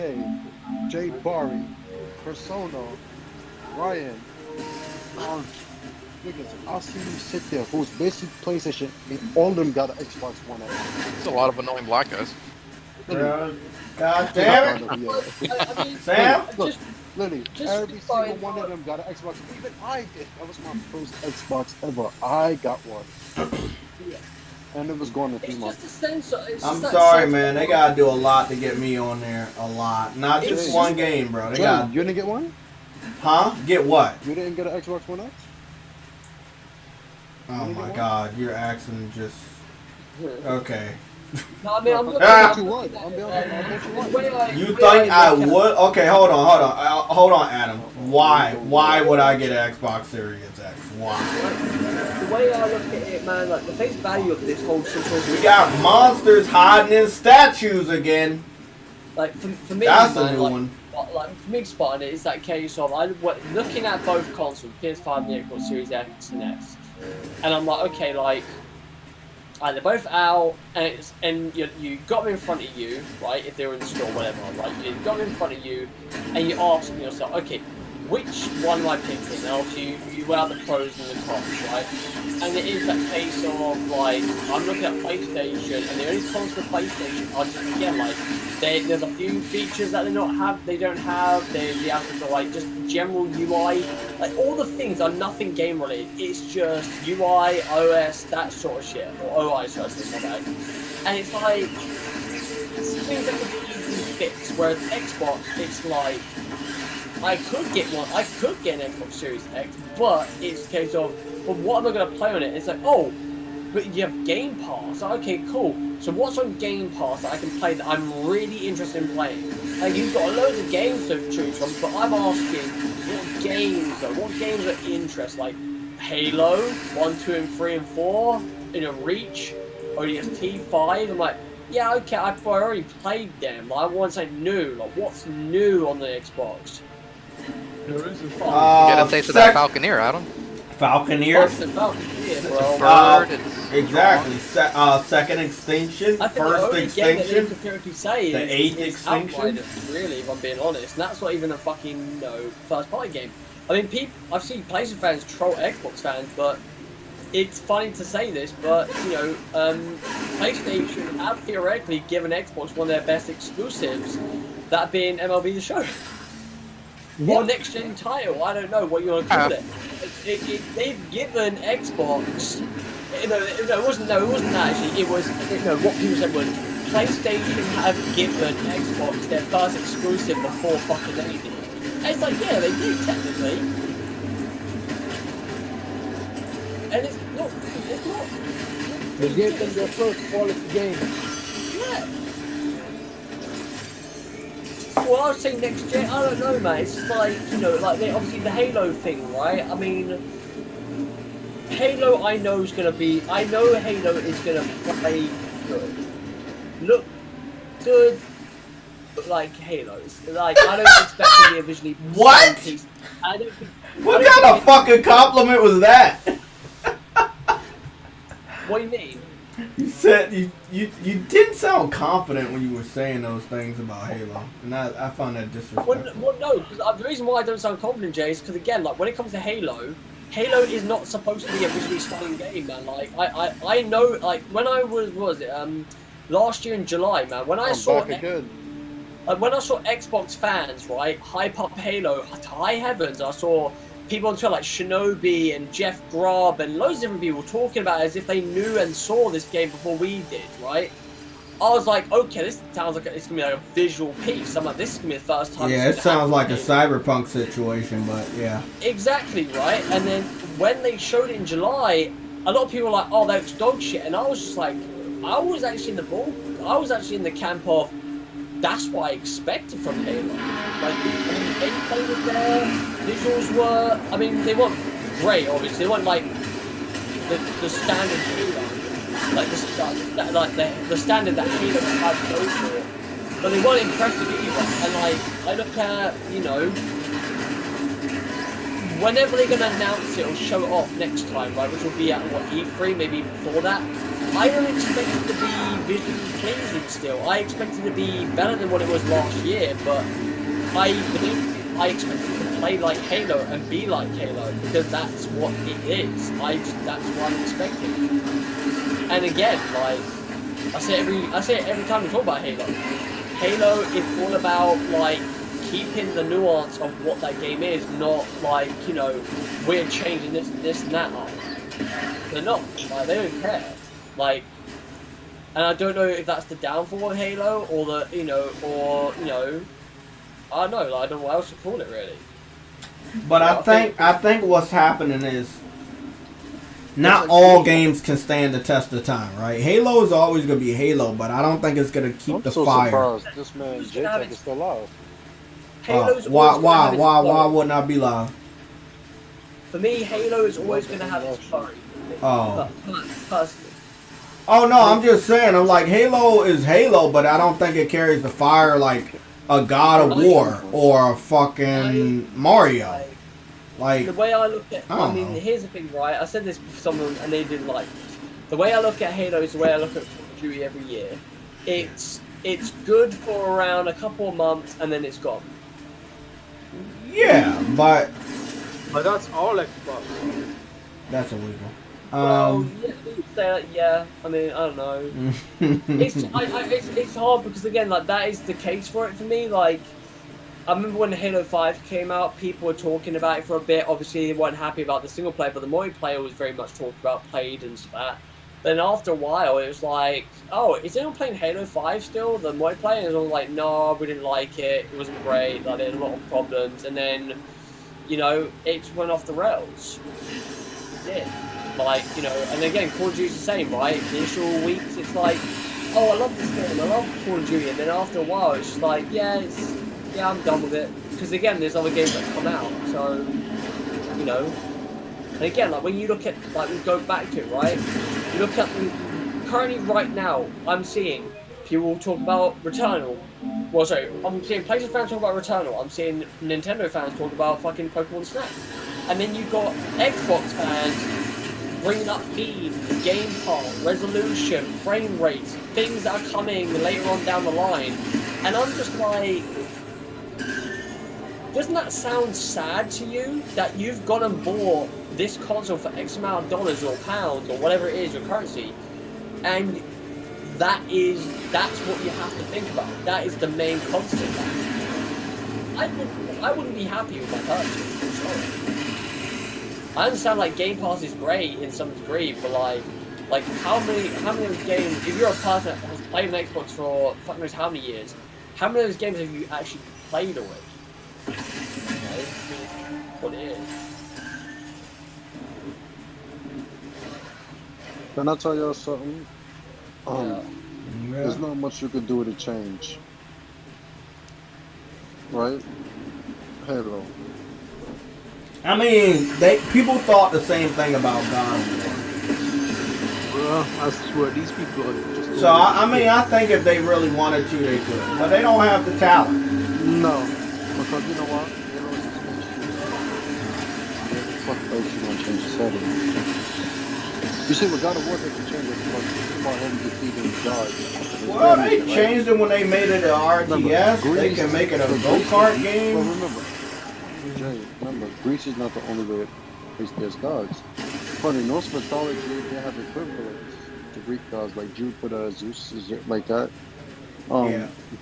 Jay Barry, Persona, Ryan. Niggas, I'll see you sit there who's basically PlayStation, and all of them got an Xbox One X. It's a lot of annoying black guys. God damn it! Sam? Look, literally, every single one of them got an Xbox. Even I did. That was my first Xbox ever. I got one. And it was going to 3 It's months. just a sense of, I'm sorry, man. They gotta do a lot to get me on there. A lot. Not just one game, bro. They got. You didn't get one? Huh? Get what? You didn't get an Xbox One X? Oh my God, you're asking just. Okay. No, I mean, I'm looking Ah! at You think I would? Okay, hold on, Adam. Why would I get an Xbox Series X? Why? The way I look at it, man, like the face value of this whole situation. We got monsters hiding in statues again. Like for me, that's man, a new one. Like for me, spotting it is that case of looking at both consoles, PS5 and the Xbox Series X and S, and I'm like, okay, like. They're both out, and you got them in front of you, right? If they were in the store, whatever, right? You got them in front of you, and you're asking yourself, okay, which one am I picking? And obviously, you weigh out the pros and the cons, right? And it is that case of like, I'm looking at PlayStation, and the only cons for PlayStation are just again like, there's a few features that they don't have. There's the aspect of like just general UI, like all the things are nothing game related. It's just UI, OS, that sort of shit, or OI, so I say, my bad. And it's like things that could be easily fixed. Whereas Xbox, it's like I could get an Xbox Series X, but it's a case of, well, what am I going to play on it? It's like, oh, but you have Game Pass. Okay, cool. So what's on Game Pass that I can play that I'm really interested in playing? Like, you've got loads of games to choose from, but I'm asking, what games though? What games are interest? Like Halo 1, 2, and 3, and 4, Reach, ODST 5. I'm like, yeah, okay, I've already played them. I want something new. Like, what's new on the Xbox? There is a Get a taste of that Falconeer, Adam. Falconeer? Exactly. Second extinction, first extinction, the eighth extinction. Really, if I'm being honest, and that's not even a fucking first party game. I mean, I've seen PlayStation fans troll Xbox fans, but it's funny to say this, but PlayStation have theoretically given Xbox one of their best exclusives, that being MLB The Show. Or next gen title, I don't know what you want to call it. They've given Xbox, it wasn't that actually. It was what people said was PlayStation have given Xbox their first exclusive before fucking anything. And it's like, yeah, they did technically, and it's not. They gave them their first quality game. Yeah. Well, I was saying next gen, I don't know, mate. It's just like, like obviously the Halo thing, right? I mean, Halo I know Halo is gonna play good. Look good, but like Halo. Like, I don't expect to be a visually what? Piece. What kind of fucking compliment was that? What do you mean? You said you didn't sound confident when you were saying those things about Halo, and I found that disrespectful. Well, no, because the reason why I don't sound confident, Jay, is because again, like when it comes to Halo is not supposed to be a visually stunning game, man. Like I know, like when I was last year in July, man, when I saw Xbox fans, right, hype up Halo to high heavens, I saw people on Twitter like Shinobi and Jeff Grubb and loads of different people talking about it as if they knew and saw this game before we did, right? I was like, okay, this sounds like it's gonna be like a visual piece. I'm like, this is gonna be the first time. Yeah, it sounds like a cyberpunk situation, but yeah. Exactly, right? And then when they showed it in July, a lot of people were like, oh, that looks dog shit. And I was just like, I was actually in the camp of, that's what I expected from Halo. Like, gameplay was there, visuals were, I mean, they weren't great, obviously. They weren't like the standard Halo, like the standard that Halo had to go for. But they weren't impressive either. And like, I look at, whenever they're gonna announce it or show it off next time, right, which will be at E3, maybe before that. I don't expect it to be visually pleasing still. I expect it to be better than what it was last year, but I expect it to play like Halo and be like Halo, because that's what it is. That's what I'm expecting. And again, like I say it every time we talk about Halo. Halo is all about like keeping the nuance of what that game is, not like, we're changing this and that up. They're not. Like, they don't care. Like, And I don't know if that's the downfall of Halo or the, I don't know. Like, I don't know what else to call it really. But I think what's happening is not all games can stand the test of time, right? Halo is always gonna be Halo, but I don't think it's gonna keep the fire. Surprised this man JayTech is still alive. Why wouldn't I be live? For me, Halo is always gonna have its fire. Oh. Personally. Oh no, I'm just saying. I'm like Halo is Halo, but I don't think it carries the fire like a God of War or a fucking Mario. Like the way I look at, I mean, here's the thing, right? I said this to someone and they didn't like it. The way I look at Halo is the way I look at Call of Duty every year. It's good for around a couple of months and then it's gone. Yeah, but that's all Xbox. That's illegal. Well, yeah. I mean, I don't know. It's hard because again, like that is the case for it for me. Like, I remember when Halo 5 came out, people were talking about it for a bit. Obviously, they weren't happy about the single player, but the multiplayer was very much talked about, played and stuff. Then after a while, it was like, oh, is anyone playing Halo 5 still? The multiplayer? And it was all like, no, we didn't like it. It wasn't great. Like, there were a lot of problems. And then, it went off the rails. Yeah. Like, and again, Call of Duty's the same, right? The initial weeks, it's like, oh, I love this game, I love Call of Duty, and then after a while, it's just like, yeah, I'm done with it. Because again, there's other games that come out, so, And again, like, when you look at, like, we go back to it, right? You look at, currently right now, I'm seeing people talk about Returnal. Well, sorry, I'm seeing PlayStation fans talk about Returnal. I'm seeing Nintendo fans talk about fucking Pokemon Snap. And then you've got Xbox fans bringing up memes, game part, resolution, frame rates, things that are coming later on down the line. And I'm just like, doesn't that sound sad to you? That you've gone and bought this console for X amount of dollars or pounds or whatever it is, your currency, and that's what you have to think about. That is the main constant. I wouldn't be happy with my purchase, I'm sorry. I understand like Game Pass is great in some degree, but like how many games, if you're a person that has played an Xbox for fuck knows how many years, how many of those games have you actually played already? What it is. Can I tell y'all something? There's not much you could do to change. Right? Halo. I mean, people thought the same thing about God of War. Well, I swear, these people are just... So, I mean, I think if they really wanted to, they could. But they don't have the talent. No. Because you know what? Fuck those, you want to change the settings. You see, with God of War, they can change it about him defeating God. Well, they changed it when they made it an RTS. They can make it a go-kart game. Well, remember, Greece is not the only way there's gods. Funny, in Norse mythology, they have equivalents to Greek gods, like Jupiter, Zeus, like that.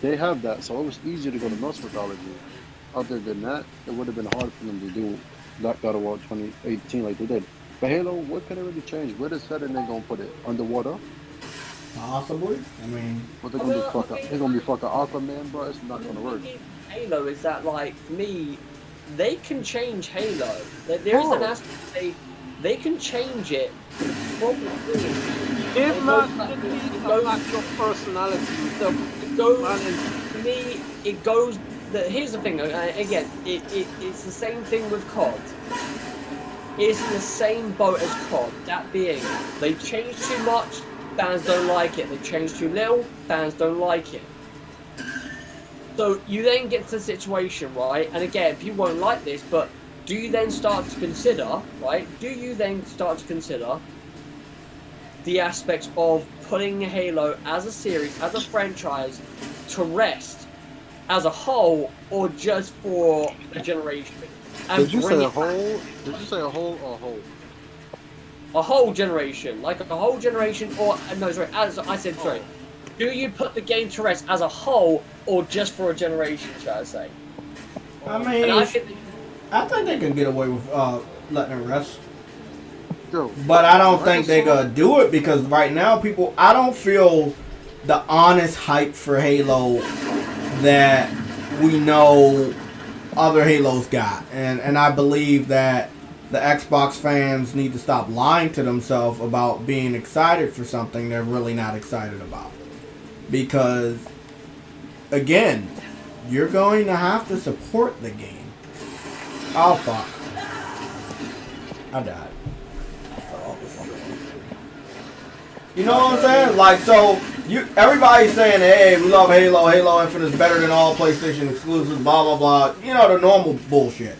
They have that, so it was easier to go to Norse mythology. Other than that, it would have been hard for them to do that God of War 2018 like they did. But Halo, what can they really change? Where the setting they gonna put it? Underwater? Possibly. I mean, what they gonna do? They're gonna be fucking Aquaman, bro. It's not gonna work. Halo is that like for me, they can change Halo. There is an aspect they can change it. If not, it goes your personality. It goes for me. It goes. Here's the thing. Again, it's the same thing with COD. It's in the same boat as COD. That being, they change too much, fans don't like it. They change too little, fans don't like it. So you then get to the situation, right? And again, people won't like this, but do you then start to consider, right? Do you then start to consider the aspects of putting Halo as a series, as a franchise, to rest as a whole, or just for a generation? Did you say a whole? Did you say a whole or a whole? A whole generation, like a whole generation, or no, sorry. As I said, sorry. Do you put the game to rest as a whole, or just for a generation? Shall I say? I mean, I think they can get away with letting it rest. still. But I don't think they're gonna do it because right now people, I don't feel the honest hype for Halo that we know other Halos got, and I believe that the Xbox fans need to stop lying to themselves about being excited for something they're really not excited about. Because, again, you're going to have to support the game. Oh, fuck. I died. I fell off the fucking wall. You know what I'm saying? Like, so, everybody's saying, hey, we love Halo, Halo Infinite is better than all PlayStation exclusives, blah, blah, blah. You know, the normal bullshit.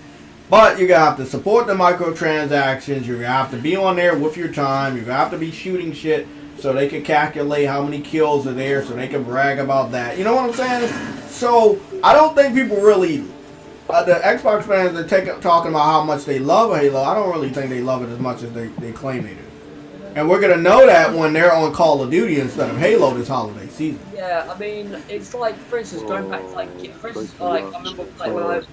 But you're going to have to support the microtransactions. You're going to have to be on there with your time. You're going to have to be shooting shit so they can calculate how many kills are there so they can brag about that. You know what I'm saying? So, I don't think people really... the Xbox fans are talking about how much they love Halo. I don't really think they love it as much as they claim they do. And we're going to know that when they're on Call of Duty instead of Halo this holiday season. Yeah, I mean, it's like, for instance, going back to, like, for instance, like, I remember like,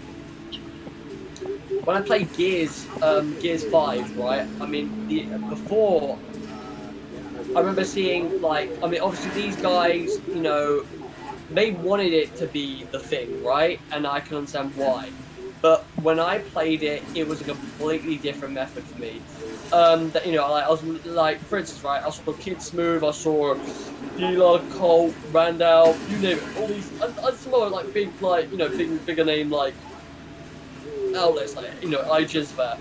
when I played Gears 5, right? I mean, before, I remember seeing, like, I mean, obviously these guys, you know, they wanted it to be the thing, right? And I can understand why. But when I played it, it was a completely different method for me. That, you know, like, I was like, for instance, right? I saw Kid Smooth, I saw Dealer, Colt, Randall, you name it, all these, and some other like big, like, you know, bigger name like outlets, like, you know, IGN's there.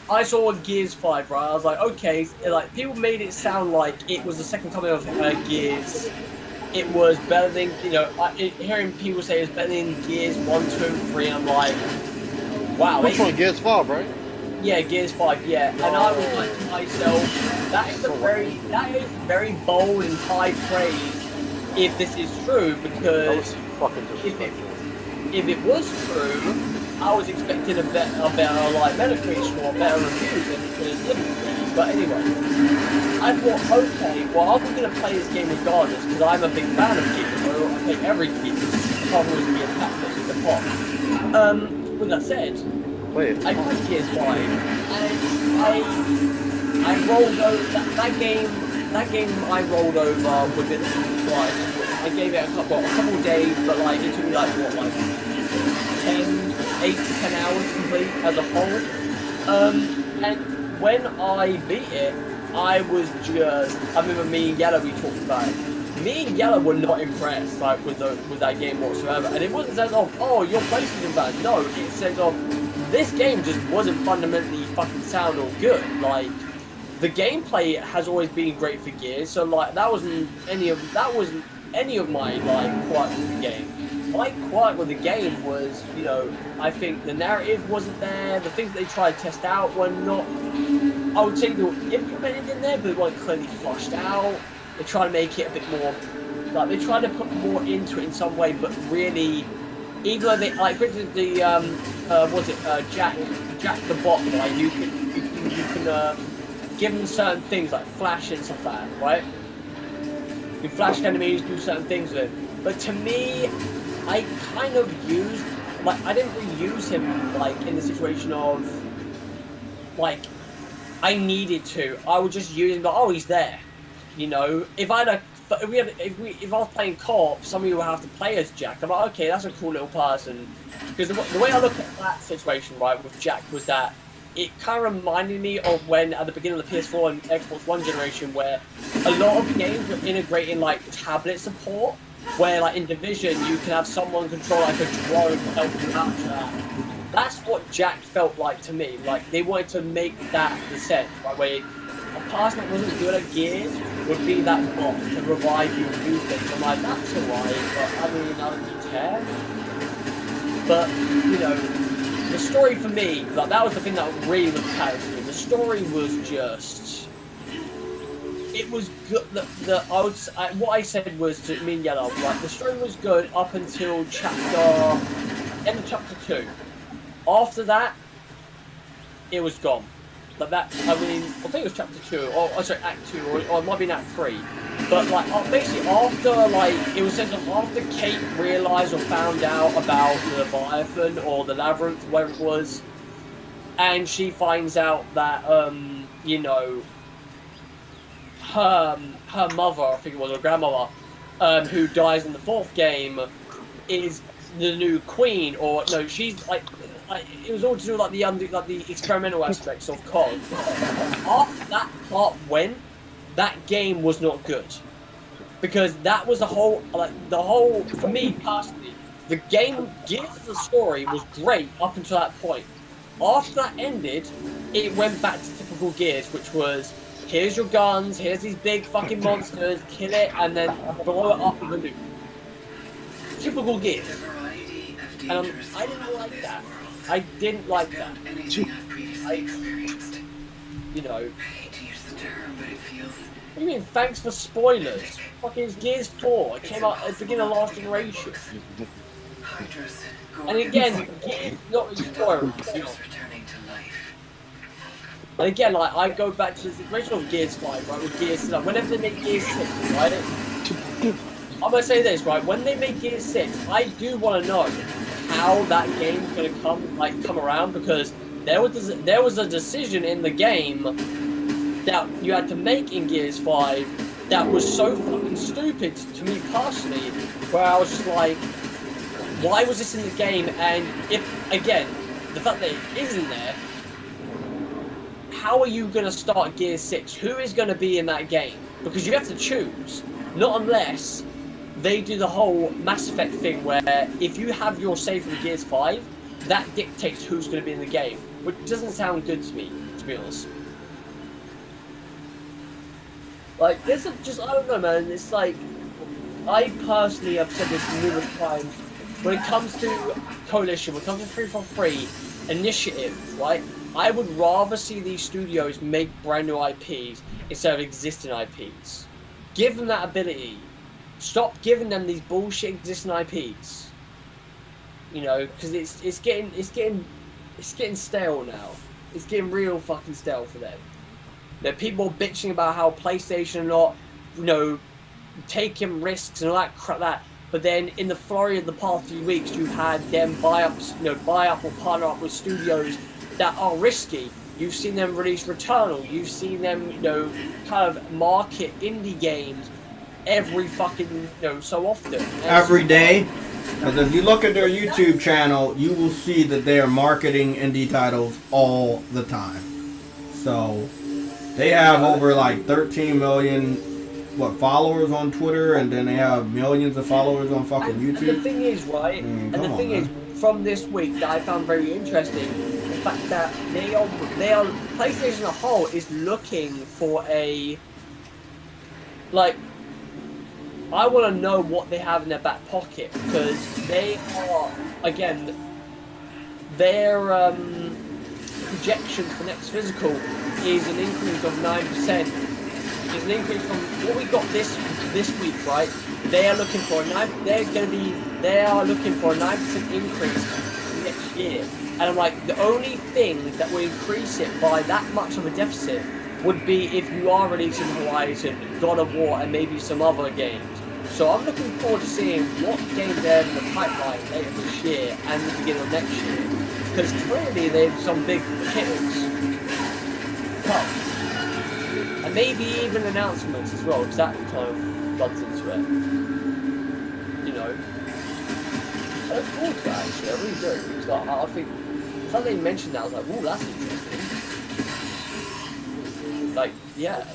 I saw Gears 5, right? I was like, okay, like, people made it sound like it was the second coming of Gears. It was better than, you know, hearing people say it's better than Gears 1, 2, and 3, I'm like, wow. Which one? Gears 5, right? Yeah, Gears 5, yeah. And I was like to myself, that is very bold and high praise if this is true, because if it was true, I was expecting a better like Metacritic score, better reviews than it didn't be. But anyway, I thought, okay, well, I'm going to play this game regardless because I'm a big fan of Gears. So I think every Gears, apart from being tactic is the pop. With that said, I played Gears 5 and I rolled over that game. That game I rolled over within like I gave it a couple days, but like it took me like what, like 8 to 10 hours to complete as a whole. And when I beat it, I was just, I remember me and Yellow, we talked about it. Me and Yellow were not impressed like with that game whatsoever. And it wasn't said of, oh, your PlayStation bad. No, it said of, this game just wasn't fundamentally fucking sound or good. Like, the gameplay has always been great for Gears, so like that wasn't any of my like quirks with the game. My quirk with the game was, you know, I think the narrative wasn't there, the things they tried to test out were not, I would say they were implemented in there, but they weren't clearly flushed out. They tried to make it a bit more, like they tried to put more into it in some way, but really, even though they, like for instance the, Jack the bot, like you can give them certain things like flash and stuff like that, right? You flash enemies, do certain things with him. But to me, I kind of used, like, I didn't really use him, like, in the situation of, like, I needed to. I would just use him, like, oh, he's there. You know, if I was playing co-op, somebody would have to play as Jack. I'm like, okay, that's a cool little person. Because the way I look at that situation, right, with Jack was that it kind of reminded me of when, at the beginning of the PS4 and Xbox One generation, where a lot of games were integrating, like, tablet support, where, like, in Division, you can have someone control, like, a drone to help you out. That's what Jack felt like to me. Like, they wanted to make that the sense, right, where a person that wasn't good at Gears would be that bot to revive you and do things. I'm like, that's alright, but, I mean, I don't really care. But, you know, the story for me, like, that was the thing that really was carried me. The story was just, it was good. What I said was to me and Yellow, like, the story was good up until end of chapter 2. After that, it was gone. Like that, I mean, I think it was chapter 2, or sorry, act 2, or it might be in act 3. But like, basically after, like, it was said that after Kate realised or found out about the Leviathan or the Labyrinth, whatever it was, and she finds out that you know, her mother, I think it was her grandmother, who dies in the 4th game, is the new queen, or no, she's like it was all to do with like the experimental aspects of COD. After that part went, that game was not good, because that was the whole for me personally, the game Gears of the story was great up until that point. After that ended, it went back to typical Gears, which was, here's your guns, here's these big fucking monsters, kill it, and then blow it up with a nuke. Typical Gears. And I didn't like that. I didn't like that. You know. What do you mean, thanks for spoilers? Fucking it's Gears 4. It came out at the beginning of last generation. And again, Gears not a spoiler. And again, like, I go back to the original Gears 5, right, with Gears 6. Whenever they make Gears 6, right, I'm gonna say this, right, when they make Gears 6, I do want to know how that game's gonna come around, because there was a decision in the game that you had to make in Gears 5 that was so fucking stupid to me personally, where I was just like, why was this in the game? And if, again, the fact that it isn't there, how are you going to start Gears 6? Who is going to be in that game? Because you have to choose, not unless they do the whole Mass Effect thing where if you have your save from Gears 5, that dictates who's going to be in the game, which doesn't sound good to me, to be honest. Like, there's just, I don't know, man, it's like, I personally have said this numerous times, when it comes to Coalition, when it comes to 343, initiative, right, I would rather see these studios make brand new IPs instead of existing IPs. Give them that ability. Stop giving them these bullshit existing IPs. You know, because it's getting stale now. It's getting real fucking stale for them. There are people bitching about how PlayStation are not, you know, taking risks and all that crap. But then in the flurry of the past few weeks, you've had them buy up or partner up with studios that are risky. You've seen them release Returnal. You've seen them, you know, kind of market indie games every fucking, you know, so often. Every day. Because if you look at their YouTube channel, you will see that they are marketing indie titles all the time. So they have over like 13 million followers on Twitter, and then they have millions of followers on fucking YouTube. And the thing is, right, from this week that I found very interesting, the fact that they are PlayStation as a whole is looking for a, like, I want to know what they have in their back pocket, because they are, again, their projections for next physical is an increase of 9%. Is an increase from what we got this week, right? They are looking for a 9% increase next year. And I'm like, the only thing that will increase it by that much of a deficit would be if you are releasing Horizon, God of War, and maybe some other games. So I'm looking forward to seeing what games they have in the pipeline later this year and the beginning of next year. Because clearly they have some big hitters. And maybe even announcements as well, because that kind of floods into it. You know? I look forward to that, actually, I really do. Because I think, the fact they mentioned that, I was like, ooh, that's interesting. Like, yeah.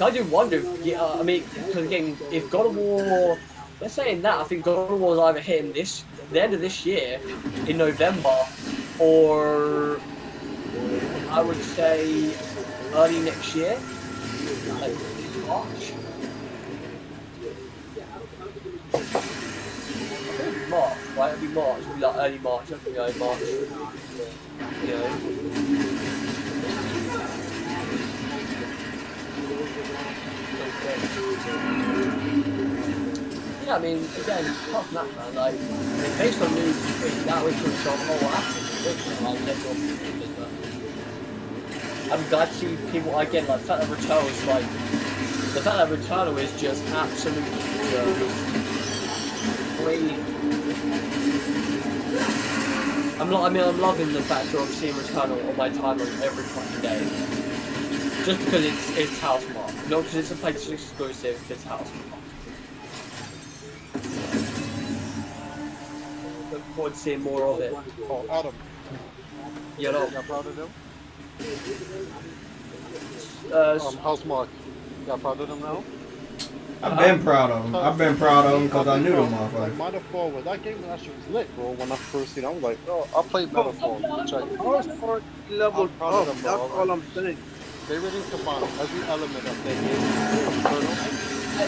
I do wonder if, I mean, because again, if God of War, let's say in that, I think God of War is either hitting the end of this year, in November, or I would say early next year, like March. I think March, right? It'll be March. It'll be like early March. It'll be early March. You know. Yeah, I mean, again, apart from that, man, like, based on news this week, that week was on whole I'm glad to see people, again, like, the fact that Returnal is, like, the fact that Returnal is just absolutely great. I'm loving the fact of seeing Returnal on my timeline every fucking day. Just because it's house mark, not because it's a PlayStation exclusive. It's house mark. Look forward to seeing more of it. Oh, Adam. You know. Y'all proud of them? Housemark. Y'all proud of them now? I've been proud of them. I've been proud of them because I knew them motherfuckers. Like, Metaphor was, that game actually was lit, bro. When I first seen it, I was like, oh, I played Metaphor. Housemark level up. That's all I'm saying. They really combine every element of that game.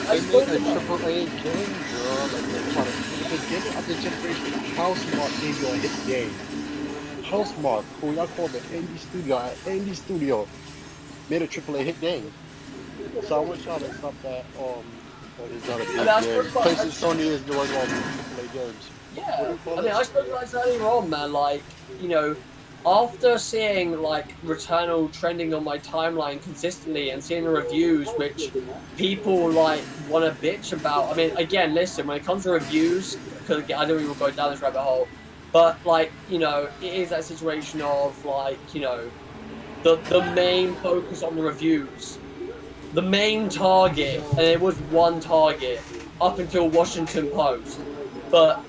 They made a AAA game, bro. Like, they're trying to, in the beginning of the generation, Housemark gave you a hit game. Housemark, who y'all call the indie studio, made a AAA hit game. So I want y'all to stop that. It's not a big game. Places Sony is doing all AAA games. Yeah, I mean, I spoke about that earlier on, man. Like, you know, after seeing like Returnal trending on my timeline consistently and seeing the reviews, which people like want to bitch about. I mean, again, listen, when it comes to reviews, because I don't even go down this rabbit hole, but like, you know, it is that situation of like, you know, the main focus on the reviews. The main target, and it was one target up until Washington Post, but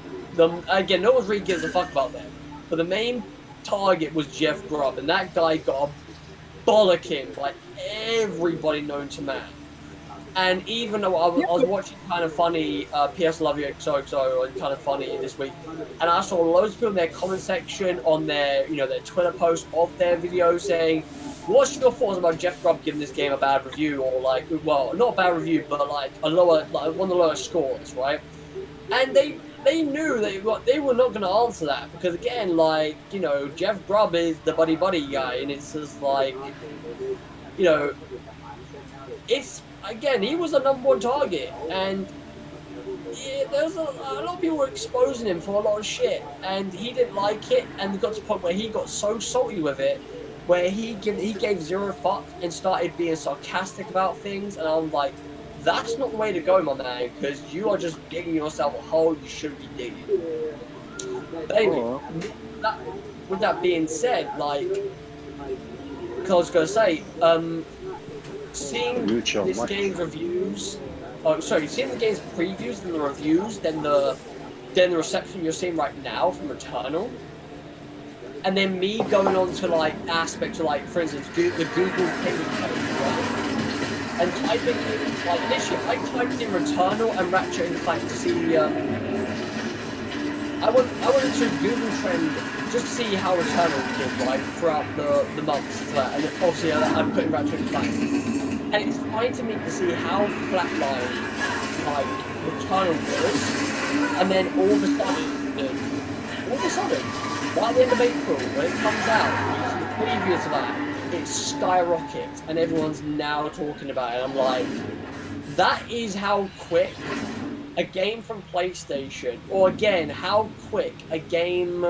again, no one really gives a fuck about them. But the main target was Jeff Grubb, and that guy got a bollocking like everybody known to man. And even though I was watching Kind of Funny, PS Love You XOXO, and Kind of Funny this week, and I saw loads of people in their comment section on their, you know, their Twitter posts of their videos saying, what's your thoughts about Jeff Grubb giving this game a bad review, or like, well, not a bad review, but like a lower, like one of the lower scores, right? And they knew they were not going to answer that because again, like, you know, Jeff Grubb is the buddy guy, and it's just like, you know, it's again, he was the #1 target, and yeah, there was a lot of people were exposing him for a lot of shit, and he didn't like it, and it got to the point where he got so salty with it, where he gave zero fuck and started being sarcastic about things, and I'm like, that's not the way to go, my man, because you are just digging yourself a hole you shouldn't be digging. But anyway, with that being said, like, because I was going to say, seeing this game's reviews, seeing the game's previews and the reviews, then the reception you're seeing right now from Returnal, and then me going on to like aspects of like, for instance, the Google payment code, right? And typing in, like this year, I typed in Returnal and Ratchet and Clank to see. I went into Google Trend just to see how Returnal did, right, throughout the months for that, and obviously I'm putting Ratchet and Clank. And it's fine to me to see how flatline like Returnal was, and then all of a sudden, right at the end of April, when it comes out, previous to that, it skyrockets, and everyone's now talking about it. I'm like, that is how quick a game from PlayStation, or again, how quick a game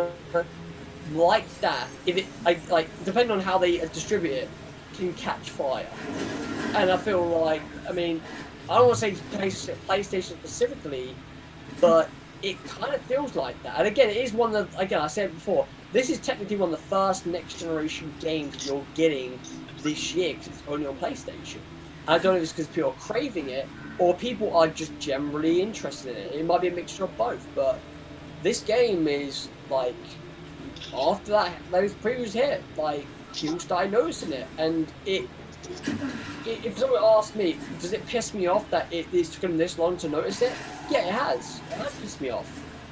like that, if it like depending on how they distribute it, can catch fire. And I feel like, I mean, I don't want to say PlayStation specifically, but it kind of feels like that. And again, it is one of the, again, I said before, this is technically one of the first next generation games you're getting this year because it's only on PlayStation. And I don't know if it's because people are craving it or people are just generally interested in it. It might be a mixture of both, but this game is like, after that, those previews hit, like, people started noticing it. And if someone asked me, does it piss me off that it's taken them this long to notice it? Yeah, it has. It has pissed me off.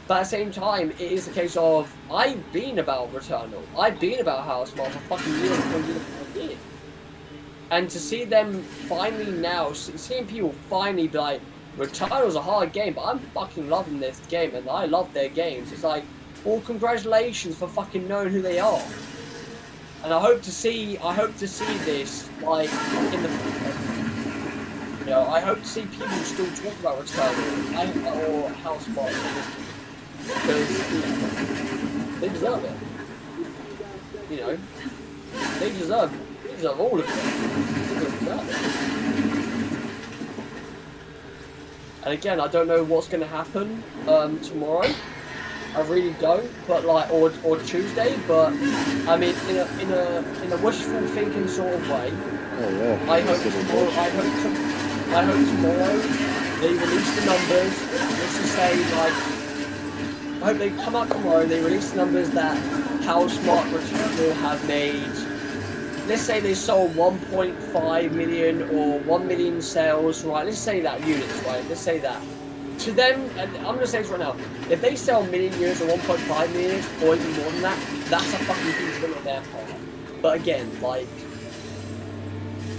But at the same time, it is a case of, I've been about Returnal. I've been about Housemark for fucking years before years. And to see them finally now, seeing people finally be like, Returnal's a hard game, but I'm fucking loving this game, and I love their games. It's like, well, congratulations for fucking knowing who they are. And I hope to see this, like, in the future. You know, I hope to see people still talk about Returnal or Housemark, because they deserve it. You know, they deserve all of it. They deserve it. And again, I don't know what's going to happen tomorrow, I really don't. But like, or Tuesday. But I mean, in a wishful thinking sort of way. Oh yeah. I hope tomorrow they release the numbers. Let's just say like, I hope they come out tomorrow and they release the numbers that how smart Returnal have made. Let's say they sold 1.5 million or 1 million sales, right? Let's say that units, right? Let's say that. To them, and I'm gonna say this right now, if they sell million units or 1.5 million or even more than that, that's a fucking huge win on their part. But again, like,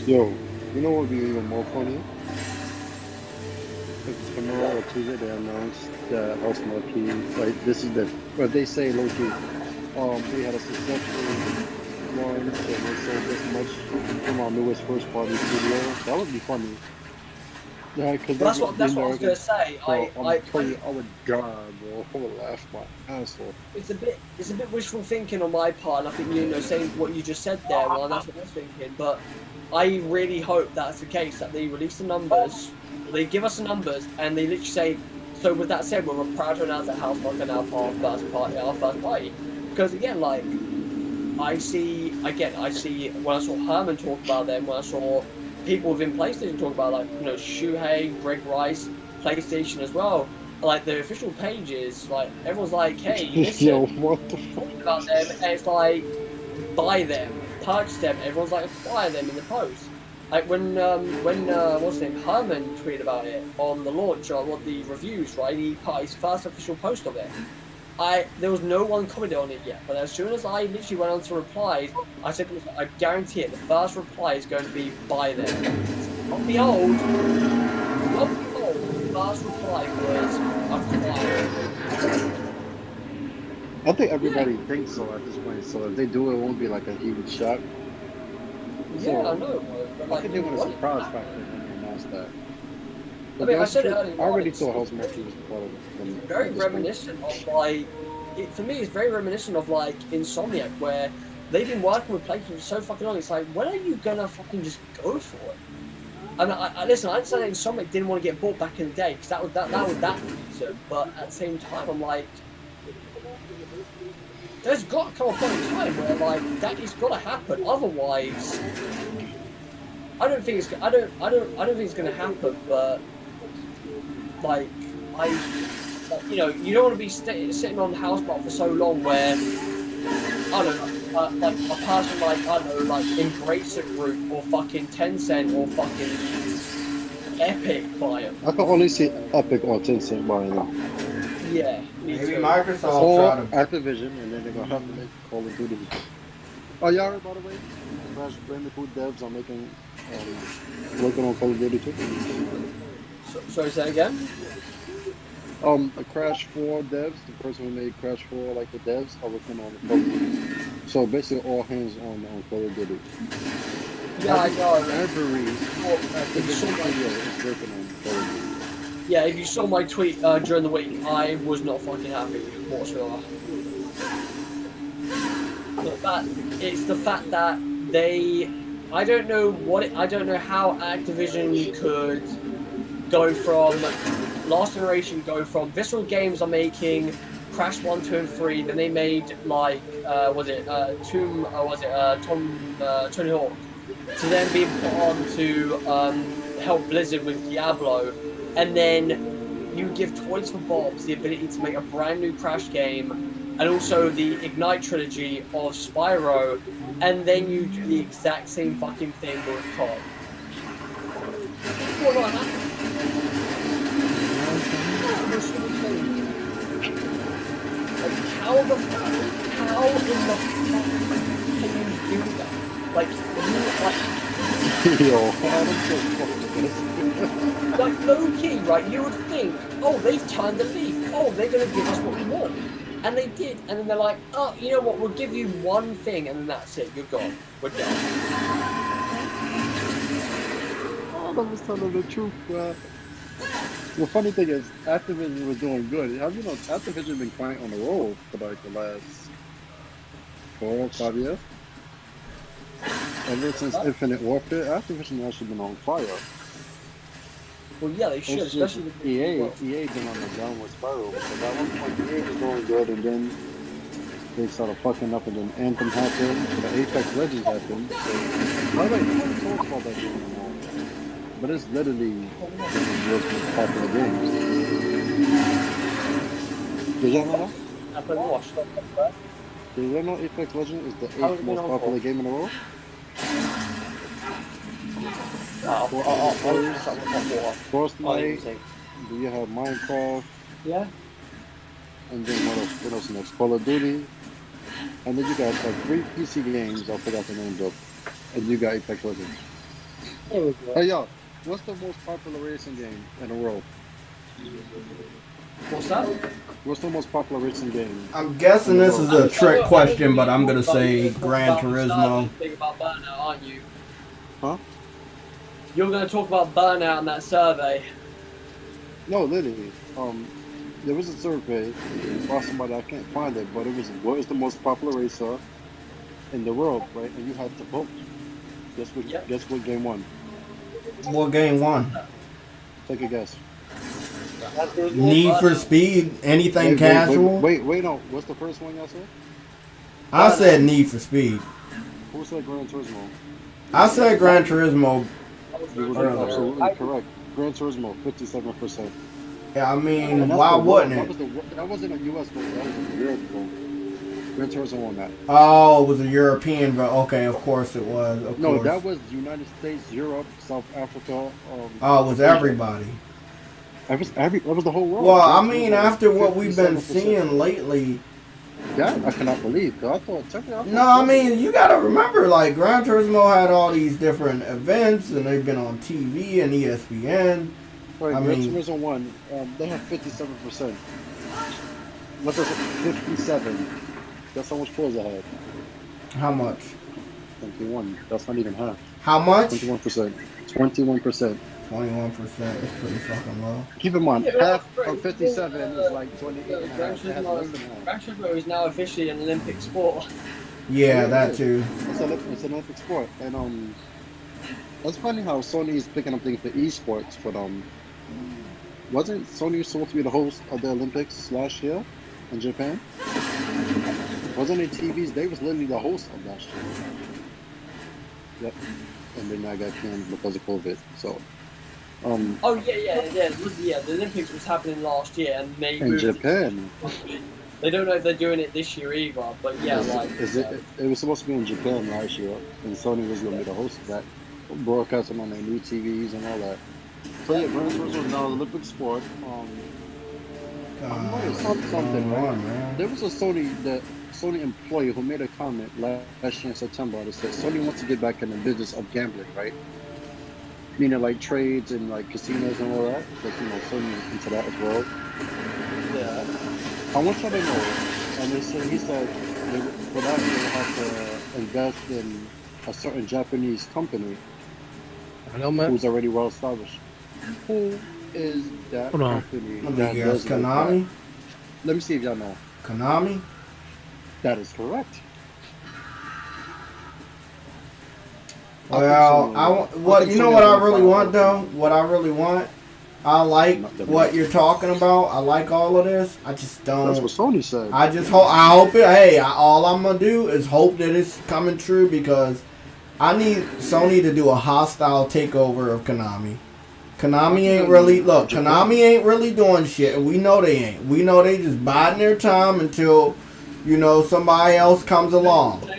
yo, you know what would be even more funny? If tomorrow or Tuesday they announce that House Marquee, like this is the, but they say low key, we had a successful launch and they sold this much from our newest first party studio. That would be funny. Yeah, because that's what I was gonna say. I would die, bro. I would laugh my ass off. It's a bit wishful thinking on my part, and I think saying what you just said there. Well, that's what I was thinking, but I really hope that's the case. That they release the numbers, they give us the numbers, and they literally say. So with that said, we're proud to announce that Housemarque are now part of our first party. Because again, like I see when I saw Herman talk about them, when I saw people within PlayStation talk about, like, Shuhei, Greg Rice, PlayStation as well. Like the official pages, like everyone's like, "Hey, listen, yo, what the fuck?" About them, and it's like, buy them, purchase them. Everyone's like, buy them in the post. Like when what's his name, Herman tweeted about it on the launch or what the reviews, right? He put his first official post of it. There was no one commented on it yet, but as soon as I literally went on to replies, I said, I guarantee it, the first reply is going to be buy them. Not behold, the first reply was acquire. I think everybody thinks so at this point, so if they do it, won't be like a huge shock. Yeah, I know. But I think they want a surprise factor when they announce that. I mean, I said it earlier. I already thought Housemarque was part of it. Very reminiscent of like, for me, it's very reminiscent of like Insomniac, where they've been working with PlayStation for so fucking long. It's like, when are you gonna fucking just go for it? And I listen. I understand that Insomniac didn't want to get bought back in the day because that was that reason. But at the same time, I'm like, there's got to come a point in time where like that is got to happen. Otherwise, I don't think it's gonna happen. But like, you don't want to be sitting on the Housemarque for so long where, I don't know, like a person like, I don't know, like Embracer Group or fucking Tencent or fucking Epic buy them. I can only see Epic or Tencent buying them. Yeah, maybe Microsoft or Activision, and then they're gonna have to make Call of Duty. Oh, y'all heard, by the way, Crash Bandicoot devs are making working on Call of Duty too. Sorry, say again? The Crash 4 devs, the person who made Crash 4, like the devs, are working on Call of Duty. So basically, all hands on Call of Duty. Yeah, I know. Every studio is working on Call of Duty. Yeah, if you saw my tweet during the week, I was not fucking happy whatsoever. But it's the fact that I don't know how Activision could go from last generation, go from Visceral Games are making Crash 1, 2, and 3, then they made like Tony Hawk, to then being put on to help Blizzard with Diablo, and then you give Toys for Bobs the ability to make a brand new Crash game, and also the Ignite trilogy of Spyro, and then you do the exact same fucking thing with COD. What happened? Like, how in the fuck can you do that? Like, like, low key, right? You would think, oh, they've turned the leaf. Oh, they're going to give us what we want. And they did. And then they're like, oh, you know what? We'll give you one thing, and then that's it. You're gone. We're done. I was telling the truth, bro. The funny thing is, Activision was doing good. Activision been quiet on the roll for like the last 4 or 5 years. Ever since Infinite Warfare, Activision actually been on fire. Well, yeah, they should, It's just especially with EA been on the downward spiral because at one point EA was going good and then they started fucking up and then Anthem happened, the Apex Legends happened. So, by the way, nobody talks about that game anymore. But it's literally one of the world's most popular games. Did y'all know that? I played Watch. Did y'all know Apex Legends is the How 8th has it been most on popular for? game in the world? I'll Fortnite, do you have Minecraft? Yeah. And then what else next? Call of Duty. And then you got 3 PC games, I forgot the names of. And you got Apex Legends. There we go. Hey yo, what's the most popular racing game in the world? What's that? What's the most popular racing game? I'm guessing this is a trick question, but I'm gonna say Gran Turismo. Think about Burnout, aren't you? Huh? You're going to talk about Burnout in that survey. No, literally. There was a survey by somebody, I can't find it, but it was what is the most popular racer in the world, right? And you had to vote. Guess what game won? What game won? Take a guess. Need for Speed? Anything casual? Wait, no. What's the first one y'all said? I said Need for Speed. Who said Gran Turismo? I said Gran Turismo. You were absolutely correct. Gran Turismo, 57%. Yeah, I mean, why wouldn't it? That wasn't a US vote, that was a Europe vote. Gran Turismo won that. Oh, it was a European vote. Okay, of course it was. No, that was United States, Europe, South Africa. Oh, it was everybody. That was the whole world. Well, I mean, after what we've been seeing lately. That I cannot believe. Cause I thought. No, I mean, you gotta remember, like, Gran Turismo had all these different events, and they've been on TV and ESPN. Right, I Gran mean, Turismo won. They have 57%. Look at 57. That's how much players I had. How much? 21. That's not even half. How much? 21%. 21%. 21%. It's pretty fucking low. Keep in mind, half of 57 is like 28 and a half. Gran Turismo is now officially an Olympic sport. Yeah, that too. It's an Olympic sport, and it's funny how Sony is picking up things for esports, but wasn't Sony supposed to be the host of the Olympics last year in Japan? Wasn't it TVs? They was literally the host of last year. Yep. And then I got canned because of COVID. So. Oh yeah. The Olympics was happening last year, and they in Japan. They don't know if they're doing it this year either, but yeah, it was supposed to be in Japan last year, and Sony was going to be the host of that, broadcasting on their new TVs and all that. So yeah, Gran Turismo is now an Olympic sport. Something, right? There was a Sony employee who made a comment last year in September that said Sony wants to get back in the business of gambling, right? Meaning like trades and like casinos and all that. Like, Sony into that as well. Yeah. I want y'all to know, and he said for that they have to invest in a certain Japanese company who's already well established. Who is that company? That does Konami? Let me see if y'all know. Konami? That is correct. Well, you know what I really want though? What I really want? I like what you're talking about. I like all of this. I just don't. That's what Sony said. I just hope. I hope it. Hey, all I'm gonna do is hope that it's coming true because I need Sony to do a hostile takeover of Konami. Konami ain't really Konami ain't really doing shit. We know they ain't. We know they just biding their time until somebody else comes along.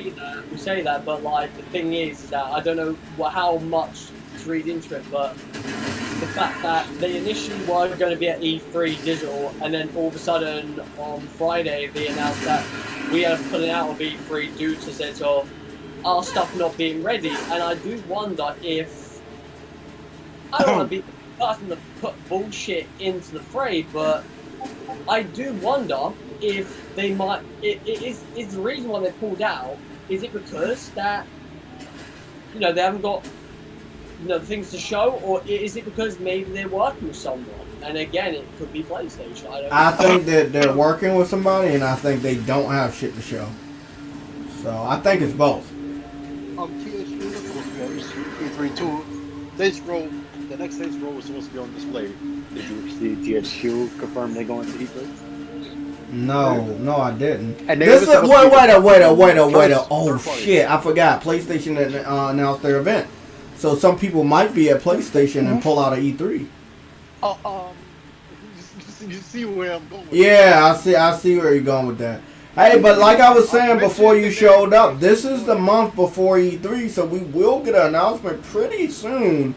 We say that, but like the thing is that I don't know how much to read into it, but the fact that they initially were going to be at E3 Digital, and then all of a sudden on Friday they announced that we are pulling out of E3 due to sense of our stuff not being ready. And I do wonder if I don't want to be the person to put bullshit into the fray, but I do wonder if they might. Is the reason why they pulled out? Is it because that they haven't got things to show, or is it because maybe they're working with someone? And again, it could be PlayStation. I think that they're working with somebody, and I think they don't have shit to show. So I think it's both. THQ was supposed to be at E3 too. They scrolled the next Saints Row was supposed to be on display. Did you see GHQ confirm they're going to E3? No, I didn't. And they This is were supposed to be wait. first Oh party. shit! I forgot. PlayStation announced their event, so some people might be at PlayStation and pull out an E3. You see where I'm going with Yeah, I see where you're going with that. Hey, but like I was saying before you showed up, this is the month before E3, so we will get an announcement pretty soon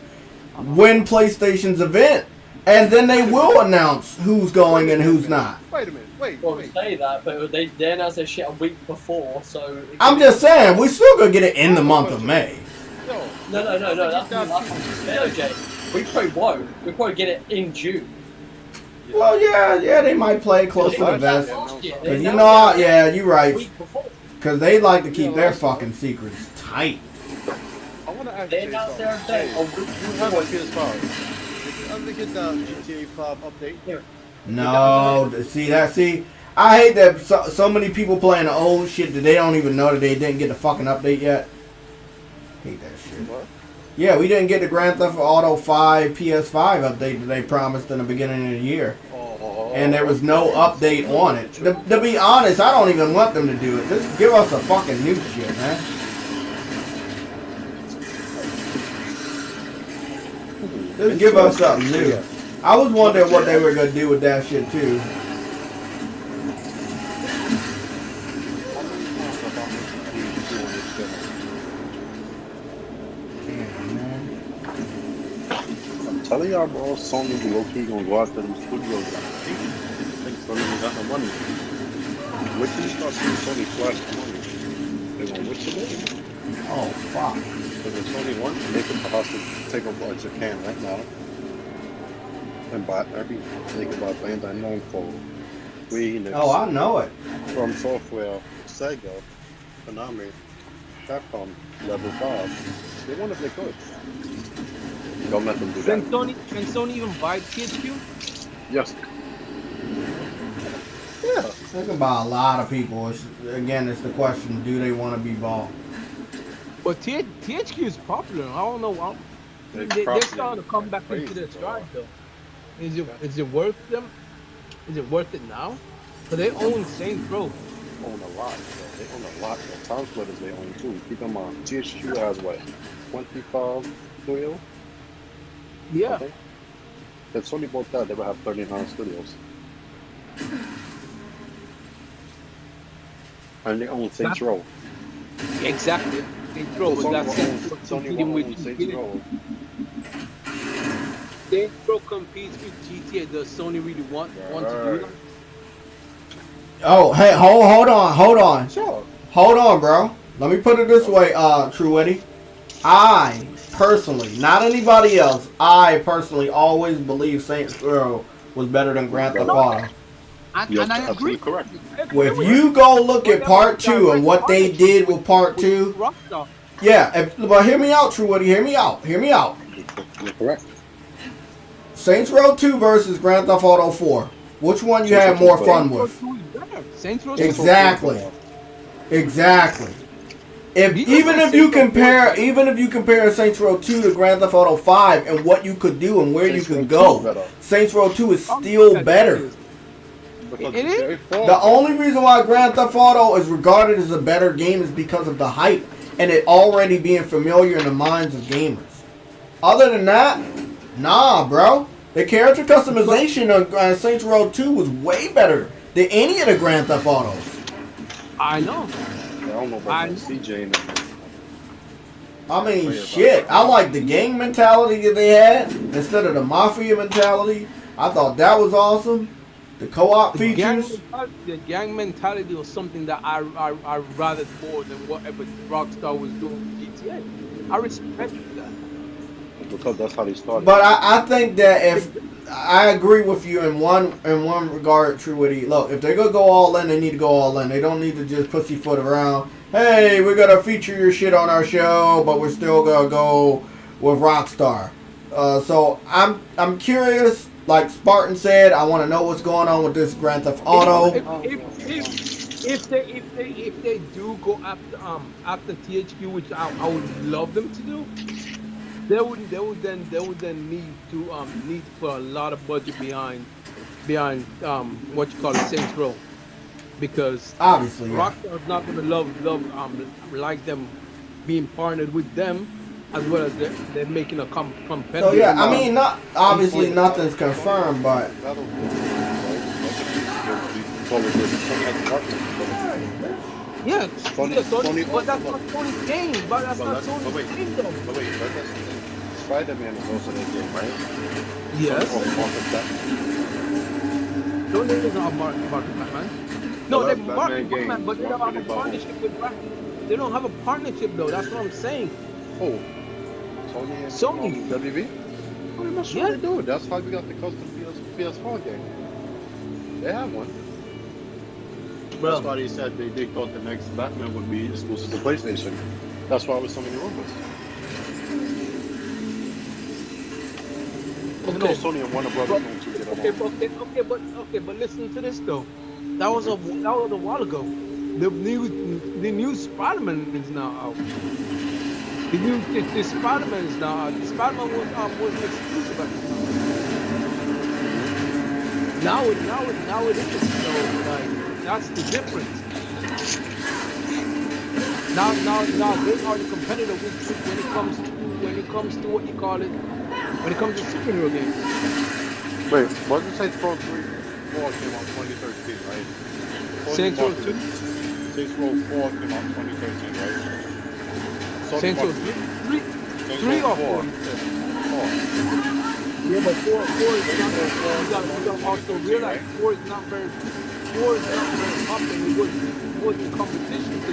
when PlayStation's event, and then they will announce who's going and who's not. Wait a minute, wait. Well, say that, but they announced their shit a week before, so... I'm just saying, we still gonna get it in the month of May. No, that's better, Jay. We probably won't. We'll probably get it in June. Well, yeah, they might play close to the vest. Cause you know, yeah, you're right. Cause they like to keep their fucking secrets tight. I want to ask They you announced something. their Hey, event. you have a PS5. Did you ever get the GTA 5 update? No, see, I hate that so many people playing the old shit that they don't even know that they didn't get the fucking update yet. Hate that shit. What? Yeah, we didn't get the Grand Theft Auto 5 PS5 update that they promised in the beginning of the year. And there was no update on it. To be honest, I don't even want them to do it. Just give us a fucking new shit, man. Just give us something new. I was wondering what they were going to do with that shit, too. Telling y'all, bro, Sony low-key gonna go after them studios. I think Sony ain't got no money. Wait till you start seeing Sony flash the money. They're gonna witch it. Oh, fuck. Because if Sony wants, they could possibly take over Japan right now. And buy everything. They could buy Bandai Namco, Enix. Oh, I know it. From Software, Sega, Konami, Capcom, Level 5. They want if they could. Don't let them do that. Can Sony even buy THQ? Yes. Yeah. Think about a lot of people. Again, it's the question: do they want to be bought? But THQ is popular. I don't know. They're starting to come back into their stride, though. Is it worth them? Is it worth it now? But they own Saints Row. Own a lot. They own a lot. The Time Splitters they own too. Keep in mind, THQ has what, 25 studios? Yeah. Okay. If Sony bought that, they would have 39 studios. And they own Saints Row. Exactly. Saints Row, but that's Sony will own Saints Row. Saints Row competes with GTA. Does Sony really want to do that? Oh, hey, hold on. Sure. Hold on, bro. Let me put it this way, True Eddie. I personally, not anybody else, I personally always believe Saints Row was better than Grand Theft Auto. And I agree. Correct. Well, if you go look at part 2 and what they did with part 2, yeah, but hear me out, True Eddie, hear me out. You're correct. Saints Row 2 versus Grand Theft Auto 4. Which one you had more fun with? Exactly. Even if you compare Saints Row 2 to Grand Theft Auto 5 and what you could do and where you could go, Saints Row 2 is still better. The only reason why Grand Theft Auto is regarded as a better game is because of the hype and it already being familiar in the minds of gamers. Other than that, nah, bro. The character customization on Saints Row 2 was way better than any of the Grand Theft Autos. I know. I don't know about CJ. I mean, shit. I like the gang mentality that they had instead of the mafia mentality. I thought that was awesome. The co-op features. The gang mentality was something that I rather more than whatever Rockstar was doing with GTA. I respect that. Because that's how they started. But I think that if I agree with you in one regard, True Witty. Look, if they're gonna go all in, they need to go all in. They don't need to just pussyfoot around. Hey, we're gonna feature your shit on our show, but we're still gonna go with Rockstar. So I'm curious. Like Spartan said, I want to know what's going on with this Grand Theft Auto. If they do go after THQ, which I would love them to do, They would then need to put a lot of budget behind what you call it, Saints Row, because Obviously, yeah. Rockstar's not gonna love like them being partnered with them, as well as they're making a competitive. So yeah, I mean, not obviously nothing's confirmed, but yeah, Sony, but that's not Sony's game. But that's not Sony's game, though. But wait, Spider-Man is also that game, right? Yes. Sony doesn't have market Batman. No, they market Batman, but they don't have a partnership with Batman. They don't have a partnership though. That's what I'm saying. Oh, Sony and WB? Pretty much sure they do. That's how we got the custom PS4 game. They have one. Bro. That's why they said they thought the next Batman would be exclusive to PlayStation. That's why there was so many rumors. You know Sony and Warner Brothers don't get along. Okay, but listen to this though. That was a while ago. The new Spider-Man is now out. The Spider-Man is now out. The Spider-Man wasn't exclusive at the time. Now it is. So like that's the difference. Now they are the competitor when it comes to what you call it. When it comes to superhero games. Wait, wasn't Saints Row 4 came out 2013, right? Saints Row 2? Saints Row 4 came out 2013, right? Saints Row 3 or 4? 4. Yeah, but 4 is not very, you gotta also realize 4 is not very popular. It wasn't competition to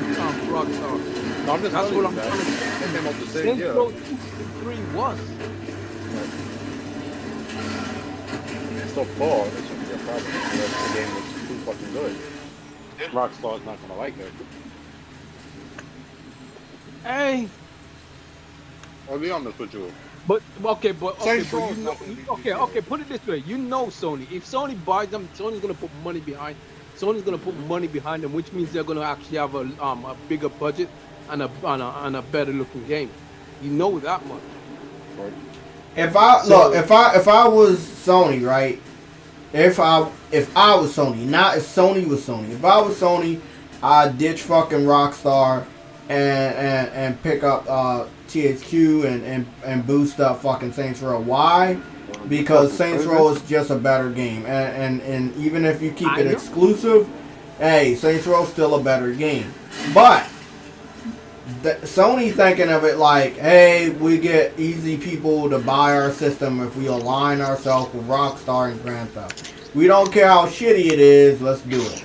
Rockstar. No, I'm just That's what I'm saying. They came out the same Saints year. Row 2 and 3 was. So 4, it shouldn't be a problem. The game was too fucking good. Rockstar's not gonna like it. Hey. I'll be honest with you. But okay, you know, okay. Put it this way: you know, Sony. If Sony buys them, Sony's gonna put money behind. Sony's gonna put money behind them, which means they're gonna actually have a bigger budget and a better looking game. You know that much. Right. if I was Sony, right? If I was Sony, not if Sony was Sony. If I was Sony, I'd ditch fucking Rockstar and pick up THQ and boost up fucking Saints Row. Why? Because Saints Row is just a better game, and even if you keep it exclusive, hey, Saints Row is still a better game. But Sony thinking of it like, hey, we get easy people to buy our system if we align ourselves with Rockstar and Grand Theft. We don't care how shitty it is, let's do it.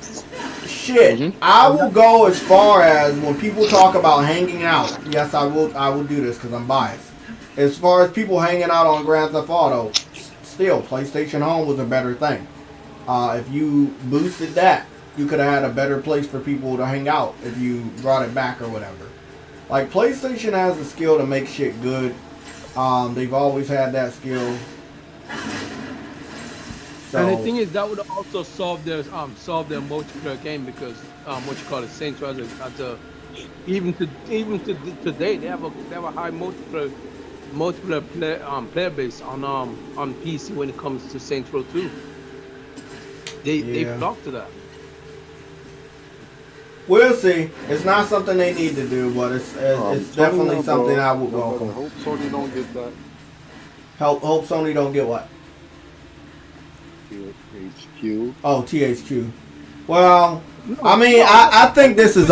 Shit, I will go as far as when people talk about hanging out. Yes, I will do this because I'm biased. As far as people hanging out on Grand Theft Auto, still, PlayStation Home was a better thing. If you boosted that, you could have had a better place for people to hang out if you brought it back or whatever. Like, PlayStation has the skill to make shit good. They've always had that skill. So, and the thing is, that would also solve their multiplayer game because what you call it, Saints Row even to today they have a high multiplayer player base on PC when it comes to Saints Row 2. They flock to that. we'll see. It's not something they need to do, but it's definitely something I would welcome. Hope Sony don't get that. Hope Sony don't get what? THQ. Oh, THQ. Well, I mean, I think this is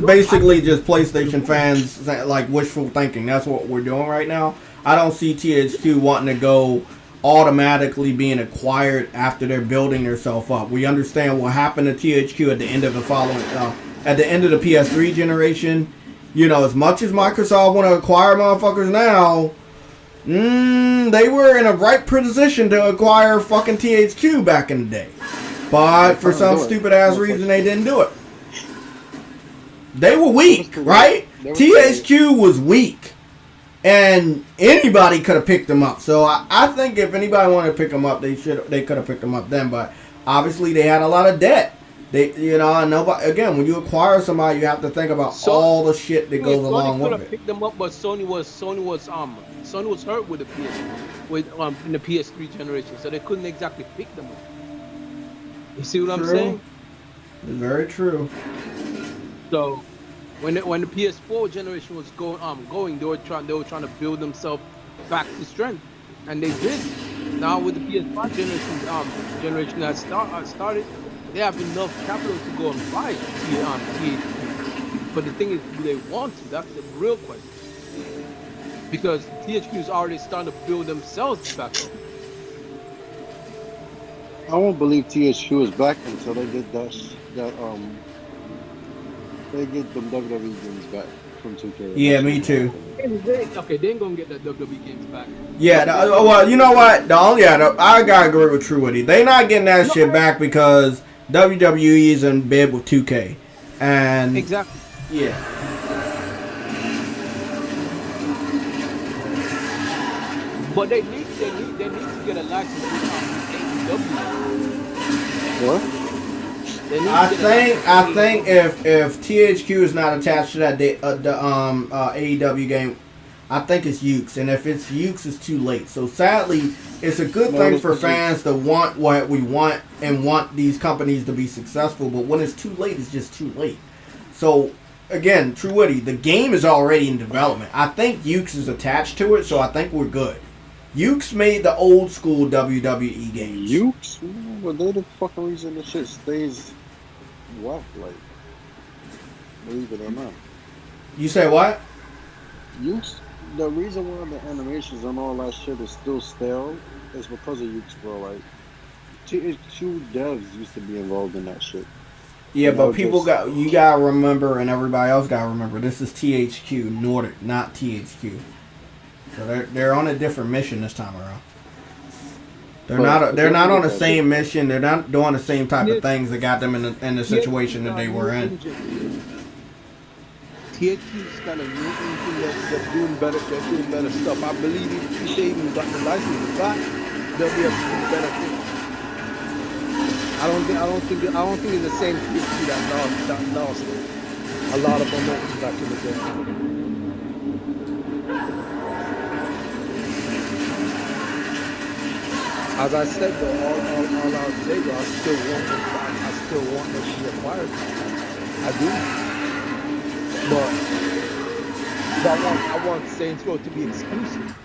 basically just PlayStation fans like wishful thinking. That's what we're doing right now. I don't see THQ wanting to go automatically being acquired after they're building themselves up. We understand what happened to THQ at the end of the PS3 generation. You know, as much as Microsoft want to acquire motherfuckers now, they were in a right position to acquire fucking THQ back in the day. But for some stupid ass reason, they didn't do it. They were weak, right? THQ was weak. And anybody could have picked them up. So I think if anybody wanted to pick them up, they could have picked them up then. But obviously they had a lot of debt. They, you know, and nobody. Again, when you acquire somebody, you have to think about all the shit that goes along with it. Picked them up, but Sony was hurt with the in the PS3 generation, so they couldn't exactly pick them up. You see what I'm saying? Very true. So when the PS4 generation was going, they were trying to build themselves back to strength, and they did. Now with the PS5 generation that started, they have enough capital to go and buy THQ. But the thing is, do they want to? That's the real question. Because THQ is already starting to build themselves back up. I won't believe THQ is back until they get they get them WWE games back from 2K. Yeah, me too. Okay, they ain't gonna get that WWE games back. Yeah, well, you know what? I gotta agree with True Woody. They not getting that shit back because WWE is in bed with 2K, and exactly. Yeah. But they need to get a license with AEW. What? I think if THQ is not attached to that AEW game, I think it's Ukes, and if it's Ukes, it's too late. So sadly, it's a good thing for fans to want what we want and want these companies to be successful. But when it's too late, it's just too late. So again, True Woody, the game is already in development. I think Ukes is attached to it, so I think we're good. Ukes made the old school WWE games. Ukes? Well, they're the fucking reason the shit stays what? Like, believe it or not. You say what? Ukes? The reason why the animations and all that shit is still stale is because of Ukes, bro. Like, THQ devs used to be involved in that shit. Yeah, but you gotta remember, and everybody else gotta remember, this is THQ Nordic, not THQ. So they're on a different mission this time around. They're not on the same mission. They're not doing the same type of things that got them in the situation that they were in. THQ's kind of new engine. They're doing better. They're doing better stuff. I believe if they even got the license back, they'll be able to do better things. I don't think it's the same THQ that lost a lot of momentum back in the day. As I said though, all I'll say though, I still want them to be acquired. I do. But I want Saints Row to be exclusive.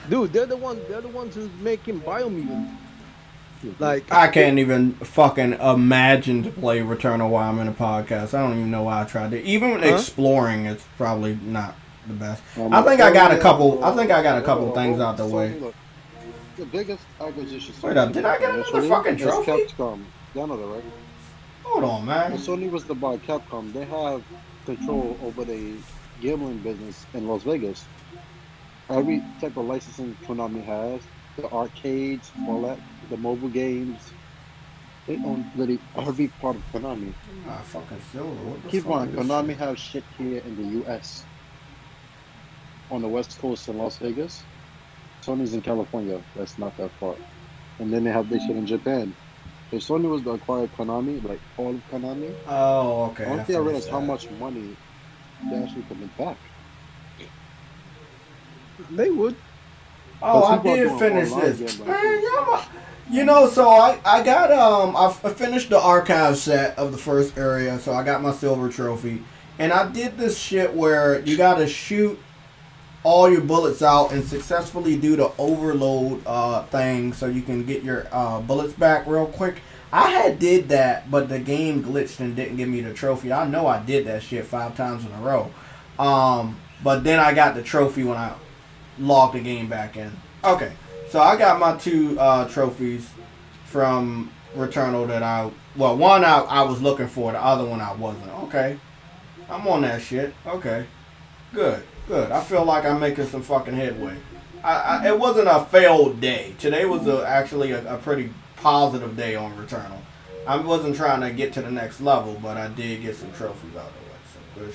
Dude, they're the ones who's making Biomutant. Like, I can't even fucking imagine to play Returnal while I'm in a podcast. I don't even know why I tried to. Even exploring, it's probably not the best. I think I got a couple things out the way. The biggest acquisition. Wait up, did I get another fucking trophy? Capcom. Y'all know that, right? Hold on, man. When Sony was to buy Capcom, they have control over the gambling business in Las Vegas. Every type of licensing Konami has, the arcades, all that, the mobile games, they own literally every part of Konami. Ah, fucking silver. Keep on, Konami have shit here in the US. On the West Coast in Las Vegas. Sony's in California, that's not that far. And then they have this shit in Japan. If Sony was to acquire Konami, like all of Konami, oh, okay. I don't think I realized how much money they actually could make back. They would. Oh, I did finish this. Man, you know, so I got I finished the archive set of the first area, so I got my silver trophy. And I did this shit where you gotta shoot all your bullets out and successfully do the overload thing so you can get your bullets back real quick. I did that, but the game glitched and didn't give me the trophy. I know I did that shit 5 times in a row. But then I got the trophy when I logged the game back in. Okay, so I got my 2 trophies from Returnal that one I was looking for, the other one I wasn't. Okay, I'm on that shit. Okay, good. I feel like I'm making some fucking headway. It wasn't a failed day. Today was actually a pretty positive day on Returnal. I wasn't trying to get to the next level, but I did get some trophies out of the way. So good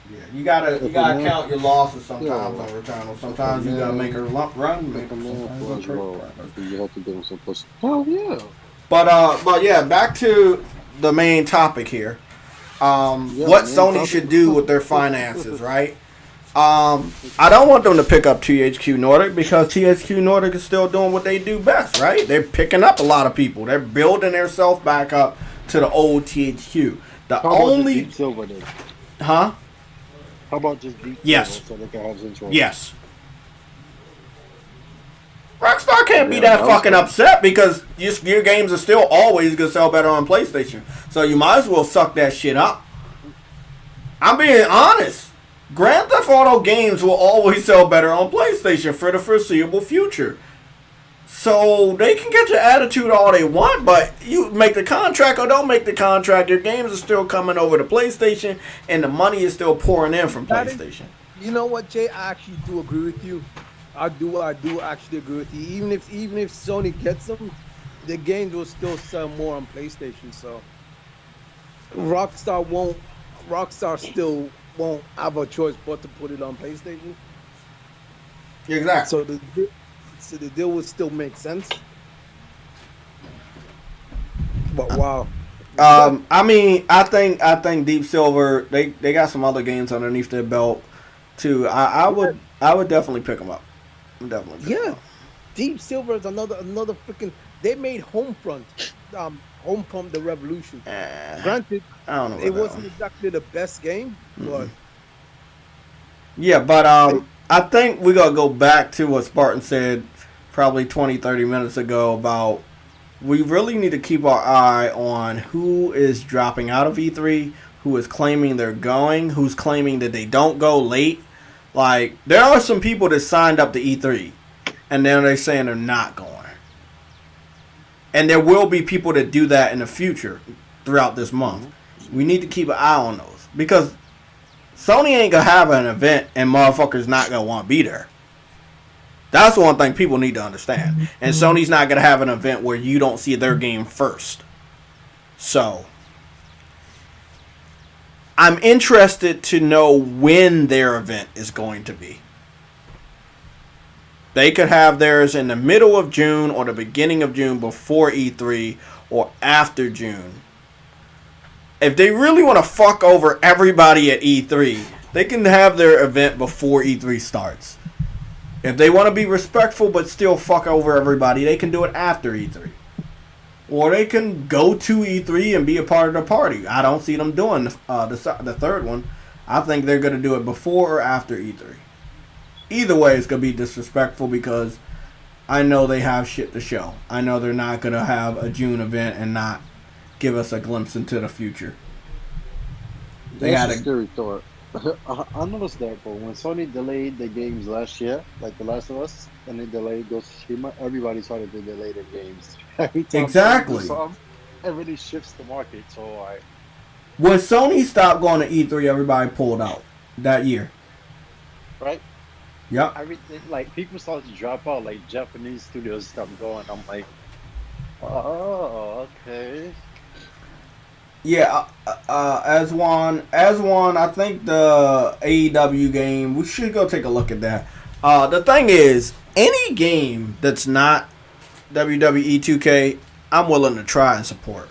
shit. Yeah, you gotta count your losses sometimes on Returnal. Sometimes you gotta make a lump run. You have to give him some push. Oh yeah. But yeah, back to the main topic here. What Sony should do with their finances, right? I don't want them to pick up THQ Nordic because THQ Nordic is still doing what they do best, right? They're picking up a lot of people. They're building themselves back up to the old THQ. How only Deep Silver then? Huh? How about just Deep Yes. Silver so they can have some choice? Yes. Rockstar can't be that fucking upset because your games are still always gonna sell better on PlayStation. So you might as well suck that shit up. I'm being honest. Grand Theft Auto games will always sell better on PlayStation for the foreseeable future. So they can get your attitude all they want, but you make the contract or don't make the contract, your games are still coming over to PlayStation and the money is still pouring in from PlayStation. You know what, Jay? I actually do agree with you. I do actually agree with you. Even if Sony gets them, the games will still sell more on PlayStation. So Rockstar still won't have a choice but to put it on PlayStation. Exactly. So the deal would still make sense. But wow. I mean, I think Deep Silver they got some other games underneath their belt too. I would definitely pick them up. Deep Silver is another freaking. They made Homefront, Homefront: The Revolution. Granted, I don't know. It wasn't exactly the best game, but yeah, but I think we gotta go back to what Spartan said probably 20-30 minutes ago about we really need to keep our eye on who is dropping out of E3, who is claiming they're going, who's claiming that they don't go late. Like, there are some people that signed up to E3, and then they're saying they're not going. And there will be people that do that in the future throughout this month. We need to keep an eye on those. Because Sony ain't going to have an event and motherfuckers not going to want to be there. That's one thing people need to understand. And Sony's not going to have an event where you don't see their game first. So I'm interested to know when their event is going to be. They could have theirs in the middle of June or the beginning of June before E3 or after June. If they really want to fuck over everybody at E3, they can have their event before E3 starts. If they want to be respectful but still fuck over everybody, they can do it after E3. Or they can go to E3 and be a part of the party. I don't see them doing the third one. I think they're going to do it before or after E3. Either way, it's going to be disrespectful because I know they have shit to show. I know they're not going to have a June event and not give us a glimpse into the future. That's a scary thought. I noticed that, but when Sony delayed the games last year, like The Last of Us, and they delayed Ghost of Tsushima, everybody started to delay their games. Every time exactly. It really shifts the market. So when Sony stopped going to E3, everybody pulled out that year. Right? Yep. Everything, like, people started to drop out, like Japanese studios stopped going. I'm like, oh, okay. Yeah, as one, I think the AEW game, we should go take a look at that. The thing is, any game that's not WWE 2K, I'm willing to try and support.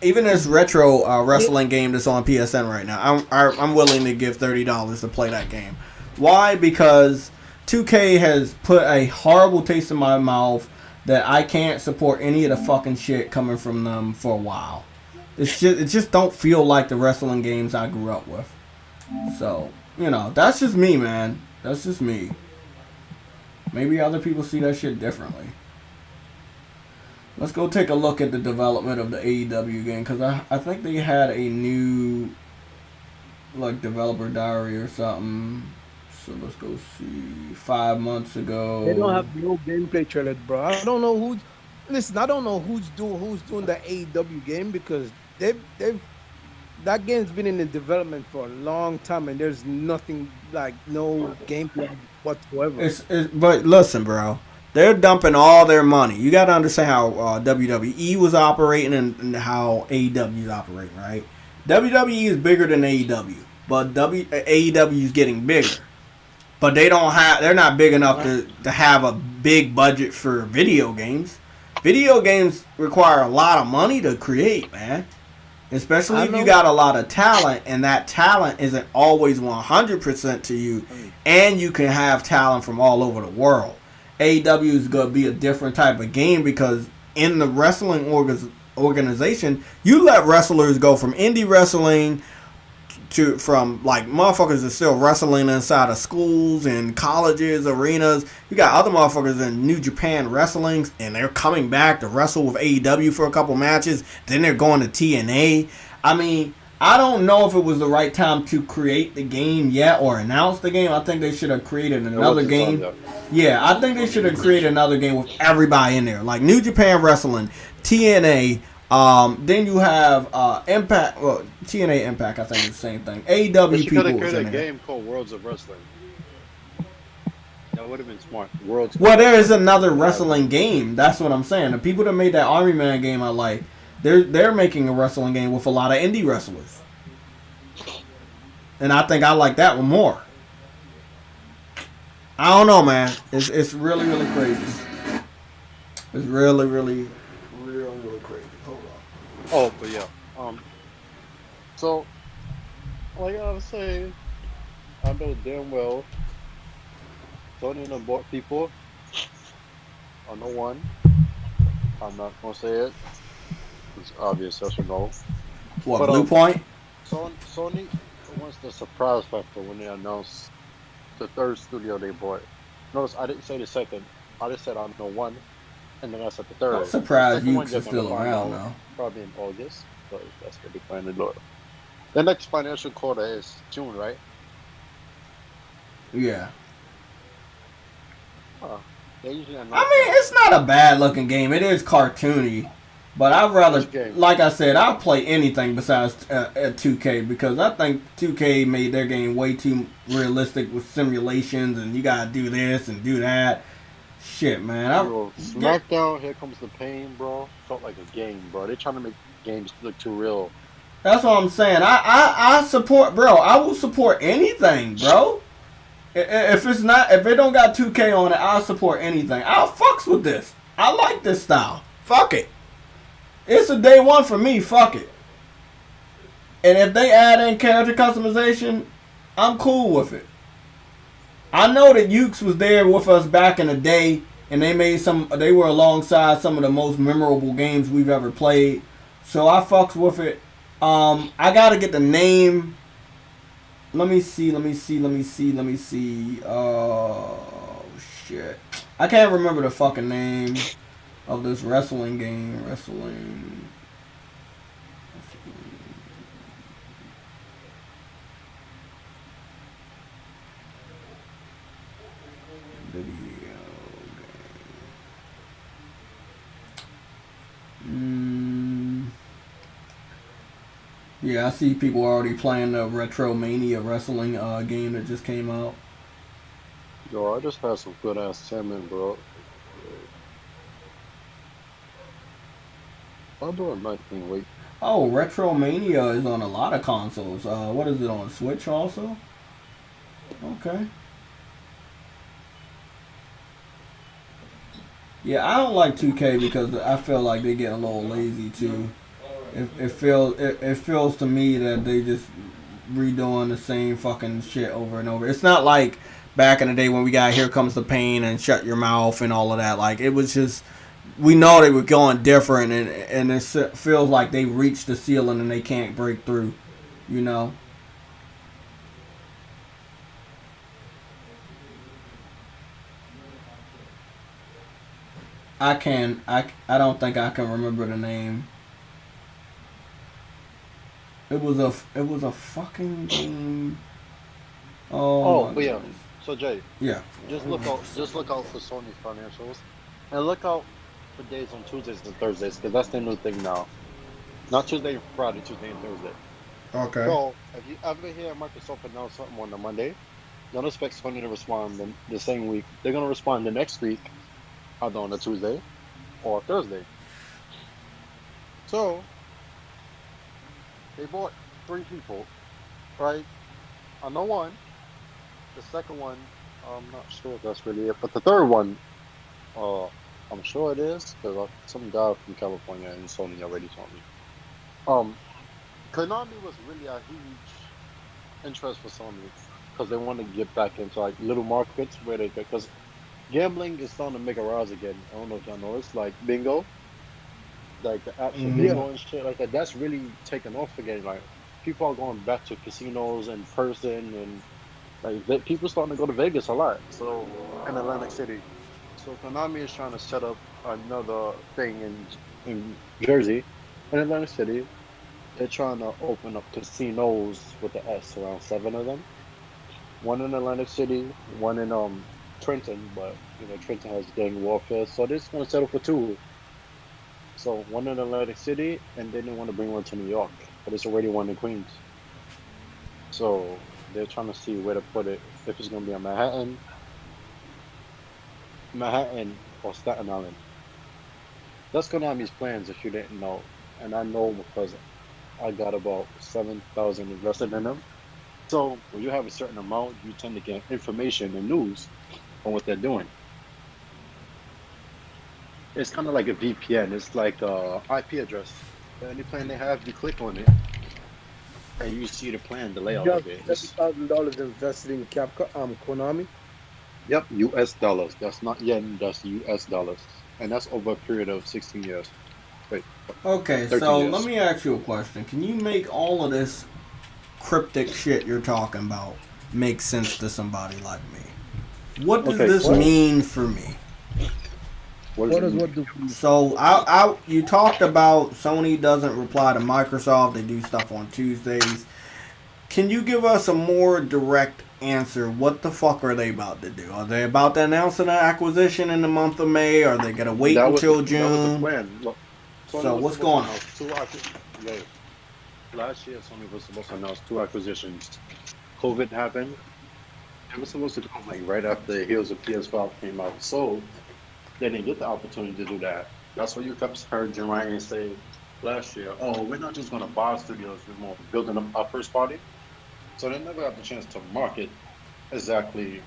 Even this retro wrestling game that's on PSN right now, I'm willing to give $30 to play that game. Why? Because 2K has put a horrible taste in my mouth that I can't support any of the fucking shit coming from them for a while. It just don't feel like the wrestling games I grew up with. So, that's just me, man. That's just me. Maybe other people see that shit differently. Let's go take a look at the development of the AEW game, because I think they had a new, developer diary or something. So let's go see. 5 months ago. They don't have no gameplay trailer, bro. I don't know who's. Listen, I don't know who's doing the AEW game because that game's been in the development for a long time and there's nothing no gameplay whatsoever. But listen, bro, they're dumping all their money. You got to understand how WWE was operating and how AEW is operating, right? WWE is bigger than AEW. but AEW is getting bigger. But they're not big enough to have a big budget for video games. Video games require a lot of money to create, man. Especially if you got a lot of talent, and that talent isn't always 100% to you, and you can have talent from all over the world. AEW is going to be a different type of game because in the wrestling organization, you let wrestlers go from indie wrestling from like motherfuckers are still wrestling inside of schools and colleges, arenas. You got other motherfuckers in New Japan Wrestling, and they're coming back to wrestle with AEW for a couple matches. Then they're going to TNA. I mean, I don't know if it was the right time to create the game yet or announce the game. I think they should have created another game. Yeah, I think they should have created another game with everybody in there, like New Japan Wrestling, TNA. Then you have Impact. Well, TNA Impact, I think is the same thing. AEW people could have was created in a there. game called Worlds of Wrestling. That would have been smart. Worlds. Well, there is another wrestling game. That's what I'm saying. The people that made that Army Man game, I like. They're making a wrestling game with a lot of indie wrestlers, and I think I like that one more. I don't know, man. It's really crazy. It's really crazy. Hold on. Oh, but yeah. So, like I was saying, I know damn well Sony done bought people. I know one. I'm not gonna say it. It's obvious, yes or no. What, but, Blue Point? Sony wants the surprise factor when they announced the third studio they bought. Notice I didn't say the second. I just said I know one, and then I said the third. I'm surprised you Ukes is still around now. Probably in August, but that's what they plan to do. The next financial quarter is June, right? Yeah. They usually I mean, it's not a bad looking game. It is cartoony. But I'd rather, like I said, I'll play anything besides 2K because I think 2K made their game way too realistic with simulations and you gotta do this and do that. Shit, man. SmackDown, Here Comes the Pain, bro. Felt like a game, bro. They're trying to make games look too real. That's what I'm saying. I support, bro. I will support anything, bro. If it don't got 2K on it, I'll support anything. I'll fucks with this. I like this style. Fuck it. It's a day one for me. Fuck it. And if they add in character customization, I'm cool with it. I know that Ukes was there with us back in the day, and they were alongside some of the most memorable games we've ever played. So I fucks with it. I gotta get the name. Let me see. Oh shit. I can't remember the fucking name of this wrestling game. Wrestling. Video game. Yeah, I see people already playing the Retromania wrestling game that just came out. Yo, I just had some good ass salmon, bro. I'll do a 19 week. Oh, Retromania is on a lot of consoles. What is it on Switch also? Okay. Yeah, I don't like 2K because I feel like they get a little lazy too. It feels to me that they just redoing the same fucking shit over and over. It's not like back in the day when we got Here Comes the Pain and Shut Your Mouth and all of that. Like, it was just, we know they were going different, and it feels like they reached the ceiling and they can't break through, you know? I don't think I can remember the name. It was a fucking game. Oh, but yeah. So Jay, yeah. Just look out for Sony's financials, and look out for days on Tuesdays and Thursdays, because that's the new thing now. Not Tuesday and Friday, Tuesday and Thursday. Okay. So if you ever hear Microsoft announce something on a Monday, don't expect Sony to respond the same week. They're gonna respond the next week, either on a Tuesday or Thursday. So they bought 3 people, right? I know one. The second one, I'm not sure if that's really it. But the third one, I'm sure it is because some guy from California and Sony already told me. Konami was really a huge interest for Sony because they want to get back into like little markets where they because gambling is starting to make a rise again. I don't know if y'all know. It's like bingo, like the apps for bingo and shit like that. That's really taken off again. Like people are going back to casinos in person and like people starting to go to Vegas a lot. So in Atlantic City. So Konami is trying to set up another thing in Jersey, in Atlantic City. They're trying to open up casinos with the S, around 7 of them. One in Atlantic City, one in Trenton, but you know Trenton has gang warfare, so they're just gonna settle for 2. So one in Atlantic City, and then they want to bring one to New York, but it's already one in Queens. So they're trying to see where to put it. If it's gonna be in Manhattan or Staten Island. That's Konami's plans, if you didn't know, and I know because I got about 7,000 invested in them. So when you have a certain amount, you tend to get information and news on what they're doing. It's kind of like a VPN. It's like a IP address. Any plan they have, you click on it, and you see the plan, the layout of it. $7,000 invested in Konami. Yep, US dollars. That's not yen. That's US dollars, and that's over a period of 16 years. Wait. Okay, so let me ask you a question. Can you make all of this cryptic shit you're talking about make sense to somebody like me? What does this mean for me? What does what do? So you talked about Sony doesn't reply to Microsoft. They do stuff on Tuesdays. Can you give us a more direct answer? What the fuck are they about to do? Are they about to announce an acquisition in the month of May? Are they gonna wait until June? That was the plan. Look, so what's going on? Last year, Sony was supposed to announce 2 acquisitions. COVID happened. It was supposed to come like right after the heels of PS5 came out. So they didn't get the opportunity to do that. That's what you kept heard Jim Ryan say last year. Oh, we're not just going to buy studios, we're more building up our first party. So they never got the chance to market exactly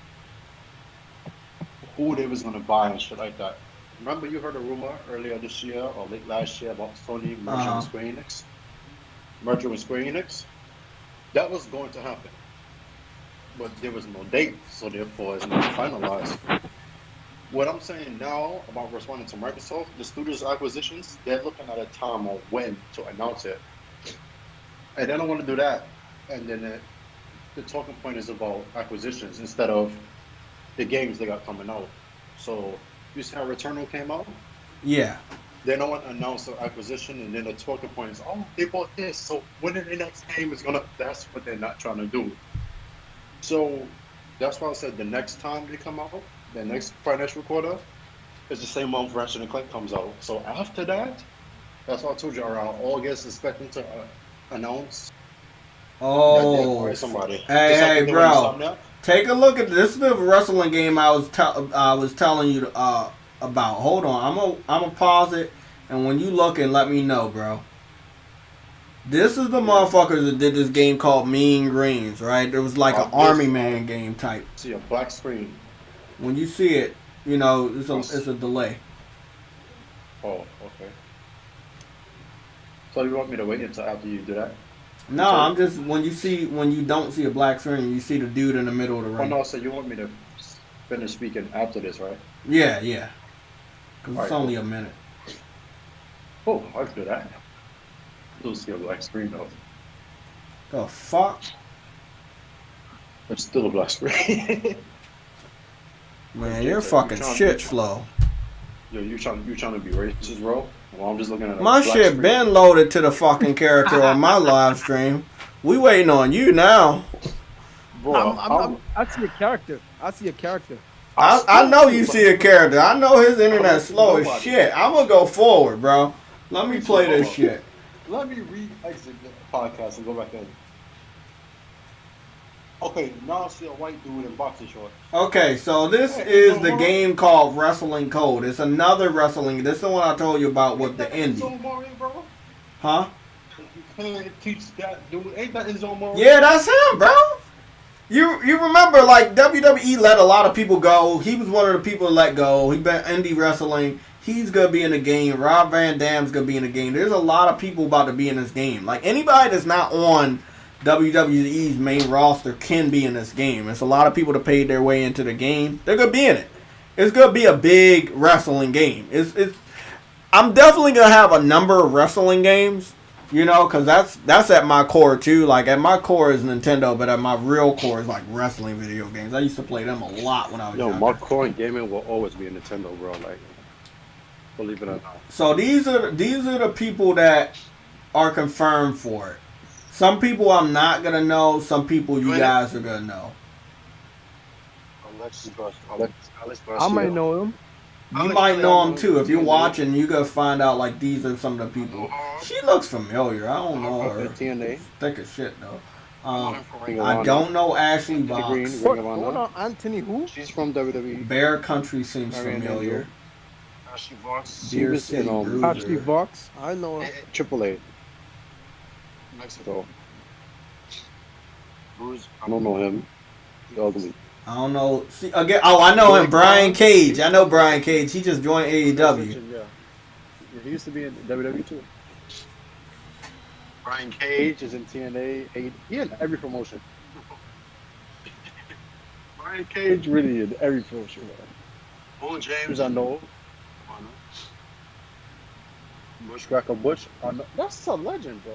who they was going to buy and shit like that. Remember you heard a rumor earlier this year or late last year about Sony merging with Square Enix? Merger with Square Enix? That was going to happen. But there was no date, so therefore it's not finalized. What I'm saying now about responding to Microsoft, the studios acquisitions, they're looking at a time of when to announce it. And they don't want to do that. And then the talking point is about acquisitions instead of the games they got coming out. So you see how Returnal came out? Yeah. They don't want to announce the acquisition, and then the talking point is, oh, they bought this, so when the next game is gonna, that's what they're not trying to do. So that's why I said the next time they come out, the next financial quarter, is the same month Ratchet and Clank comes out. So after that, that's why I told you around August, expecting to announce. Oh, somebody. Hey, bro, take a look at this. Is the wrestling game I was telling you about. Hold on, I'm gonna pause it, and when you look and let me know, bro. This is the motherfuckers that did this game called Mean Greens, right? There was like an Army Man game type. See a black screen. When you see it, you know it's a delay. Oh, okay. So you want me to wait until after you do that? No, I'm just when you don't see a black screen, you see the dude in the middle of the ring. Oh no, so you want me to finish speaking after this, right? Yeah. Because it's only a minute. Oh, I do that. You'll see a black screen though. The fuck? It's still a black screen. Man, you're fucking shit slow. Yo, you trying to be racist, bro? Well, I'm just looking at my shit screen. Been loaded to the fucking character on my live stream. We waiting on you now. Bro, I see a character. I know you see a character. I know his internet's slow as shit. I'm gonna go forward, bro. Let me play this shit. Let me exit the podcast and go back in. Okay, now I see a white dude in boxer shorts. Okay, so this is the game called Wrestling Code. It's another wrestling. This is the one I told you about with the indie. Bro? Huh? You can't teach that dude. Ain't that Enzo Amore? Yeah, that's him, bro. You remember, like, WWE let a lot of people go. He was one of the people to let go. He been indie wrestling. He's going to be in the game. Rob Van Dam's going to be in the game. There's a lot of people about to be in this game. Like, anybody that's not on WWE's main roster can be in this game. It's a lot of people that paid their way into the game. They're going to be in it. It's going to be a big wrestling game. I'm definitely going to have a number of wrestling games. You know, because that's at my core, too. Like, at my core is Nintendo, but at my real core is, like, wrestling video games. I used to play them a lot when I was younger. My core in gaming will always be a Nintendo, bro. Like, believe it or not. So, these are the people that are confirmed for it. Some people I'm not going to know. Some people you guys are going to know. I might know him. You might know him too. If you're watching, you gotta find out like these are some of the people. She looks familiar. I don't know her. Thick as shit though. I don't know Ashley Vox. Hold on, Anthony who? She's from WWE. Bear Country seems familiar. Ashley Vox. Beer City Bruiser. Ashley Vox. I know him. AAA. Mexico. Bruce. I don't know him. He's ugly. I don't know. See, again, I know him. Brian Cage. I know Brian Cage. He just joined AEW. Yeah. He used to be in WWE too. Brian Cage is in TNA. He in every promotion. Brian Cage really in every promotion. Bull James, I know. Bushwhacker Bush. I know. That's a legend, bro.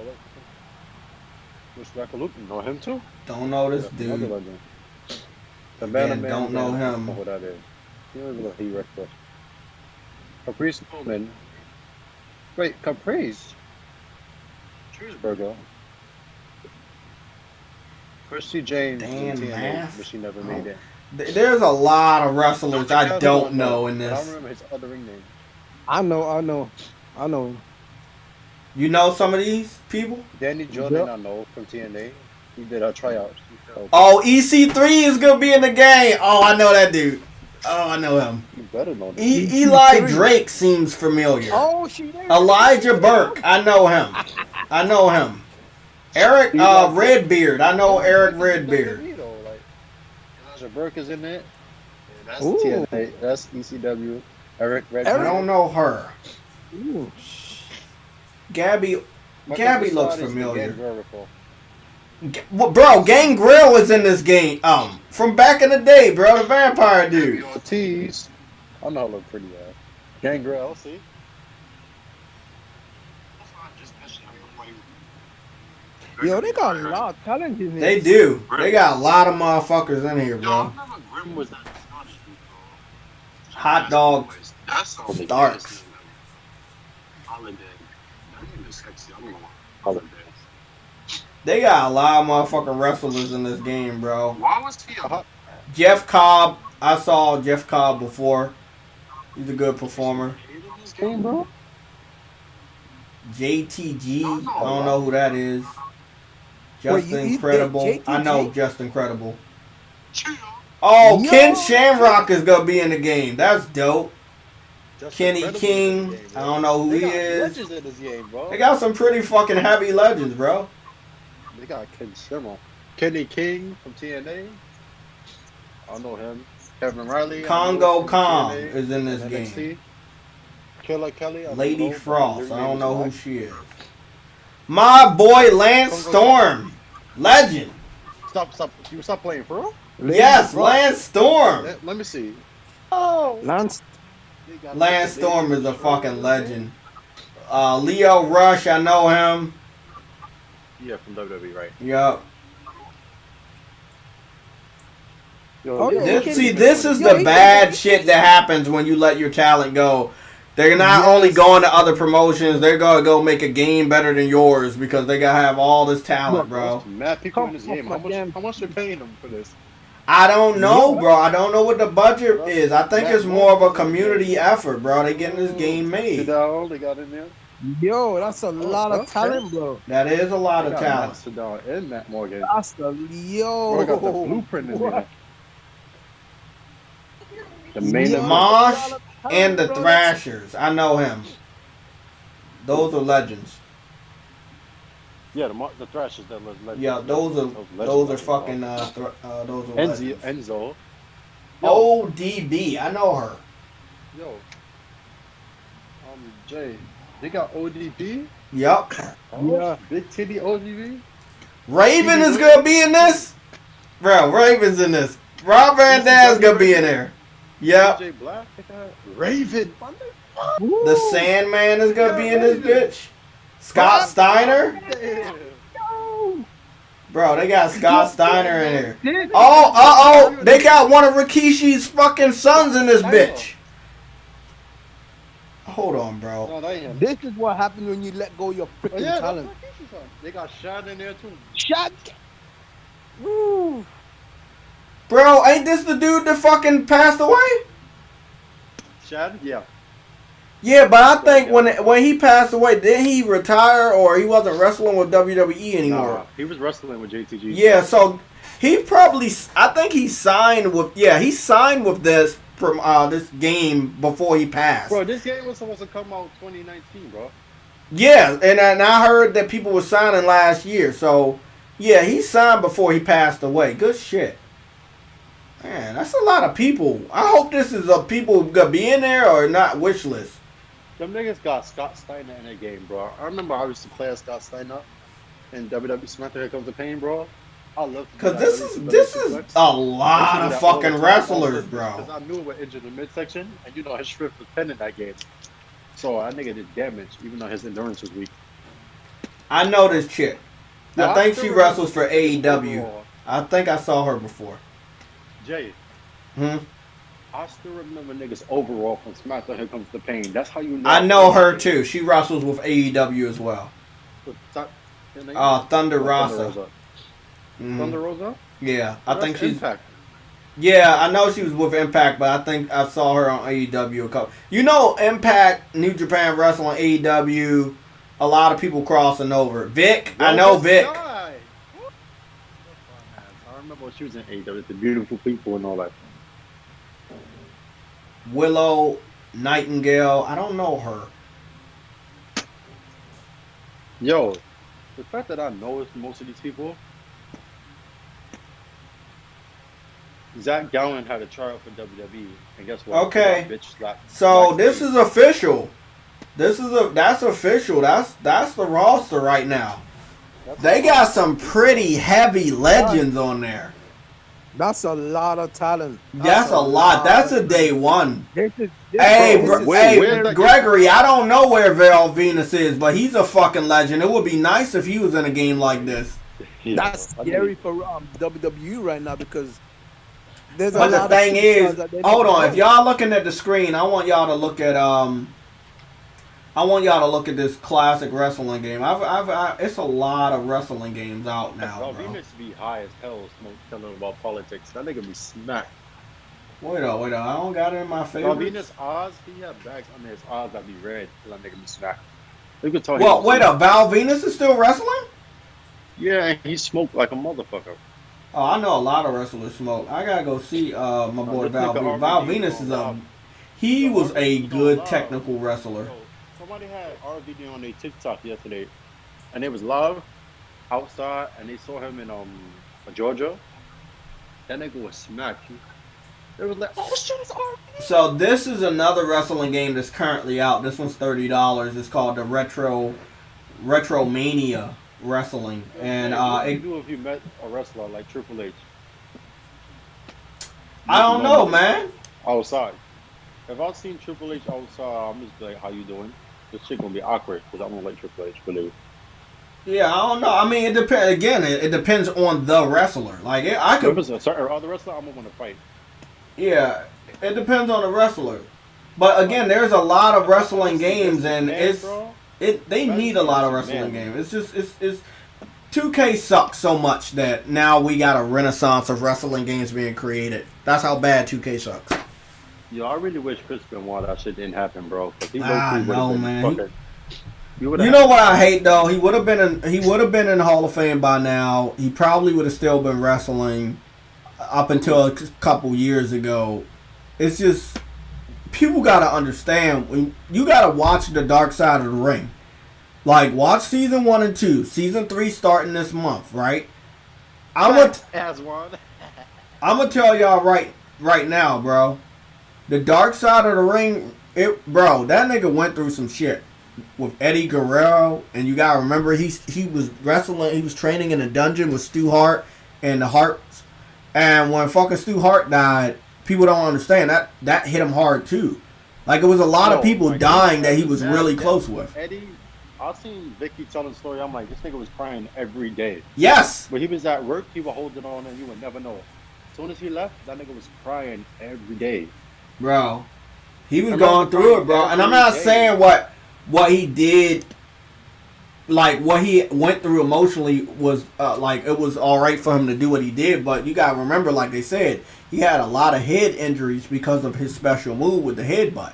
Bushwhacker Luke. You know him too? Don't know this dude. The man don't know him. I don't know who that is. He don't even know he wrecked. Caprice Coleman. Wait, Caprice? Cheeseburger. Christy James Dan TNA, Math? but she never made it. There's a lot of wrestlers I don't know in I don't this. remember his other ring name. I know him. You know some of these people? Danny Jordan, I know from TNA. He did a tryout. Oh, EC3 is gonna be in the game. Oh, I know that dude. Oh, I know him. You better know that. Eli Drake seems familiar. Oh, she there. Elijah Burke. I know him. Eric Redbeard. I know Eric Redbeard. Elijah Burke is in it. That's TNA. That's ECW. Eric Redbeard. I don't know her. Ooh. Gabby looks familiar. Bro, Gangrel is in this game. From back in the day, bro, the vampire dude. Ortiz. I know I look pretty bad. Gangrel, see? Yo, they got a lot of talent in here. They do. They got a lot of motherfuckers in here, bro. Hot dog Starks. They got a lot of motherfucking wrestlers in this game, bro. Why was he a hot? Jeff Cobb. I saw Jeff Cobb before. He's a good performer. JTG. I don't know who that is. Just Incredible. I know Just Incredible. Oh, Ken Shamrock is going to be in the game. That's dope. Kenny King. I don't know who he is. They got some pretty fucking heavy legends, bro. They got Ken Shamrock. Kenny King from TNA. I know him. Kevin Riley. Congo Kong is in this game. Killer Kelly. Lady Frost. I don't know who she is. My boy Lance Storm. Legend. Stop. You stop playing for real? Yes, Lance Storm. Let me see. Oh. Lance Storm is a fucking legend. Leo Rush, I know him. Yeah, from WWE, right? Yup. Okay. See, this is the bad shit that happens when you let your talent go. They're not only going to other promotions, they're going to go make a game better than yours because they got to have all this talent, bro. Mad people in this game. How much are paying them for this? I don't know, bro. I don't know what the budget is. I think it's more of a community effort, bro. They getting this game made. They got in there. Yo, that's a lot of talent, bro. That is a lot of talent. And Matt Morgan. That's the Bro, got the blueprint in there. The main Mosh and the Thrashers. I know him. Those are legends. Yeah, the Thrashers that was legend. Yeah, those are fucking those are legends. Enzo. ODB, I know her. Yo, Jay, they got ODB. Yep. Oh, yeah, big titty ODB. Raven is gonna be in this, bro. Raven's in this. Rob Van Dam's gonna be in there. Yep. Raven. The Sandman is gonna be in this bitch. Scott Steiner. Bro, they got Scott Steiner in here. Oh, they got one of Rikishi's fucking sons in this bitch. Hold on, bro. No, this is what happens when you let go of your freaking talent. They got Shad in there too. Shad. Woo. Bro, ain't this the dude that fucking passed away? Shad? Yeah. Yeah, but I think when he passed away, did he retire or he wasn't wrestling with WWE anymore? Nah, he was wrestling with JTG. Yeah, so he probably, I think he signed with this from this game before he passed. Bro, this game was supposed to come out 2019, bro. Yeah, and I heard that people were signing last year. So, yeah, he signed before he passed away. Good shit. Man, that's a lot of people. I hope this is people gonna be in there or not wish list. Them niggas got Scott Steiner in their game, bro. I remember I used to play as Scott Steiner in WWE SmackDown Here Comes the Pain, bro. I love because this is a lot of fucking wrestlers, bro. Because I knew we were injured in the midsection, and you know his strength was 10 in that game. So that nigga did damage, even though his endurance was weak. I know this chick. Yeah, I think she wrestles for AEW. I think I saw her before. Jay. Hmm? I still remember niggas overall from SmackDown Here Comes the Pain. That's how you know. I know her too. She wrestles with AEW as well. Thunder Rosa. Thunder Rosa? Yeah, I think she's. Impact. Yeah, I know she was with Impact, but I think I saw her on AEW a couple. You know, Impact, New Japan Wrestling, AEW. A lot of people crossing over. Vic, I know Vic. I remember when she was in AEW. The beautiful people and all that. Willow Nightingale. I don't know her. Yo, the fact that I know most of these people. Zach Gowen had a tryout for WWE, and guess what? Okay, so this is official. That's official. That's the roster right now. They got some pretty heavy legends on there. That's a lot of talent. That's a lot. That's a day one. Hey, Gregory, I don't know where Val Venus is, but he's a fucking legend. It would be nice if he was in a game like this. That's scary for WWE right now because there's a lot. But the thing is, hold on. know. If y'all looking at the screen, I want y'all to look at this classic wrestling game. It's a lot of wrestling games out now, bro. Venus be high as hell, telling about politics. That nigga be smacked. Wait up. I don't got it in my favorites. Venus Oz, he had bags under his eyes that be red. That nigga be smacked. You could tell. Well, wait up. Val Venus is still wrestling? Yeah, he smoked like a motherfucker. Oh, I know a lot of wrestlers smoke. I gotta go see my boy Val Venus. Val Venus is he was a good technical wrestler. Somebody had RVD on their TikTok yesterday, and it was live outside, and they saw him in Georgia. That nigga was smacked. They was like, "Oh shit, it's RVD." So this is another wrestling game that's currently out. This one's $30. It's called the Retromania Wrestling, and what would you do if you met a wrestler like Triple H? I don't know, man. Outside. If I've seen Triple H outside, I'm just like, "How you doing?" This shit gonna be awkward because I don't like Triple H, believe. Yeah, I don't know. I mean, it depends. Again, it depends on the wrestler. Like, I could. If it's a certain other wrestler, I'm gonna want to fight. Yeah, it depends on the wrestler. But again, there's a lot of wrestling games, and they need a lot of wrestling games. It's just 2K sucks so much that now we got a renaissance of wrestling games being created. That's how bad 2K sucks. Yo, I really wish Chris Benoit that shit didn't happen, bro. No, man. You know what I hate though? He would have been in the Hall of Fame by now. He probably would have still been wrestling up until a couple years ago. It's just people gotta understand when you gotta watch the dark side of the ring. Like, watch season 1 and 2. Season 3 starting this month, right? I'm gonna tell y'all right now, bro. The Dark Side of the Ring, bro, that nigga went through some shit with Eddie Guerrero, and you gotta remember he was wrestling, he was training in a dungeon with Stu Hart and the Harts, and when fucking Stu Hart died, people don't understand that hit him hard too. Like, it was a lot of people dying that he was really close with. Eddie, I've seen Vicky telling the story. I'm like, this nigga was crying every day. Yes. When he was at work, he was holding on, and you would never know. As soon as he left, that nigga was crying every day. Bro, he was going through it, bro. And I'm not saying what he did, like what he went through emotionally was like it was all right for him to do what he did. But you gotta remember, like they said, he had a lot of head injuries because of his special move with the headbutt.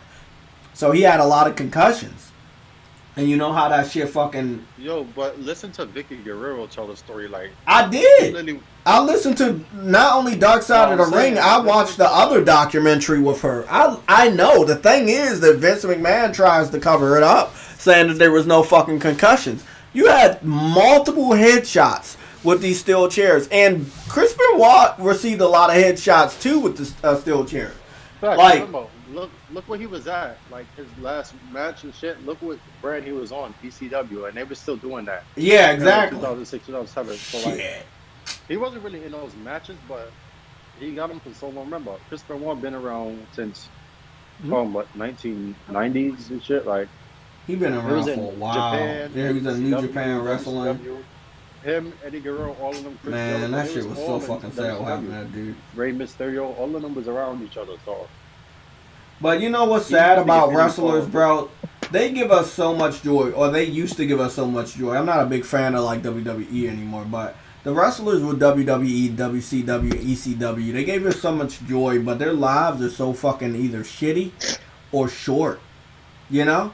So he had a lot of concussions. And you know how that shit fucking... Yo, but listen to Vicky Guerrero tell the story like... I did! I listened to not only Dark Side of the Ring, I watched the other documentary with her. I know. The thing is that Vince McMahon tries to cover it up, saying that there was no fucking concussions. You had multiple headshots with these steel chairs. And Chris Benoit received a lot of headshots too with the steel chair. Like... Look where he was at, like his last match and shit. Look what brand he was on, ECW, and they were still doing that. Yeah, exactly. 2006, 2007. So like, he wasn't really in those matches, but he got him for so long. Remember, Chris Benoit been around since what 1990s and shit. Like he been around for a while. Japan, yeah, he was in New Japan Wrestling. Him, Eddie Guerrero, all of them. Chris Man, that shit was so fucking sad what happened to that dude. Rey Mysterio, all of them was around each other. So. But you know what's sad about wrestlers, bro? They give us so much joy, or they used to give us so much joy. I'm not a big fan of like WWE anymore, but the wrestlers with WWE, WCW, ECW, they gave us so much joy, but their lives are so fucking either shitty or short. You know?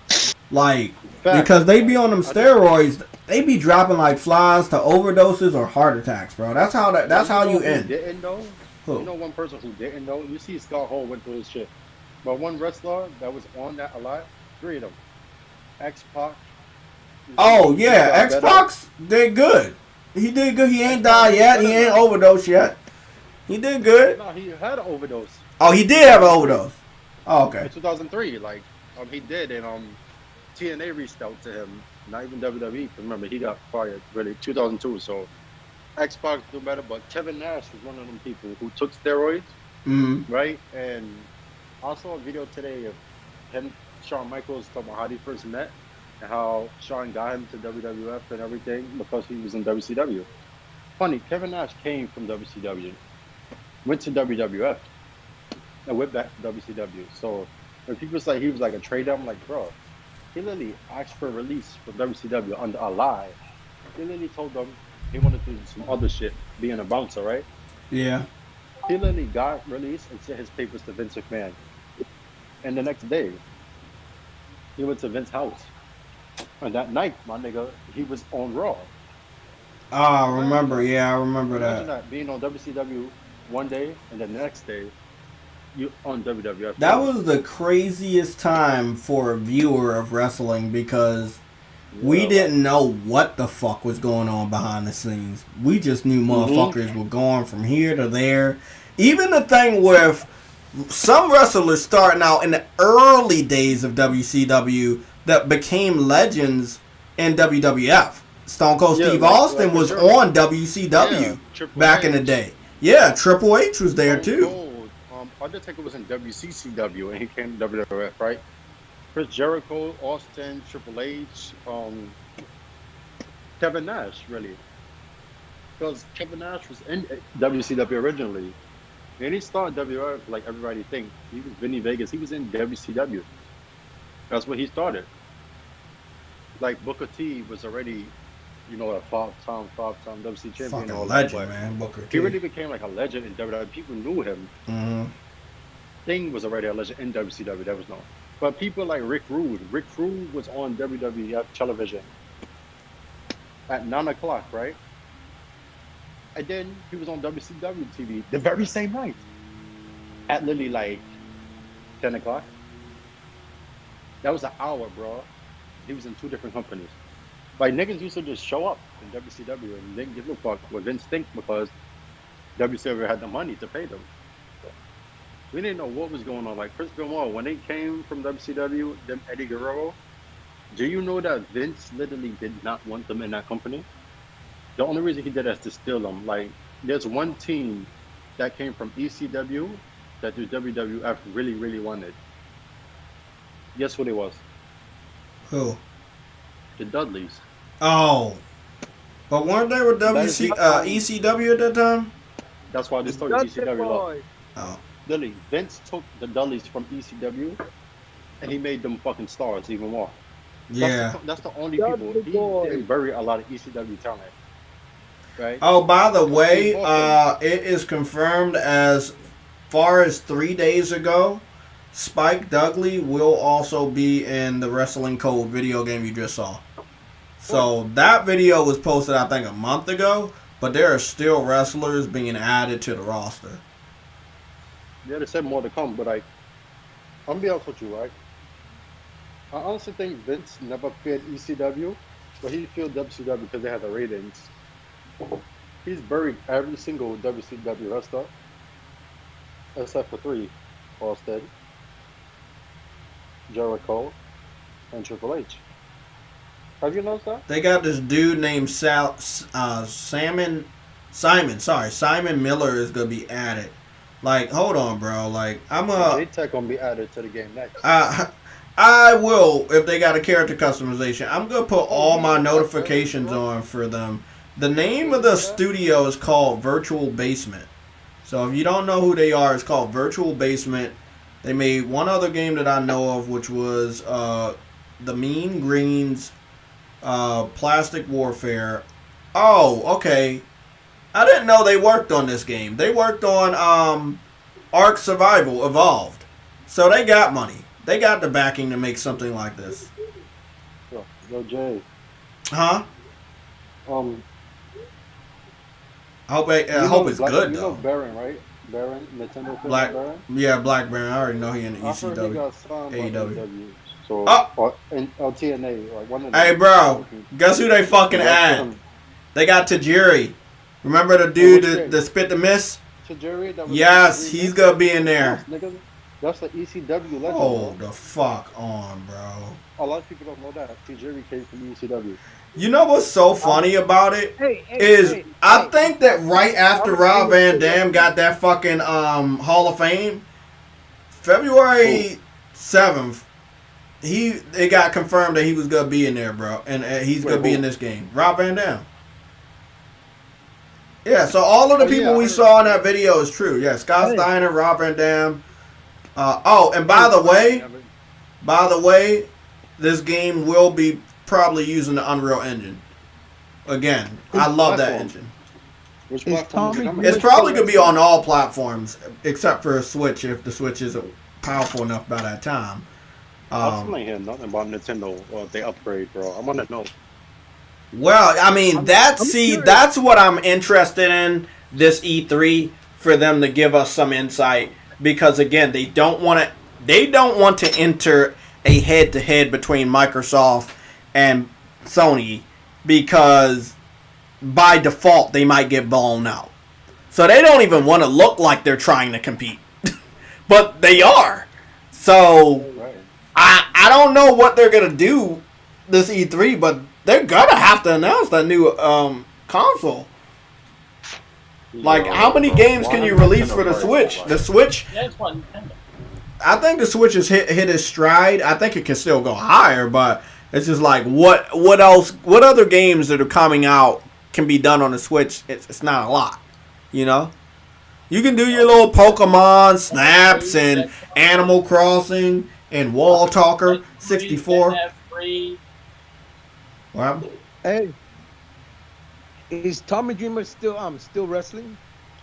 Like, because they be on them steroids, they be dropping like flies to overdoses or heart attacks, bro. That's how you end. Didn't know? You know one person who didn't know? You see Scott Hall went through his shit. But one wrestler that was on that a lot, 3 of them. X-Pac. Oh, yeah. X-Pac did good. He did good. He ain't died yet. He ain't overdosed yet. He did good. No, he had an overdose. Oh, he did have an overdose. Oh, okay. In 2003, like, he did, and TNA reached out to him. Not even WWE, because remember, he got fired, really, 2002, so X-Pac do better, but Kevin Nash was one of them people who took steroids, right? And I saw a video today of him, Shawn Michaels, talking about how they first met and how Shawn got him to WWF and everything because he was in WCW. Funny, Kevin Nash came from WCW, went to WWF, and went back to WCW. So when people say he was like a trader, I'm like, bro, he literally asked for a release from WCW under a lie. He literally told them he wanted to do some other shit, being a bouncer, right? Yeah. He literally got released and sent his papers to Vince McMahon. And the next day, he went to Vince's house. And that night, my nigga, he was on Raw. Oh, I remember. Yeah, I remember Imagine that. Being on WCW one day, and then the next day, you on WWF. That was the craziest time for a viewer of wrestling because we didn't know what the fuck was going on behind the scenes. We just knew motherfuckers were going from here to there. Even the thing with some wrestlers starting out in the early days of WCW that became legends in WWF. Stone Cold Steve Austin was on WCW back in the day. Yeah, Triple H was there too. Undertaker was in WCCW and he came to WWF, right? Chris Jericho, Austin, Triple H, Kevin Nash, really. Because Kevin Nash was in WCW originally. And he started WWF like everybody thinks. He was Vinny Vegas. He was in WCW. That's where he started. Like Booker T was already, you know, a five-time WC champion. Fucking legend, man, Booker T. He really became like a legend in WWF. People knew him. Sting was already a legend in WCW. That was known. But people like Rick Rude. Rick Rude was on WWF television at 9 o'clock, right? And then he was on WCW TV the very same night at literally like 10 o'clock. That was an hour, bro. He was in 2 different companies. Like niggas used to just show up in WCW and didn't give a fuck what Vince think because WCW had the money to pay them. We didn't know what was going on. Like Chris Benoit, when they came from WCW, them Eddie Guerrero, do you know that Vince literally did not want them in that company? The only reason he did that is to steal them. Like, there's one team that came from ECW that the WWF really, really wanted. Guess what it was? Who? The Dudleys. Oh. But weren't they with ECW at that time? That's why they started ECW. Boy. Oh. Literally, Vince took the Dudleys from ECW and he made them fucking stars even more. Yeah. That's the only people. He didn't bury a lot of ECW talent. Right? Oh, by the way, it is confirmed as far as 3 days ago, Spike Dudley will also be in the Wrestling Code video game you just saw. So that video was posted, I think, a month ago, but there are still wrestlers being added to the roster. Yeah, they said more to come, but like, I'm gonna be honest with you, right? I honestly think Vince never feared ECW, but he feared WCW because they had the ratings. He's buried every single WCW wrestler except for 3: Austin, Jericho, and Triple H. Have you noticed that? They got this dude named Simon Miller is gonna be added. Like, hold on, bro. Like, JayTech gonna be added to the game next. I will if they got a character customization. I'm gonna put all my notifications on for them. The name of the studio is called Virtual Basement. So if you don't know who they are, it's called Virtual Basement. They made one other game that I know of, which was the Mean Greens Plastic Warfare. Oh, okay. I didn't know they worked on this game. They worked on Ark Survival Evolved. So they got money. They got the backing to make something like this. Yo, Jay. Huh? I hope it's good, though. You know Baron, right? Baron, Nintendo Black Baron? Yeah, Black Baron. I already know he in the I heard he ECW. got signed by AEW. So, or TNA, like one of them. Hey, bro. Guess who they fucking add? They got Tajiri. Remember the dude that spit the mist? Tajiri? Yes, he's going to be in there. Yes, nigga. That's the ECW legend. Oh, the fuck on, bro. A lot of people don't know that. Tajiri came from ECW. You know what's so funny about it? I think that right after Rob Van Dam got that fucking Hall of Fame, February 7th, it got confirmed that he was gonna be in there, bro, and he's gonna be in this game. Rob Van Dam. Yeah, so all of the people we saw in that video is true. Yeah, Scott Steiner, Rob Van Dam. And by the way, this game will be probably using the Unreal Engine. Again, I love that engine. Which platform? It's probably going to be on all platforms except for a Switch if the Switch isn't powerful enough by that time. I still ain't hearing nothing about Nintendo or if they upgrade, bro. I want to know. Well, I mean, that's what I'm interested in this E3 for them to give us some insight because again, they don't want to enter a head-to-head between Microsoft and Sony because by default they might get blown out. So they don't even want to look like they're trying to compete. But they are. So I don't know what they're going to do this E3, but they're going to have to announce that new console. Like, how many games can you release for the Switch? The Switch... I think the Switch has hit its stride. I think it can still go higher, but it's just like what else? What other games that are coming out can be done on the Switch? It's not a lot, you know. You can do your little Pokemon Snaps and Animal Crossing and Wall Talker 64. What? Hey, is Tommy Dreamer still wrestling?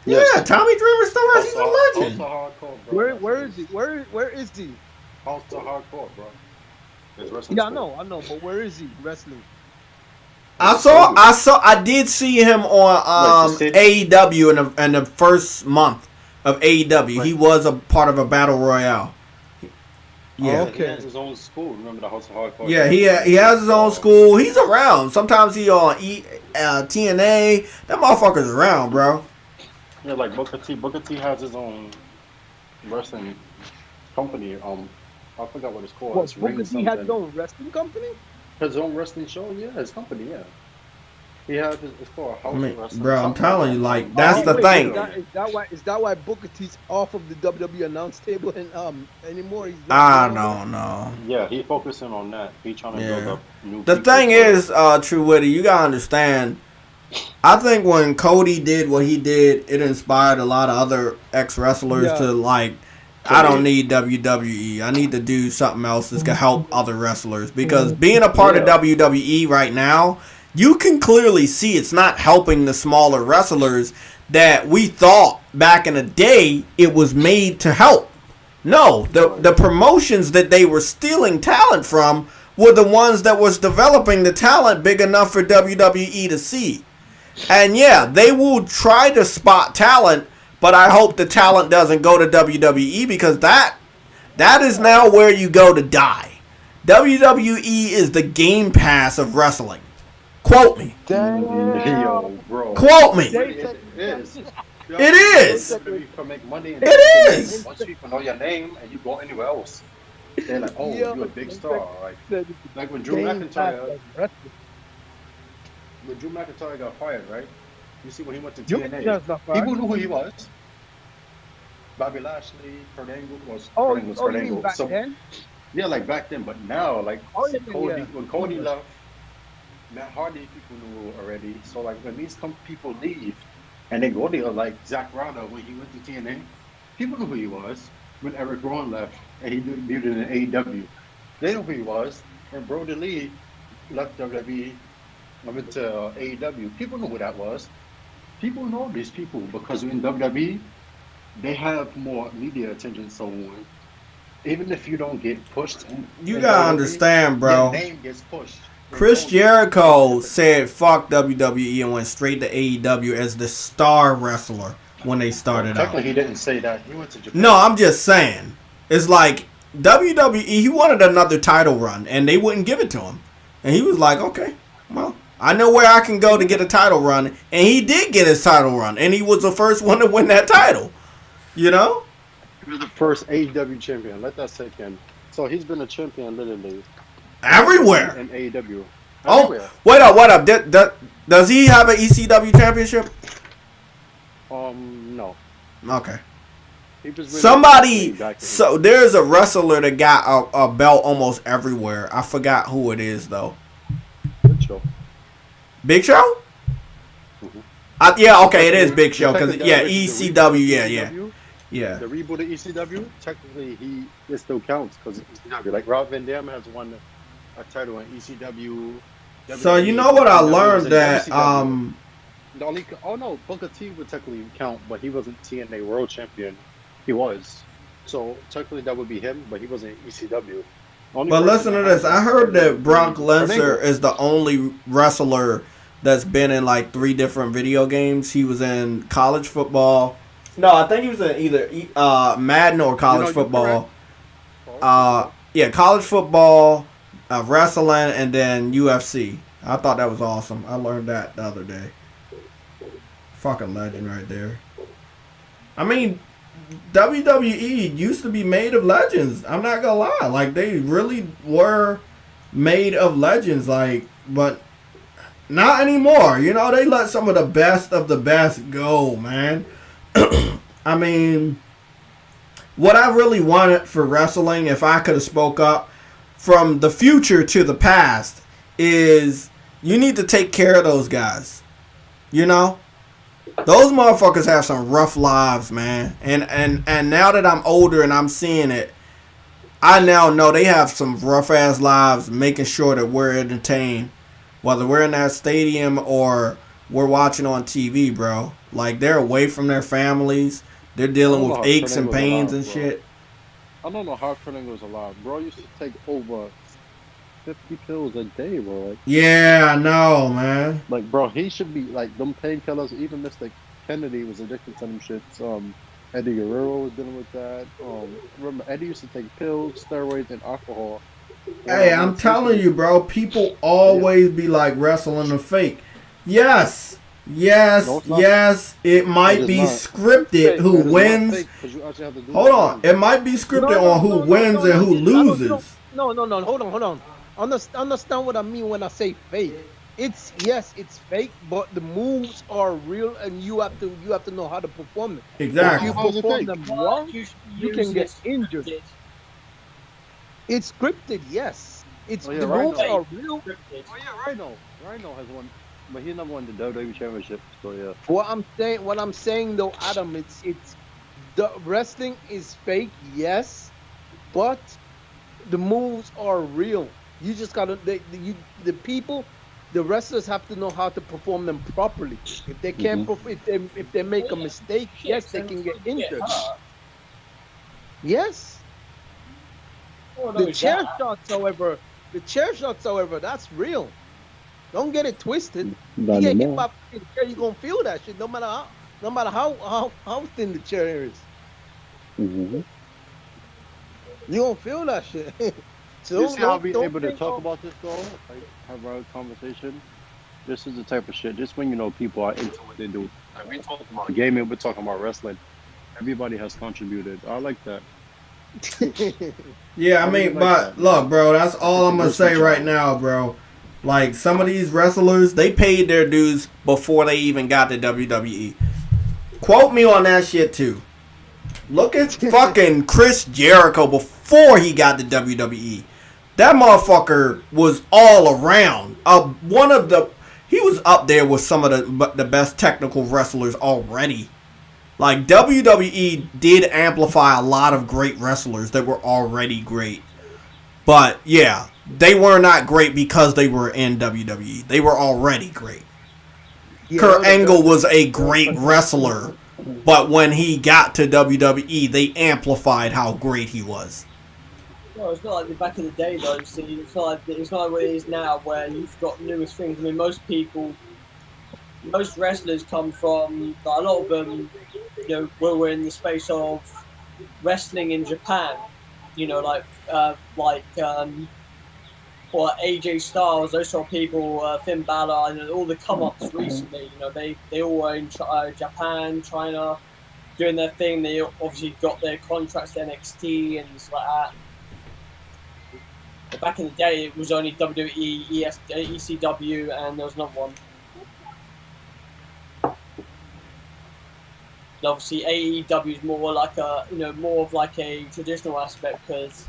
Yeah, Tommy Dreamer's still wrestling. He's a legend. Where is he? Where is he? House to Hardcore, bro. Yeah, I know, but where is he wrestling? I did see him on AEW in the 1st month of AEW. He was a part of a battle royale. Yeah. He has his own school. Remember the House of Hardcore? Yeah, he has his own school. He's around. Sometimes he on TNA. That motherfucker's around, bro. Yeah, like Booker T. Booker T has his own wrestling company. I forgot what it's called. What, It's Booker Ring T has his something. own wrestling company? His own wrestling show. Yeah, his company. Yeah. He has it's called House of Wrestling. Bro, I'm something telling you, that. like, that's the wait, thing. Is that why Booker T's off of the WWE announce table and anymore? He's I don't know. Yeah, he focusing on that. He trying to build up new. The thing is, True Witty, you gotta understand. I think when Cody did what he did, it inspired a lot of other ex-wrestlers to like, I don't need WWE. I need to do something else that's gonna help other wrestlers. Because being a part of WWE right now, you can clearly see it's not helping the smaller wrestlers that we thought back in the day it was made to help. No, the promotions that they were stealing talent from were the ones that was developing the talent big enough for WWE to see. And yeah, they will try to spot talent, but I hope the talent doesn't go to WWE because that is now where you go to die. WWE is the Game Pass of wrestling. Quote me. Yo, bro. Quote me. It is. It is. You can make money. It is. Once people know your name and you go anywhere else, they're like, "Oh, you're a big star." Like when Drew McIntyre. When Drew McIntyre got fired, right? You see when he went to TNA, people knew who he was. Bobby Lashley, Kurt Angle was Kurt Angle. Back then? Yeah, like back then, but now, like when Cody left, Matt Hardy people knew already. So like when these people leave and they go there, like Zack Ryder when he went to TNA, people knew who he was. When Eric Rowan left and he debuted in AEW, they knew who he was. And Brody Lee left WWE, went to AEW. People knew who that was. People know these people because in WWE they have more media attention. So even if you don't get pushed, You gotta understand, bro. Your name gets pushed. Chris Jericho said fuck WWE and went straight to AEW as the star wrestler when they started out. Technically, he didn't say that. He went to Japan. No, I'm just saying. It's like WWE, he wanted another title run and they wouldn't give it to him. And he was like, okay, well, I know where I can go to get a title run. And he did get his title run. And he was the first one to win that title. You know? He was the first AEW champion. Let that sink in. So he's been a champion literally everywhere in AEW. Oh, wait up. Does he have an ECW championship? No. Okay. Somebody, so there's a wrestler that got a belt almost everywhere. I forgot who it is though. Big Show. Big Show? Mm-hmm. Yeah, okay, it is Big Show because ECW, yeah. The reboot of ECW, technically it still counts because ECW. Like Rob Van Dam has won a title in ECW. So you know what I learned that Booker T would technically count, but he wasn't TNA World Champion. He was. So technically that would be him, but he wasn't ECW. But listen to this. I heard that Brock Lesnar is the only wrestler that's been in like 3 different video games. He was in college football. No, I think he was in either Madden or college football. College football, wrestling, and then UFC. I thought that was awesome. I learned that the other day. Fucking legend right there. I mean, WWE used to be made of legends. I'm not gonna lie. Like, they really were made of legends. Like, but not anymore. You know, they let some of the best go, man. I mean, what I really wanted for wrestling, if I could have spoke up from the future to the past, is you need to take care of those guys. You know? Those motherfuckers have some rough lives, man. And now that I'm older and I'm seeing it, I now know they have some rough ass lives, making sure that we're entertained, whether we're in that stadium or we're watching on TV, bro. Like, they're away from their families. They're dealing with aches and pains and shit. I don't know how Kurt was alive. Bro used to take over 50 pills a day, bro. Like, yeah, I know, man. Like, bro, he should be, like, them painkillers. Even Mr. Kennedy was addicted to them shits. Eddie Guerrero was dealing with that. Remember Eddie used to take pills, steroids, and alcohol. Hey, I'm telling you, bro. People always be like wrestling the fake. Yes. It might be scripted who wins. Hold on. It might be scripted on who wins and who loses. No. Hold on. Understand what I mean when I say fake. It's fake, but the moves are real, and you have to know how to perform them. Exactly. If you perform them wrong, you can get injured. It's scripted, yes. It's the moves are real. Oh yeah, Rhino has won, but he never won the WWE Championship. So yeah. What I'm saying though, Adam, it's the wrestling is fake, yes, but the moves are real. You just gotta the wrestlers have to know how to perform them properly. If they can't if they make a mistake, yes, they can get injured. Yes. The chair shots, however, that's real. Don't get it twisted. You get hit by the chair, you're gonna feel that shit, no matter how thin the chair is. You gonna feel that shit. So you see how we able to talk about this though? Like have our conversation. This is the type of shit. Just when you know people are into what they do. Like we talking about gaming, we're talking about wrestling. Everybody has contributed. I like that. Yeah, I mean, but look, bro, that's all I'm gonna say right now, bro. Like some of these wrestlers, they paid their dues before they even got to WWE. Quote me on that shit too. Look at fucking Chris Jericho before he got to WWE. That motherfucker was all around. He was up there with some of the best technical wrestlers already. Like WWE did amplify a lot of great wrestlers that were already great. But yeah, they were not great because they were in WWE. They were already great. Yeah, Kurt Angle was a great wrestler, but when he got to WWE, they amplified how great he was. No, it's not like the back in the day though. See, it's not like what it is now, where you've got newest things. I mean, most wrestlers come from, a lot of them, were in the space of wrestling in Japan. Or AJ Styles, those sort of people, Finn Balor, and all the come-ups recently. They all were in Japan, China, doing their thing. They obviously got their contracts to NXT and stuff like that. But back in the day, it was only WWE, ECW, and there was another one. And obviously, AEW is more like more of like a traditional aspect because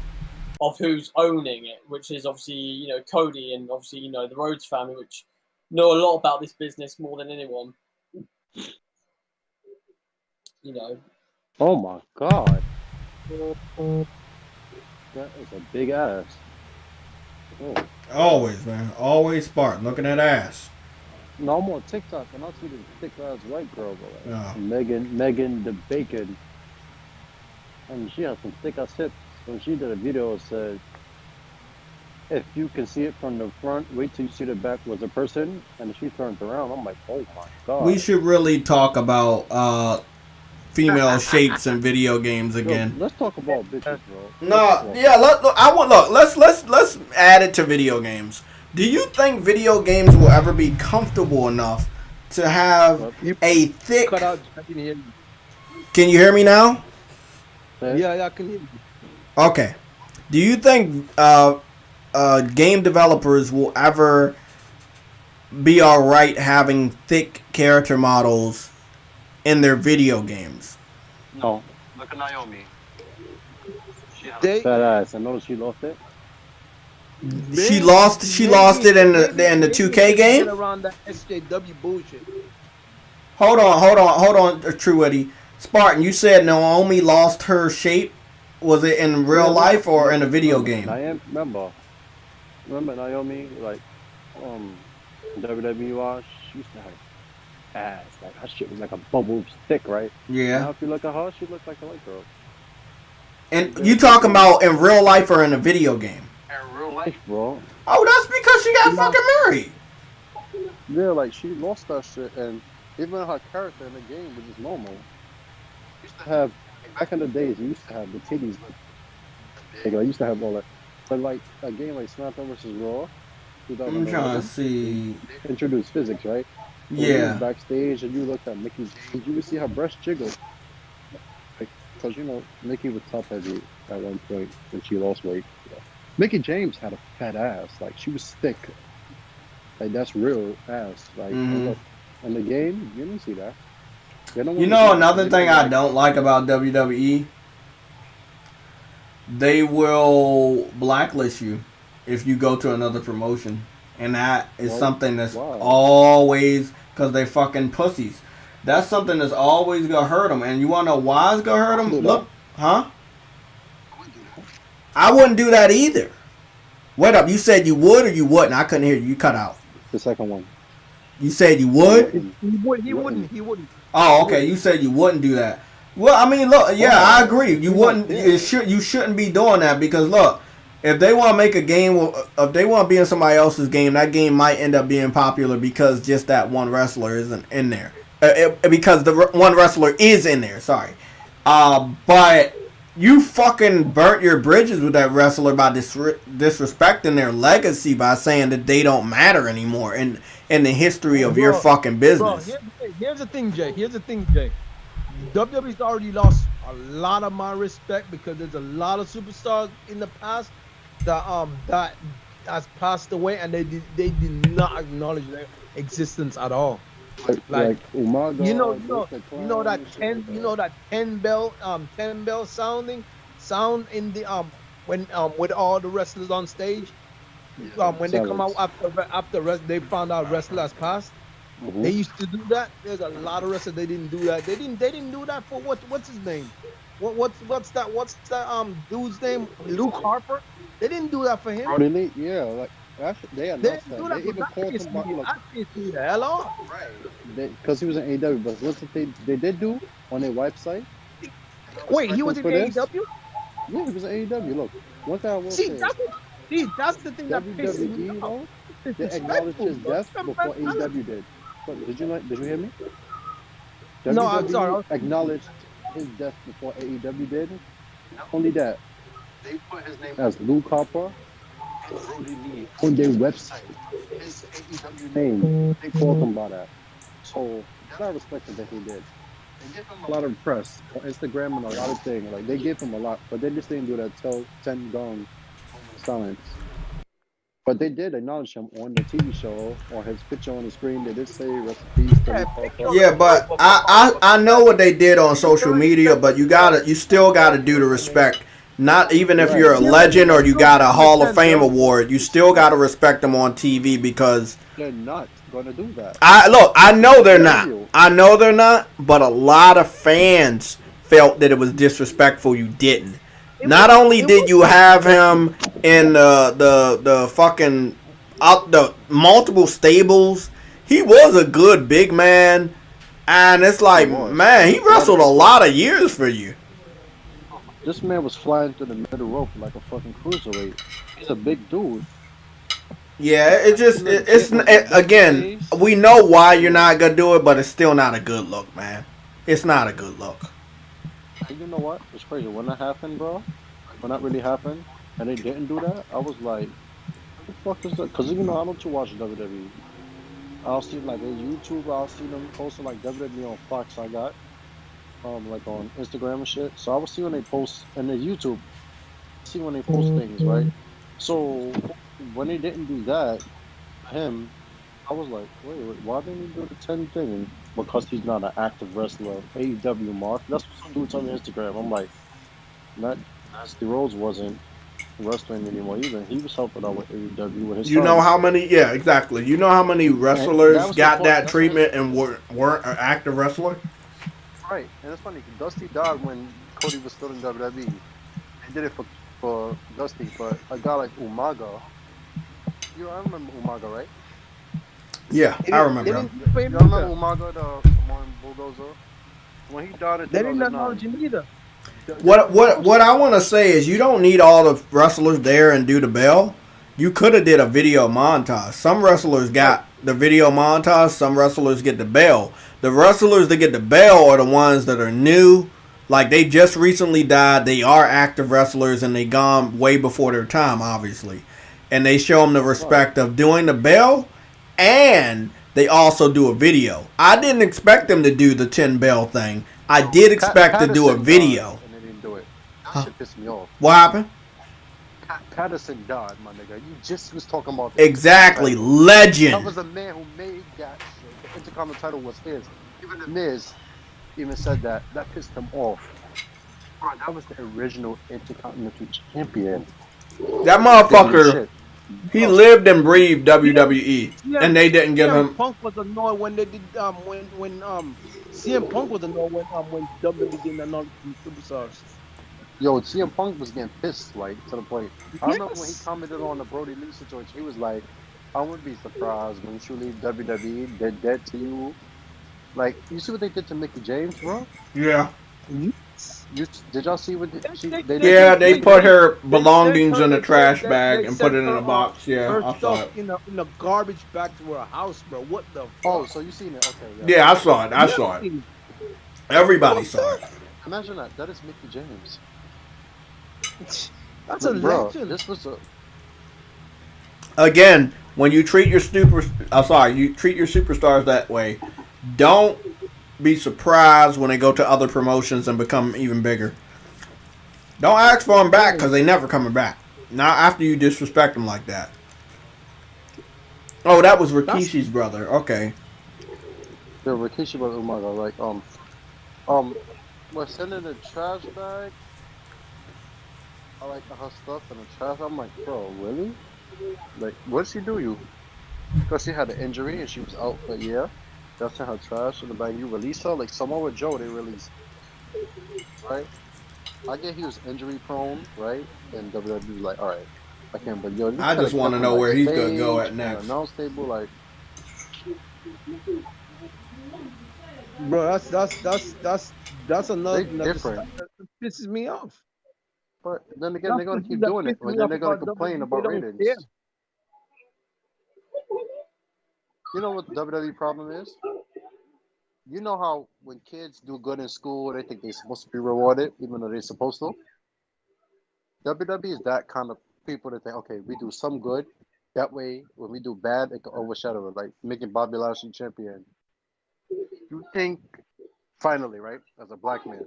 of who's owning it, which is obviously, Cody and obviously, the Rhodes family, which know a lot about this business more than anyone. Oh my God. That is a big ass. Oh. Always, man. Always Spartan. Looking at ass. No, I'm on TikTok and I see this thick ass white girl, Megan the Bacon. And she has some thick ass hips. When she did a video, it said, if you can see it from the front, wait till you see the back was a person. And she turned around. I'm like, oh my God. We should really talk about female shapes in video games again. Yo, let's talk about bitches, bro. Let's add it to video games. Do you think video games will ever be comfortable enough to have a thick... Can you hear me now? Yeah, I can hear you. Okay. Do you think game developers will ever be alright having thick character models in their video games? No. Look at Naomi. She has a fat ass. I know she lost it. She lost it in the 2K game? Around that SJW bullshit. Hold on, True Eddie. Spartan, you said Naomi lost her shape. Was it in real life or in a video game? I remember Naomi, like, WWE, she used to have ass. Like, her shit was like a bubble stick, right? Yeah. Now if you look at her, she looks like a white girl. And you talking about in real life or in a video game? In real life, bro. Oh, that's because she got fucking married. Yeah, like, she lost that shit, and even her character in the game was just normal. used to have back in the days. You used to have the titties. Like, I used to have all that. But like a game like SmackDown versus Raw, I'm 2011, trying to see. they introduced physics, right? So when you was Yeah. backstage and you looked at Mickey James, you would see her breast jiggle. Because, you know, Mickey was top heavy at one point when she lost weight. Yeah. Mickey James had a fat ass. Like, she was thick. Like, that's real ass. Like, and look, in the game, you didn't see that. You know, another thing I don't like about WWE? They will blacklist you if you go to another promotion. And that is something that's always, because they fucking pussies. That's something that's always going to hurt them. And you want to know why it's going to hurt them? Look, huh? I wouldn't do that either. Wait up, you said you would or you wouldn't? I couldn't hear you. You cut out. The second one. You said you would? He wouldn't. Oh, okay. You said you wouldn't do that. Well, I mean, look, yeah, I agree. You wouldn't. You shouldn't be doing that because look, if they want to make a game, if they want to be in somebody else's game, that game might end up being popular because just that one wrestler isn't in there. Because the one wrestler is in there. Sorry, but you fucking burnt your bridges with that wrestler by disrespecting their legacy by saying that they don't matter anymore in the history of your fucking business. Bro, here's the thing, Jay. WWE's already lost a lot of my respect because there's a lot of superstars in the past that has passed away and they did not acknowledge their existence at all. Like Umaga, you know that 10 bell sound in the when with all the wrestlers on stage when they come out after rest they found out wrestlers passed. They used to do that. There's a lot of wrestlers they didn't do that. They didn't do that for what's his name? What's that dude's name? Luke Harper. They didn't do that for him. Oh, like actually, they announced that. They even called him the hell off. Right. Because he was in AEW, but what's the thing they did do on their website? Wait, he was in AEW? Yeah, he was in AEW. Look, one thing I will say. That's the thing that pisses me off. They acknowledged his death before AEW did. What, did you hear me? No, I'm sorry. Acknowledged his death before AEW did. Not only that, they put his name as Luke Harper on their website. His AEW name, they called him by that. So I respected that he did. They gave him a lot of press on Instagram and a lot of things. Like they gave him a lot, but they just didn't do that till 10 gone silence. But they did acknowledge him on the TV show, on his picture on the screen. They did say rest in peace. Yeah, but I know what they did on social media, but you still gotta do the respect. Not even if you're a legend or you got a Hall of Fame award, you still gotta respect them on TV because they're not gonna do that. I know they're not. I know they're not, but a lot of fans felt that it was disrespectful. You didn't. Not only did you have him in the fucking the multiple stables, he was a good big man, and it's like, man, he wrestled a lot of years for you. This man was flying through the middle rope like a fucking cruiserweight. He's a big dude. Yeah, again, we know why you're not gonna do it, but it's still not a good look, man. It's not a good look. And you know what? It's crazy. When that happened, bro, when that really happened, and they didn't do that, I was like, what the fuck is that? Because, you know, I don't too watch WWE. I'll see, like, on YouTube, I'll see them posting, like, WWE on Fox I got, like, on Instagram and shit. So I will see when they post, and then YouTube, see when they post things, right? So when they didn't do that, him, I was like, wait, why didn't he do the 10 thing? And because he's not an active wrestler, AEW mark. That's what some dudes on Instagram. I'm like, Dusty Rhodes wasn't wrestling anymore either. He was helping out with AEW with his. You know how many? Yeah, exactly. You know how many wrestlers got that treatment and weren't an active wrestler? Right, and it's funny. Dusty died when Cody was still in WWE. They did it for Dusty, but a guy like Umaga. I remember Umaga, right? Yeah, I remember him. You remember Umaga, the Samoan bulldozer? When he died, they didn't acknowledge him either. What I want to say is you don't need all the wrestlers there and do the bell. You could have did a video montage. Some wrestlers got the video montage. Some wrestlers get the bell. The wrestlers that get the bell are the ones that are new Like, they just recently died. They are active wrestlers, and they gone way before their time, obviously. And they show them the respect of doing the bell, and they also do a video. I didn't expect them to do the 10 bell thing. I did expect to do a video. And they didn't do it. That shit pissed me off. What happened? Patterson died, my nigga. You just was talking about that. Exactly. Legend. That was the man who made that shit. The Intercontinental title was his. Even the Miz even said that. That pissed him off. Bro, that was the original Intercontinental champion. That motherfucker, he lived and breathed WWE, and they didn't give him. Punk was annoyed when they did when CM Punk was annoyed when WWE didn't announce the superstars. Yo, CM Punk was getting pissed, like, to the point. I remember when he commented on the Brody Lee situation, he was like, I wouldn't be surprised when you leave WWE, they're dead to you. Like, you see what they did to Mickey James, bro? Yeah. Did y'all see what they put her belongings in a trash bag and put it in a box. Yeah, I saw it. In a garbage back to her house, bro. What the fuck? Oh, so you seen it? Okay. Yeah, I saw it. I saw it. Everybody saw it. Imagine that. That is Mickey James. That's a legend. This was a. Again, when you treat your you treat your superstars that way, don't be surprised when they go to other promotions and become even bigger. Don't ask for them back because they never coming back. Not after you disrespect them like that. Oh, that was Rikishi's brother. Okay. Yeah, Rikishi brother. Oh my god! Like we're sending a trash bag. I like her stuff in the trash. I'm like, bro, really? Like, what did she do you? Because she had an injury and she was out for a year. That's in her trash in the bag. You release her like Samoa Joe. They released, right? I get he was injury prone, right? And WWE was like, all right, I can't. But yo, I just want to know where he's gonna go at next. Announce table, like, bro, that's another different. That pisses me off. But then again, they're gonna keep doing it. But then they're gonna complain about ratings. Yeah. You know what the WWE problem is? You know how when kids do good in school, they think they're supposed to be rewarded, even though they're supposed to? WWE is that kind of people that think, okay, we do some good. That way, when we do bad, it can overshadow it. Like making Bobby Lashley champion. You think, finally, right, as a black man,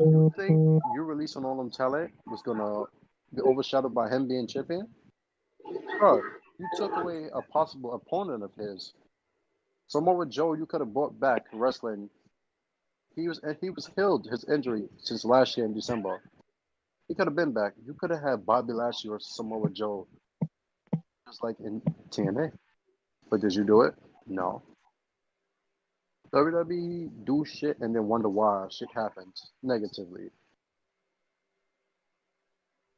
you think you releasing all them talent was going to be overshadowed by him being champion? Bro, you took away a possible opponent of his. Samoa Joe, you could have brought back wrestling. He was healed his injury since last year in December. He could have been back. You could have had Bobby Lashley or Samoa Joe, just like in TNA. But did you do it? No. WWE do shit and then wonder why shit happens negatively.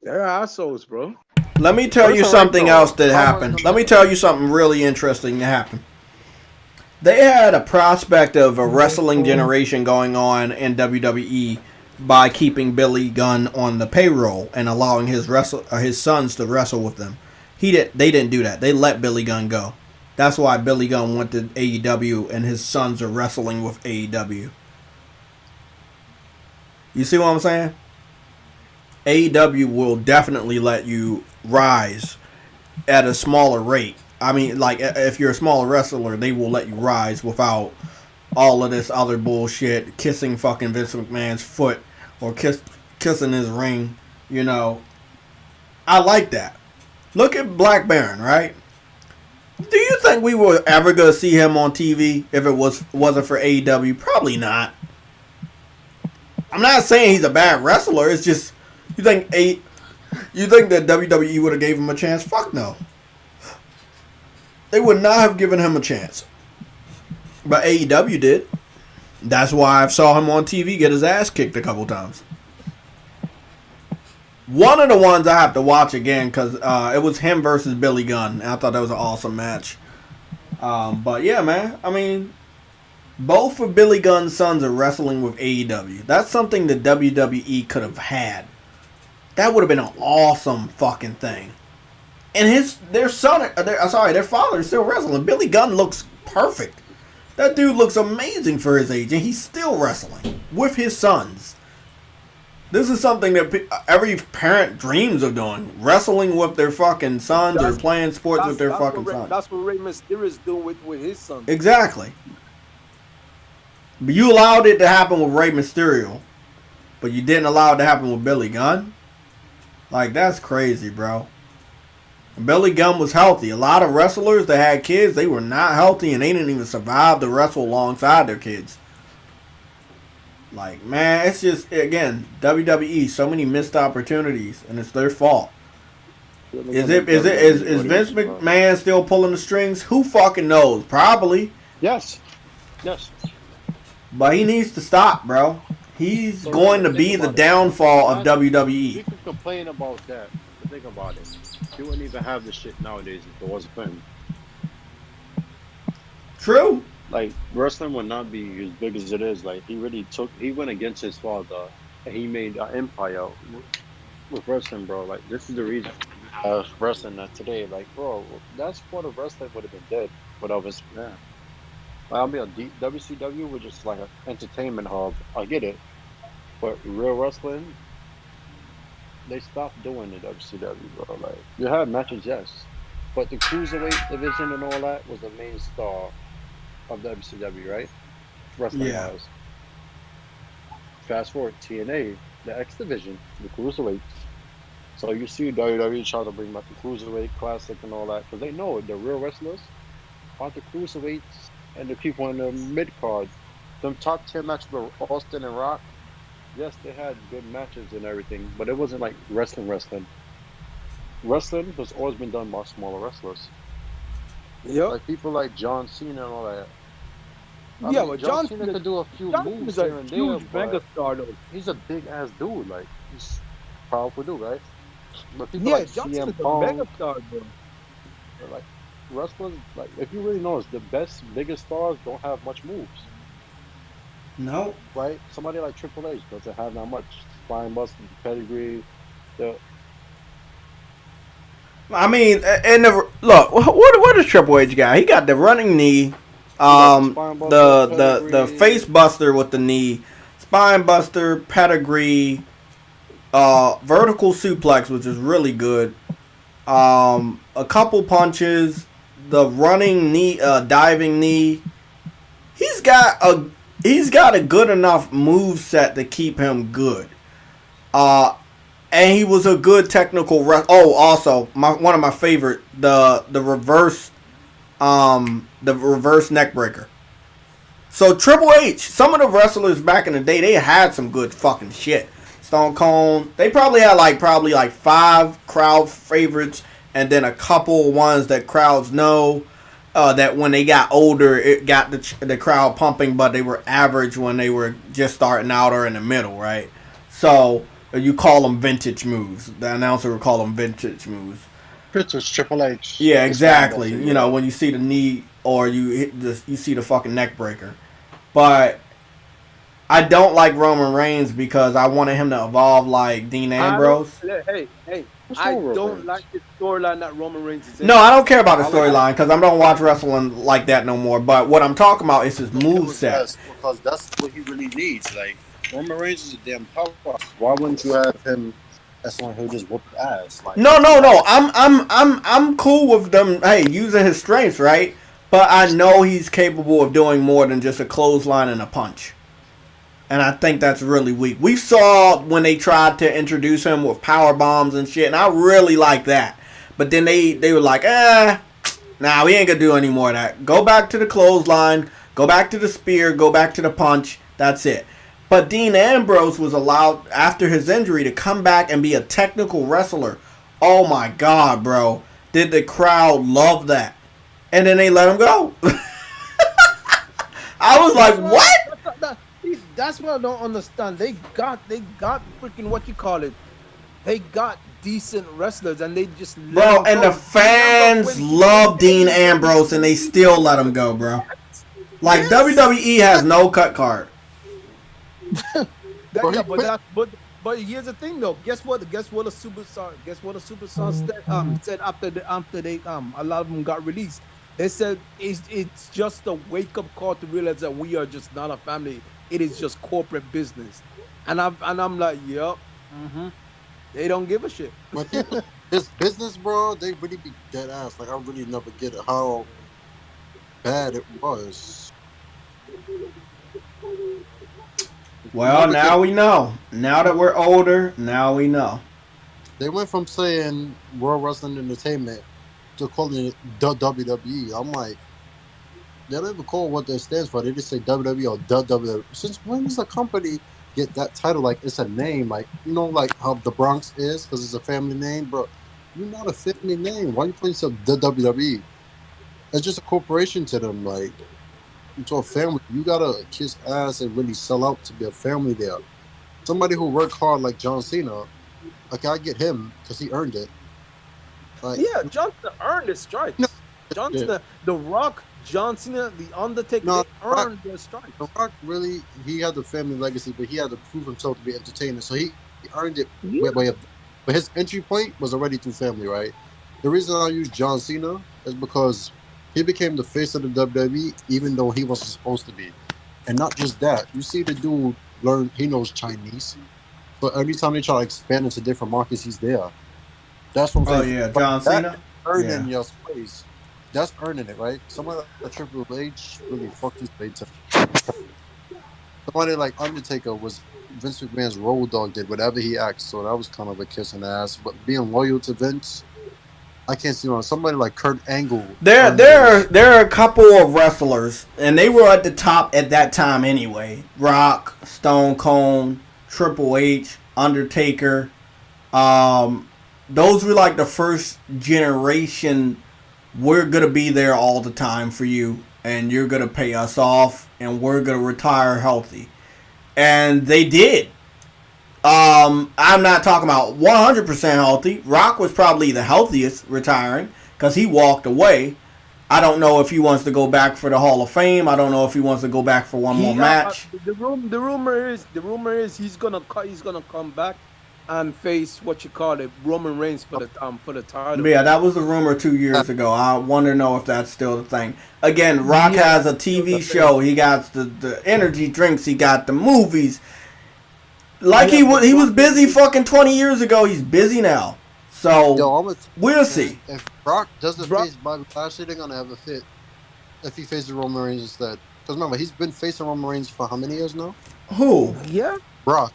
They're assholes, bro. Let me tell you something else that happened. Let me tell you something really interesting that happened. They had a prospect of a wrestling generation going on in WWE by keeping Billy Gunn on the payroll and allowing his sons to wrestle with them. They didn't do that. They let Billy Gunn go. That's why Billy Gunn went to AEW and his sons are wrestling with AEW. You see what I'm saying? AEW will definitely let you rise at a smaller rate. I mean, like, if you're a smaller wrestler, they will let you rise without all of this other bullshit, kissing fucking Vince McMahon's foot or kissing his ring, you know. I like that. Look at Black Baron, right? Do you think we were ever going to see him on TV if it wasn't for AEW? Probably not. I'm not saying he's a bad wrestler. It's just, you think that WWE would have gave him a chance? Fuck no. They would not have given him a chance. But AEW did. That's why I saw him on TV get his ass kicked a couple times. One of the ones I have to watch again because it was him versus Billy Gunn. And I thought that was an awesome match. But yeah, man. I mean, both of Billy Gunn's sons are wrestling with AEW. That's something that WWE could have had. That would have been an awesome fucking thing. And their father is still wrestling. Billy Gunn looks perfect. That dude looks amazing for his age, and he's still wrestling with his sons. This is something that every parent dreams of doing. Wrestling with their fucking sons or playing sports with their fucking sons. That's what Rey Mysterio is doing with his son. Exactly. But you allowed it to happen with Rey Mysterio, but you didn't allow it to happen with Billy Gunn? Like, that's crazy, bro. And Billy Gunn was healthy. A lot of wrestlers that had kids, they were not healthy, and they didn't even survive to wrestle alongside their kids. Like, man, it's just, again, WWE, so many missed opportunities, and it's their fault. Is Vince McMahon still pulling the strings? Who fucking knows? Probably. Yes. Yes. But he needs to stop, bro. He's going to be the downfall of WWE. You can complain about that, but think about it. You wouldn't even have this shit nowadays if it wasn't for him. True. Like, wrestling would not be as big as it is. Like, he went against his father, and he made an empire with wrestling, bro. Like, this is the reason wrestling today. Like, bro, that sport of wrestling would have been dead without his man. Like, I mean, WCW was just like an entertainment hub. I get it. But real wrestling, they stopped doing the WCW, bro. Like, you had matches, yes. But the cruiserweight division and all that was the main star of WCW, right? Wrestling wise. Fast forward, TNA, the X division, the cruiserweights. So you see WWE try to bring back the cruiserweight classic and all that, because they know the real wrestlers are the cruiserweights and the people in the mid card. Them top 10 matches with Austin and Rock, yes, they had good matches and everything, but it wasn't like wrestling. Wrestling has always been done by smaller wrestlers. Yep. Like people like John Cena and all that. But John Cena could do a few moves here and there, but star, though. he's a big ass dude. Like, he's a powerful dude, right? But people Yeah, like John CM Cena's a Punk, mega star, bro. like wrestlers, like if you really notice, the biggest stars don't have much moves. No. Right? Somebody like Triple H doesn't have that much spine busting, pedigree. I mean, look, what does Triple H got? He got the running knee, the face buster with the knee, spine buster, pedigree, vertical suplex, which is really good. A couple punches, the running knee, diving knee. He's got a good enough move set to keep him good. And he was a good technical also one of my favorite, the reverse neck breaker. So Triple H, some of the wrestlers back in the day, they had some good fucking shit. Stone Cold, they probably had like 5 crowd favorites, and then a couple ones that crowds know that when they got older, it got the crowd pumping, but they were average when they were just starting out or in the middle, right? So you call them vintage moves. The announcer would call them vintage moves. Vintage Triple H. Yeah, exactly. You know, when you see the knee or you see the fucking neck breaker. But I don't like Roman Reigns because I wanted him to evolve like Dean Ambrose. Hey, I don't like the storyline that Roman Reigns is in. No, I don't care about the storyline because I don't watch wrestling like that no more. But what I'm talking about is his moveset. Because that's what he really needs. Like, Roman Reigns is a damn powerhouse. Why wouldn't you have him as someone who just whooped ass? Like, No. I'm cool with them. Hey, using his strengths, right? But I know he's capable of doing more than just a clothesline and a punch. And I think that's really weak. We saw when they tried to introduce him with power bombs and shit, and I really like that. But then they were like, nah, we ain't gonna do any more of that. Go back to the clothesline, go back to the spear, go back to the punch. That's it. But Dean Ambrose was allowed, after his injury, to come back and be a technical wrestler. Oh my God, bro. Did the crowd love that? And then they let him go. I was like, what? That's what I don't understand. They got freaking what you call it. They got decent wrestlers and they just bro. And the fans love Dean Ambrose and they still let him go, bro. Like WWE has no cut card. But here's the thing though. Guess what a superstar said after they a lot of them got released. They said it's just a wake up call to realize that we are just not a family. It is just corporate business. And I'm like, yep. They don't give a shit. But this business, bro, they really be dead ass. Like I really never get it how bad it was. Well, now we know. Now that we're older, now we know. They went from saying World Wrestling Entertainment to calling it WWE. I'm like, they don't even call what that stands for. They just say WWE or WWE. Since when does a company get that title? Like, it's a name. Like, you know, like how the Bronx is, because it's a family name, bro. You're not a family name. Why are you putting yourself WWE? It's just a corporation to them. Like, into a family, you gotta kiss ass and really sell out to be a family there. Somebody who worked hard like John Cena, like I get him because he earned it. Like, yeah, John Cena earned his stripes. No, John Cena, The Rock, John Cena, The Undertaker, No, they earned their stripes. The Rock really, he had the family legacy, but he had to prove himself to be entertaining. So he earned it. But his entry point was already through family, right? The reason I use John Cena is because he became the face of the WWE, even though he wasn't supposed to be. And not just that, you see the dude learn, he knows Chinese. But every time they try to expand into different markets, he's there. That's what I'm saying. Oh yeah, John Cena. Earning your space. That's earning it, right? Someone like Triple H really fucked his way to. Somebody like Undertaker was Vince McMahon's road dog, did whatever he asked, so that was kind of a kiss in the ass. But being loyal to Vince, I can't see one. Somebody like Kurt Angle. There are a couple of wrestlers, and they were at the top at that time anyway. Rock, Stone Cold, Triple H, Undertaker. Those were like the first generation. We're gonna be there all the time for you, and you're gonna pay us off, and we're gonna retire healthy. And they did. I'm not talking about 100% healthy. Rock was probably the healthiest retiring because he walked away. I don't know if he wants to go back for the Hall of Fame. I don't know if he wants to go back for one more match. The rumor is he's gonna come back and face Roman Reigns for the title. Yeah, that was the rumor 2 years ago. I want to know if that's still the thing. Again, Rock has a TV show. He got the energy drinks. He got the movies. Like he was busy fucking 20 years ago. He's busy now. So we'll see. If Brock doesn't face Bobby Lashley, they're gonna have a fit. If he faces Roman Reigns instead, because remember he's been facing Roman Reigns for how many years now? Who? Yeah, Brock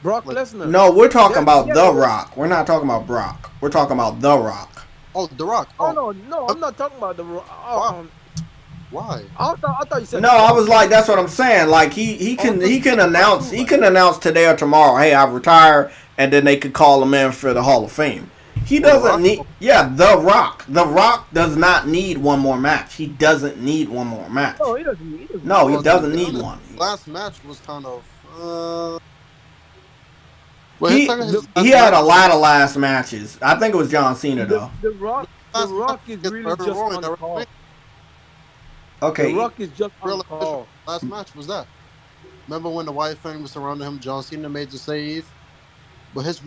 Lesnar. No, we're talking about The Rock. We're not talking about Brock. We're talking about The Rock. Oh, The Rock. Oh no, I'm not talking about The Rock. Why? I thought you said. No, I was like, that's what I'm saying. Like he can announce today or tomorrow, hey, I've retired, and then they could call him in for the Hall of Fame. He doesn't need. Yeah, The Rock. The Rock does not need one more match. He doesn't need one more match. Oh, he doesn't. No, he doesn't need one. Last match was kind of. He had a lot of last matches. I think it was John Cena though. The Rock is really just on call. Okay. The Rock is just on call. Last match was that. Remember when the Wyatt family was surrounding him? John Cena made the save, but his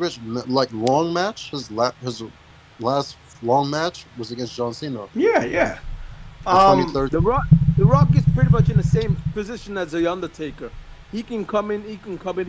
long match, his last long match was against John Cena. Yeah. The Rock is pretty much in the same position as the Undertaker. He can come in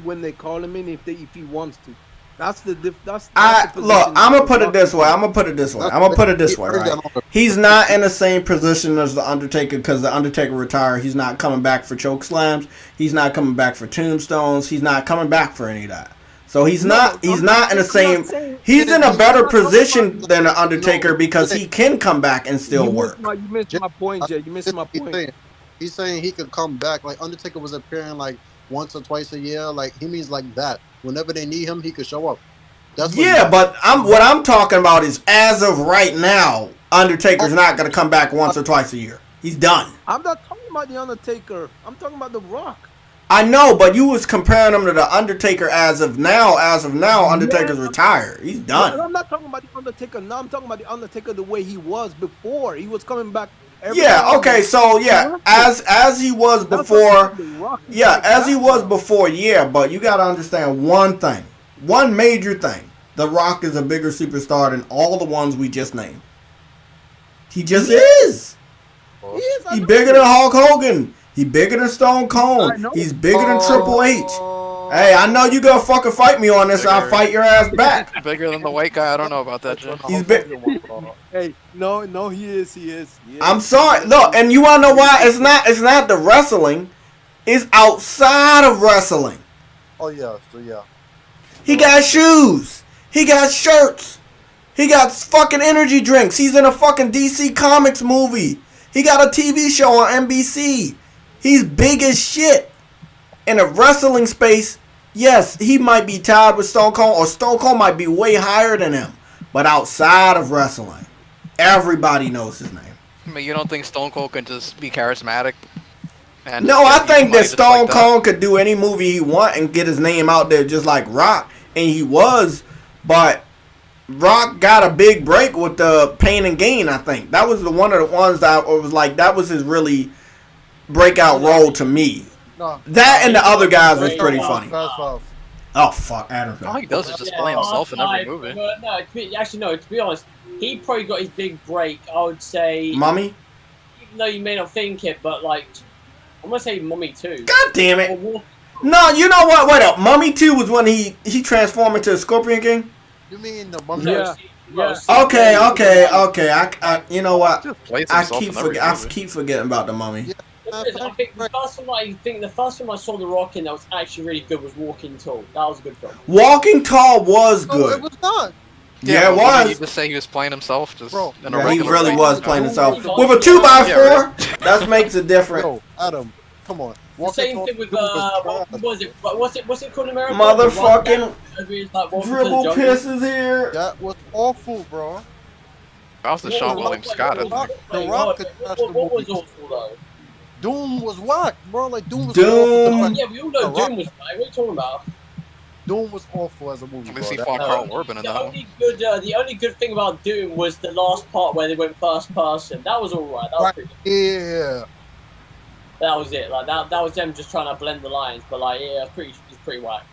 when they call him in if he wants to. That's the look, I'm gonna put it this way. Right? He's not in the same position as the Undertaker because the Undertaker retired. He's not coming back for choke slams. He's not coming back for tombstones. He's not coming back for any of that. So he's not in the same. He's in a better position than the Undertaker because he can come back and still work. You missed my point, Jay. You missed my point. He's saying he could come back. Like Undertaker was appearing like once or twice a year. Like he means like that. Whenever they need him, he could show up. That's but what I'm talking about is as of right now, Undertaker's not going to come back once or twice a year. He's done. I'm not talking about the Undertaker. I'm talking about The Rock. I know, but you was comparing him to the Undertaker as of now. Undertaker's retired. He's done. I'm not talking about the Undertaker now. I'm talking about the Undertaker the way he was before. He was coming back. As he was before. But you got to understand one major thing. The Rock is a bigger superstar than all the ones we just named. He just is. He's bigger than Hulk Hogan. He's bigger than Stone Cold. He's bigger than Triple H. Hey, I know you gonna fucking fight me on this. I'll fight your ass back. Bigger than the white guy. I don't know about that shit. He's big. Hey, no, he is. I'm sorry. Look, and you wanna know why? It's not the wrestling. It's outside of wrestling. Oh yeah, so yeah. He got shoes. He got shirts. He got fucking energy drinks. He's in a fucking DC Comics movie. He got a TV show on NBC. He's big as shit. In a wrestling space, yes, he might be tied with Stone Cold, or Stone Cold might be way higher than him. But outside of wrestling, everybody knows his name. I mean, you don't think Stone Cold can just be charismatic? And No, I think that Stone Cold could do any movie he want and get his name out there just like Rock. And he was, but Rock got a big break with the Pain and Gain, I think. That was one of the ones that was like, that was his really breakout role to me. No. That and the other guys was pretty funny. Fast. Oh, fuck, Adam. All he does is just play himself in every movie. No, to be honest, he probably got his big break, I would say. Mummy? Even though you may not think it, but like, I'm going to say Mummy 2. God damn it. No, you know what? Wait up. Mummy 2 was when he transformed into a Scorpion King? You mean the Mummy? Yeah. Okay. I you know what? I keep keep forgetting about the Mummy. Yeah. I think the first film I saw The Rock in that was actually really good was Walking Tall. That was a good film. Walking Tall was No, good. it was not. Yeah, it was. You just say he was playing himself, just Bro, in a Yeah, he regular really way. was playing himself with a 2x4. That makes it different. Yo, Adam, come on. The same thing with what was it? What's it called in America? Motherfucking Welcome to the dribble Jungle. pisses here. That was awful, bro. That was the Sean William Scott. The Rock could crash the What was movie. awful though? Doom was whack, bro. Like Doom was Doom. awful. Yeah, we all know The Rock- Doom was bad. What are you talking about? Doom was awful as a movie, At bro. least he That- fought Carl Urban in The that one. only good thing about Doom was the last part where they went first person. That was alright. That was pretty good. Yeah. That was it. Like that was them just trying to blend the lines. But like, yeah, it's pretty whack.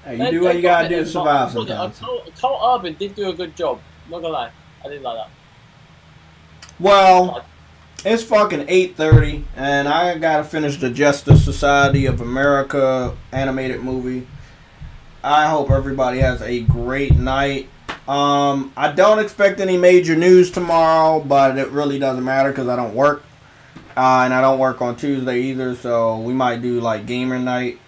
Hey, you do what you gotta do to survive Carl sometimes. Urban did do a good job. Not gonna lie, I didn't like that. Well, it's fucking 8:30, and I gotta finish the Justice Society of America animated movie. I hope everybody has a great night. I don't expect any major news tomorrow, but it really doesn't matter because I don't work. And I don't work on Tuesday either, so we might do like gamer night.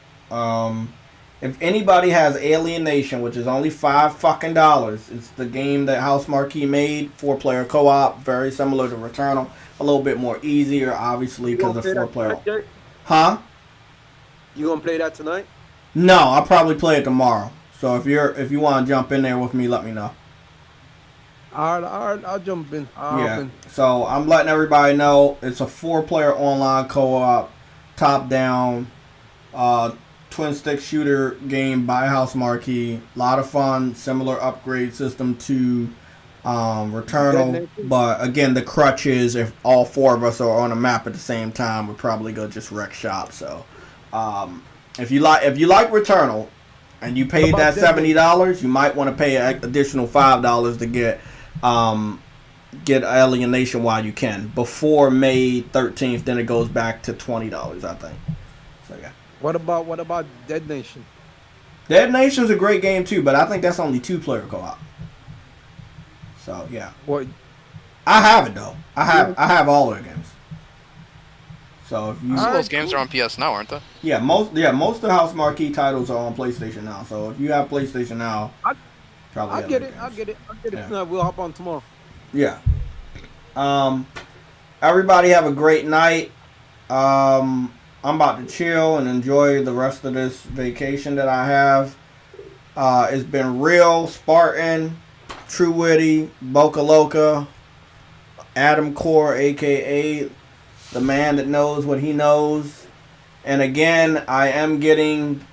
If anybody has Alien Nation, which is only $5 it's the game that House Marquee made, 4-player co-op, very similar to Returnal, a little bit more easier, obviously, because of 4-player. Huh? You gonna play that tonight? No, I'll probably play it tomorrow. So if you want to jump in there with me, let me know. All right, I'll jump in. Yeah. So I'm letting everybody know it's a 4-player online co-op, top-down, twin stick shooter game by House Marquee. A lot of fun, similar upgrade system to Returnal. But again, the crutch is if all 4 of us are on a map at the same time, we're probably gonna just wreck shop. So if you like Returnal and you paid that $70, you might want to pay an additional $5 to get Alienation while you can before May 13th. Then it goes back to $20, I think. So yeah. What about Dead Nation? Dead Nation's a great game too, but I think that's only 2-player co-op. So yeah. What? I have it though. I have all of the games. So if you Most of those games are on PS now, aren't they? Yeah, most of the House Marquee titles are on PlayStation now. So if you have PlayStation now, probably I'll have get the it. games. I'll get it Yeah. tonight. We'll hop on tomorrow. Yeah. Everybody have a great night. I'm about to chill and enjoy the rest of this vacation that I have. It's been real, Spartan, True Witty, Boca Loca, Adam Core, aka the man that knows what he knows. And again, I am getting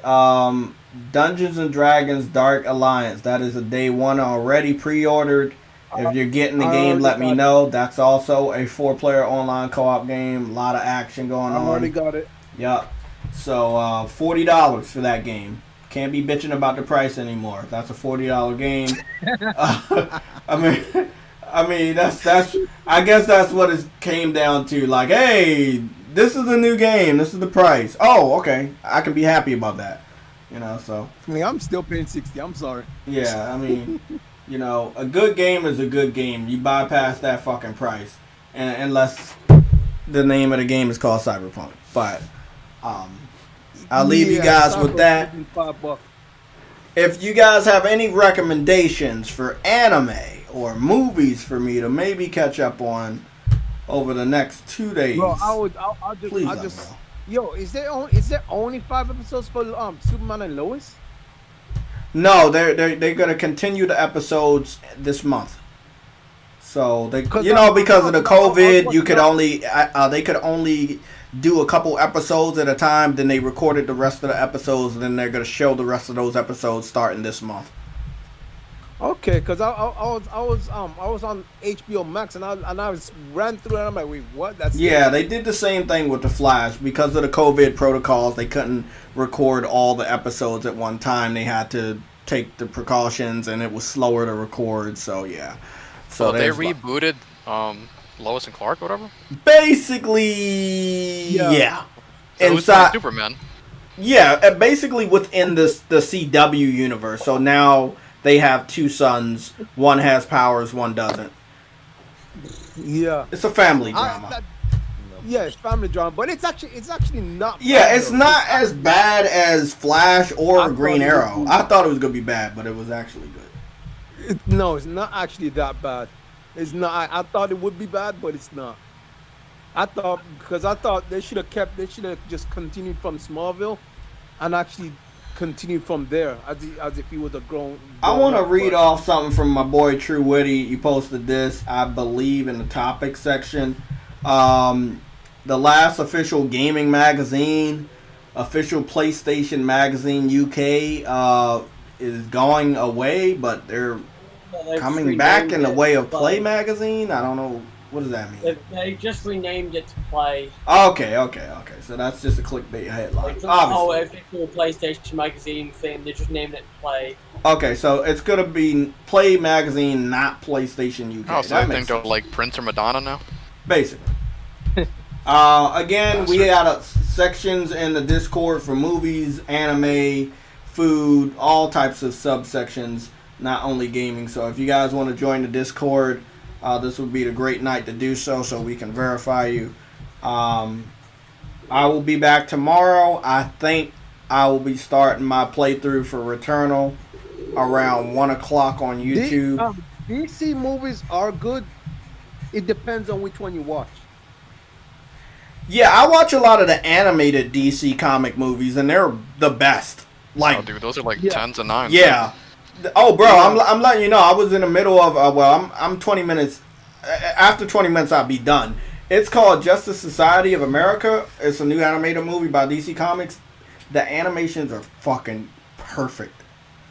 Dungeons and Dragons Dark Alliance. That is a day 1 already pre-ordered. If you're getting the game, let me know. That's also a 4-player online co-op game. A lot of action going on. I already got it. Yep. So $40 for that game. Can't be bitching about the price anymore. That's a $40 game. I mean that's I guess that's what it came down to. Like, hey, this is the new game. This is the price. Oh, okay. I can be happy about that. You know, so. I mean, I'm still paying 60. I'm sorry. Yeah, I mean, you know, a good game is a good game. You bypass that fucking price, and unless the name of the game is called Cyberpunk. But I'll leave you guys with that. $5. If you guys have any recommendations for anime or movies for me to maybe catch up on over the next 2 days, Bro, I'll just. Yo, is there only 5 episodes for Superman and Lois? No, they're gonna continue the episodes this month. So they, you know, because of the COVID, you could only they could only do a couple episodes at a time. Then they recorded the rest of the episodes, and then they're gonna show the rest of those episodes starting this month. Okay, because I was on HBO Max and I ran through it and I'm like, wait, what? They did the same thing with The Flash. Because of the COVID protocols, they couldn't record all the episodes at one time. They had to take the precautions, and it was slower to record. So yeah. So they rebooted Lois and Clark or whatever? Basically, yeah. So inside Superman. Yeah, basically within the CW universe. So now they have 2 sons. One has powers, one doesn't. Yeah. It's a family drama. It's family drama, but it's actually not. Yeah, bad, it's though. not as bad as Flash or Green Arrow. I thought it was gonna be bad, but it was actually good. No, it's not actually that bad. It's not. I thought it would be bad, but it's not. I thought they should have just continued from Smallville, and actually continued from there as if he was a grown. I want to read off something from my boy True Witty. He posted this, I believe, in the topic section. The last official gaming magazine, official PlayStation magazine UK, is going away, but they're coming back in the way of Play magazine. I don't know. What does that mean? They just renamed it to Play. Okay. So that's just a clickbait headline. Obviously. Official PlayStation magazine thing. They just named it to Play. Okay, so it's gonna be Play magazine, not PlayStation UK. Oh, so I think they're like Prince or Madonna now? Basically. Again, we had sections in the Discord for movies, anime, food, all types of subsections, not only gaming. So if you guys want to join the Discord, this would be the great night to do so we can verify you. I will be back tomorrow. I think I will be starting my playthrough for Returnal around 1 o'clock on YouTube. DC movies are good. It depends on which one you watch. Yeah, I watch a lot of the animated DC comic movies, and they're the best. Like, oh, dude, those are like 10s and 9s. Yeah. Oh, bro, I'm letting you know. I was in the middle of I'm 20 minutes. After 20 minutes, I'll be done. It's called Justice Society of America. It's a new animated movie by DC Comics. The animations are fucking perfect.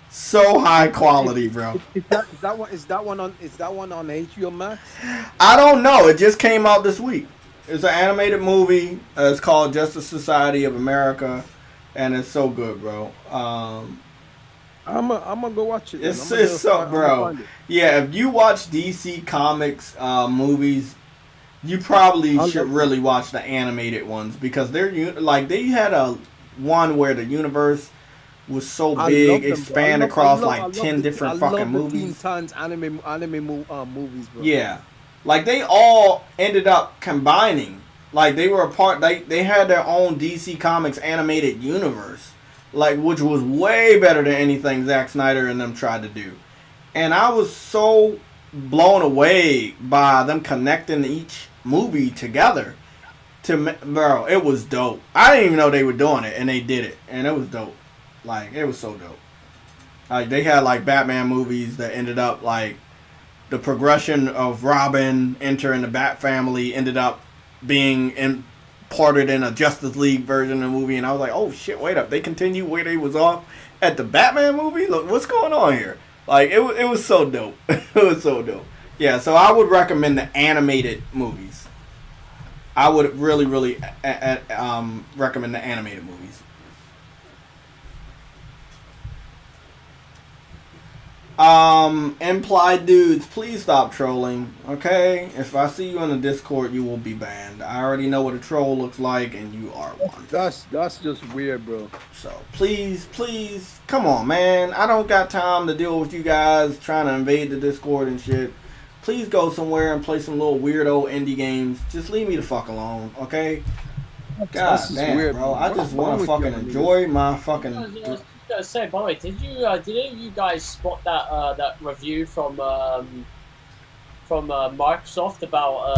So high quality, bro. Is that one on HBO Max? I don't know. It just came out this week. It's an animated movie. It's called Justice Society of America, and it's so good, bro. I'm gonna go watch it. It's so, bro. Yeah, if you watch DC Comics movies, you probably should really watch the animated ones because they're like they had a one where the universe was so big, expand across like 10 different fucking movies. Teen Titans anime movies, bro. Yeah. Like, they all ended up combining. Like, they were a part... They had their own DC Comics animated universe. Like, which was way better than anything Zack Snyder and them tried to do. And I was so blown away by them connecting each movie together. Bro, it was dope. I didn't even know they were doing it, and they did it. And it was dope. Like, it was so dope. Like, they had, like, Batman movies that ended up, like... The progression of Robin entering the Bat family ended up being imparted in a Justice League version of the movie, and I was like, "Oh shit! Wait up! They continue where they was off at the Batman movie. Look, what's going on here?" Like it was so dope. It was so dope. Yeah, so I would recommend the animated movies. I would really recommend the animated movies. Implied dudes, please stop trolling, okay? If I see you on the Discord, you will be banned. I already know what a troll looks like, and you are one. That's just weird, bro. So please, come on, man. I don't got time to deal with you guys trying to invade the Discord and shit. Please go somewhere and play some little weirdo indie games. Just leave me the fuck alone, okay? God damn, weird, bro. I just want to fucking enjoy my fucking. I was gonna say, by the way, did any of you guys spot that that review from Microsoft about